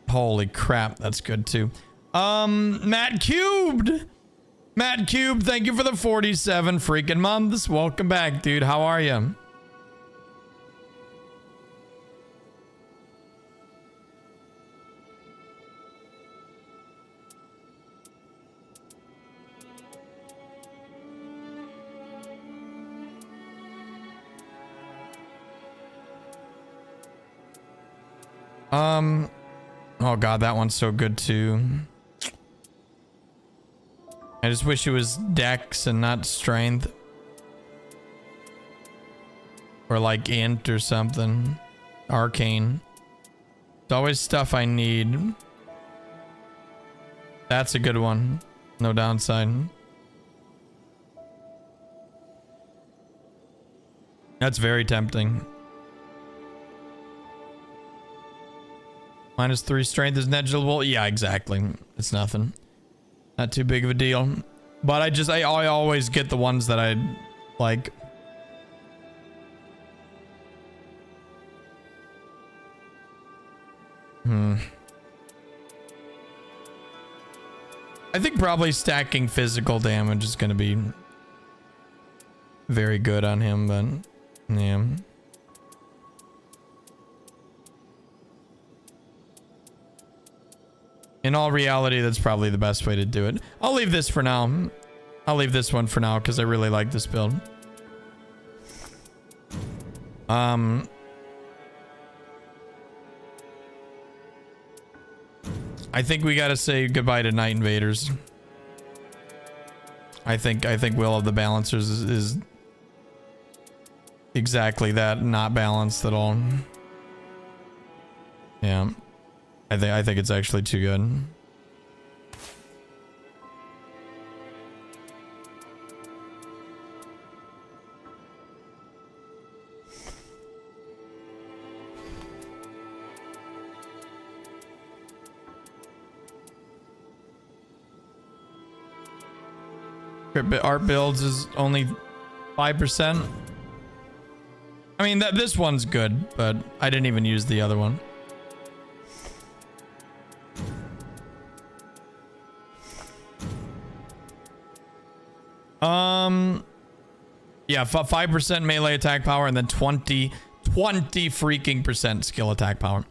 Holy crap, that's good too. Matt Cubed, thank you for the 47 freaking months. Welcome back, dude. How are you? Oh god, that one's so good too. I just wish it was dex and not strength. Or like int or something. Arcane. It's always stuff I need. That's a good one. No downside. That's very tempting. -3 strength is negligible. Yeah, exactly. It's nothing. Not too big of a deal. But I always get the ones that I like. I think probably stacking physical damage is going to be very good on him, but yeah. In all reality, that's probably the best way to do it. I'll leave this for now. I'll leave this one for now because I really like this build. I think we gotta say goodbye to Night Invaders. I think Will of the Balancers is exactly that, not balanced at all. Yeah. I think it's actually too good. Art builds is only 5%. I mean, this one's good, but I didn't even use the other one. Yeah, 5% melee attack power and then 20 freaking percent skill attack power,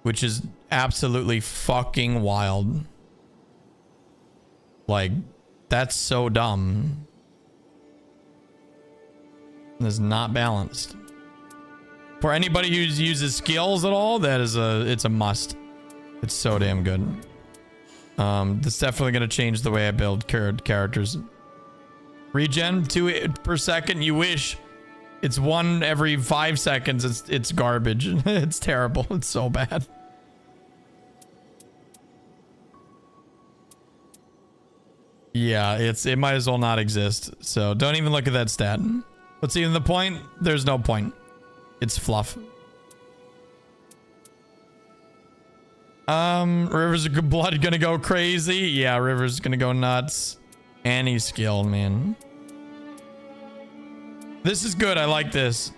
which is absolutely fucking wild. Like, that's so dumb. It's not balanced. For anybody who uses skills at all, it's a must. It's so damn good. That's definitely gonna change the way I build characters. Regen 2 per second. You wish. It's 1 every 5 seconds. It's garbage. It's terrible. It's so bad. Yeah, it might as well not exist. So don't even look at that stat. What's even the point? There's no point. It's fluff. Rivers of Blood gonna go crazy. Yeah, Rivers gonna go nuts. Any skill, man. This is good. I like this.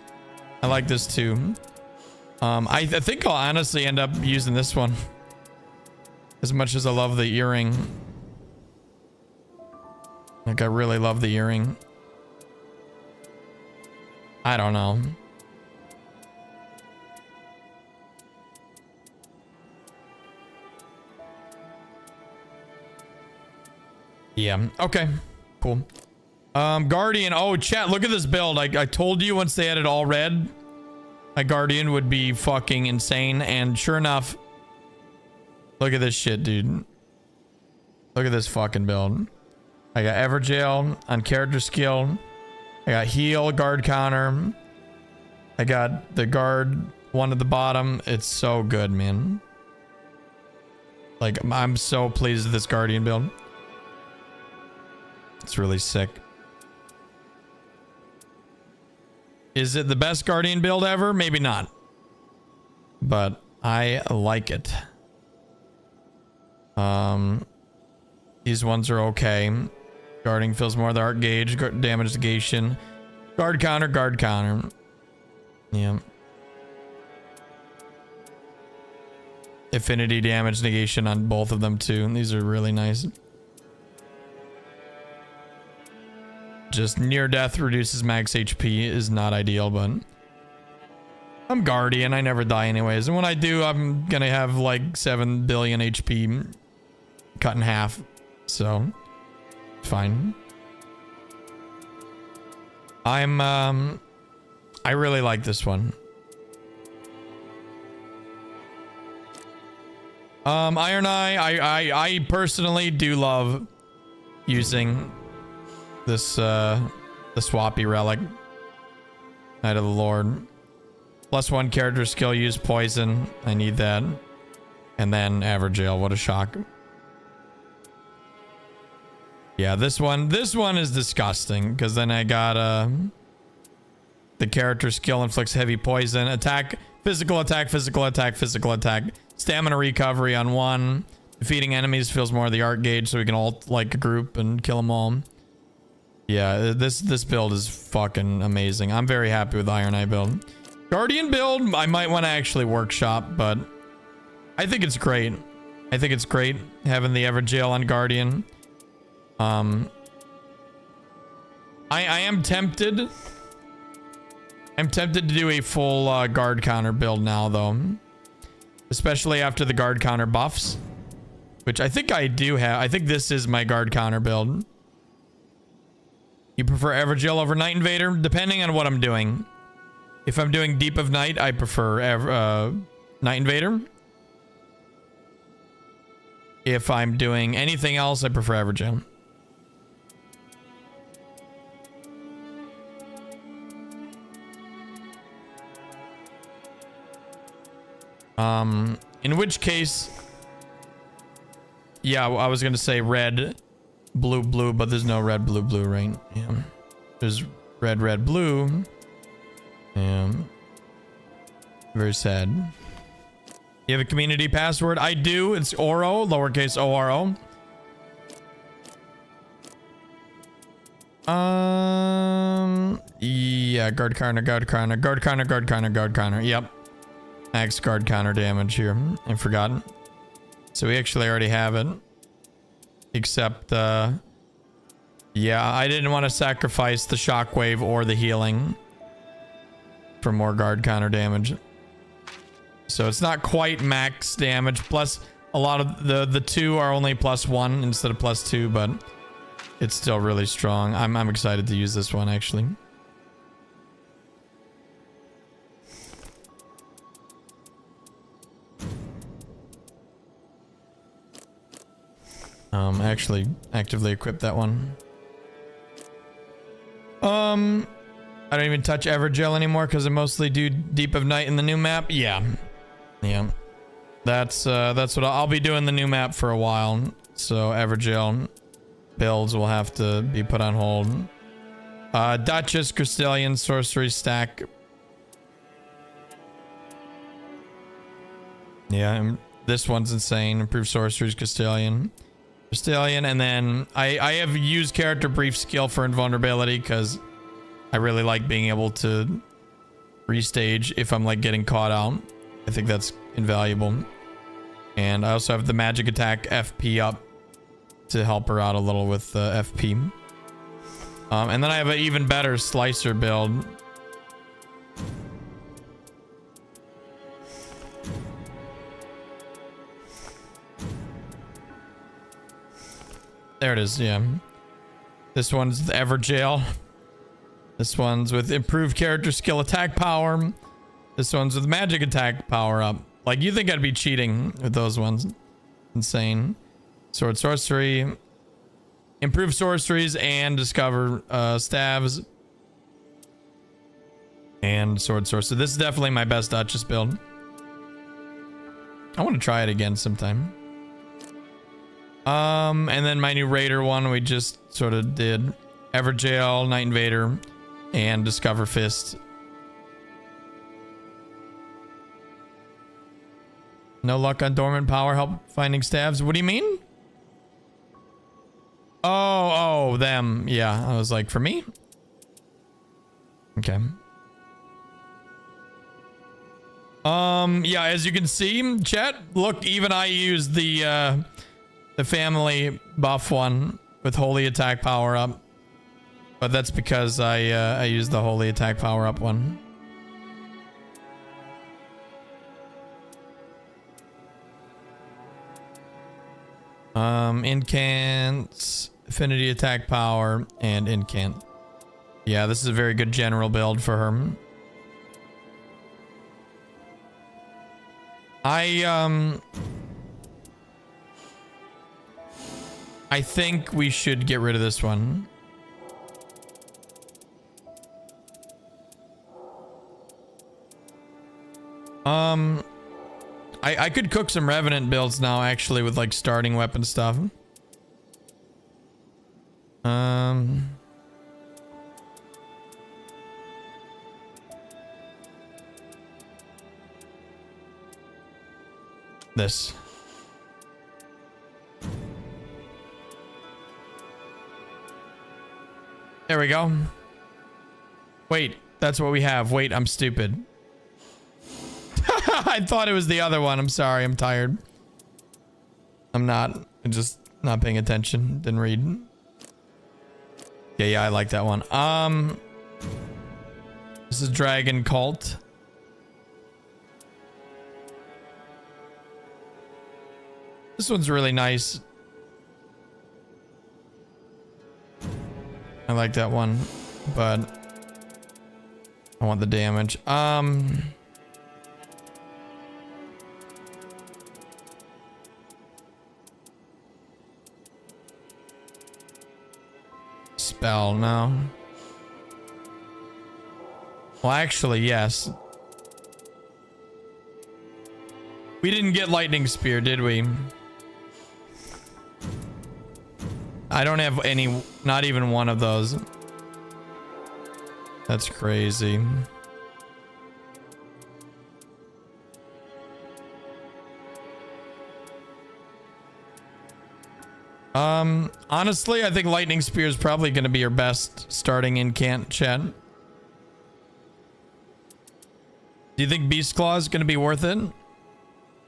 I like this too. I think I'll honestly end up using this one. As much as I love the earring. Like, I really love the earring. I don't know. Yeah. Okay. Cool. Guardian. Oh, chat. Look at this build. I told you once they added all red, my Guardian would be fucking insane. And sure enough, Look at this shit, dude. Look at this fucking build. I got Everjail on character skill. I got heal, guard counter. I got the guard one at the bottom. It's so good, man. Like, I'm so pleased with this Guardian build. It's really sick. Is it the best Guardian build ever? Maybe not. But I like it. These ones are okay. Guarding fills more of the art gauge. Damage negation. Guard counter, guard counter. Yeah. Affinity damage negation on both of them too. And these are really nice. Just near death reduces max HP is not ideal, but I'm Guardian. I never die anyways. And when I do, I'm gonna have like 7 billion HP cut in half. So fine. I really like this one. Iron Eye, I personally do love using this the swappy relic. Knight of the Lord. +1 character skill, use poison. I need that. And then Everjail, what a shock. Yeah, this one is disgusting, because then I got the character skill inflicts heavy poison, attack, physical attack, physical attack, physical attack, stamina recovery on 1. Defeating enemies fills more of the art gauge, so we can ult like a group and kill them all. Yeah, this build is fucking amazing. I'm very happy with the Iron Eye build. Guardian build, I might want to actually workshop, but I think it's great. I think it's great having the Everjail on Guardian. I am tempted. I'm tempted to do a full guard counter build now, though. Especially after the guard counter buffs. Which I think I do have. I think this is my guard counter build. You prefer Everjail over Night Invader? Depending on what I'm doing. If I'm doing Deep of Night, I prefer Night Invader. If I'm doing anything else, I prefer Everjail. In which case, yeah, I was gonna say red, blue, blue, but there's no red, blue, blue, right? Yeah, there's red, red, blue. Yeah, very sad. You have a community password? I do. It's Oro, lowercase O-R-O. Yeah, guard counter, guard counter, guard counter, guard counter, guard counter. Yep. Max guard counter damage here. I forgot. So we actually already have it. Except, yeah, I didn't want to sacrifice the shockwave or the healing for more guard counter damage. So it's not quite max damage. Plus, a lot of the two are only +1 instead of +2, but it's still really strong. I'm excited to use this one, actually. Actually actively equip that one. I don't even touch Everjail anymore because I mostly do Deep of Night in the new map. Yeah. That's what I'll be doing the new map for a while. So Everjail builds will have to be put on hold. Duchess, Crystallian, Sorcery stack. Yeah, this one's insane. Improved Sorceries, Crystallian, and then I have used character brief skill for invulnerability because I really like being able to restage if I'm like getting caught out. I think that's invaluable. And I also have the magic attack FP up to help her out a little with FP. And then I have an even better slicer build. There it is, yeah. This one's the Everjail. This one's with improved character skill attack power. This one's with magic attack power up. Like, you think I'd be cheating with those ones. Insane. Sword sorcery. Improve sorceries and discover staves. And sword sorcery. This is definitely my best Duchess build. I want to try it again sometime. And then my new Raider one we just sort of did. Everjail, Night Invader, and Discover Fist. No luck on dormant power, help finding staves. What do you mean? Oh, them. Yeah, I was like, for me? Okay. Yeah, as you can see, chat, look, even I used the family buff one with holy attack power up. But that's because I used the holy attack power up one. Incants, affinity attack power, and incant. Yeah, this is a very good general build for her. I think we should get rid of this one. I could cook some Revenant builds now, actually, with like starting weapon stuff. This. There we go. Wait, that's what we have. Wait, I'm stupid. I thought it was the other one. I'm sorry. I'm tired. I'm not. I'm just not paying attention. Didn't read. Yeah, I like that one. This is Dragon Cult. This one's really nice. I like that one, but I want the damage. Spell, no. Well, actually, yes. We didn't get Lightning Spear, did we? I don't have any, not even one of those. That's crazy. Honestly, I think Lightning Spear is probably going to be your best starting incant, chat. Do you think Beast Claw is going to be worth it?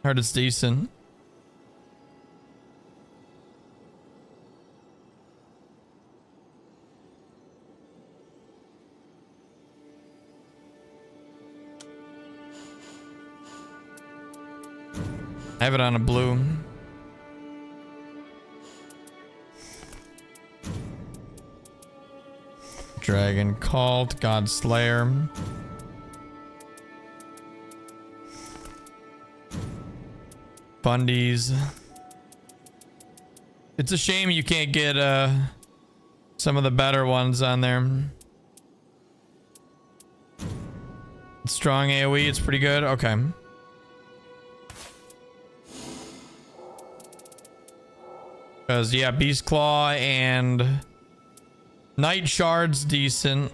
Heard it's decent. I have it on a blue. Dragon Cult, God Slayer. Bundies. It's a shame you can't get some of the better ones on there. Strong AoE, it's pretty good. Okay. Because, yeah, Beast Claw and Night Shard's decent.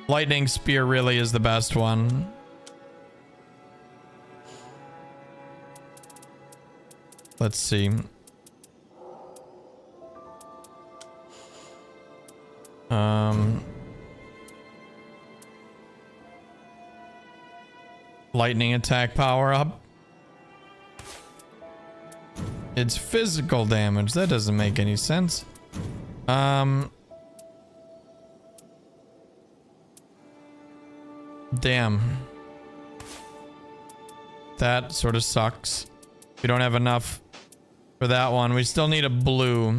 Lightning Spear really is the best one. Let's see. Lightning attack power up. It's physical damage. That doesn't make any sense. Damn. That sort of sucks. We don't have enough for that one. We still need a blue.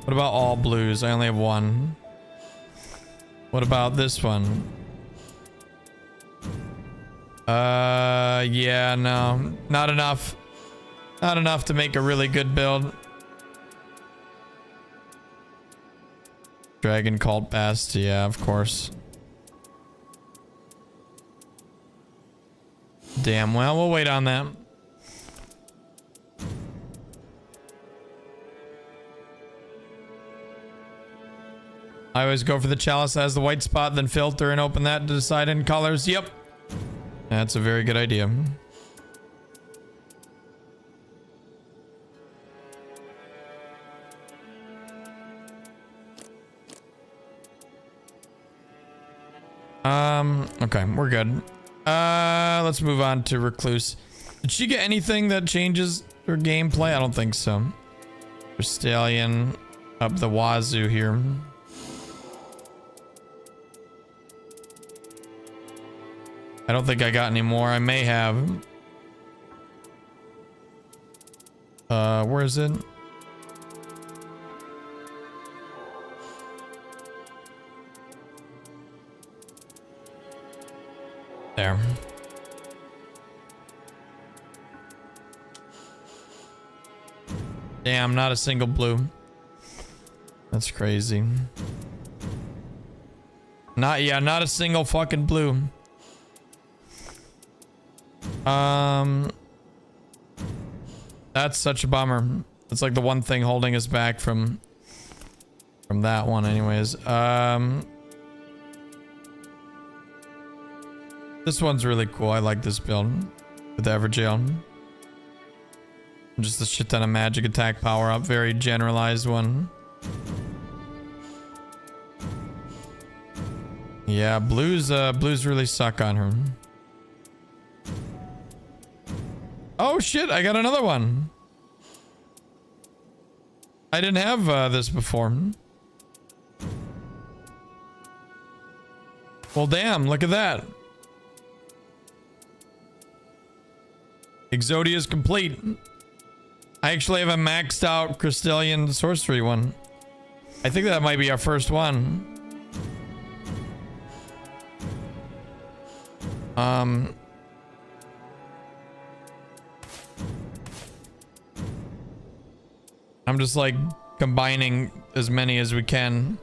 What about all blues? I only have one. What about this one? Yeah, no. Not enough. Not enough to make a really good build. Dragon cult best. Yeah, of course. Damn, well, we'll wait on that. I always go for the chalice that has the white spot, then filter and open that to decide in colors. Yep. That's a very good idea. Okay, we're good. Let's move on to Recluse. Did she get anything that changes her gameplay? I don't think so. Stallion up the wazoo here. I don't think I got any more. I may have. Where is it? There. Damn, not a single blue. That's crazy. Not a single fucking blue. That's such a bummer. It's like the one thing holding us back from that one anyways. This one's really cool. I like this build with Everjail. Just a shit ton of magic attack power up. Very generalized one. Yeah, blues really suck on her. Oh shit, I got another one. I didn't have this before. Well, damn, look at that. Exodia is complete. I actually have a maxed out Crystallian sorcery one. I think that might be our first one. I'm just like combining as many as we can.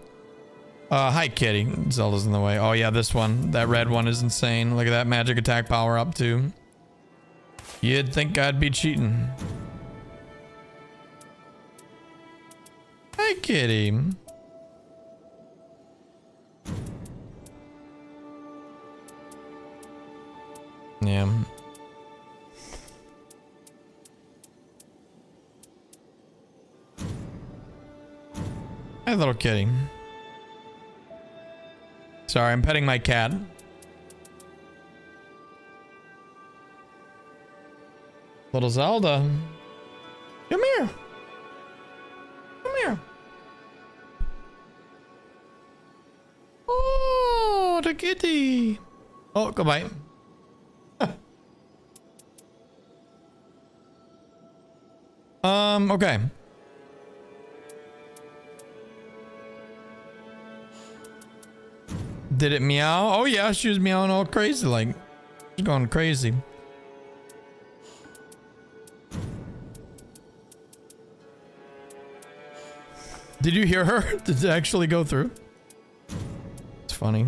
Hi kitty. Zelda's in the way. Oh yeah, this one. That red one is insane. Look at that magic attack power up too. You'd think I'd be cheating. Hi kitty. Yeah. Hi, little kitty. Sorry, I'm petting my cat. Little Zelda. Come here. Come here. Oh, the kitty. Oh, goodbye. Okay. Did it meow? Oh yeah, she was meowing all crazy, like she's going crazy. Did you hear her? Did it actually go through? It's funny.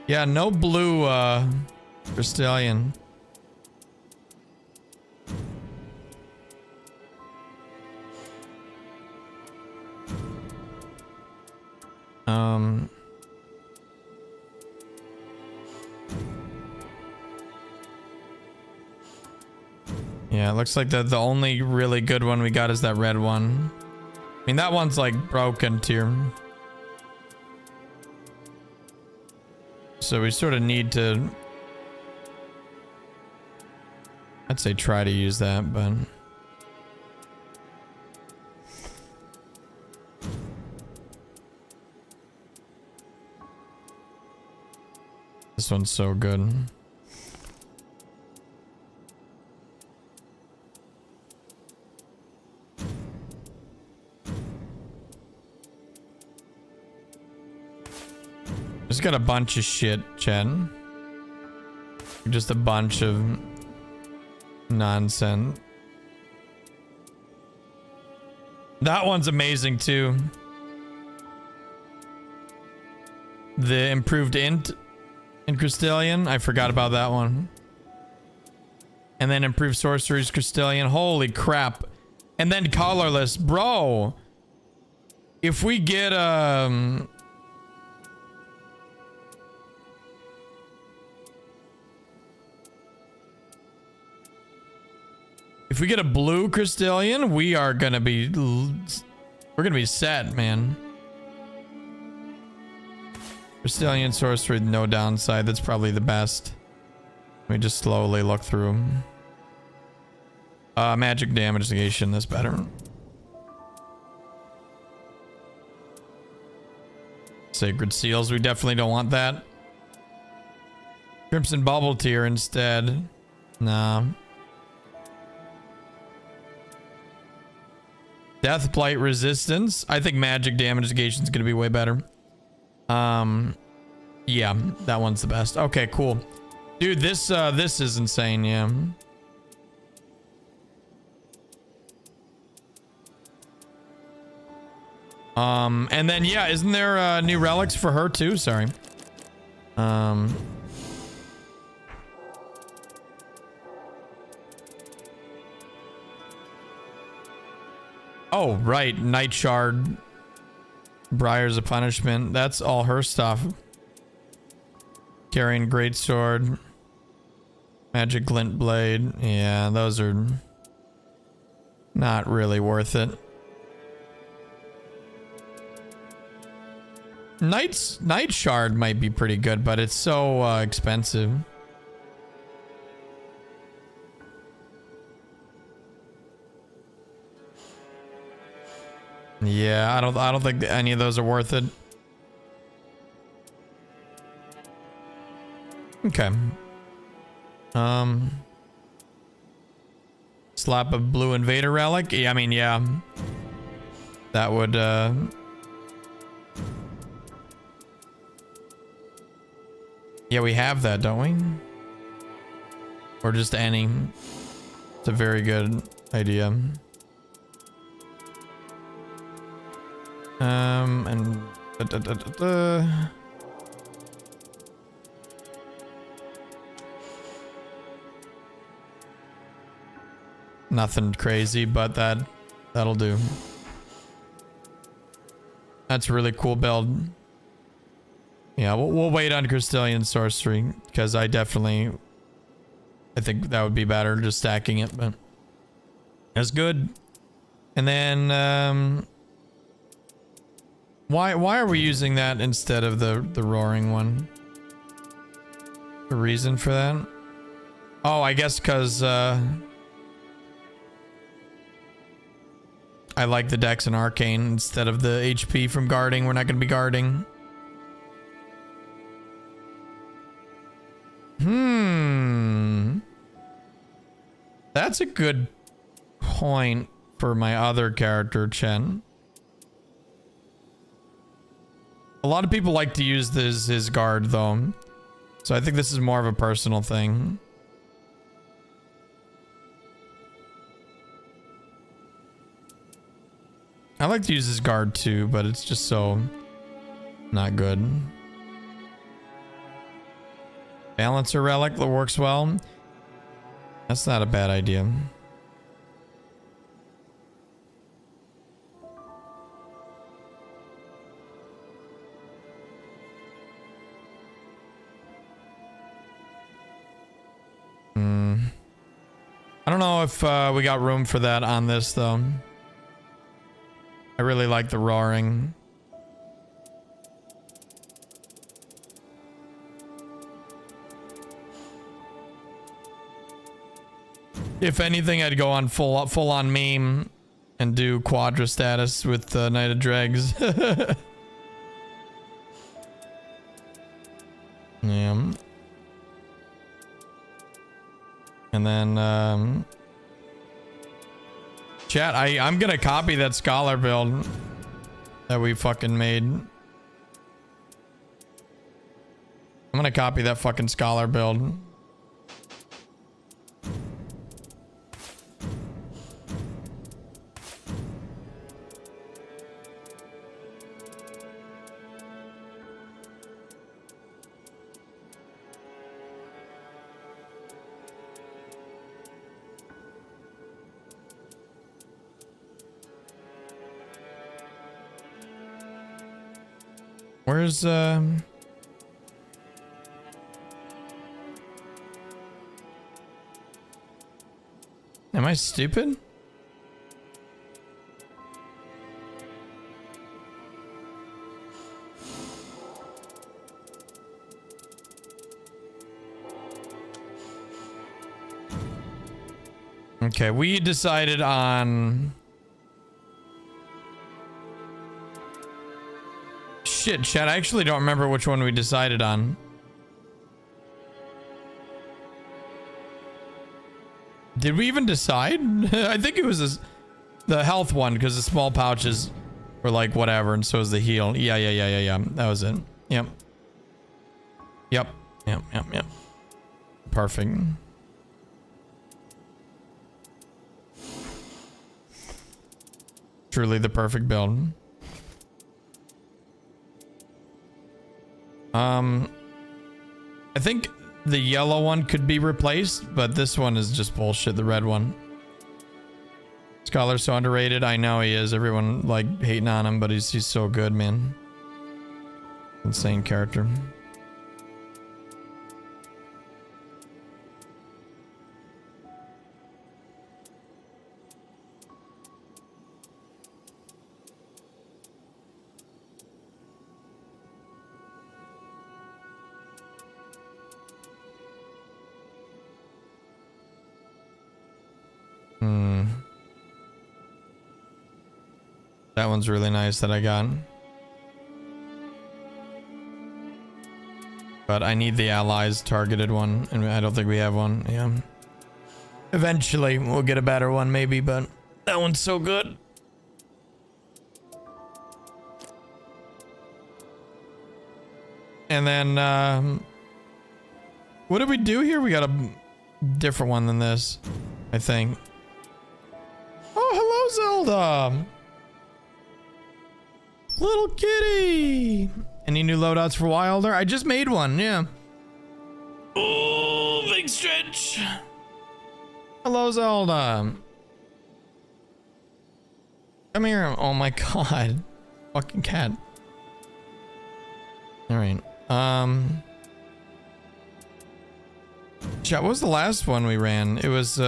Yeah, no blue Crystallian. Yeah, it looks like the only really good one we got is that red one. I mean, that one's like broken tier. So we sort of need to, I'd say try to use that, but this one's so good. Just got a bunch of shit, Chen. Just a bunch of nonsense. That one's amazing too. The improved int in Crystallion. I forgot about that one. And then improved sorceries Crystallion. Holy crap. And then colorless. Bro. If we get if we get a blue Crystallion, we are gonna be... We're gonna be set, man. Crystallion sorcery, no downside. That's probably the best. Let me just slowly look through them. Magic damage negation is better. Sacred seals, we definitely don't want that. Crimson bubble tier instead. Nah. Death blight resistance. I think magic damage negation is gonna be way better. Yeah, that one's the best. Okay, cool. Dude, this is insane, yeah. And then, yeah, isn't there new relics for her too? Sorry. Oh, right. Night Shard. Briars of Punishment. That's all her stuff. Carrying Greatsword. Magic Glint Blade. Yeah, those are not really worth it. Night Shard might be pretty good, but it's so expensive. Yeah, I don't think any of those are worth it. Okay. Slap a blue invader relic. Yeah, I mean, yeah. That would yeah, we have that, don't we? Or just any. It's a very good idea. And nothing crazy, but that'll do. That's a really cool build. Yeah, we'll wait on Crystallion sorcery because I think that would be better just stacking it, but that's good. And then why are we using that instead of the roaring one? The reason for that? Oh, I guess because I like the Dex and Arcane instead of the HP from guarding. We're not going to be guarding. That's a good point for my other character, Chen. A lot of people like to use his guard, though. So I think this is more of a personal thing. I like to use his guard, too, but it's just so not good. Balancer relic that works well. That's not a bad idea. I don't know if we got room for that on this, though. I really like the roaring. If anything, I'd go on full on meme and do quadra status with Knight of Dregs. Yeah. And then chat, I'm gonna copy that scholar build that we fucking made. I'm gonna copy that fucking scholar build. Where's am I stupid? Okay, we decided on... Shit, chat, I actually don't remember which one we decided on. Did we even decide? I think it was the health one, because the small pouches were like whatever, and so is the heal. Yeah. That was it. Yep. Perfect. Truly the perfect build. I think the yellow one could be replaced, but this one is just bullshit, the red one. Scholar's so underrated. I know he is. Everyone like hating on him, but he's so good, man. Insane character. That one's really nice that I got. But I need the allies targeted one, and I don't think we have one. Yeah. Eventually we'll get a better one maybe, but that one's so good. And then what did we do here? We got a different one than this, I think. Oh, hello, Zelda. Little kitty. Any new loadouts for Wilder? I just made one, yeah. Oh, big stretch. Hello, Zelda. Come here. Oh my god. Fucking cat. Alright. Chat, what was the last one we ran? It was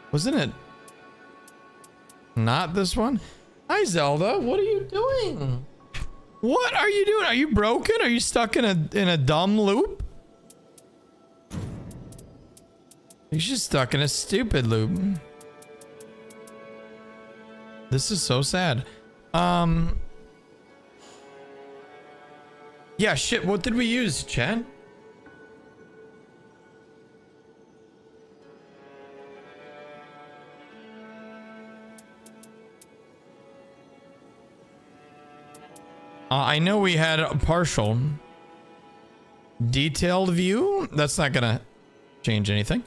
wasn't it not this one? Hi, Zelda. What are you doing? What are you doing? Are you broken? Are you stuck in a dumb loop? You're just stuck in a stupid loop. This is so sad. Yeah, shit. What did we use, Chad? I know we had a partial detailed view. That's not gonna change anything.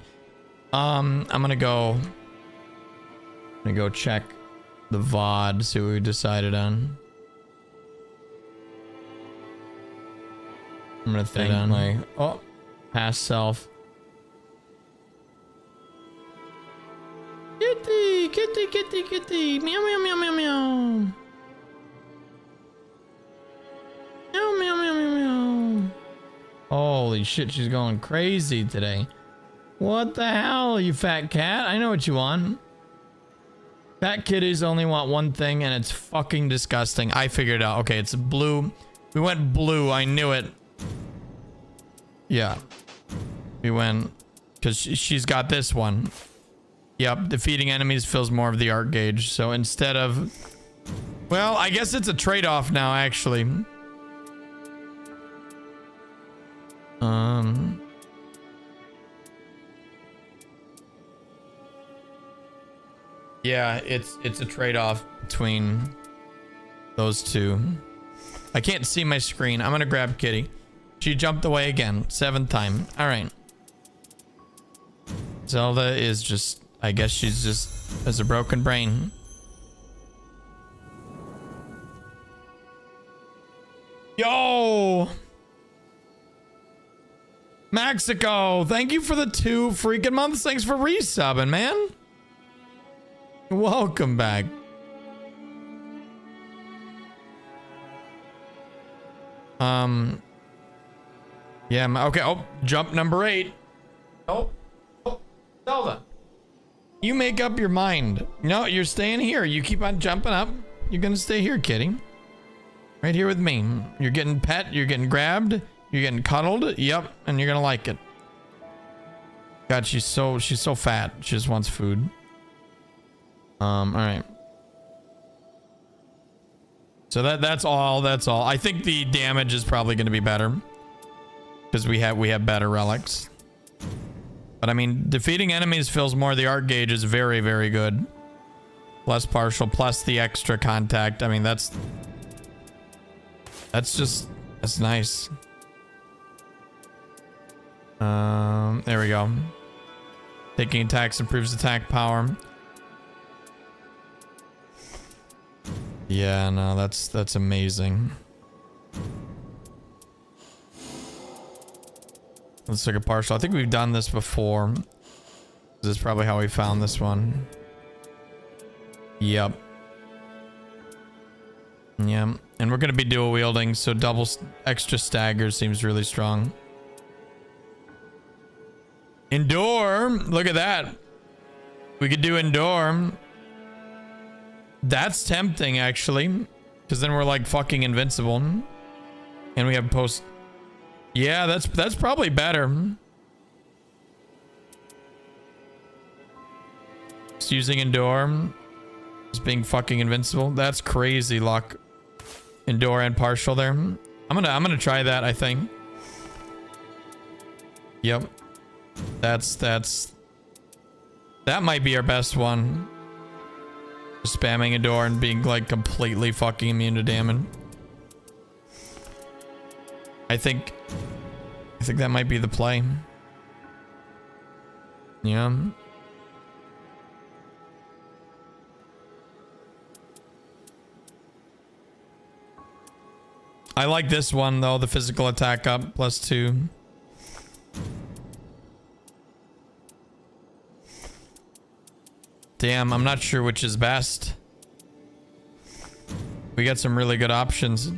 I'm gonna go check the VOD, see what we decided on. I'm gonna think my past self. Kitty, kitty, kitty, kitty, meow, meow, meow, meow, meow. Meow, meow, meow, meow, meow. Holy shit, she's going crazy today. What the hell, you fat cat? I know what you want. Fat kitties only want one thing, and it's fucking disgusting. I figured it out. Okay, it's blue. We went blue. I knew it. Yeah. We went... Because she's got this one. Yep, defeating enemies fills more of the art gauge. So instead of... Well, I guess it's a trade-off now, actually. Yeah, it's a trade-off between those two. I can't see my screen. I'm gonna grab Kitty. She jumped away again. 7th time. All right. Zelda is just... I guess she's just... has a broken brain. Yo! Mexico! Thank you for the 2 freaking months. Thanks for resubbing, man. Welcome back. Yeah, okay. Oh, jump number 8. Oh, Zelda. You make up your mind. No, you're staying here. You keep on jumping up. You're gonna stay here, kitty. Right here with me. You're getting pet, you're getting grabbed, you're getting cuddled. Yep, and you're gonna like it. God, she's so fat. She just wants food. Alright. So that's all. I think the damage is probably gonna be better. Because we have better relics. But I mean, defeating enemies fills more. The art gauge is very, very good. Plus partial, plus the extra contact. I mean, that's nice. There we go. Taking attacks improves attack power. Yeah, no, that's amazing. Let's take a partial. I think we've done this before. This is probably how we found this one. Yep. Yeah. And we're going to be dual wielding, so double extra stagger seems really strong. Endure. Look at that. We could do endure. That's tempting, actually. Because then we're like fucking invincible. And we have post... Yeah, that's probably better. Just using endure. Just being fucking invincible. That's crazy luck. Endure and partial there. I'm gonna try that, I think. Yep. That might be our best one. Just spamming endure and being like completely fucking immune to damage. I think that might be the play. Yeah. I like this one though, the physical attack up +2. Damn, I'm not sure which is best. We got some really good options.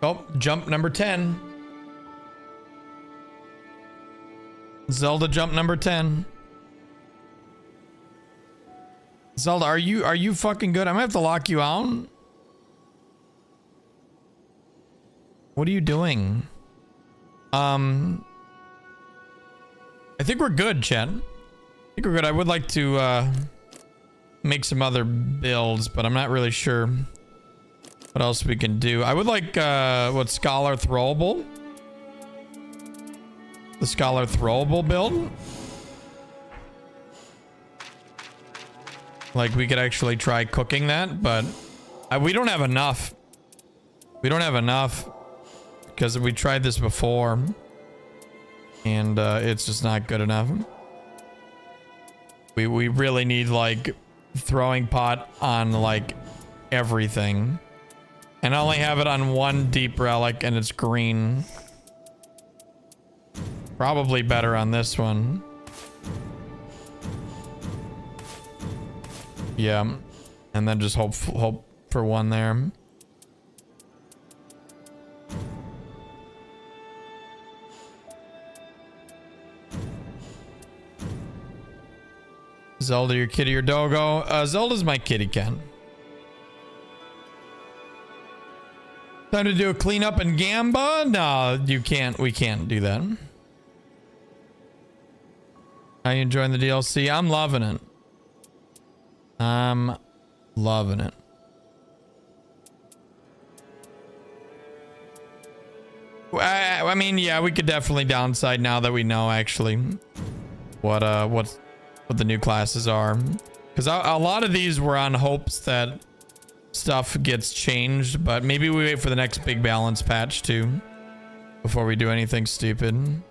Oh, jump number 10. Zelda jump number 10. Zelda, are you fucking good? I'm gonna have to lock you out. What are you doing? I think we're good, chat. I think we're good. I would like to make some other builds, but I'm not really sure what else we can do. I would like what Scholar Throwable? The Scholar Throwable build? Like we could actually try cooking that, but we don't have enough. We don't have enough because we tried this before and it's just not good enough. We really need like throwing pot on like everything, and I only have it on one deep relic and it's green. Probably better on this one. Yeah, and then just hope for one there. Zelda, your kitty or doggo? Zelda's my kitty cat. Time to do a cleanup in Gamba? No, you can't. We can't do that. Are you enjoying the DLC? I'm loving it. I'm loving it. I mean, yeah, we could definitely downside now that we know actually what the new classes are, because a lot of these were on hopes that stuff gets changed, but maybe we wait for the next big balance patch too before we do anything stupid.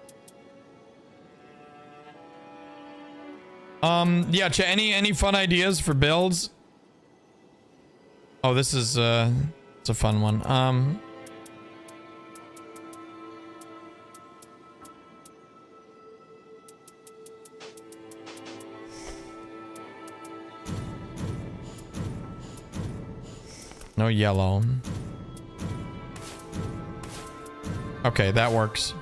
Yeah, any fun ideas for builds? Oh, this is it's a fun one. No yellow. Okay, that works.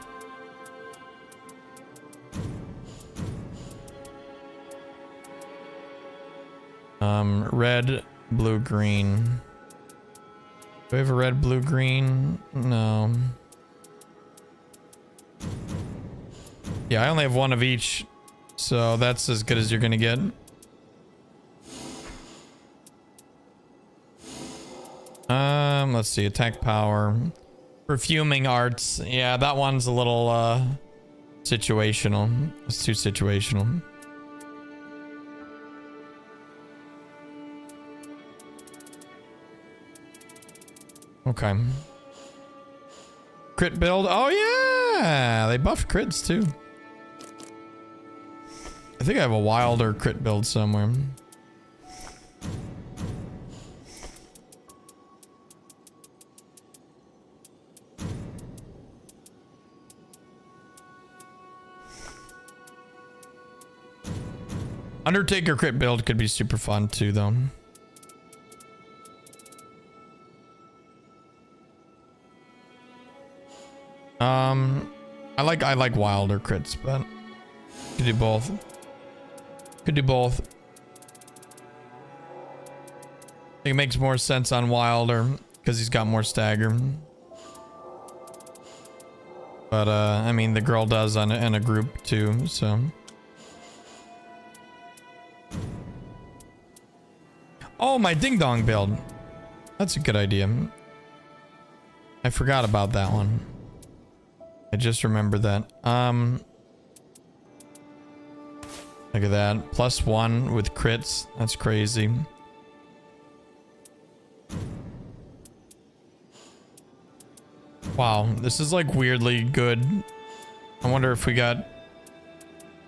Red, blue, green. Do we have a red, blue, green? No. Yeah, I only have one of each, so that's as good as you're gonna get. Let's see, attack power. Perfuming arts. Yeah, that one's a little, situational. It's too situational. Okay. Crit build. Oh, yeah! They buffed crits, too. I think I have a wilder crit build somewhere. Undertaker crit build could be super fun too, though. I like wilder crits, but could do both. Could do both. I think it makes more sense on wilder because he's got more stagger. But I mean, the girl does in a group too, so. Oh, my ding dong build. That's a good idea. I forgot about that one. I just remembered that. Look at that. +1 with crits. That's crazy. Wow, this is like weirdly good. I wonder if we got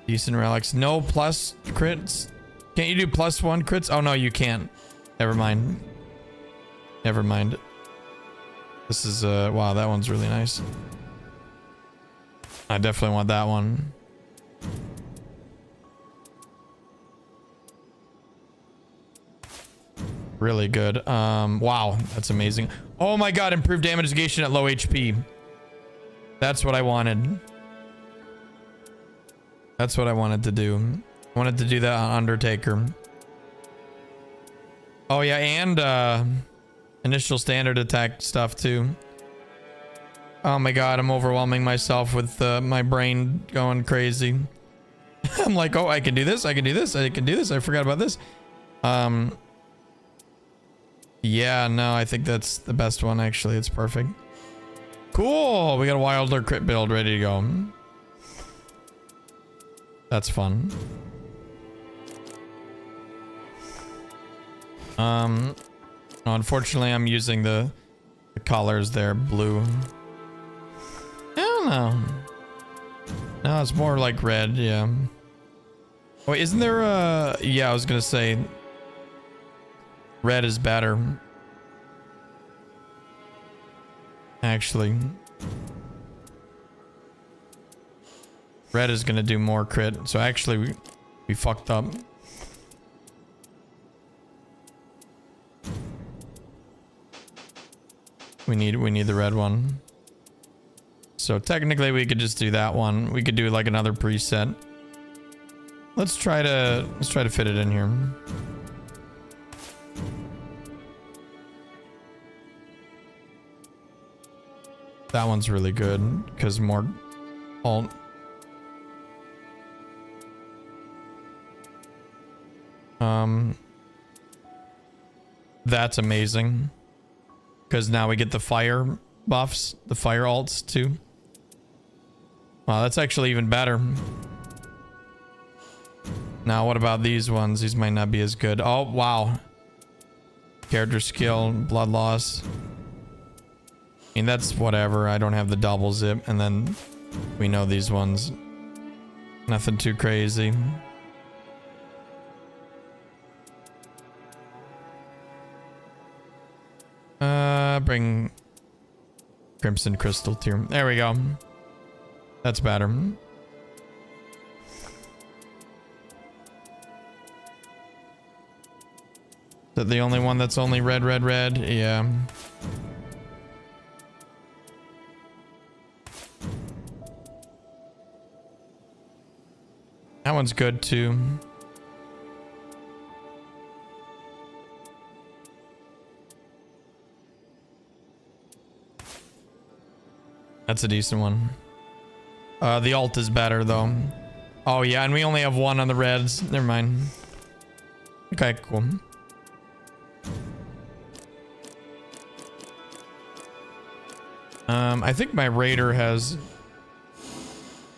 decent relics. No plus crits. Can't you do +1 crits? Oh no, you can't. Never mind. Never mind. This is wow, that one's really nice. I definitely want that one. Really good. Wow, that's amazing. Oh my god, improved damage negation at low HP. That's what I wanted. That's what I wanted to do. I wanted to do that on Undertaker. Oh yeah, and initial standard attack stuff too. Oh my god, I'm overwhelming myself with my brain going crazy. I'm like, oh, I can do this, I can do this, I can do this. I forgot about this. Yeah, no, I think that's the best one actually. It's perfect. Cool, we got a wilder crit build ready to go. That's fun. Unfortunately, I'm using the colors there, blue. I don't know. No, it's more like red, yeah. Wait, isn't there a... Yeah, I was gonna say... Red is better. Actually. Red is gonna do more crit, so actually we fucked up. We need the red one. So technically we could just do that one. We could do like another preset. Let's try to fit it in here. That one's really good because more alt. That's amazing because now we get the fire buffs, the fire alts too. Wow, that's actually even better. Now what about these ones? These might not be as good. Oh wow, character skill, blood loss. I mean, that's whatever. I don't have the double zip, and then we know these ones. Nothing too crazy. Bring Crimson Crystal Tier. There we go. That's better. that the only one that's only red, red, red? Yeah. That one's good too. That's a decent one. The alt is better though. Oh yeah, and we only have one on the reds. Never mind. Okay, cool. I think my raider has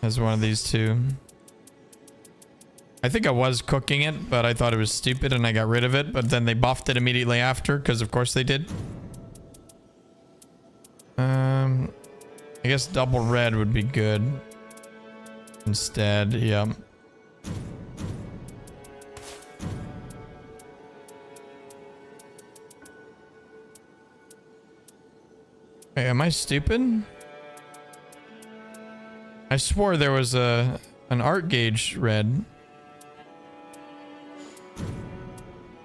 one of these two. I think I was cooking it, but I thought it was stupid and I got rid of it, but then they buffed it immediately after, because of course they did. I guess double red would be good. Instead, yeah. Hey, am I stupid? I swore there was an art gauge red.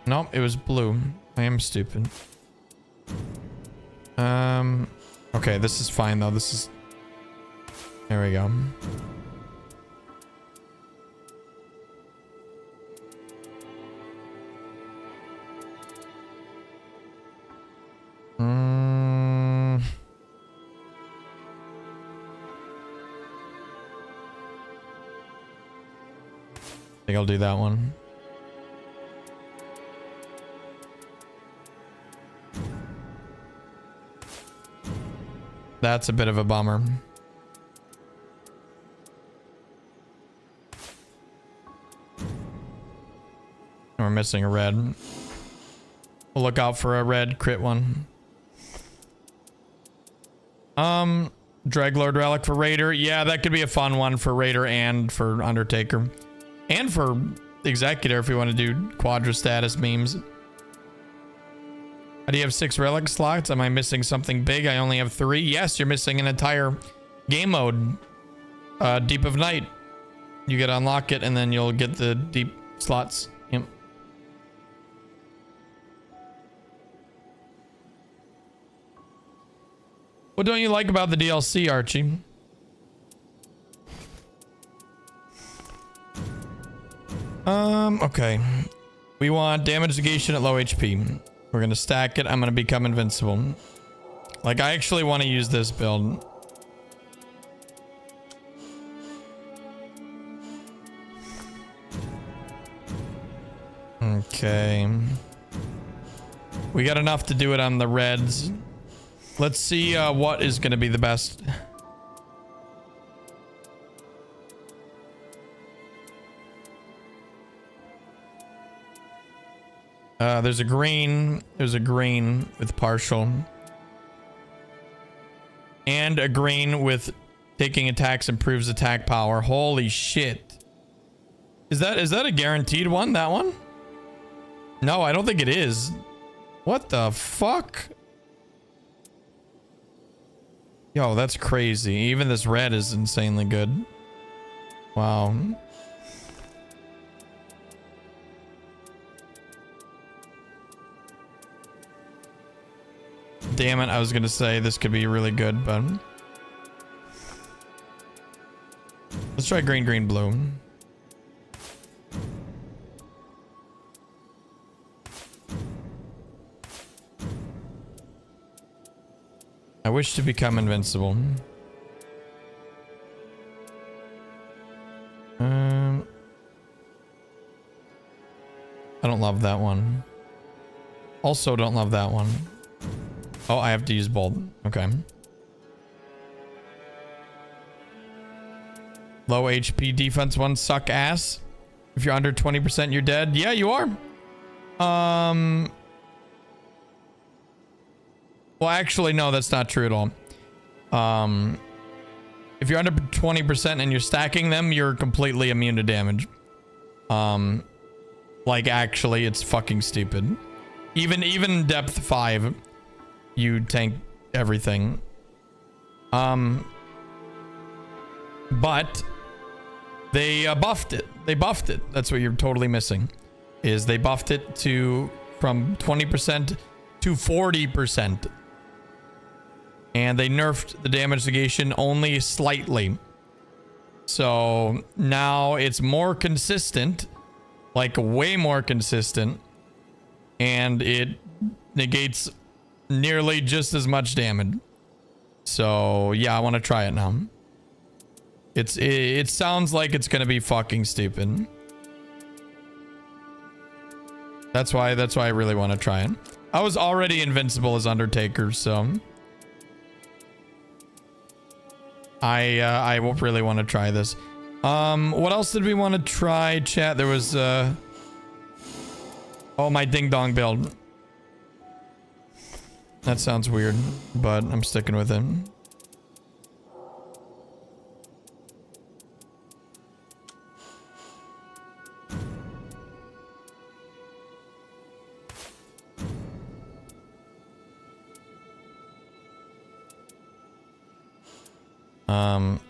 Nope, it was blue. I am stupid. Okay, this is fine though. This is... There we go. I think I'll do that one. That's a bit of a bummer. We're missing a red. We'll look out for a red crit one. Dreglord Relic for Raider. Yeah, that could be a fun one for Raider and for Undertaker. And for Executor if we want to do Quadra status memes. Do you have 6 relic slots? Am I missing something big? I only have 3. Yes, you're missing an entire game mode. Deep of Night. You get to unlock it and then you'll get the deep slots. Yep. What don't you like about the DLC, Archie? Okay. We want damage negation at low HP. We're gonna stack it. I'm gonna become invincible. Like, I actually want to use this build. Okay. We got enough to do it on the reds. Let's see what is gonna be the best. There's a green with partial. And a green with taking attacks improves attack power. Holy shit. Is that a guaranteed one, that one? No, I don't think it is. What the fuck? Yo, that's crazy. Even this red is insanely good. Wow. Damn it, I was gonna say this could be really good, but... Let's try green, green, blue. I wish to become invincible. I don't love that one. Also don't love that one. Oh, I have to use bold. Okay. Low HP defense ones suck ass. If you're under 20%, you're dead. Yeah, you are. Well, actually, no, that's not true at all. If you're under 20% and you're stacking them, you're completely immune to damage. Like, actually, it's fucking stupid. Even depth 5, you tank everything. But they buffed it. They buffed it. That's what you're totally missing. Is they buffed it to from 20% to 40%. And they nerfed the damage negation only slightly. So now it's more consistent, like way more consistent, and it negates nearly just as much damage. So yeah, I want to try it now. It sounds like it's gonna be fucking stupid. That's why I really want to try it. I was already invincible as Undertaker, so I really want to try this. What else did we want to try, chat? There was oh, my ding dong build. That sounds weird, but I'm sticking with it.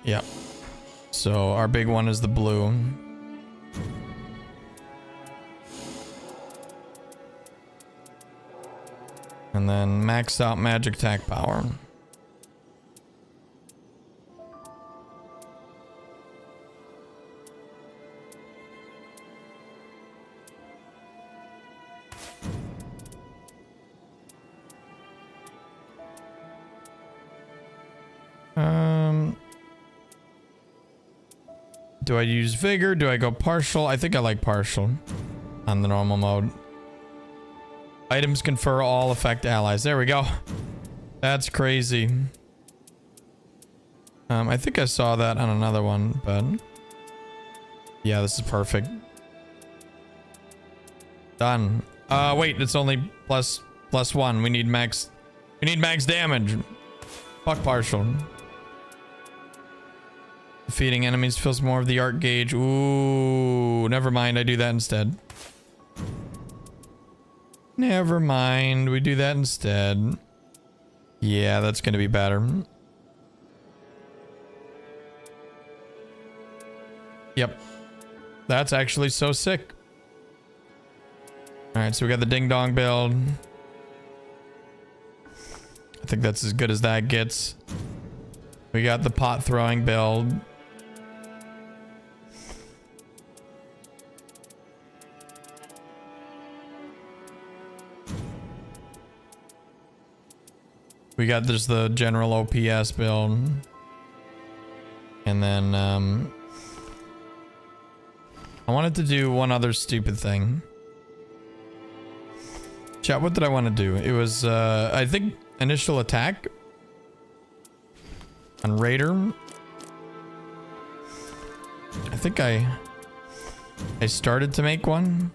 Yeah. So our big one is the blue. And then maxed out magic attack power. Do I use vigor? Do I go partial? I think I like partial on the normal mode. Items confer all effect allies. There we go. That's crazy. I think I saw that on another one, but yeah, this is perfect. Done. Wait, it's only plus one. We need max damage. Fuck partial. Defeating enemies fills more of the art gauge. Ooh, never mind. I do that instead. Never mind. We do that instead. Yeah, that's going to be better. Yep. That's actually so sick. All right, so we got the ding dong build. I think that's as good as that gets. We got the pot throwing build. We got just the general OPS build. And then, I wanted to do one other stupid thing. Chat, what did I want to do? It was, I think, initial attack on Raider. I think I started to make one.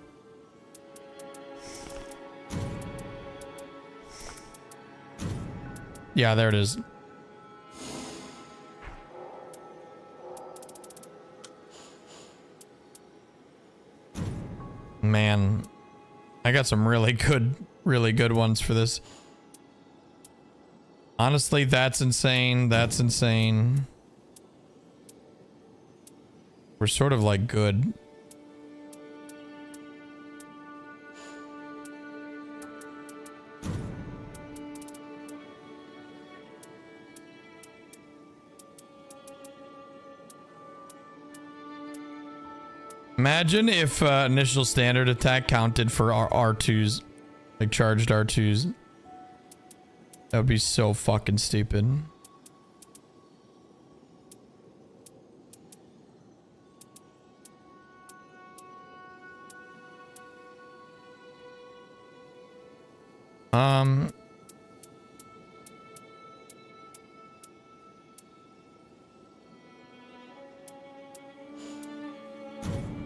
Yeah, there it is. Man, I got some really good ones for this. Honestly, that's insane. That's insane. We're sort of like good. Imagine if initial standard attack counted for our R2s, like charged R2s. That would be so fucking stupid.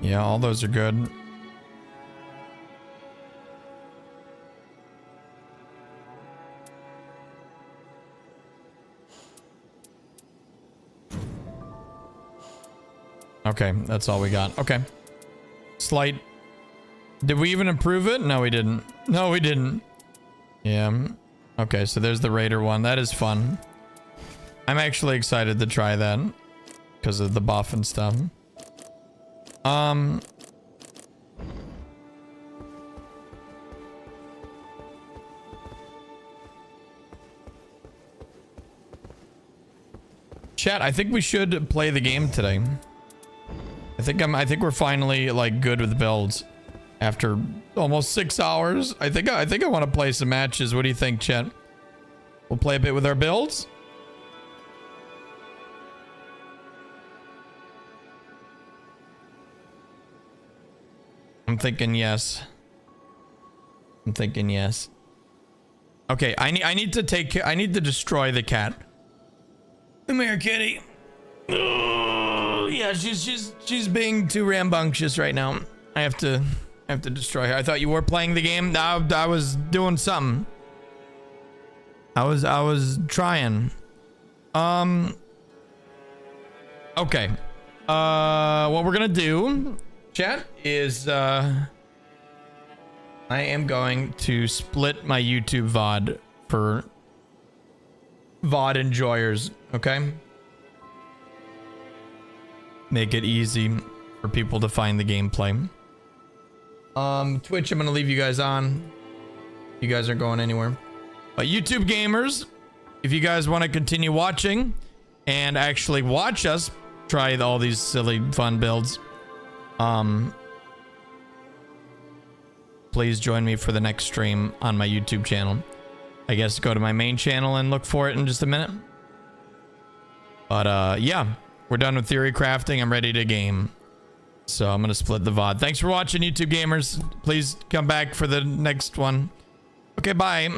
Yeah, all those are good. Okay, that's all we got. Okay. Slight. Did we even improve it? No, we didn't. No, we didn't. Yeah. Okay, so there's the Raider one. That is fun. I'm actually excited to try that because of the buff and stuff. Chat, I think we should play the game today. I think we're finally like good with builds after almost 6 hours. I think I want to play some matches. What do you think, chat? We'll play a bit with our builds. I'm thinking yes. I'm thinking yes. Okay, I need to destroy the cat. Come here, kitty. Oh, yeah, she's being too rambunctious right now. I have to destroy her. I thought you were playing the game. I was doing something. I was trying. Okay. What we're gonna do, chat, is I am going to split my YouTube VOD for VOD enjoyers, okay? Make it easy for people to find the gameplay. Twitch, I'm gonna leave you guys on. You guys aren't going anywhere. But YouTube gamers, if you guys want to continue watching and actually watch us try all these silly fun builds, please join me for the next stream on my YouTube channel. I guess go to my main channel and look for it in just a minute. But yeah, we're done with theory crafting. I'm ready to game. So I'm gonna split the VOD. Thanks for watching, YouTube gamers. Please come back for the next one. Okay, bye.